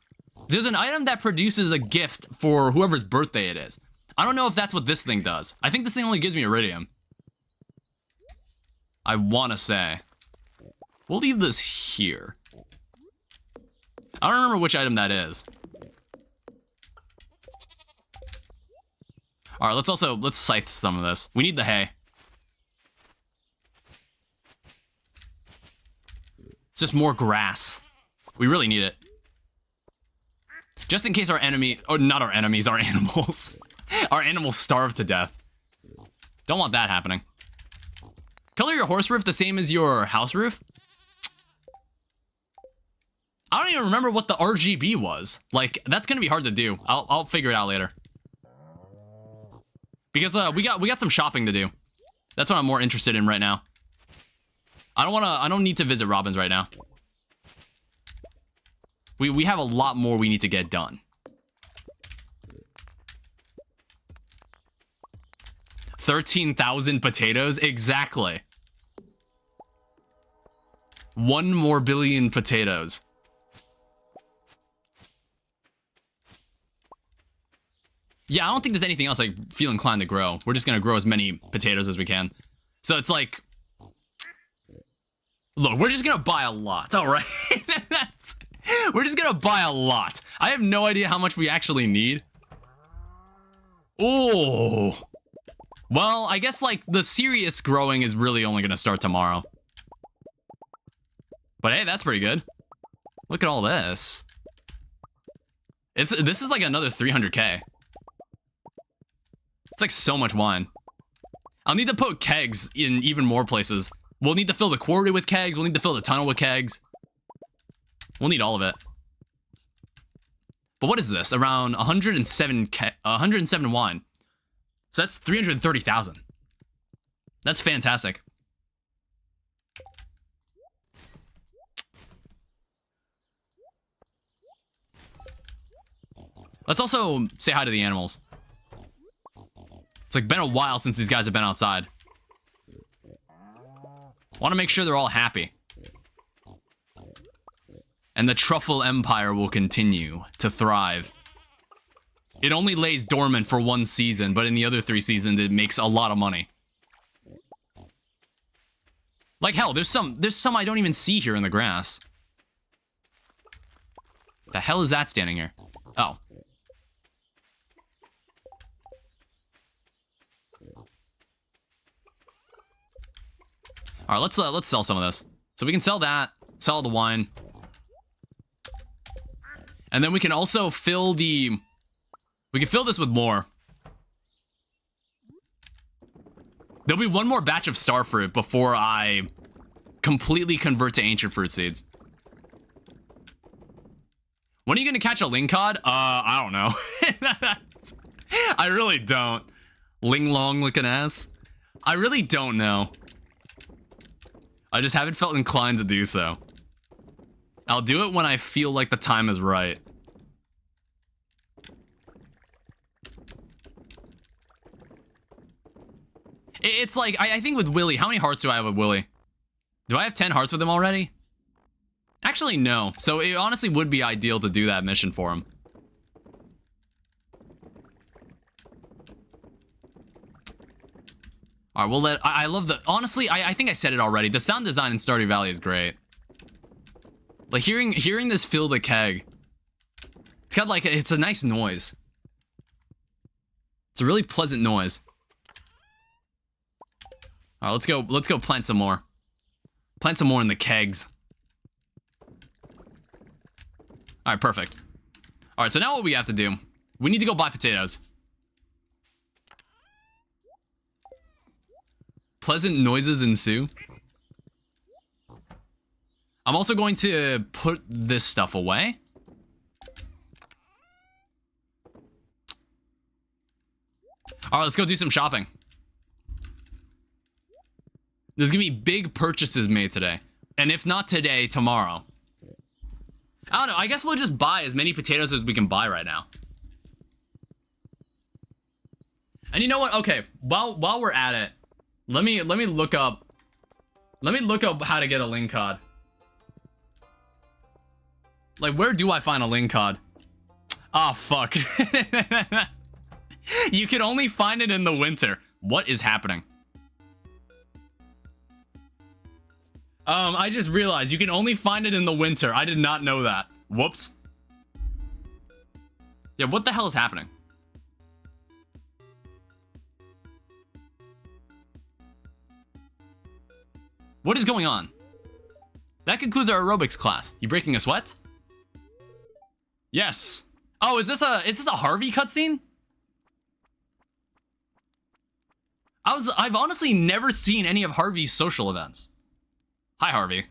There's an item that produces a gift for whoever's birthday it is. I don't know if that's what this thing does. I think this thing only gives me iridium. I want to say. We'll leave this here. I don't remember which item that is. All right, let's scythe some of this. We need the hay. It's just more grass. We really need it. Just in case our enemy, or not our enemies, our animals. Our animals starve to death. Don't want that happening. Color your horse roof the same as your house roof? I don't even remember what the RGB was. Like, that's gonna be hard to do. I'll figure it out later. Because we got some shopping to do. That's what I'm more interested in right now. I don't need to visit Robin's right now. We have a lot more we need to get done. 13,000 potatoes? Exactly. 1 more billion potatoes. Yeah, I don't think there's anything else I feel inclined to grow. We're just gonna grow as many potatoes as we can. So it's like... Look, we're just gonna buy a lot, alright? We're just gonna buy a lot. I have no idea how much we actually need. Oh. Well, I guess, like, the serious growing is really only gonna start tomorrow. But hey, that's pretty good. Look at all this. This is like another 300k. It's like so much wine. I'll need to put kegs in even more places. We'll need to fill the quarry with kegs. We'll need to fill the tunnel with kegs. We'll need all of it. But what is this? Around 107 wine. So that's 330,000. That's fantastic. Let's also say hi to the animals. It's like been a while since these guys have been outside. Want to make sure they're all happy. And the truffle empire will continue to thrive. It only lays dormant for 1 season, but in the other 3 seasons, it makes a lot of money. Like hell, there's some I don't even see here in the grass. The hell is that standing here? Oh. All right, let's sell some of this. So we can sell that, sell the wine. And then we can also fill the... We can fill this with more. There'll be one more batch of star fruit before I completely convert to ancient fruit seeds. When are you going to catch a lingcod? I don't know. I really don't. Ling long looking ass. I really don't know. I just haven't felt inclined to do so. I'll do it when I feel like the time is right. It's like, I think with Willy, how many hearts do I have with Willy? Do I have 10 hearts with him already? Actually, no. So it honestly would be ideal to do that mission for him. All right, we'll let... I love the... Honestly, I think I said it already. The sound design in Stardew Valley is great. Like, hearing this fill the keg. It's got, like... It's a nice noise. It's a really pleasant noise. All right, let's go plant some more. Plant some more in the kegs. All right, perfect. All right, so now what we have to do... We need to go buy potatoes. Pleasant noises ensue. I'm also going to put this stuff away. All right, let's go do some shopping. There's gonna be big purchases made today. And if not today, tomorrow. I don't know, I guess we'll just buy as many potatoes as we can buy right now. And you know what? Okay, while we're at it, let me look up how to get a lingcod. Like, where do I find a lingcod? Ah, fuck. You can only find it in the winter. What is happening? I just realized you can only find it in the winter. I did not know that. Whoops. Yeah, what the hell is happening? What is going on? That concludes our aerobics class. You breaking a sweat? Yes. Oh, is this a Harvey cutscene? I've honestly never seen any of Harvey's social events. Hi, Harvey.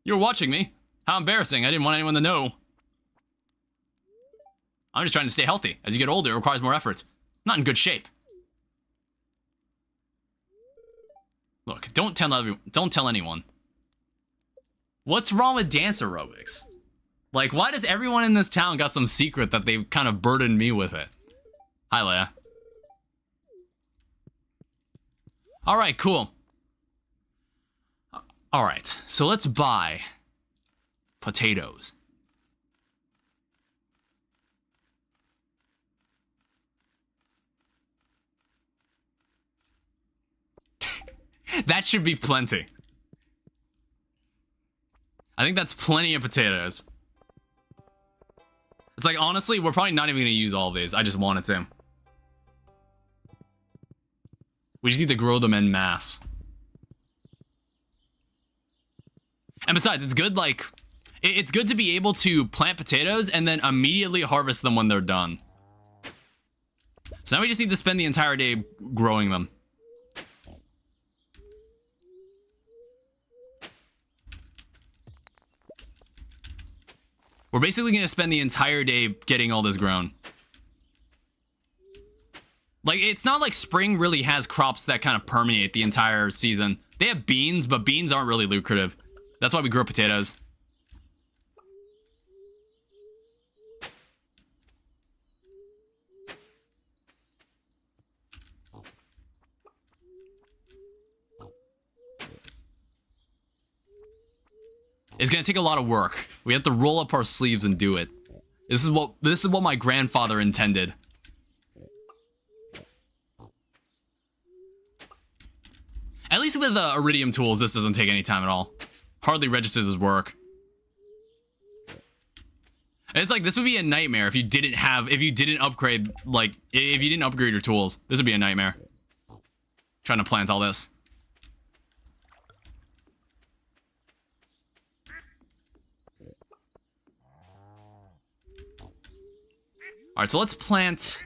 You were watching me. How embarrassing. I didn't want anyone to know. I'm just trying to stay healthy. As you get older, it requires more effort. I'm not in good shape. Look, don't tell anyone. What's wrong with dance aerobics? Like, why does everyone in this town got some secret that they've kind of burdened me with it? Hi, Leia. All right, cool. All right, so let's buy potatoes. That should be plenty. I think that's plenty of potatoes. It's like, honestly, we're probably not even going to use all of these. I just wanted to. We just need to grow them en masse. And besides, it's good, like, it's good to be able to plant potatoes and then immediately harvest them when they're done. So now we just need to spend the entire day growing them. We're basically going to spend the entire day getting all this grown. Like, it's not like spring really has crops that kind of permeate the entire season. They have beans, but beans aren't really lucrative. That's why we grow potatoes. It's gonna take a lot of work. We have to roll up our sleeves and do it. This is what my grandfather intended. At least with iridium tools, this doesn't take any time at all. Hardly registers as work. And it's like, this would be a nightmare if you didn't upgrade, like, if you didn't upgrade your tools. This would be a nightmare. Trying to plant all this. Alright, so let's plant...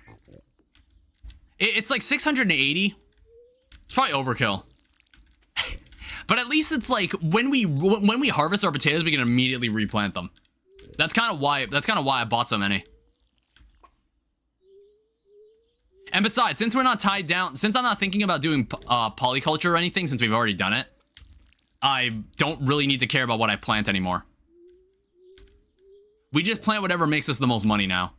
It's like 680. It's probably overkill. But at least it's like, when we harvest our potatoes, we can immediately replant them. That's kind of why I bought so many. And besides, since we're not tied down, since I'm not thinking about doing polyculture or anything, since we've already done it, I don't really need to care about what I plant anymore. We just plant whatever makes us the most money now.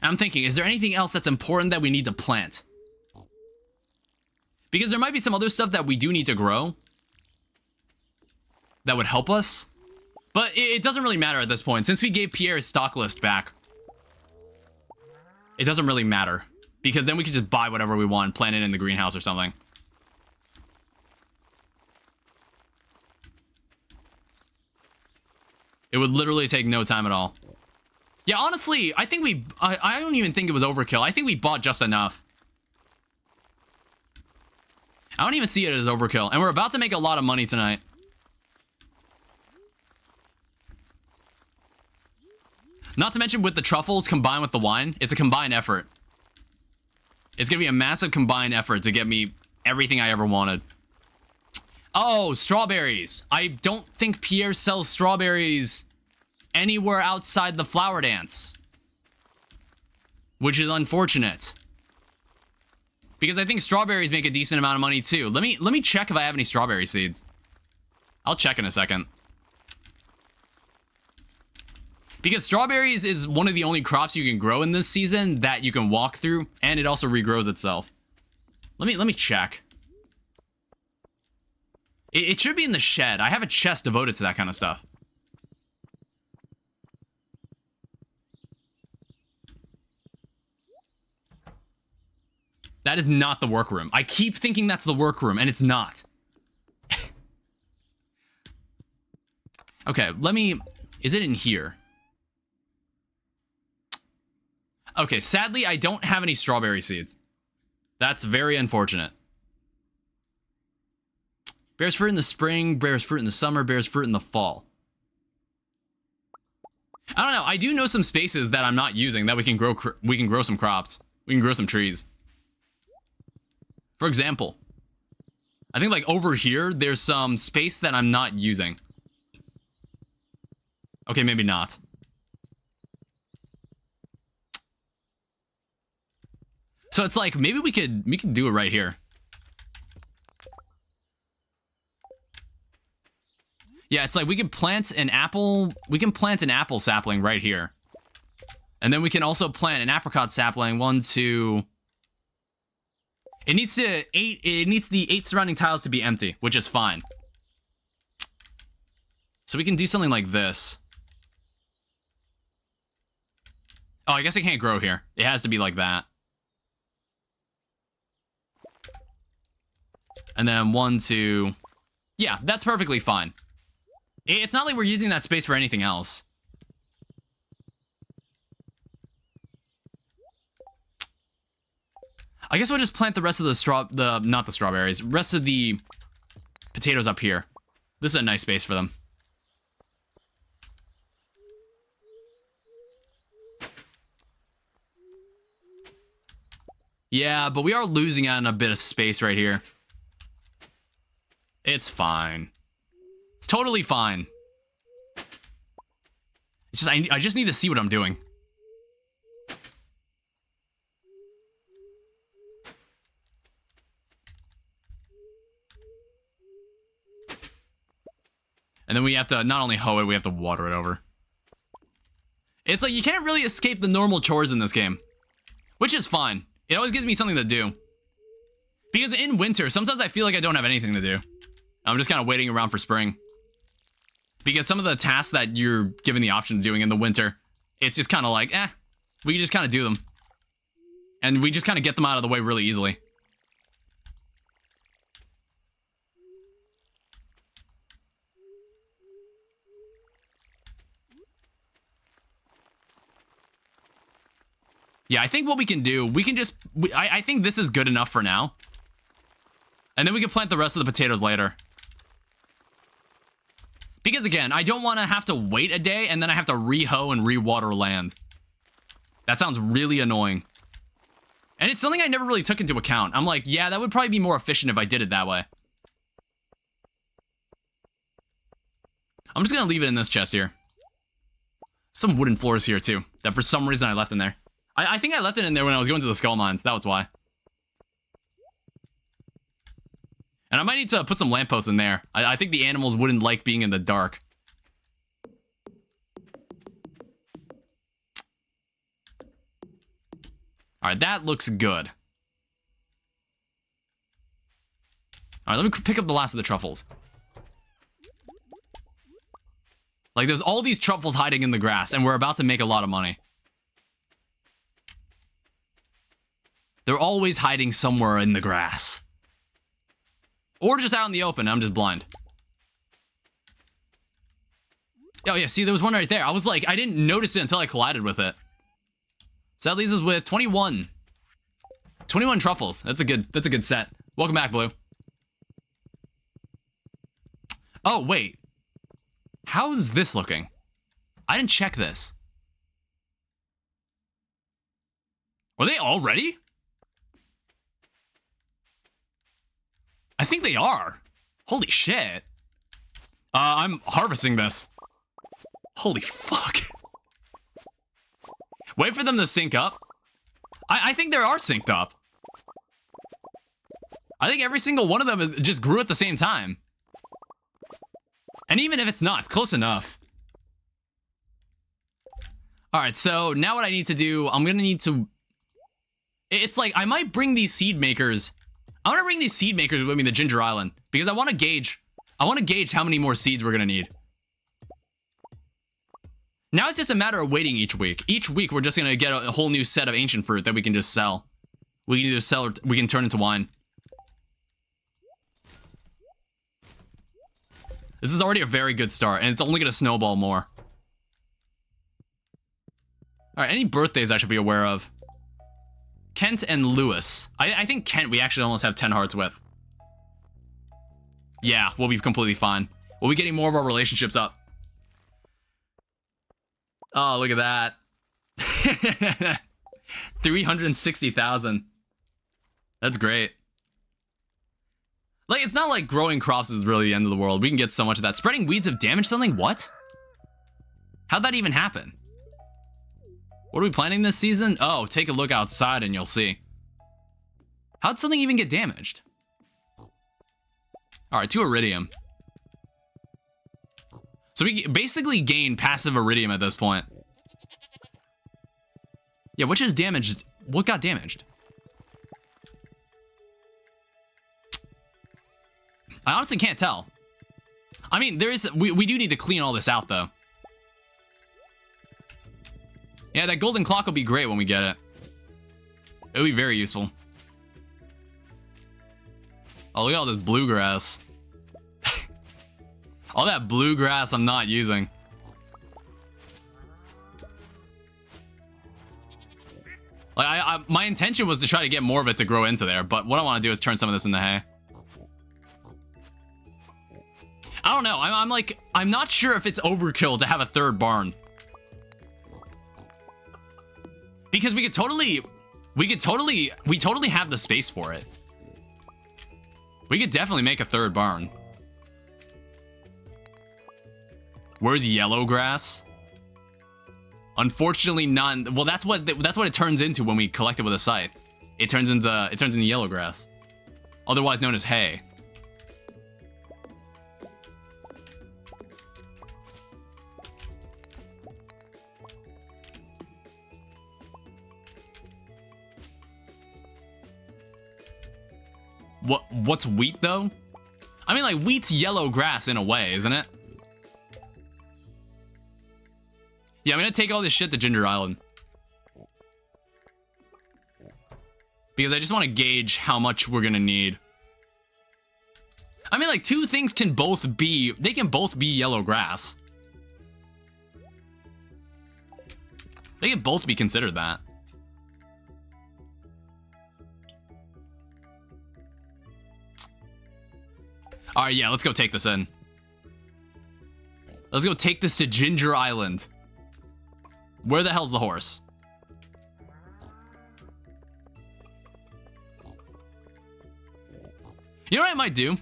I'm thinking, is there anything else that's important that we need to plant? Because there might be some other stuff that we do need to grow that would help us. But it doesn't really matter at this point. Since we gave Pierre his stock list back, it doesn't really matter. Because then we can just buy whatever we want and plant it in the greenhouse or something. It would literally take no time at all. Yeah, honestly, I think I don't even think it was overkill. I think we bought just enough. I don't even see it as overkill. And we're about to make a lot of money tonight. Not to mention with the truffles combined with the wine, it's a combined effort. It's going to be a massive combined effort to get me everything I ever wanted. Oh, strawberries. I don't think Pierre sells strawberries anywhere outside the flower dance, which is unfortunate. Because I think strawberries make a decent amount of money too. Let me check if I have any strawberry seeds. I'll check in a second. Because strawberries is one of the only crops you can grow in this season that you can walk through, and it also regrows itself. Let me check. It should be in the shed. I have a chest devoted to that kind of stuff. That is not the workroom. I keep thinking that's the workroom, and it's not. Okay, is it in here? Okay, sadly, I don't have any strawberry seeds. That's very unfortunate. Bears fruit in the spring, bears fruit in the summer, bears fruit in the fall. I don't know. I do know some spaces that I'm not using that we can grow some crops. We can grow some trees. For example, I think like over here, there's some space that I'm not using. Okay, maybe not. So it's like, maybe we could do it right here. Yeah, it's like we can plant an apple sapling right here. And then we can also plant an apricot sapling. 1, 2. It needs the 8 surrounding tiles to be empty, which is fine. So we can do something like this. Oh, I guess it can't grow here. It has to be like that. And then 1, 2... Yeah, that's perfectly fine. It's not like we're using that space for anything else. I guess we'll just plant the rest of the not the strawberries, rest of the potatoes up here. This is a nice space for them. Yeah, but we are losing out on a bit of space right here. It's fine. It's totally fine. It's just I just need to see what I'm doing. And then we have to not only hoe it, we have to water it over. It's like you can't really escape the normal chores in this game, which is fine. It always gives me something to do. Because in winter, sometimes I feel like I don't have anything to do. I'm just kind of waiting around for spring. Because some of the tasks that you're given the option of doing in the winter, it's just kind of like, we just kind of do them. And we just kind of get them out of the way really easily. Yeah, I think what we can do, we can just... I think this is good enough for now. And then we can plant the rest of the potatoes later. Because again, I don't want to have to wait a day and then I have to re-hoe and re-water land. That sounds really annoying. And it's something I never really took into account. I'm like, yeah, that would probably be more efficient if I did it that way. I'm just going to leave it in this chest here. Some wooden floors here too, that for some reason I left in there. I think I left it in there when I was going to the skull mines. That was why. And I might need to put some lampposts in there. I think the animals wouldn't like being in the dark. Alright, that looks good. Alright, let me pick up the last of the truffles. Like, there's all these truffles hiding in the grass, and we're about to make a lot of money. They're always hiding somewhere in the grass. Or just out in the open. I'm just blind. Oh, yeah. See, there was one right there. I was like, I didn't notice it until I collided with it. So that leaves us with 21. 21 truffles. That's a good set. Welcome back, Blue. Oh, wait. How's this looking? I didn't check this. Were they all ready? I think they are. Holy shit. I'm harvesting this. Holy fuck. Wait for them to sync up. I think they are synced up. I think every single one of them just grew at the same time. And even if it's not, it's close enough. Alright, so now what I need to do, I'm gonna need to... It's like, I might bring these seed makers... I want to bring these seed makers with me to Ginger Island because I want to gauge how many more seeds we're going to need. Now it's just a matter of waiting each week. Each week we're just going to get a whole new set of ancient fruit that we can just sell. We can either sell or we can turn into wine. This is already a very good start and it's only going to snowball more. All right, any birthdays I should be aware of? Kent and Lewis. I think Kent we actually almost have 10 hearts with. Yeah, we'll be completely fine. We'll be getting more of our relationships up. Oh, look at that. 360,000. That's great. Like, it's not like growing crops is really the end of the world. We can get so much of that. Spreading weeds have damaged something? What? How'd that even happen? What are we planting this season? Oh, take a look outside and you'll see. How'd something even get damaged? Alright, 2 iridium. So we basically gain passive iridium at this point. Yeah, which is damaged? What got damaged? I honestly can't tell. I mean, we do need to clean all this out, though. Yeah, that golden clock will be great when we get it. It'll be very useful. Oh, look at all this bluegrass. All that bluegrass I'm not using. Like, my intention was to try to get more of it to grow into there, but what I want to do is turn some of this into hay. I don't know. I'm not sure if it's overkill to have a third barn. Because we totally have the space for it. We could definitely make a third barn. Where's yellow grass? Unfortunately, none. Well, that's what it turns into when we collect it with a scythe. It turns into yellow grass, otherwise known as hay. What's wheat though? I mean, like, wheat's yellow grass in a way, isn't it? Yeah, I'm gonna take all this shit to Ginger Island. Because I just want to gauge how much we're gonna need. I mean, like, two things can both be... They can both be yellow grass. They can both be considered that. Alright, yeah, let's go take this in. Let's go take this to Ginger Island. Where the hell's the horse? You know what I might do?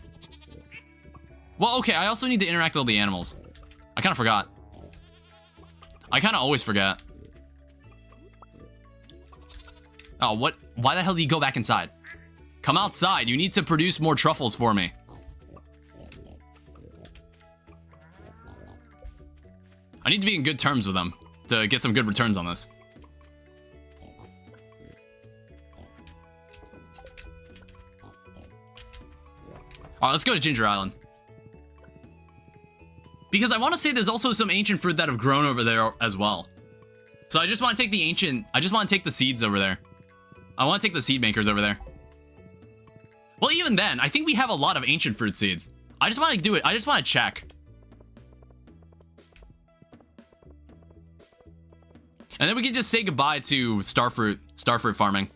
Well, okay, I also need to interact with all the animals. I kind of forgot. I kind of always forget. Oh, what? Why the hell did you go back inside? Come outside. You need to produce more truffles for me. I need to be in good terms with them to get some good returns on this. Alright, let's go to Ginger Island. Because I want to say there's also some ancient fruit that have grown over there as well. So I just want to take I just want to take the seeds over there. I want to take the seed makers over there. Well, even then, I think we have a lot of ancient fruit seeds. I just want to do it. I just want to check. And then we can just say goodbye to starfruit farming.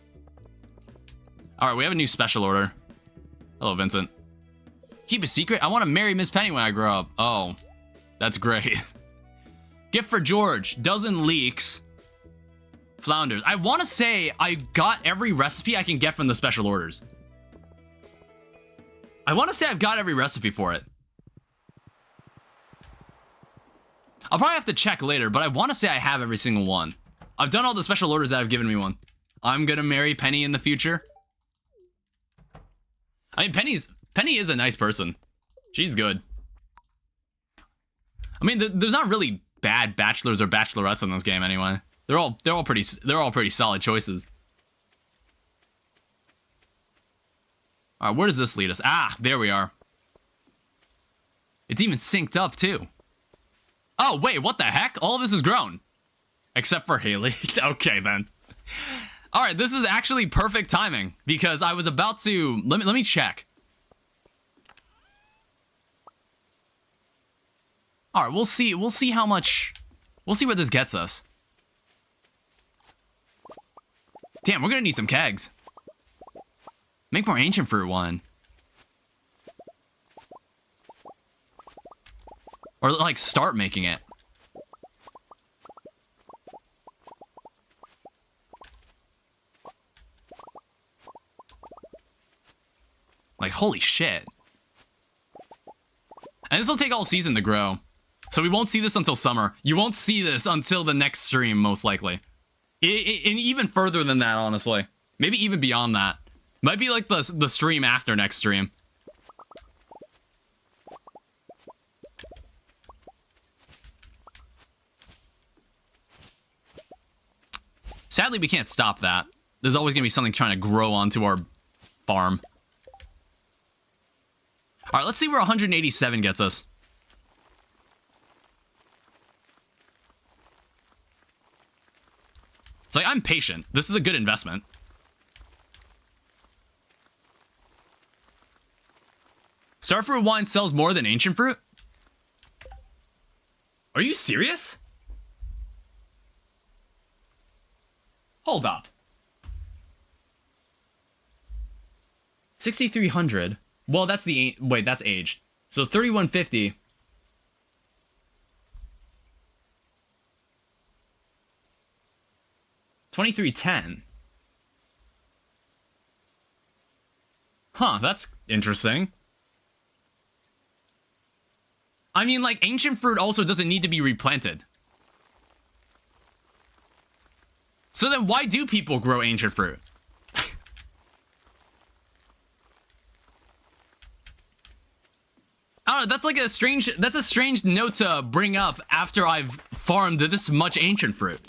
Alright, we have a new special order. Hello, Vincent. Keep a secret? I want to marry Miss Penny when I grow up. Oh, that's great. Gift for George. Dozen leeks. Flounders. I want to say I got every recipe I can get from the special orders. I want to say I've got every recipe for it. I'll probably have to check later, but I want to say I have every single one. I've done all the special orders that have given me one. I'm gonna marry Penny in the future. I mean, Penny is a nice person. She's good. I mean, there's not really bad bachelors or bachelorettes in this game anyway. They're all pretty solid choices. All right, where does this lead us? Ah, there we are. It's even synced up too. Oh, wait, what the heck? All of this is grown. Except for Haley. Okay, then. All right, this is actually perfect timing because I was about to... Let me check. All right, we'll see how much... We'll see where this gets us. Damn, we're gonna need some kegs. Make more ancient fruit wine. Or, like, start making it. Like, holy shit. And this will take all season to grow. So we won't see this until summer. You won't see this until the next stream, most likely. And even further than that, honestly. Maybe even beyond that. Might be like the stream after next stream. Sadly, we can't stop that. There's always going to be something trying to grow onto our farm. All right, let's see where 187 gets us. It's like, I'm patient. This is a good investment. Starfruit wine sells more than ancient fruit? Are you serious? Hold up. 6,300. Well, that's the... Wait, that's aged. So 3,150. 2,310. Huh, that's interesting. I mean, like, ancient fruit also doesn't need to be replanted. So then why do people grow ancient fruit? I don't know, that's like a strange note to bring up after I've farmed this much ancient fruit.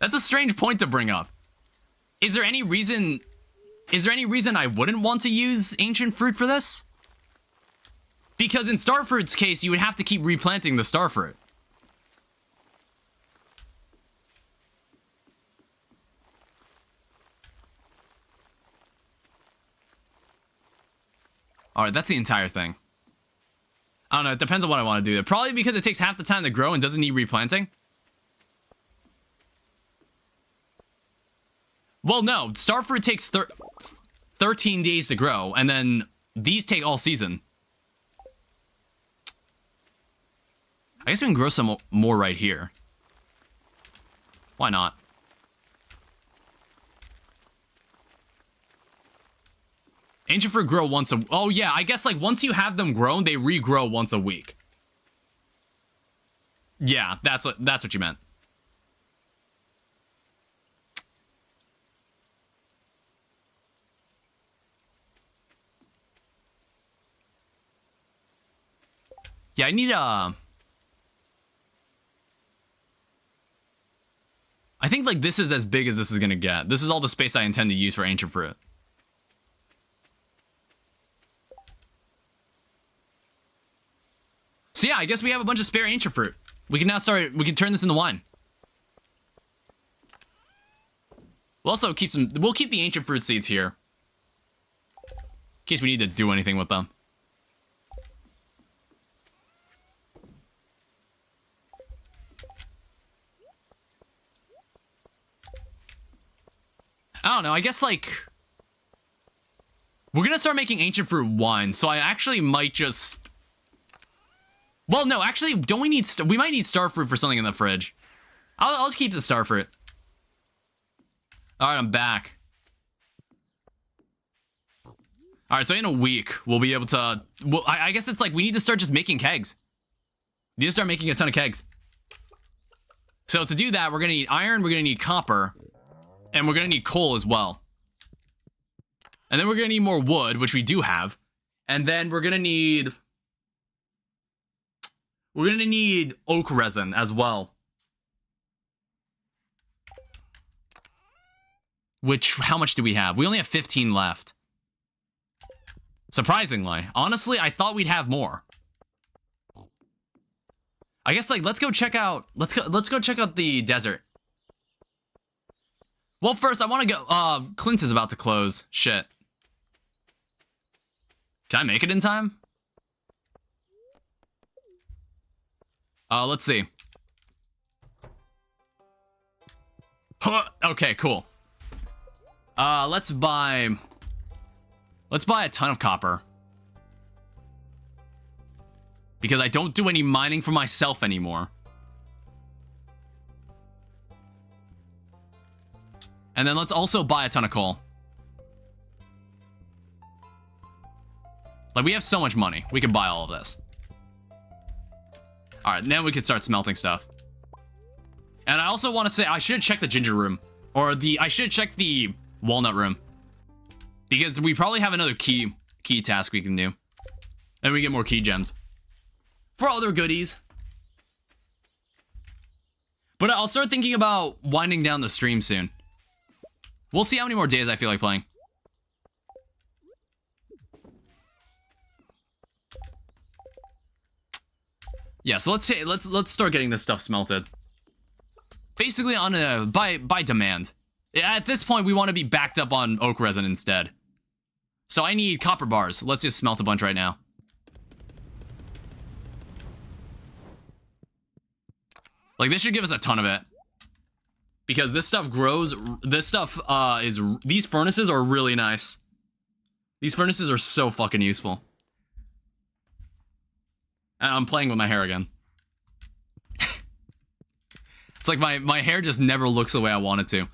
That's a strange point to bring up. Is there any reason I wouldn't want to use ancient fruit for this? Because in Starfruit's case, you would have to keep replanting the Starfruit. Alright, that's the entire thing. I don't know, it depends on what I want to do. Probably because it takes half the time to grow and doesn't need replanting. Well, no, Starfruit takes 13 days to grow, and then these take all season. I guess we can grow some more right here. Why not? Ancient fruit grow once a... Oh, yeah, I guess, like, once you have them grown, they regrow once a week. Yeah, that's what you meant. Yeah, I need a... I think, like, this is as big as this is gonna get. This is all the space I intend to use for ancient fruit. So yeah, I guess we have a bunch of spare ancient fruit. We can now start... We can turn this into wine. We'll also keep some... We'll keep the ancient fruit seeds here. In case we need to do anything with them. I don't know, I guess, like... We're gonna start making ancient fruit wine, so I actually might just... Well, no, actually, don't we need... We might need starfruit for something in the fridge. I'll just keep the starfruit. Alright, I'm back. Alright, so in a week, we'll be able to... Well, I guess it's like, we need to start just making kegs. We need to start making a ton of kegs. So to do that, we're gonna need iron, we're gonna need copper... And we're going to need coal as well. And then we're going to need more wood, which we do have. And then we're going to need... We're going to need oak resin as well. Which, how much do we have? We only have 15 left. Surprisingly. Honestly, I thought we'd have more. I guess, like, let's go check out... Let's go check out the desert. Well, first, I want to go... Clint's is about to close. Shit. Can I make it in time? Let's see. Okay, cool. Let's buy a ton of copper. Because I don't do any mining for myself anymore. And then let's also buy a ton of coal. Like, we have so much money. We can buy all of this. Alright, now we can start smelting stuff. And I also want to say, I should check the ginger room. Or I should check the walnut room. Because we probably have another key task we can do. And we get more key gems. For other goodies. But I'll start thinking about winding down the stream soon. We'll see how many more days I feel like playing. Yeah, so let's start getting this stuff smelted. basically on a by demand. At this point, we want to be backed up on oak resin instead. So I need copper bars. Let's just smelt a bunch right now. Like, this should give us a ton of it. Because this stuff grows. This stuff these furnaces are really nice. These furnaces are so fucking useful. And I'm playing with my hair again. It's like my hair just never looks the way I want it to.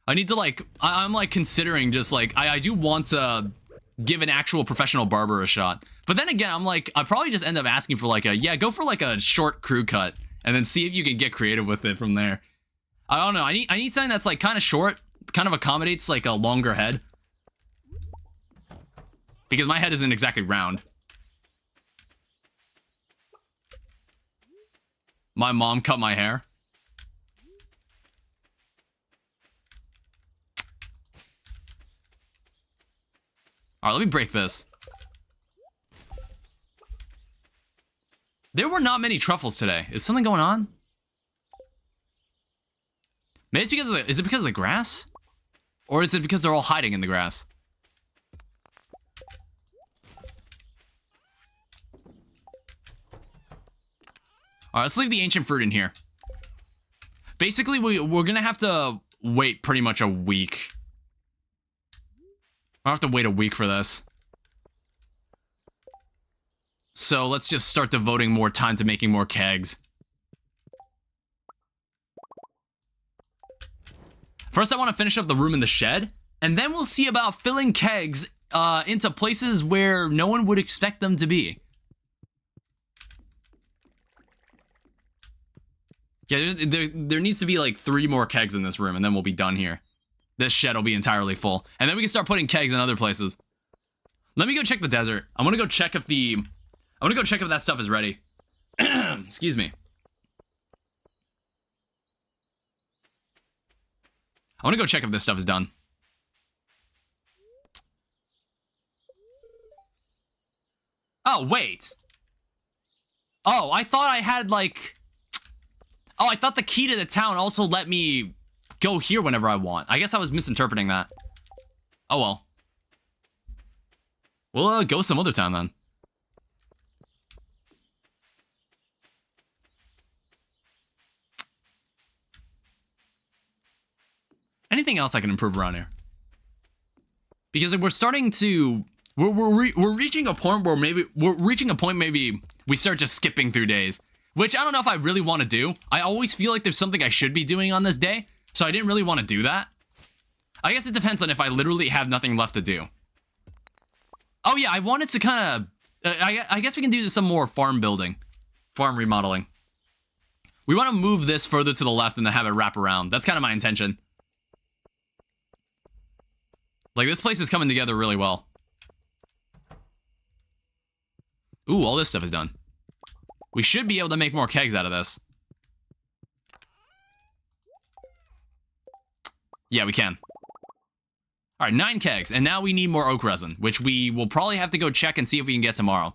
I need to, like, I'm like considering just like, I do want to give an actual professional barber a shot. But then again, I'm like, I probably just end up asking for like go for like a short crew cut and then see if you can get creative with it from there. I don't know. I need something that's like kind of short, kind of accommodates like a longer head. Because my head isn't exactly round. My mom cut my hair. All right, let me break this. There were not many truffles today. Is something going on? Maybe it's because of the... Is it because of the grass? Or is it because they're all hiding in the grass? All right, let's leave the ancient fruit in here. Basically, we're gonna have to wait pretty much a week. I'll have to wait a week for this. So let's just start devoting more time to making more kegs. First, I want to finish up the room in the shed, and then we'll see about filling kegs into places where no one would expect them to be. Yeah, there needs to be like 3 more kegs in this room, and then we'll be done here. This shed will be entirely full. And then we can start putting kegs in other places. Let me go check the desert. I'm gonna go check if that stuff is ready. Excuse me. I wanna go check if this stuff is done. Oh, wait. Oh, I thought I had like... Oh, I thought the key to the town also let me go here whenever I want. I guess I was misinterpreting that. Oh, well. We'll go some other time, then. Anything else I can improve around here? Because we're starting to... We're reaching a point where maybe we start just skipping through days. Which I don't know if I really want to do. I always feel like there's something I should be doing on this day. So I didn't really want to do that. I guess it depends on if I literally have nothing left to do. Oh yeah, I wanted to kind of... I guess we can do some more farm building. Farm remodeling. We want to move this further to the left and then have it wrap around. That's kind of my intention. Like, this place is coming together really well. Ooh, all this stuff is done. We should be able to make more kegs out of this. Yeah, we can. All right, 9 kegs, and now we need more oak resin, which we will probably have to go check and see if we can get tomorrow.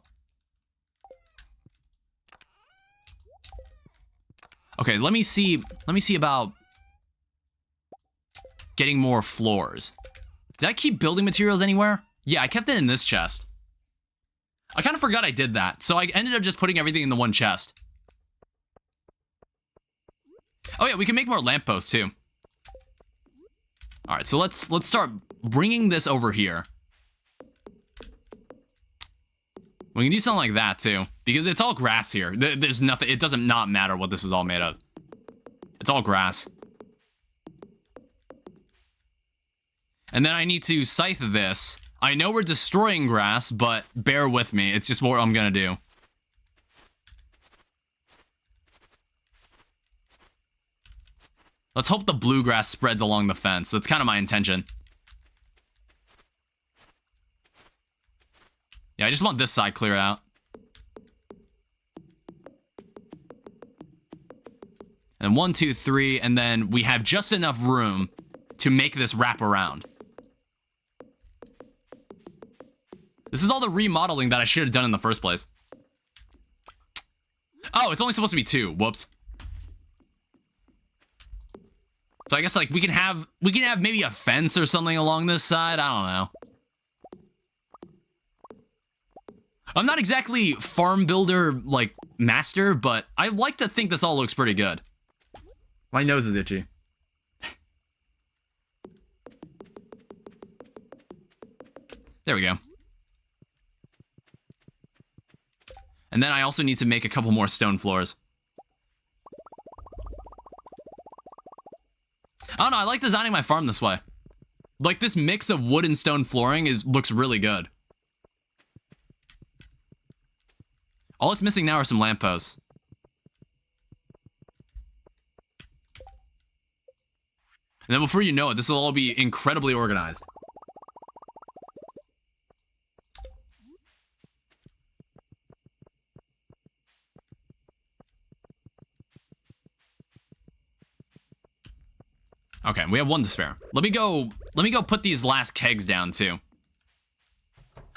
Okay, let me see about getting more floors. Did I keep building materials anywhere? Yeah, I kept it in this chest. I kind of forgot I did that, so I ended up just putting everything in the one chest. Oh yeah, we can make more lampposts too. All right, so let's start bringing this over here. We can do something like that too, because it's all grass here. There's nothing. It doesn't not matter what this is all made of. It's all grass. And then I need to scythe this. I know we're destroying grass, but bear with me. It's just what I'm gonna do. Let's hope the bluegrass spreads along the fence. That's kind of my intention. Yeah, I just want this side cleared out. And 1, 2, 3, and then we have just enough room to make this wrap around. This is all the remodeling that I should have done in the first place. Oh, it's only supposed to be 2. Whoops. So I guess like we can have maybe a fence or something along this side. I don't know. I'm not exactly farm builder like master, but I like to think this all looks pretty good. My nose is itchy. There we go. And then I also need to make a couple more stone floors. I don't know, I like designing my farm this way. Like, this mix of wood and stone flooring looks really good. All it's missing now are some lampposts. And then before you know it, this will all be incredibly organized. Okay, we have 1 to spare. Let me go put these last kegs down too.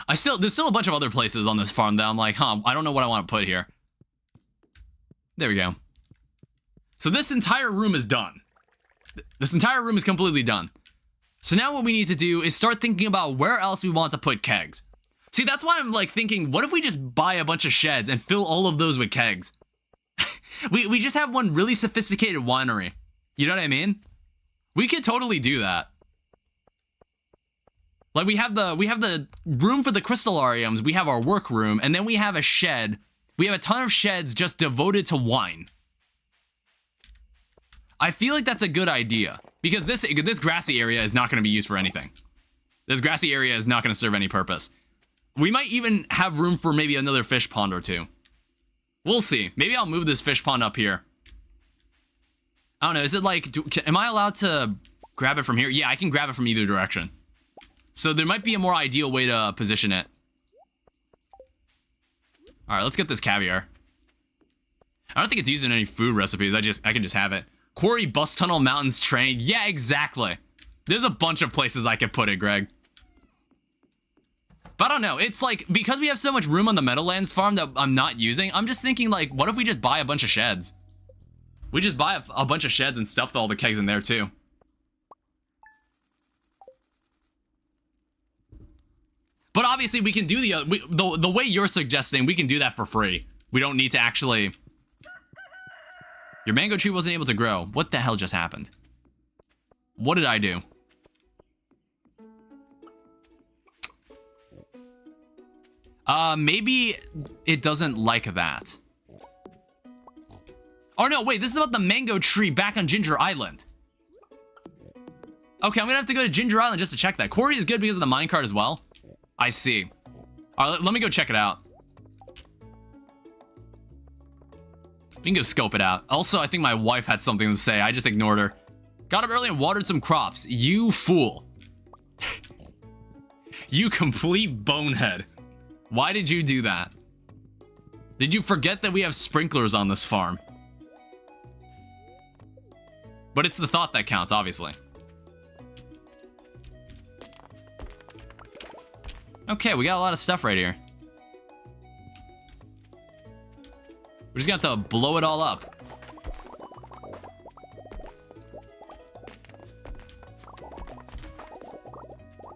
There's still a bunch of other places on this farm that I'm like, I don't know what I want to put here. There we go. So this entire room is done. This entire room is completely done. So now what we need to do is start thinking about where else we want to put kegs. See, that's why I'm like thinking, what if we just buy a bunch of sheds and fill all of those with kegs? we just have one really sophisticated winery. You know what I mean? We could totally do that. Like we have the room for the crystallariums, we have our workroom, and then we have a shed. We have a ton of sheds just devoted to wine. I feel like that's a good idea because this grassy area is not going to be used for anything. This grassy area is not going to serve any purpose. We might even have room for maybe another fish pond or 2. We'll see. Maybe I'll move this fish pond up here. I don't know, is it like, am I allowed to grab it from here? Yeah, I can grab it from either direction. So there might be a more ideal way to position it. All right, let's get this caviar. I don't think it's used in any food recipes. I can just have it. Quarry, bus tunnel, mountains, train. Yeah, exactly. There's a bunch of places I could put it, Greg. But I don't know. It's like, because we have so much room on the Meadowlands farm that I'm not using, I'm just thinking like, what if we just buy a bunch of sheds? We just buy a bunch of sheds and stuff all the kegs in there too. But obviously we can do the way you're suggesting, we can do that for free. We don't need to actually... Your mango tree wasn't able to grow. What the hell just happened? What did I do? Maybe it doesn't like that. Oh no, wait, this is about the mango tree back on Ginger Island. Okay, I'm gonna have to go to Ginger Island just to check that. Quarry is good because of the minecart as well. I see. All right, let me go check it out. We can go scope it out. Also, I think my wife had something to say. I just ignored her. Got up early and watered some crops. You fool. You complete bonehead. Why did you do that? Did you forget that we have sprinklers on this farm? But it's the thought that counts, obviously. Okay, we got a lot of stuff right here. We're just gonna have to blow it all up.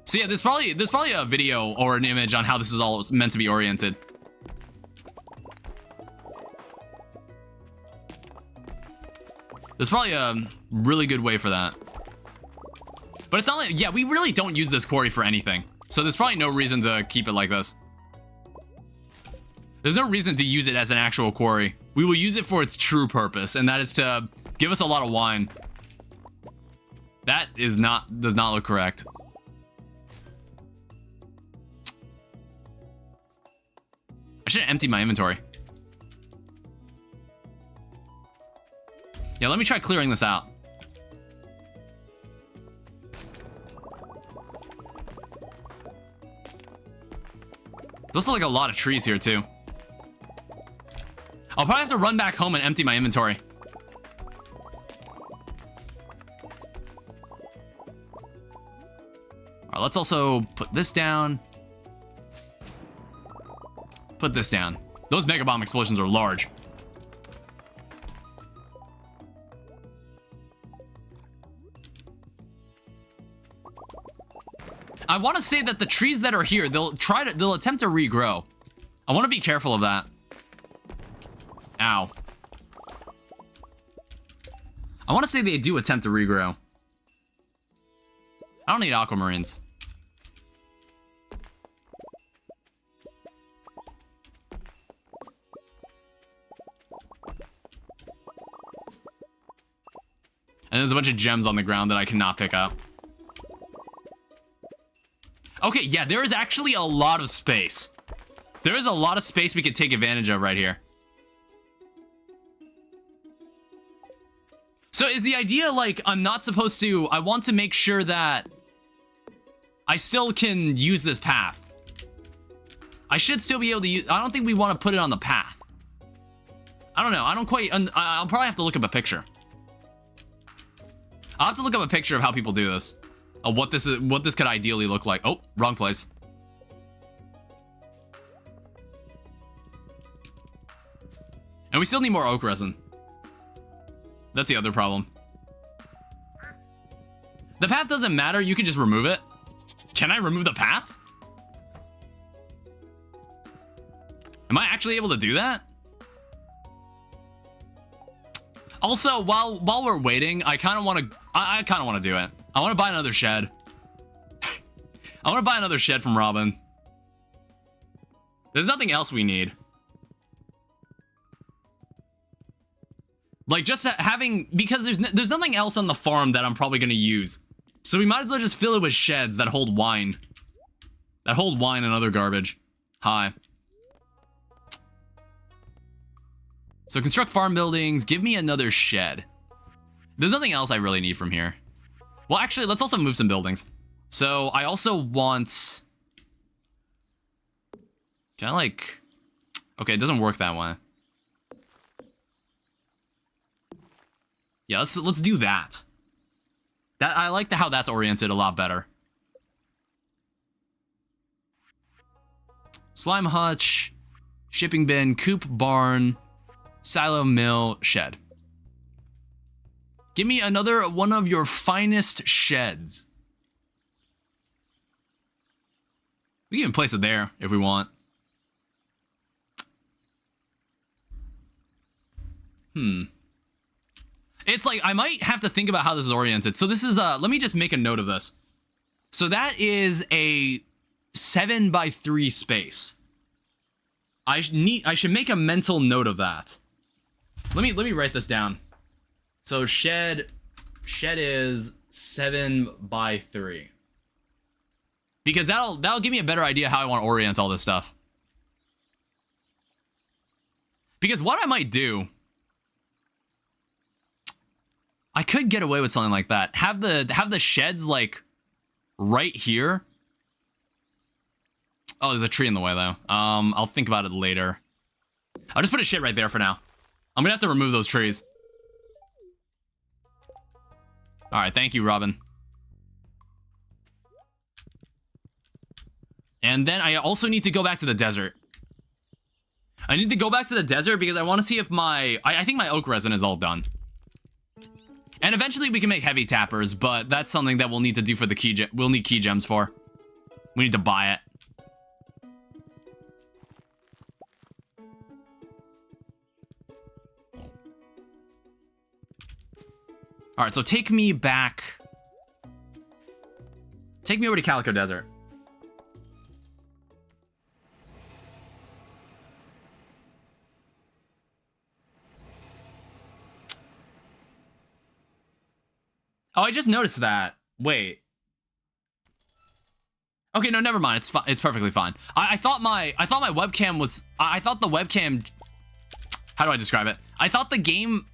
So yeah, there's probably a video or an image on how this is all meant to be oriented. There's probably a really good way for that. But it's not like, yeah, we really don't use this quarry for anything. So there's probably no reason to keep it like this. There's no reason to use it as an actual quarry. We will use it for its true purpose, and that is to give us a lot of wine. That does not look correct. I should empty my inventory. Yeah, let me try clearing this out. There's also like a lot of trees here too. I'll probably have to run back home and empty my inventory. All right, let's also put this down. Put this down. Those mega bomb explosions are large. I want to say that the trees that are here, they'll attempt to regrow. I want to be careful of that. Ow. I want to say they do attempt to regrow. I don't need aquamarines. And there's a bunch of gems on the ground that I cannot pick up. Okay, yeah, there is actually a lot of space. There is a lot of space we could take advantage of right here. So is the idea, like, I'm not supposed to... I want to make sure that I still can use this path. I should still be able to use... I don't think we want to put it on the path. I don't know. I don't quite... I'll probably have to look up a picture. I'll have to look up a picture of how people do this. Of what this could ideally look like. Oh, wrong place. And we still need more oak resin. That's the other problem. The path doesn't matter. You can just remove it. Can I remove the path? Am I actually able to do that? Also, while we're waiting, I kind of want to do it. I want to buy another shed. I want to buy another shed from Robin. There's nothing else we need. Like, just having... Because there's nothing else on the farm that I'm probably going to use. So we might as well just fill it with sheds that hold wine. That hold wine and other garbage. Hi. So construct farm buildings. Give me another shed. There's nothing else I really need from here. Well, actually, let's also move some buildings. So I also want... Can I, like... Okay, it doesn't work that way. Yeah, let's do that. I like how that's oriented a lot better. Slime hutch, shipping bin, coop, barn, silo, mill, shed. Give me another one of your finest sheds. We can even place it there if we want. It's like, I might have to think about how this is oriented. So this is, let me just make a note of this. So that is a 7x3 space. I should make a mental note of that. Let me write this down. So shed is 7x3. Because that'll give me a better idea how I want to orient all this stuff. Because what I might do, I could get away with something like that. Have the sheds like right here. Oh, there's a tree in the way though. I'll think about it later. I'll just put a shed right there for now. I'm gonna have to remove those trees. All right, thank you, Robin. And then I also need to go back to the desert. I need to go back to the desert because I want to see if I think my oak resin is all done. And eventually we can make heavy tappers, but that's something that we'll need to do for the we'll need key gems for. We need to buy it. All right, so take me back. Take me over to Calico Desert. Oh, I just noticed that. Wait. Okay, no, never mind. It's fine. It's perfectly fine. I thought my webcam was. I thought the webcam. How do I describe it? I thought the game.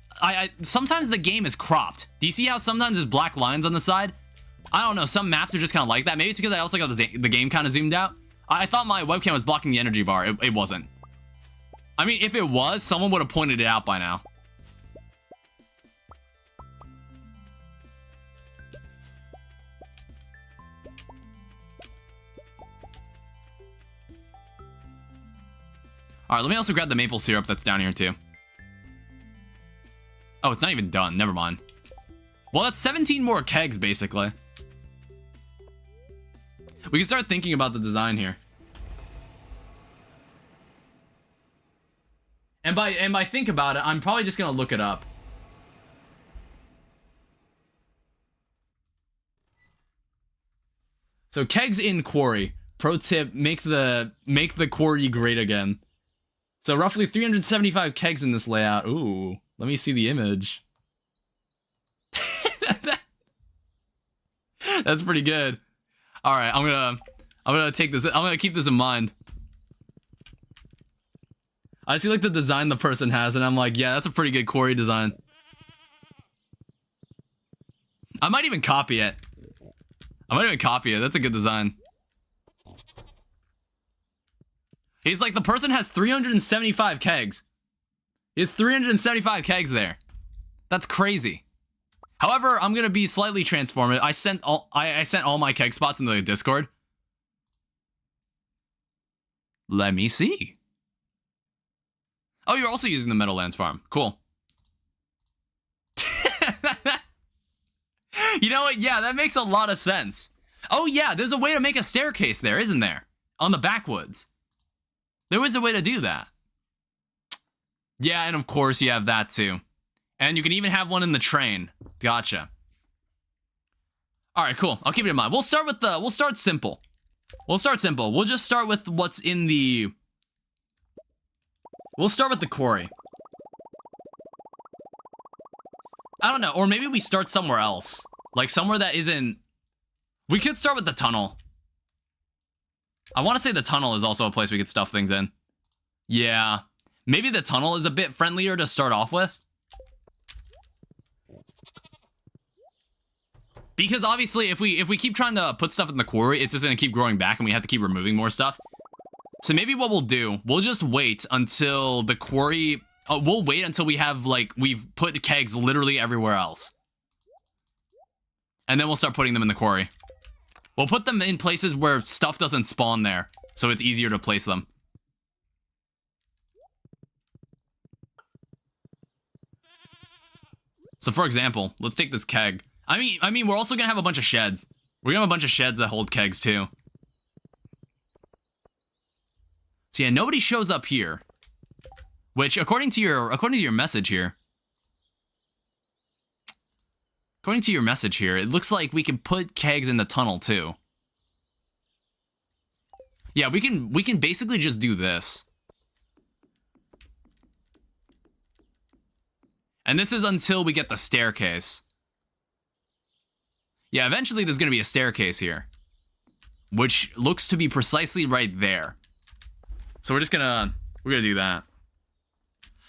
Sometimes the game is cropped. Do you see how sometimes there's black lines on the side? I don't know. Some maps are just kind of like that. Maybe it's because I also got the game kind of zoomed out. I thought my webcam was blocking the energy bar. It wasn't. I mean, if it was, someone would have pointed it out by now. All right, let me also grab the maple syrup that's down here too. Oh, it's not even done. Never mind. Well, that's 17 more kegs, basically. We can start thinking about the design here. And by think about it, I'm probably just gonna look it up. So kegs in quarry. Pro tip: make the quarry great again. So roughly 375 kegs in this layout. Ooh, let me see the image. That's pretty good. All right, I'm gonna take this. I'm gonna keep this in mind. I see like the design the person has, and I'm like, yeah, that's a pretty good quarry design. I might even copy it. That's a good design. He's like, the person has 375 kegs. He has 375 kegs there. That's crazy. However, I'm gonna be slightly transformative. I sent all my keg spots into the Discord. Let me see. Oh, you're also using the Meadowlands farm. Cool. You know what? Yeah, that makes a lot of sense. Oh yeah, there's a way to make a staircase there, isn't there? On the backwoods. There was a way to do that. Yeah, and of course you have that too. And you can even have one in the train. Gotcha. All right, cool. I'll keep it in mind. We'll start simple. We'll just start with what's in the... We'll start with the quarry. I don't know, or maybe we start somewhere else. Like somewhere that isn't... We could start with the tunnel. I want to say the tunnel is also a place we could stuff things in. Yeah. Maybe the tunnel is a bit friendlier to start off with. Because obviously, if we keep trying to put stuff in the quarry, it's just going to keep growing back and we have to keep removing more stuff. So maybe what we'll do, we'll just wait until the quarry... we'll wait until we have, like, we've put kegs literally everywhere else. And then we'll start putting them in the quarry. We'll put them in places where stuff doesn't spawn there, so it's easier to place them. So for example, let's take this keg. I mean, we're also gonna have a bunch of sheds. We're gonna have a bunch of sheds that hold kegs too. So yeah, nobody shows up here. Which, according to your message here, it looks like we can put kegs in the tunnel too. Yeah, we can basically just do this. And this is until we get the staircase. Yeah, eventually there's gonna be a staircase here, which looks to be precisely right there. So we're gonna do that.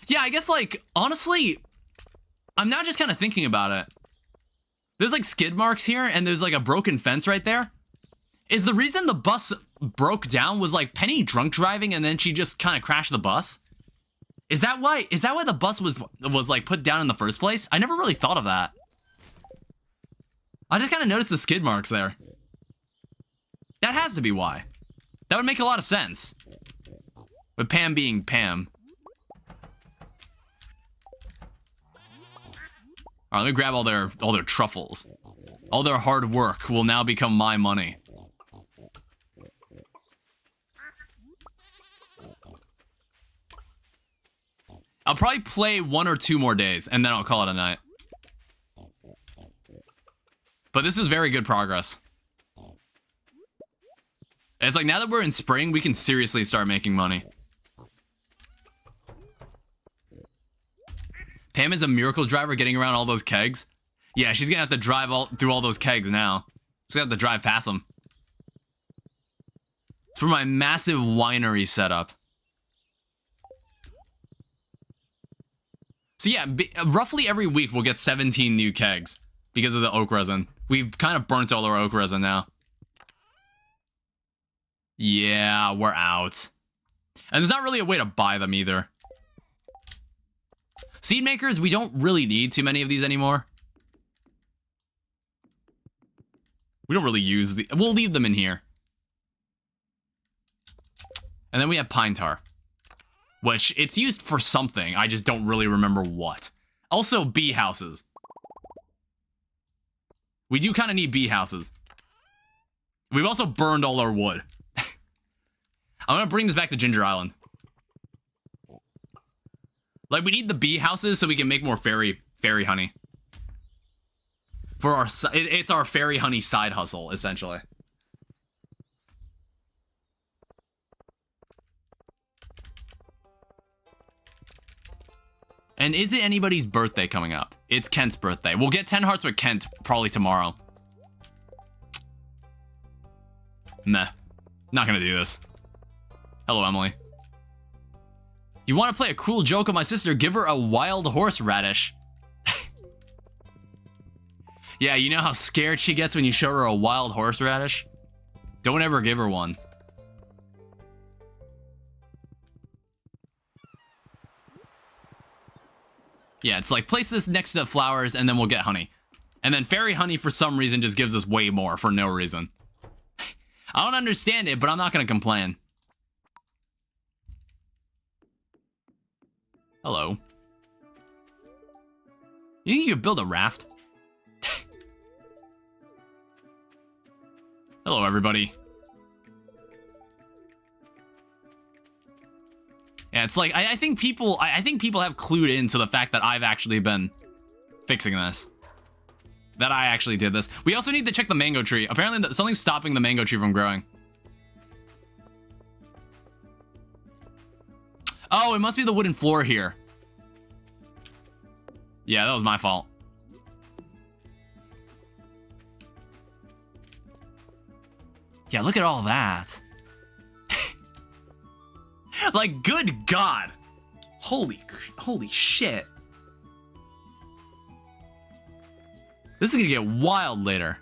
Yeah, I guess, like, honestly, I'm now just kind of thinking about it. There's, like, skid marks here, and there's, like, a broken fence right there. Is the reason the bus broke down was, like, Penny drunk driving, and then she just kind of crashed the bus? Is that why the bus was, like, put down in the first place? I never really thought of that. I just kind of noticed the skid marks there. That has to be why. That would make a lot of sense. With Pam being Pam. All right, let me grab all their truffles. All their hard work will now become my money. I'll probably play 1 or 2 more days, and then I'll call it a night. But this is very good progress. It's like, now that we're in spring, we can seriously start making money. Pam is a miracle driver getting around all those kegs. Yeah, she's gonna have to drive through all those kegs now. She's gonna have to drive past them. It's for my massive winery setup. So yeah, roughly every week we'll get 17 new kegs because of the oak resin. We've kind of burnt all our oak resin now. Yeah, we're out. And there's not really a way to buy them either. Seed makers, we don't really need too many of these anymore. We don't really use the... We'll leave them in here. And then we have pine tar. Which, it's used for something. I just don't really remember what. Also, bee houses. We do kind of need bee houses. We've also burned all our wood. I'm gonna bring this back to Ginger Island. Like, we need the bee houses so we can make more fairy honey. For our, it's our fairy honey side hustle, essentially. And is it anybody's birthday coming up? It's Kent's birthday. We'll get 10 hearts with Kent probably tomorrow. Meh. Not gonna do this. Hello, Emily. You want to play a cruel joke on my sister? Give her a wild horse radish. Yeah, you know how scared she gets when you show her a wild horse radish? Don't ever give her one. Yeah, it's like, place this next to the flowers, and then we'll get honey. And then fairy honey, for some reason, just gives us way more for no reason. I don't understand it, but I'm not going to complain. Hello. You think you could build a raft? Hello, everybody. Yeah, it's like, I think people have clued into the fact that I've actually been fixing this. That I actually did this. We also need to check the mango tree. Apparently, something's stopping the mango tree from growing. Oh, it must be the wooden floor here. Yeah, that was my fault. Yeah, look at all that. Like, good God. Holy shit. This is gonna get wild later.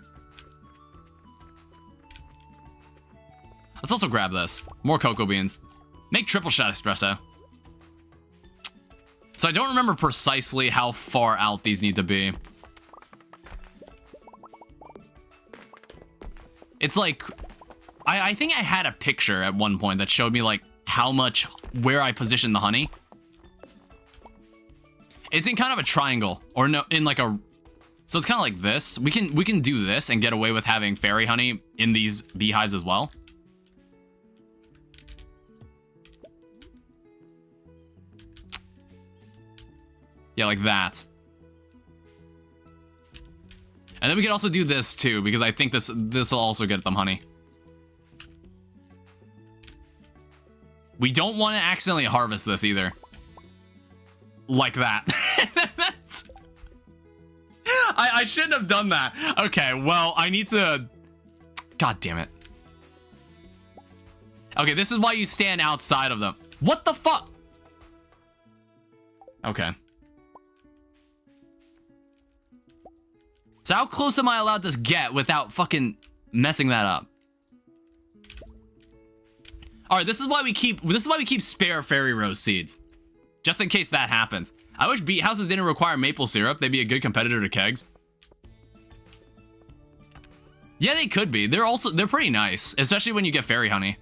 Let's also grab this. More cocoa beans. Make triple shot espresso. So I don't remember precisely how far out these need to be. It's like, I think I had a picture at one point that showed me like how much, where I positioned the honey. It's in kind of a triangle, or no, in like a, so it's kind of like this. We can do this and get away with having fairy honey in these beehives as well. Yeah, like that. And then we can also do this too, because I think this will also get them honey. We don't want to accidentally harvest this either. Like that. I shouldn't have done that. Okay, well, I need to... God damn it. Okay, this is why you stand outside of them. What the fuck? Okay. So how close am I allowed to get without fucking messing that up? All right, this is why we keep spare fairy rose seeds, just in case that happens. I wish beet houses didn't require maple syrup. They'd be a good competitor to kegs. Yeah, they could be. They're pretty nice, especially when you get fairy honey.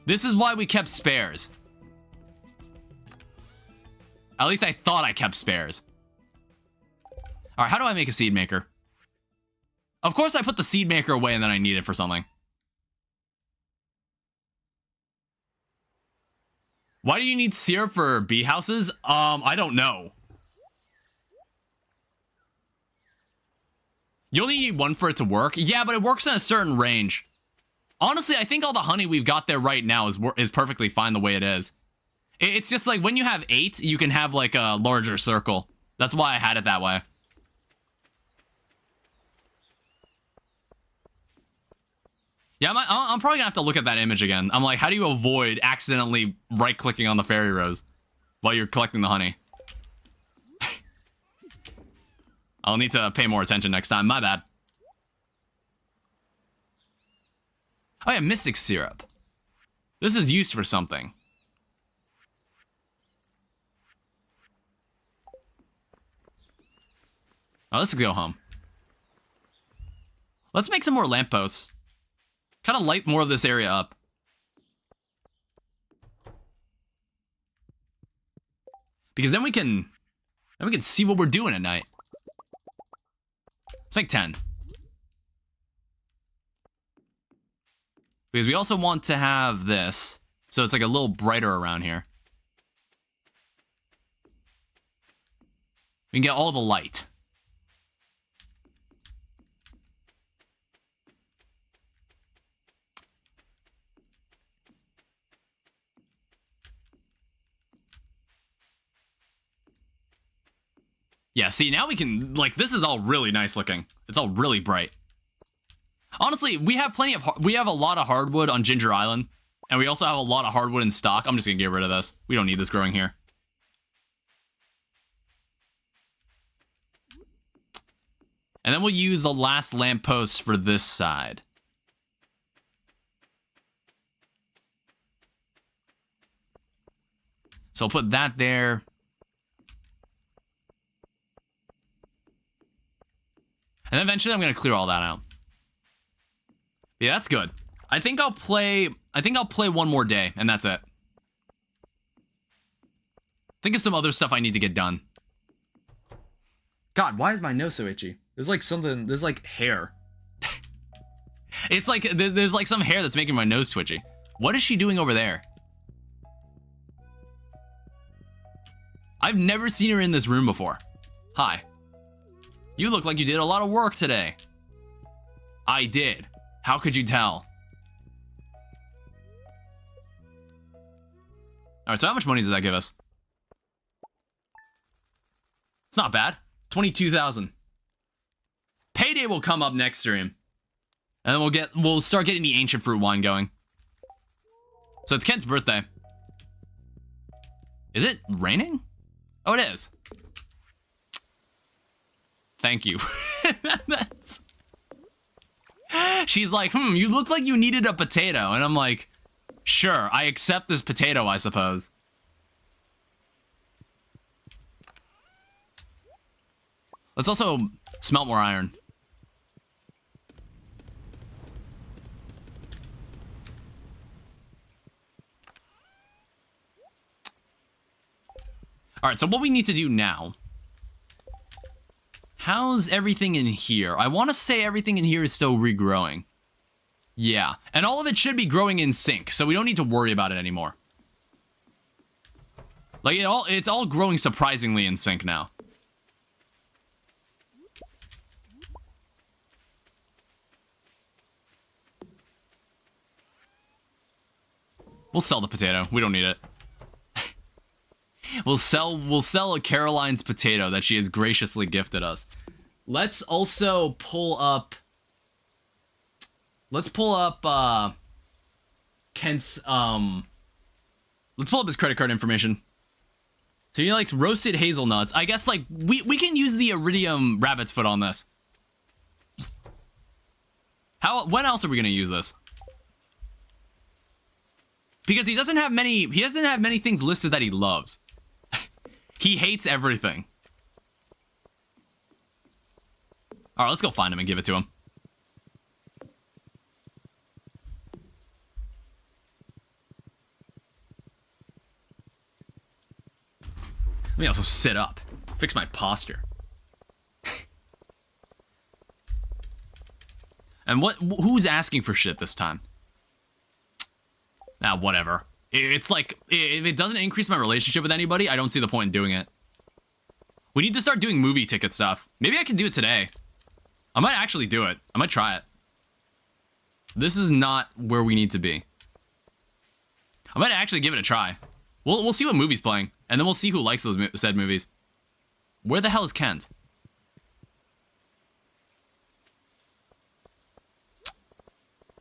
This is why we kept spares. At least I thought I kept spares. All right, how do I make a seed maker? Of course, I put the seed maker away and then I need it for something. Why do you need syrup for bee houses? I don't know. You only need one for it to work? Yeah, but it works in a certain range. Honestly, I think all the honey we've got there right now is perfectly fine the way it is. It's just like when you have 8, you can have like a larger circle. That's why I had it that way. Yeah, I'm probably gonna have to look at that image again. I'm like, how do you avoid accidentally right-clicking on the fairy rose while you're collecting the honey? I'll need to pay more attention next time. My bad. Oh yeah, mystic syrup. This is used for something. Oh, let's go home. Let's make some more lampposts. Kind of light more of this area up. Because then we can see what we're doing at night. Let's make 10. Because we also want to have this, so it's like a little brighter around here. We can get all the light. Yeah, see, now we can, like, this is all really nice looking. It's all really bright. Honestly, we have a lot of hardwood on Ginger Island, and we also have a lot of hardwood in stock. I'm just gonna get rid of this. We don't need this growing here. And then we'll use the last lamppost for this side. So I'll put that there. And eventually I'm going to clear all that out. Yeah, that's good. I think I'll play one more day, and that's it. Think of some other stuff I need to get done. God, why is my nose so itchy? There's like hair. It's like, there's like some hair that's making my nose twitchy. What is she doing over there? I've never seen her in this room before. Hi. You look like you did a lot of work today. I did. How could you tell? Alright, so how much money does that give us? It's not bad. 22,000. Payday will come up next stream. And then we'll start getting the ancient fruit wine going. So it's Kent's birthday. Is it raining? Oh, it is. Thank you. She's like, you look like you needed a potato. And I'm like, sure, I accept this potato, I suppose. Let's also smelt more iron. All right, so what we need to do now... How's everything in here? I want to say everything in here is still regrowing. Yeah, and all of it should be growing in sync, so we don't need to worry about it anymore. Like, it's all growing surprisingly in sync now. We'll sell the potato. We don't need it. We'll sell a Caroline's potato that she has graciously gifted us. Let's also pull up... Let's pull up, Kent's, let's pull up his credit card information. So he likes roasted hazelnuts. I guess, like, we can use the iridium rabbit's foot on this. When else are we gonna use this? Because he doesn't have many things listed that he loves. He hates everything. Alright, let's go find him and give it to him. Let me also sit up. Fix my posture. And who's asking for shit this time? Ah, whatever. It's like, if it doesn't increase my relationship with anybody, I don't see the point in doing it. We need to start doing movie ticket stuff. Maybe I can do it today. I might actually do it. I might try it. This is not where we need to be. I might actually give it a try. We'll see what movie's playing, and then we'll see who likes those said movies. Where the hell is Kent?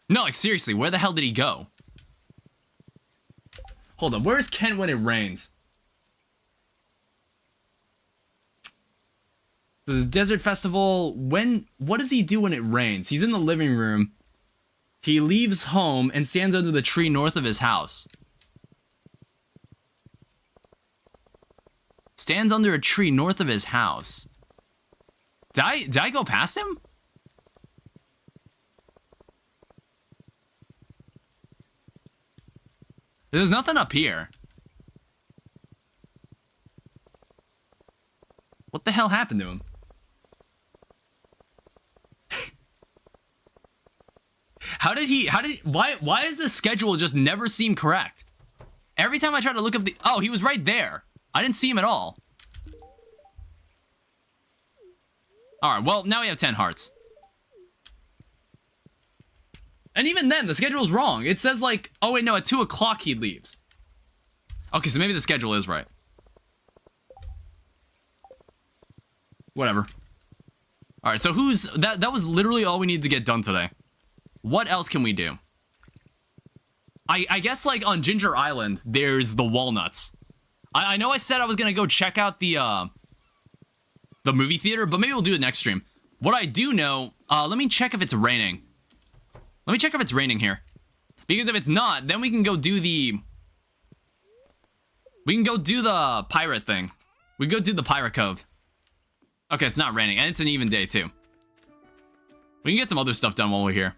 No, like, seriously, where the hell did he go? Hold on, where is Kent when it rains? The Desert Festival, what does he do when it rains? He's in the living room. He leaves home and stands under the tree north of his house. Stands under a tree north of his house. Did I go past him? There's nothing up here. What the hell happened to him? Why does the schedule just never seem correct? Every time I try to look up the, oh, he was right there. I didn't see him at all. All right, well, now we have 10 hearts. And even then, the schedule's wrong. It says like, oh wait, no, at 2 o'clock he leaves. Okay, so maybe the schedule is right. Whatever. All right, so that was literally all we needed to get done today. What else can we do? I guess like on Ginger Island, there's the walnuts. I know I said I was gonna go check out the movie theater, but maybe we'll do it next stream. What I do know, let me check if it's raining. Let me check if it's raining here. Because if it's not, then we can go do the... We can go do the pirate thing. We can go do the pirate cove. Okay, it's not raining, and it's an even day, too. We can get some other stuff done while we're here.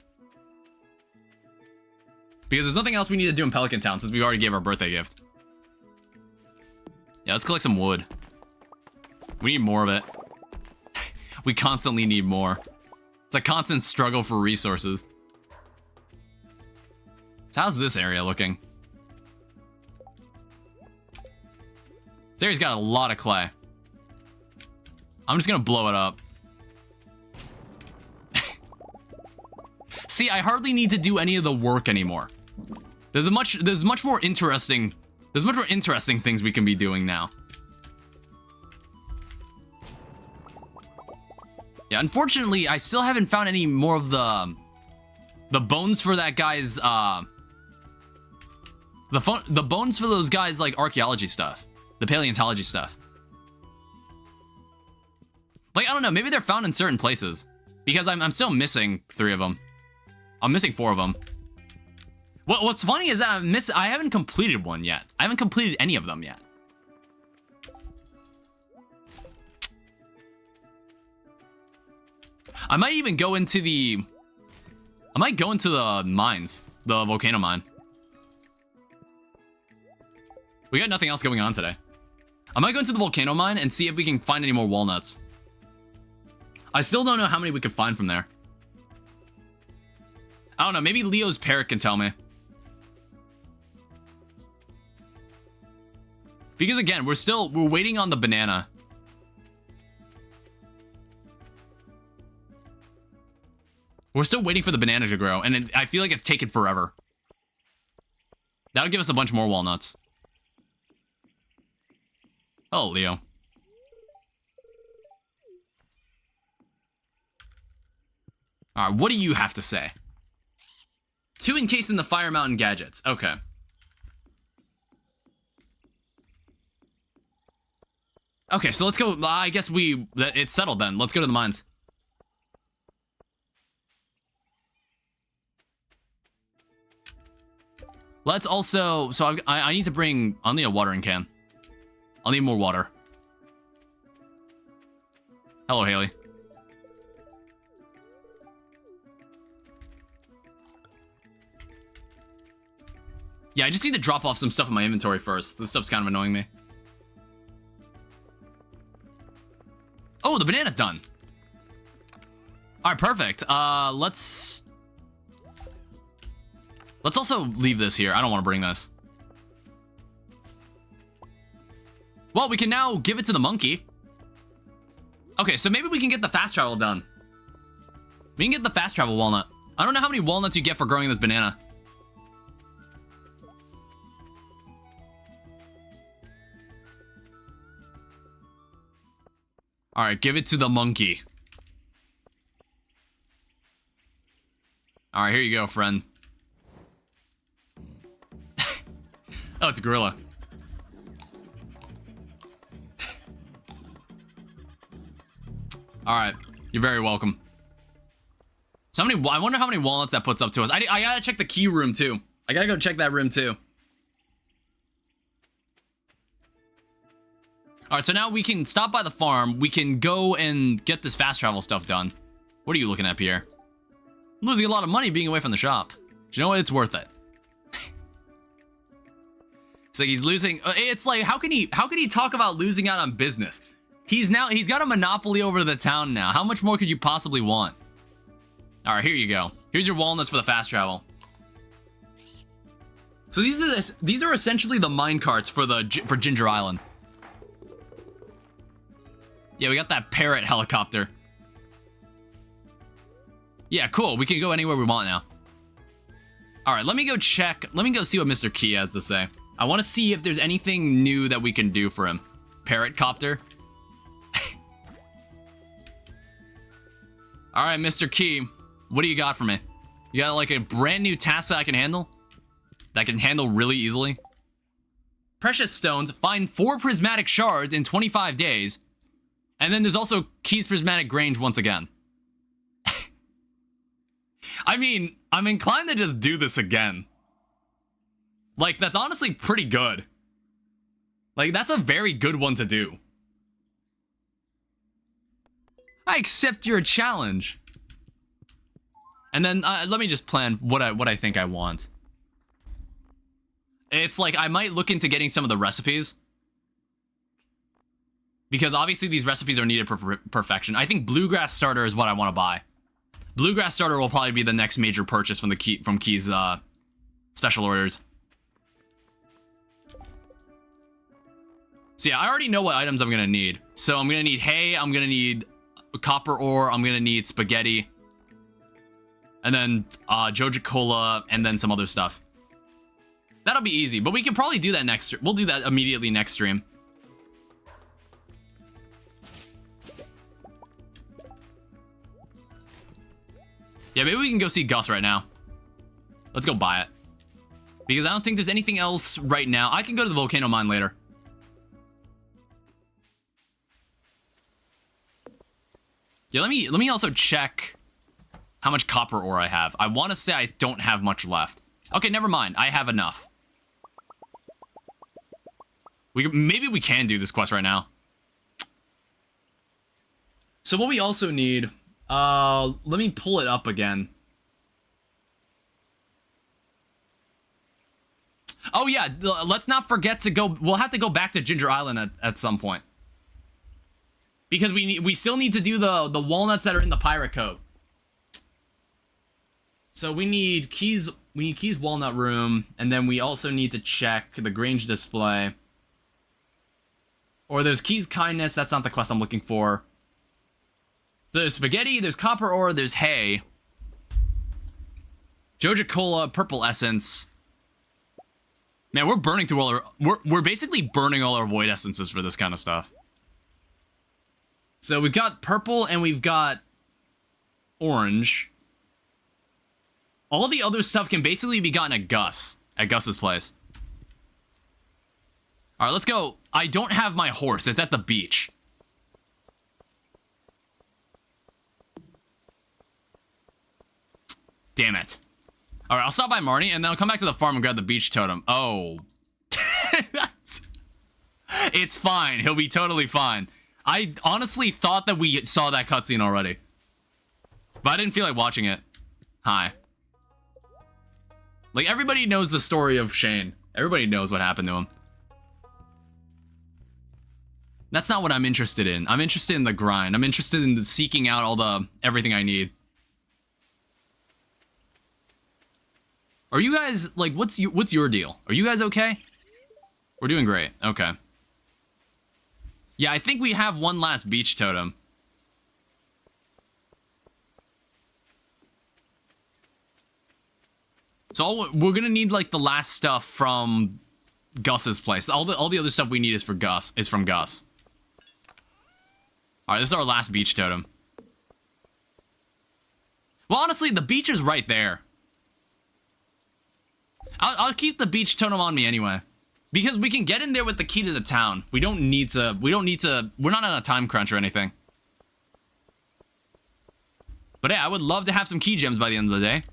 Because there's nothing else we need to do in Pelican Town, since we already gave our birthday gift. Yeah, let's collect some wood. We need more of it. We constantly need more. It's a constant struggle for resources. So how's this area looking? This area's got a lot of clay. I'm just gonna blow it up. See, I hardly need to do any of the work anymore. There's much more interesting things we can be doing now. Yeah, unfortunately, I still haven't found any more of the bones for that guy's the bones for those guys like archaeology stuff, the paleontology stuff. Like, I don't know, maybe they're found in certain places because I'm still missing 3 of them. I'm missing 4 of them. What's funny is that I haven't completed one yet. I haven't completed any of them yet. I might even go into the... I might go into the mines. The volcano mine. We got nothing else going on today. I might go into the volcano mine and see if we can find any more walnuts. I still don't know how many we could find from there. I don't know. Maybe Leo's parrot can tell me. Because again, we're waiting on the banana. We're still waiting for the banana to grow, and I feel like it's taken forever. That'll give us a bunch more walnuts. Oh, Leo. Alright, what do you have to say? 2 encased in the Fire Mountain gadgets. Okay. Okay, so let's go. I guess it's settled then. Let's go to the mines. Let's also... So I need to bring... I'll need a watering can. I'll need more water. Hello, Haley. Yeah, I just need to drop off some stuff in my inventory first. This stuff's kind of annoying me. Oh, the banana's done. All right, perfect. Let's also leave this here. I don't want to bring this. Well, we can now give it to the monkey. Okay, so maybe we can get the fast travel done. We can get the fast travel walnut. I don't know how many walnuts you get for growing this banana. All right, give it to the monkey. All right, here you go, friend. Oh, it's a gorilla. All right, you're very welcome. So I wonder how many walnuts that puts up to us. I gotta check the key room too. I gotta go check that room too. All right, so now we can stop by the farm. We can go and get this fast travel stuff done. What are you looking at, Pierre? I'm losing a lot of money being away from the shop. But you know what? It's worth it. It's like he's losing. It's like, how can he talk about losing out on business? He's got a monopoly over the town now. How much more could you possibly want? All right, here you go. Here's your walnuts for the fast travel. So these are essentially the mine carts for Ginger Island. Yeah, we got that parrot helicopter. Yeah, cool. We can go anywhere we want now. All right, let me go check. Let me go see what Mr. Key has to say. I want to see if there's anything new that we can do for him. Parrot copter. All right, Mr. Key, what do you got for me? You got like a brand new task that I can handle? That I can handle really easily? Precious stones. Find 4 prismatic shards in 25 days. And then there's also Key's prismatic grange once again. I mean, I'm inclined to just do this again. Like, that's honestly pretty good. Like, that's a very good one to do. I accept your challenge. And then let me just plan what I think I want. It's like I might look into getting some of the recipes. Because obviously these recipes are needed for perfection. I think Bluegrass Starter is what I want to buy. Bluegrass Starter will probably be the next major purchase from Key's special orders. So yeah, I already know what items I'm gonna need. So I'm gonna need hay, I'm gonna need copper ore, I'm gonna need spaghetti, and then Joja Cola, and then some other stuff. That'll be easy, but we can probably do that next. We'll do that immediately next stream. Yeah, maybe we can go see Gus right now. Let's go buy it. Because I don't think there's anything else right now. I can go to the volcano mine later. Yeah, let me also check how much copper ore I have. I want to say I don't have much left. Okay, never mind. I have enough. Maybe we can do this quest right now. So what we also need... let me pull it up again. Oh yeah, let's not forget to go... We'll have to go back to Ginger Island at some point. Because we still need to do the walnuts that are in the Pirate Cove. So we need Key's Walnut Room, and then we also need to check the Grange display. Or there's Key's Kindness, that's not the quest I'm looking for. There's spaghetti, there's copper ore, there's hay. Joja Cola, purple essence. Man, we're burning through all our... We're basically burning all our void essences for this kind of stuff. So we've got purple and we've got orange. All the other stuff can basically be gotten at Gus's place. All right, let's go. I don't have my horse. It's at the beach. Damn it. All right, I'll stop by Marnie and then I'll come back to the farm and grab the beach totem. Oh. It's fine. He'll be totally fine. I honestly thought that we saw that cutscene already. But I didn't feel like watching it. Hi. Like, everybody knows the story of Shane. Everybody knows what happened to him. That's not what I'm interested in. I'm interested in the grind. I'm interested in seeking out everything I need. Are you guys, like, what's your deal? Are you guys okay? We're doing great. Okay. Yeah, I think we have one last beach totem. So we're gonna need like the last stuff from Gus's place. All the other stuff we need is from Gus. All right, this is our last beach totem. Well, honestly, the beach is right there. I'll keep the beach totem on me anyway. Because we can get in there with the key to the town. We don't need to, we're not on a time crunch or anything. But yeah, I would love to have some key gems by the end of the day.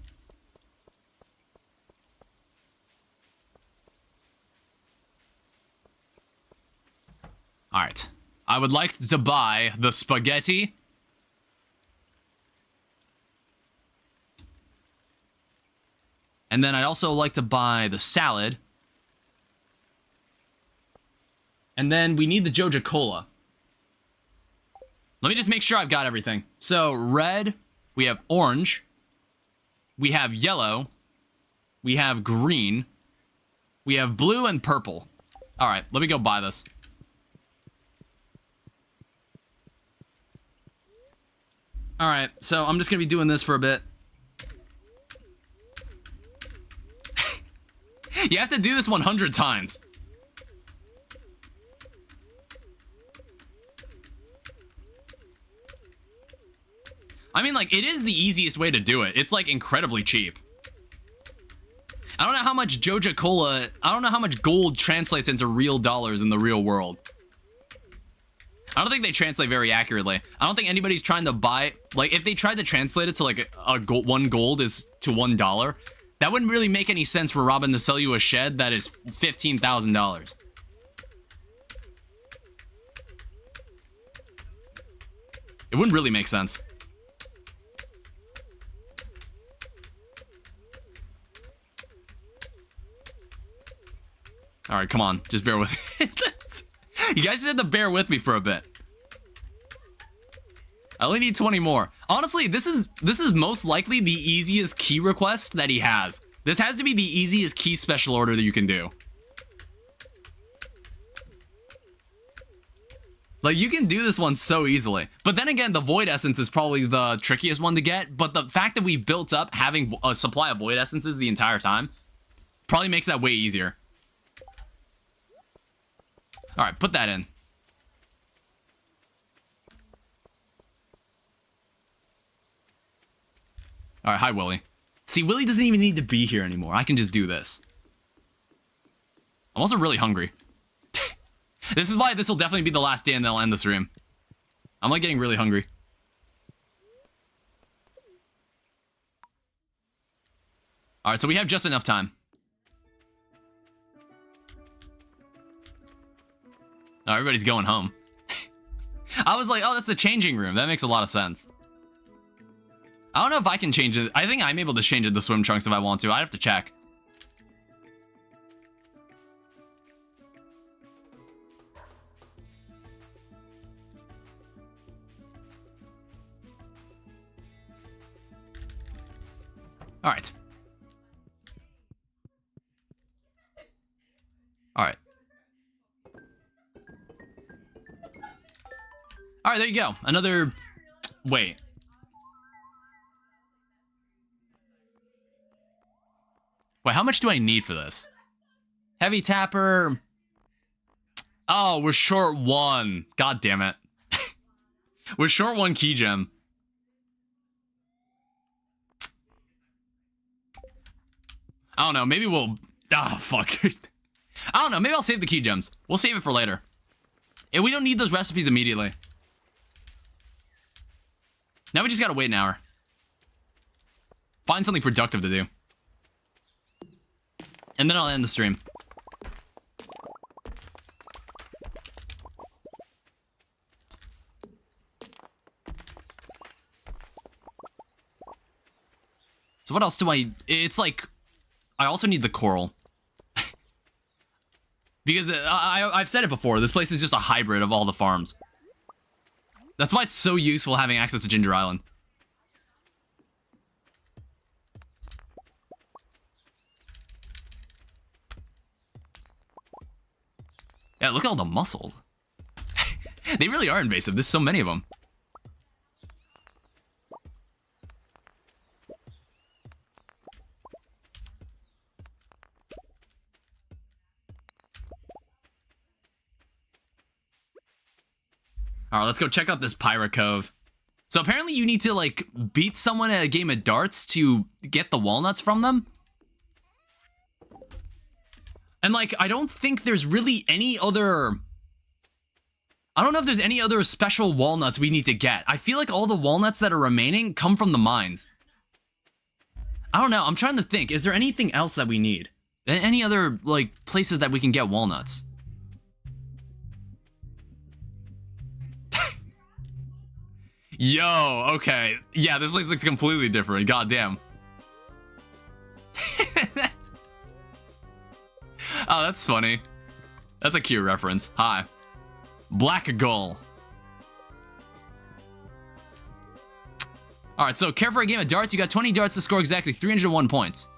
Alright. I would like to buy the spaghetti. And then I'd also like to buy the salad. And then we need the Joja Cola. Let me just make sure I've got everything. So, red, we have orange. we have yellow, we have green, we have blue and purple. All right, let me go buy this. All right, so I'm just gonna be doing this for a bit. You have to do this 100 times. I mean, like, it is the easiest way to do it. It's, like, incredibly cheap. I don't know how much Joja-Cola... I don't know how much gold translates into real dollars in the real world. I don't think they translate very accurately. I don't think anybody's trying to buy... Like, if they tried to translate it to, like, one gold is to $1, that wouldn't really make any sense for Robin to sell you a shed that is $15,000. It wouldn't really make sense. All right, come on. Just bear with me. You guys just have to bear with me for a bit. I only need 20 more. Honestly, this is most likely the easiest key request that he has. This has to be the easiest key special order that you can do. Like, you can do this one so easily. But then again, the Void Essence is probably the trickiest one to get. But the fact that we've built up having a supply of Void Essences the entire time probably makes that way easier. All right, put that in. All right, hi, Willie. See, Willie doesn't even need to be here anymore. I can just do this. I'm also really hungry. This is why this will definitely be the last day and then I'll end the stream. I'm like getting really hungry. All right, so we have just enough time. Oh, everybody's going home. I was like, oh, that's the changing room. That makes a lot of sense. I don't know if I can change it. I think I'm able to change it to swim trunks if I want to. I'd have to check. All right. All right. All right, there you go. Another... Wait. Wait, how much do I need for this? Heavy tapper... Oh, we're short one. God damn it. We're short one key gem. I don't know. Maybe we'll... Ah, fuck. I don't know. Maybe I'll save the key gems. We'll save it for later. And we don't need those recipes immediately. Now we just gotta wait an hour. Find something productive to do. And then I'll end the stream. So what else do I... It's like... I also need the coral. Because I've said it before, this place is just a hybrid of all the farms. That's why it's so useful having access to Ginger Island. Yeah, look at all the mussels. They really are invasive. There's so many of them. All right, let's go check out this Pirate Cove. So apparently you need to, like, beat someone at a game of darts to get the walnuts from them. And, like, I don't think there's really any other... I don't know if there's any other special walnuts we need to get. I feel like all the walnuts that are remaining come from the mines. I don't know. I'm trying to think. Is there anything else that we need? Any other, like, places that we can get walnuts? Yo, okay. Yeah, this place looks completely different. Goddamn. Oh, that's funny. That's a cute reference. Hi. Black Gull. All right, so care for a game of darts. You got 20 darts to score exactly 301 points.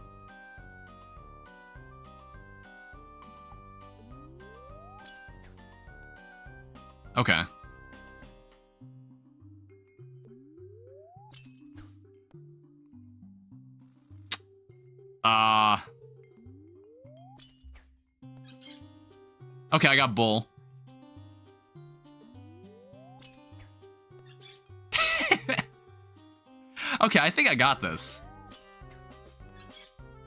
Okay. Okay, I got bull. Okay, I think I got this.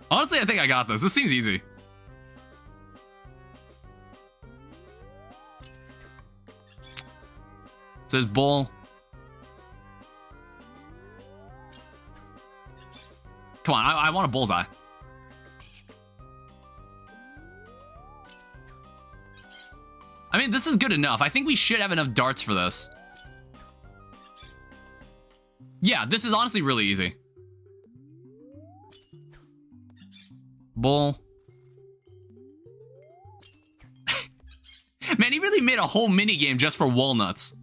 Honestly, I think I got this. This seems easy. So there's bull. Come on, I want a bullseye. I mean, this is good enough. I think we should have enough darts for this. Yeah, this is honestly really easy. Bull. Man, he really made a whole mini game just for walnuts.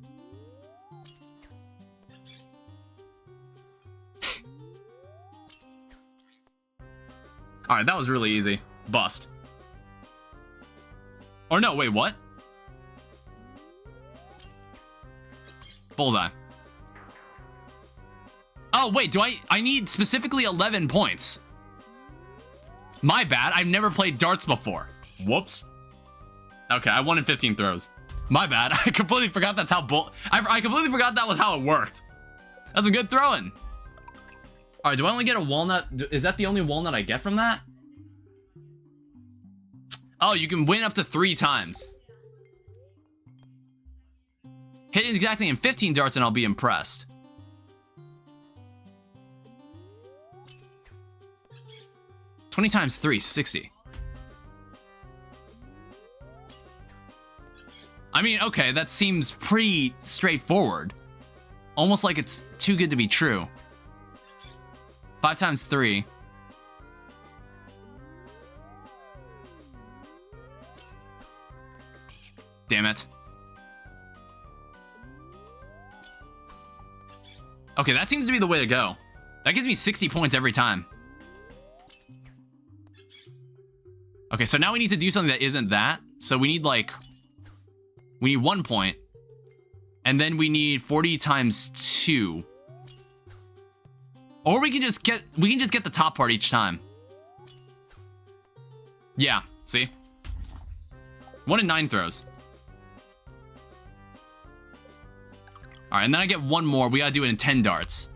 All right, that was really easy. Bust. Or no, wait, what? Bullseye. Oh, wait, I need specifically 11 points. My bad, I've never played darts before. Whoops. Okay, I won in 15 throws. My bad, I completely forgot that's how I completely forgot that was how it worked. That's a good throwing. All right, do I only get a walnut? Is that the only walnut I get from that? Oh, you can win up to 3 times. Hit it exactly in 15 darts and I'll be impressed. $20 times 3, 60. I mean, okay, that seems pretty straightforward. Almost like it's too good to be true. 5 times 3. Damn it. Okay, that seems to be the way to go. That gives me 60 points every time. Okay, so now we need to do something that isn't that. So we need like... We need 1 point. And then we need 40 times 2. Or we can just get the top part each time. Yeah, see? 1 in 9 throws. Alright, and then I get 1 more. We gotta do it in 10 darts.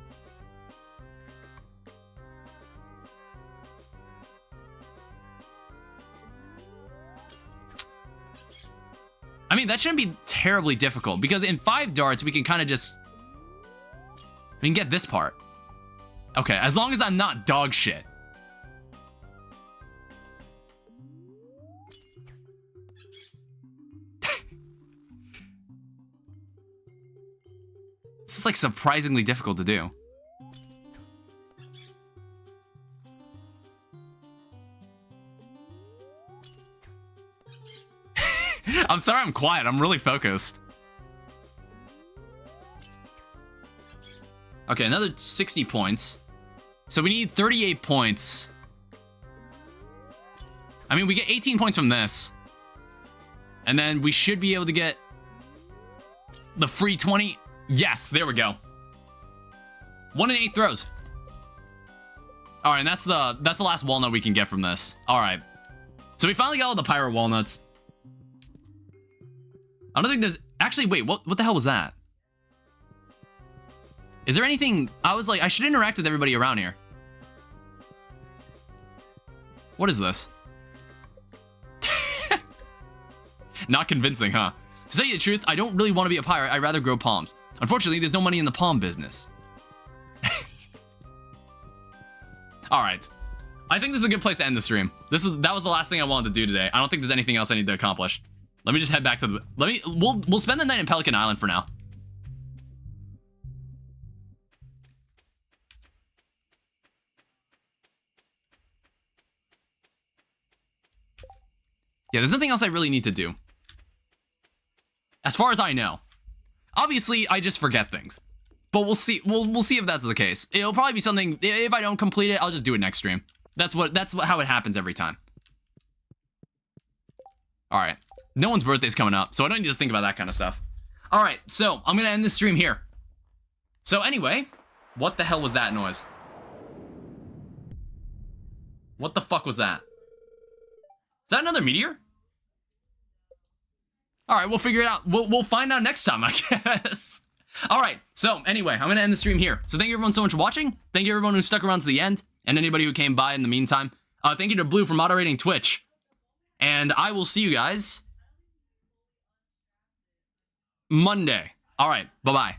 I mean, that shouldn't be terribly difficult, because in 5 darts, we can kind of just... We can get this part. Okay, as long as I'm not dog shit. This is like surprisingly difficult to do. I'm sorry I'm quiet. I'm really focused. Okay, another 60 points. So we need 38 points. I mean, we get 18 points from this. And then we should be able to get the free 20. Yes, there we go. 1 in 8 throws. All right, and that's the last walnut we can get from this. All right. So we finally got all the pirate walnuts. I don't think there's... Actually, wait, what the hell was that? Is there anything... I was like, I should interact with everybody around here. What is this? Not convincing, huh? To tell you the truth, I don't really want to be a pirate. I'd rather grow palms. Unfortunately, there's no money in the palm business. All right. I think this is a good place to end the stream. That was the last thing I wanted to do today. I don't think there's anything else I need to accomplish. Let me just head back to the... We'll spend the night in Pelican Island for now. Yeah, there's nothing else I really need to do. As far as I know. Obviously, I just forget things. But we'll see. We'll see if that's the case. It'll probably be something. If I don't complete it, I'll just do it next stream. That's how it happens every time. All right. No one's birthday's coming up, so I don't need to think about that kind of stuff. All right. So I'm gonna end this stream here. So anyway, what the hell was that noise? What the fuck was that? Is that another meteor? All right, we'll figure it out. We'll find out next time, I guess. All right, so anyway, I'm going to end the stream here. So thank you everyone so much for watching. Thank you everyone who stuck around to the end, and anybody who came by in the meantime. Thank you to Blue for moderating Twitch. And I will see you guys Monday. All right, bye-bye.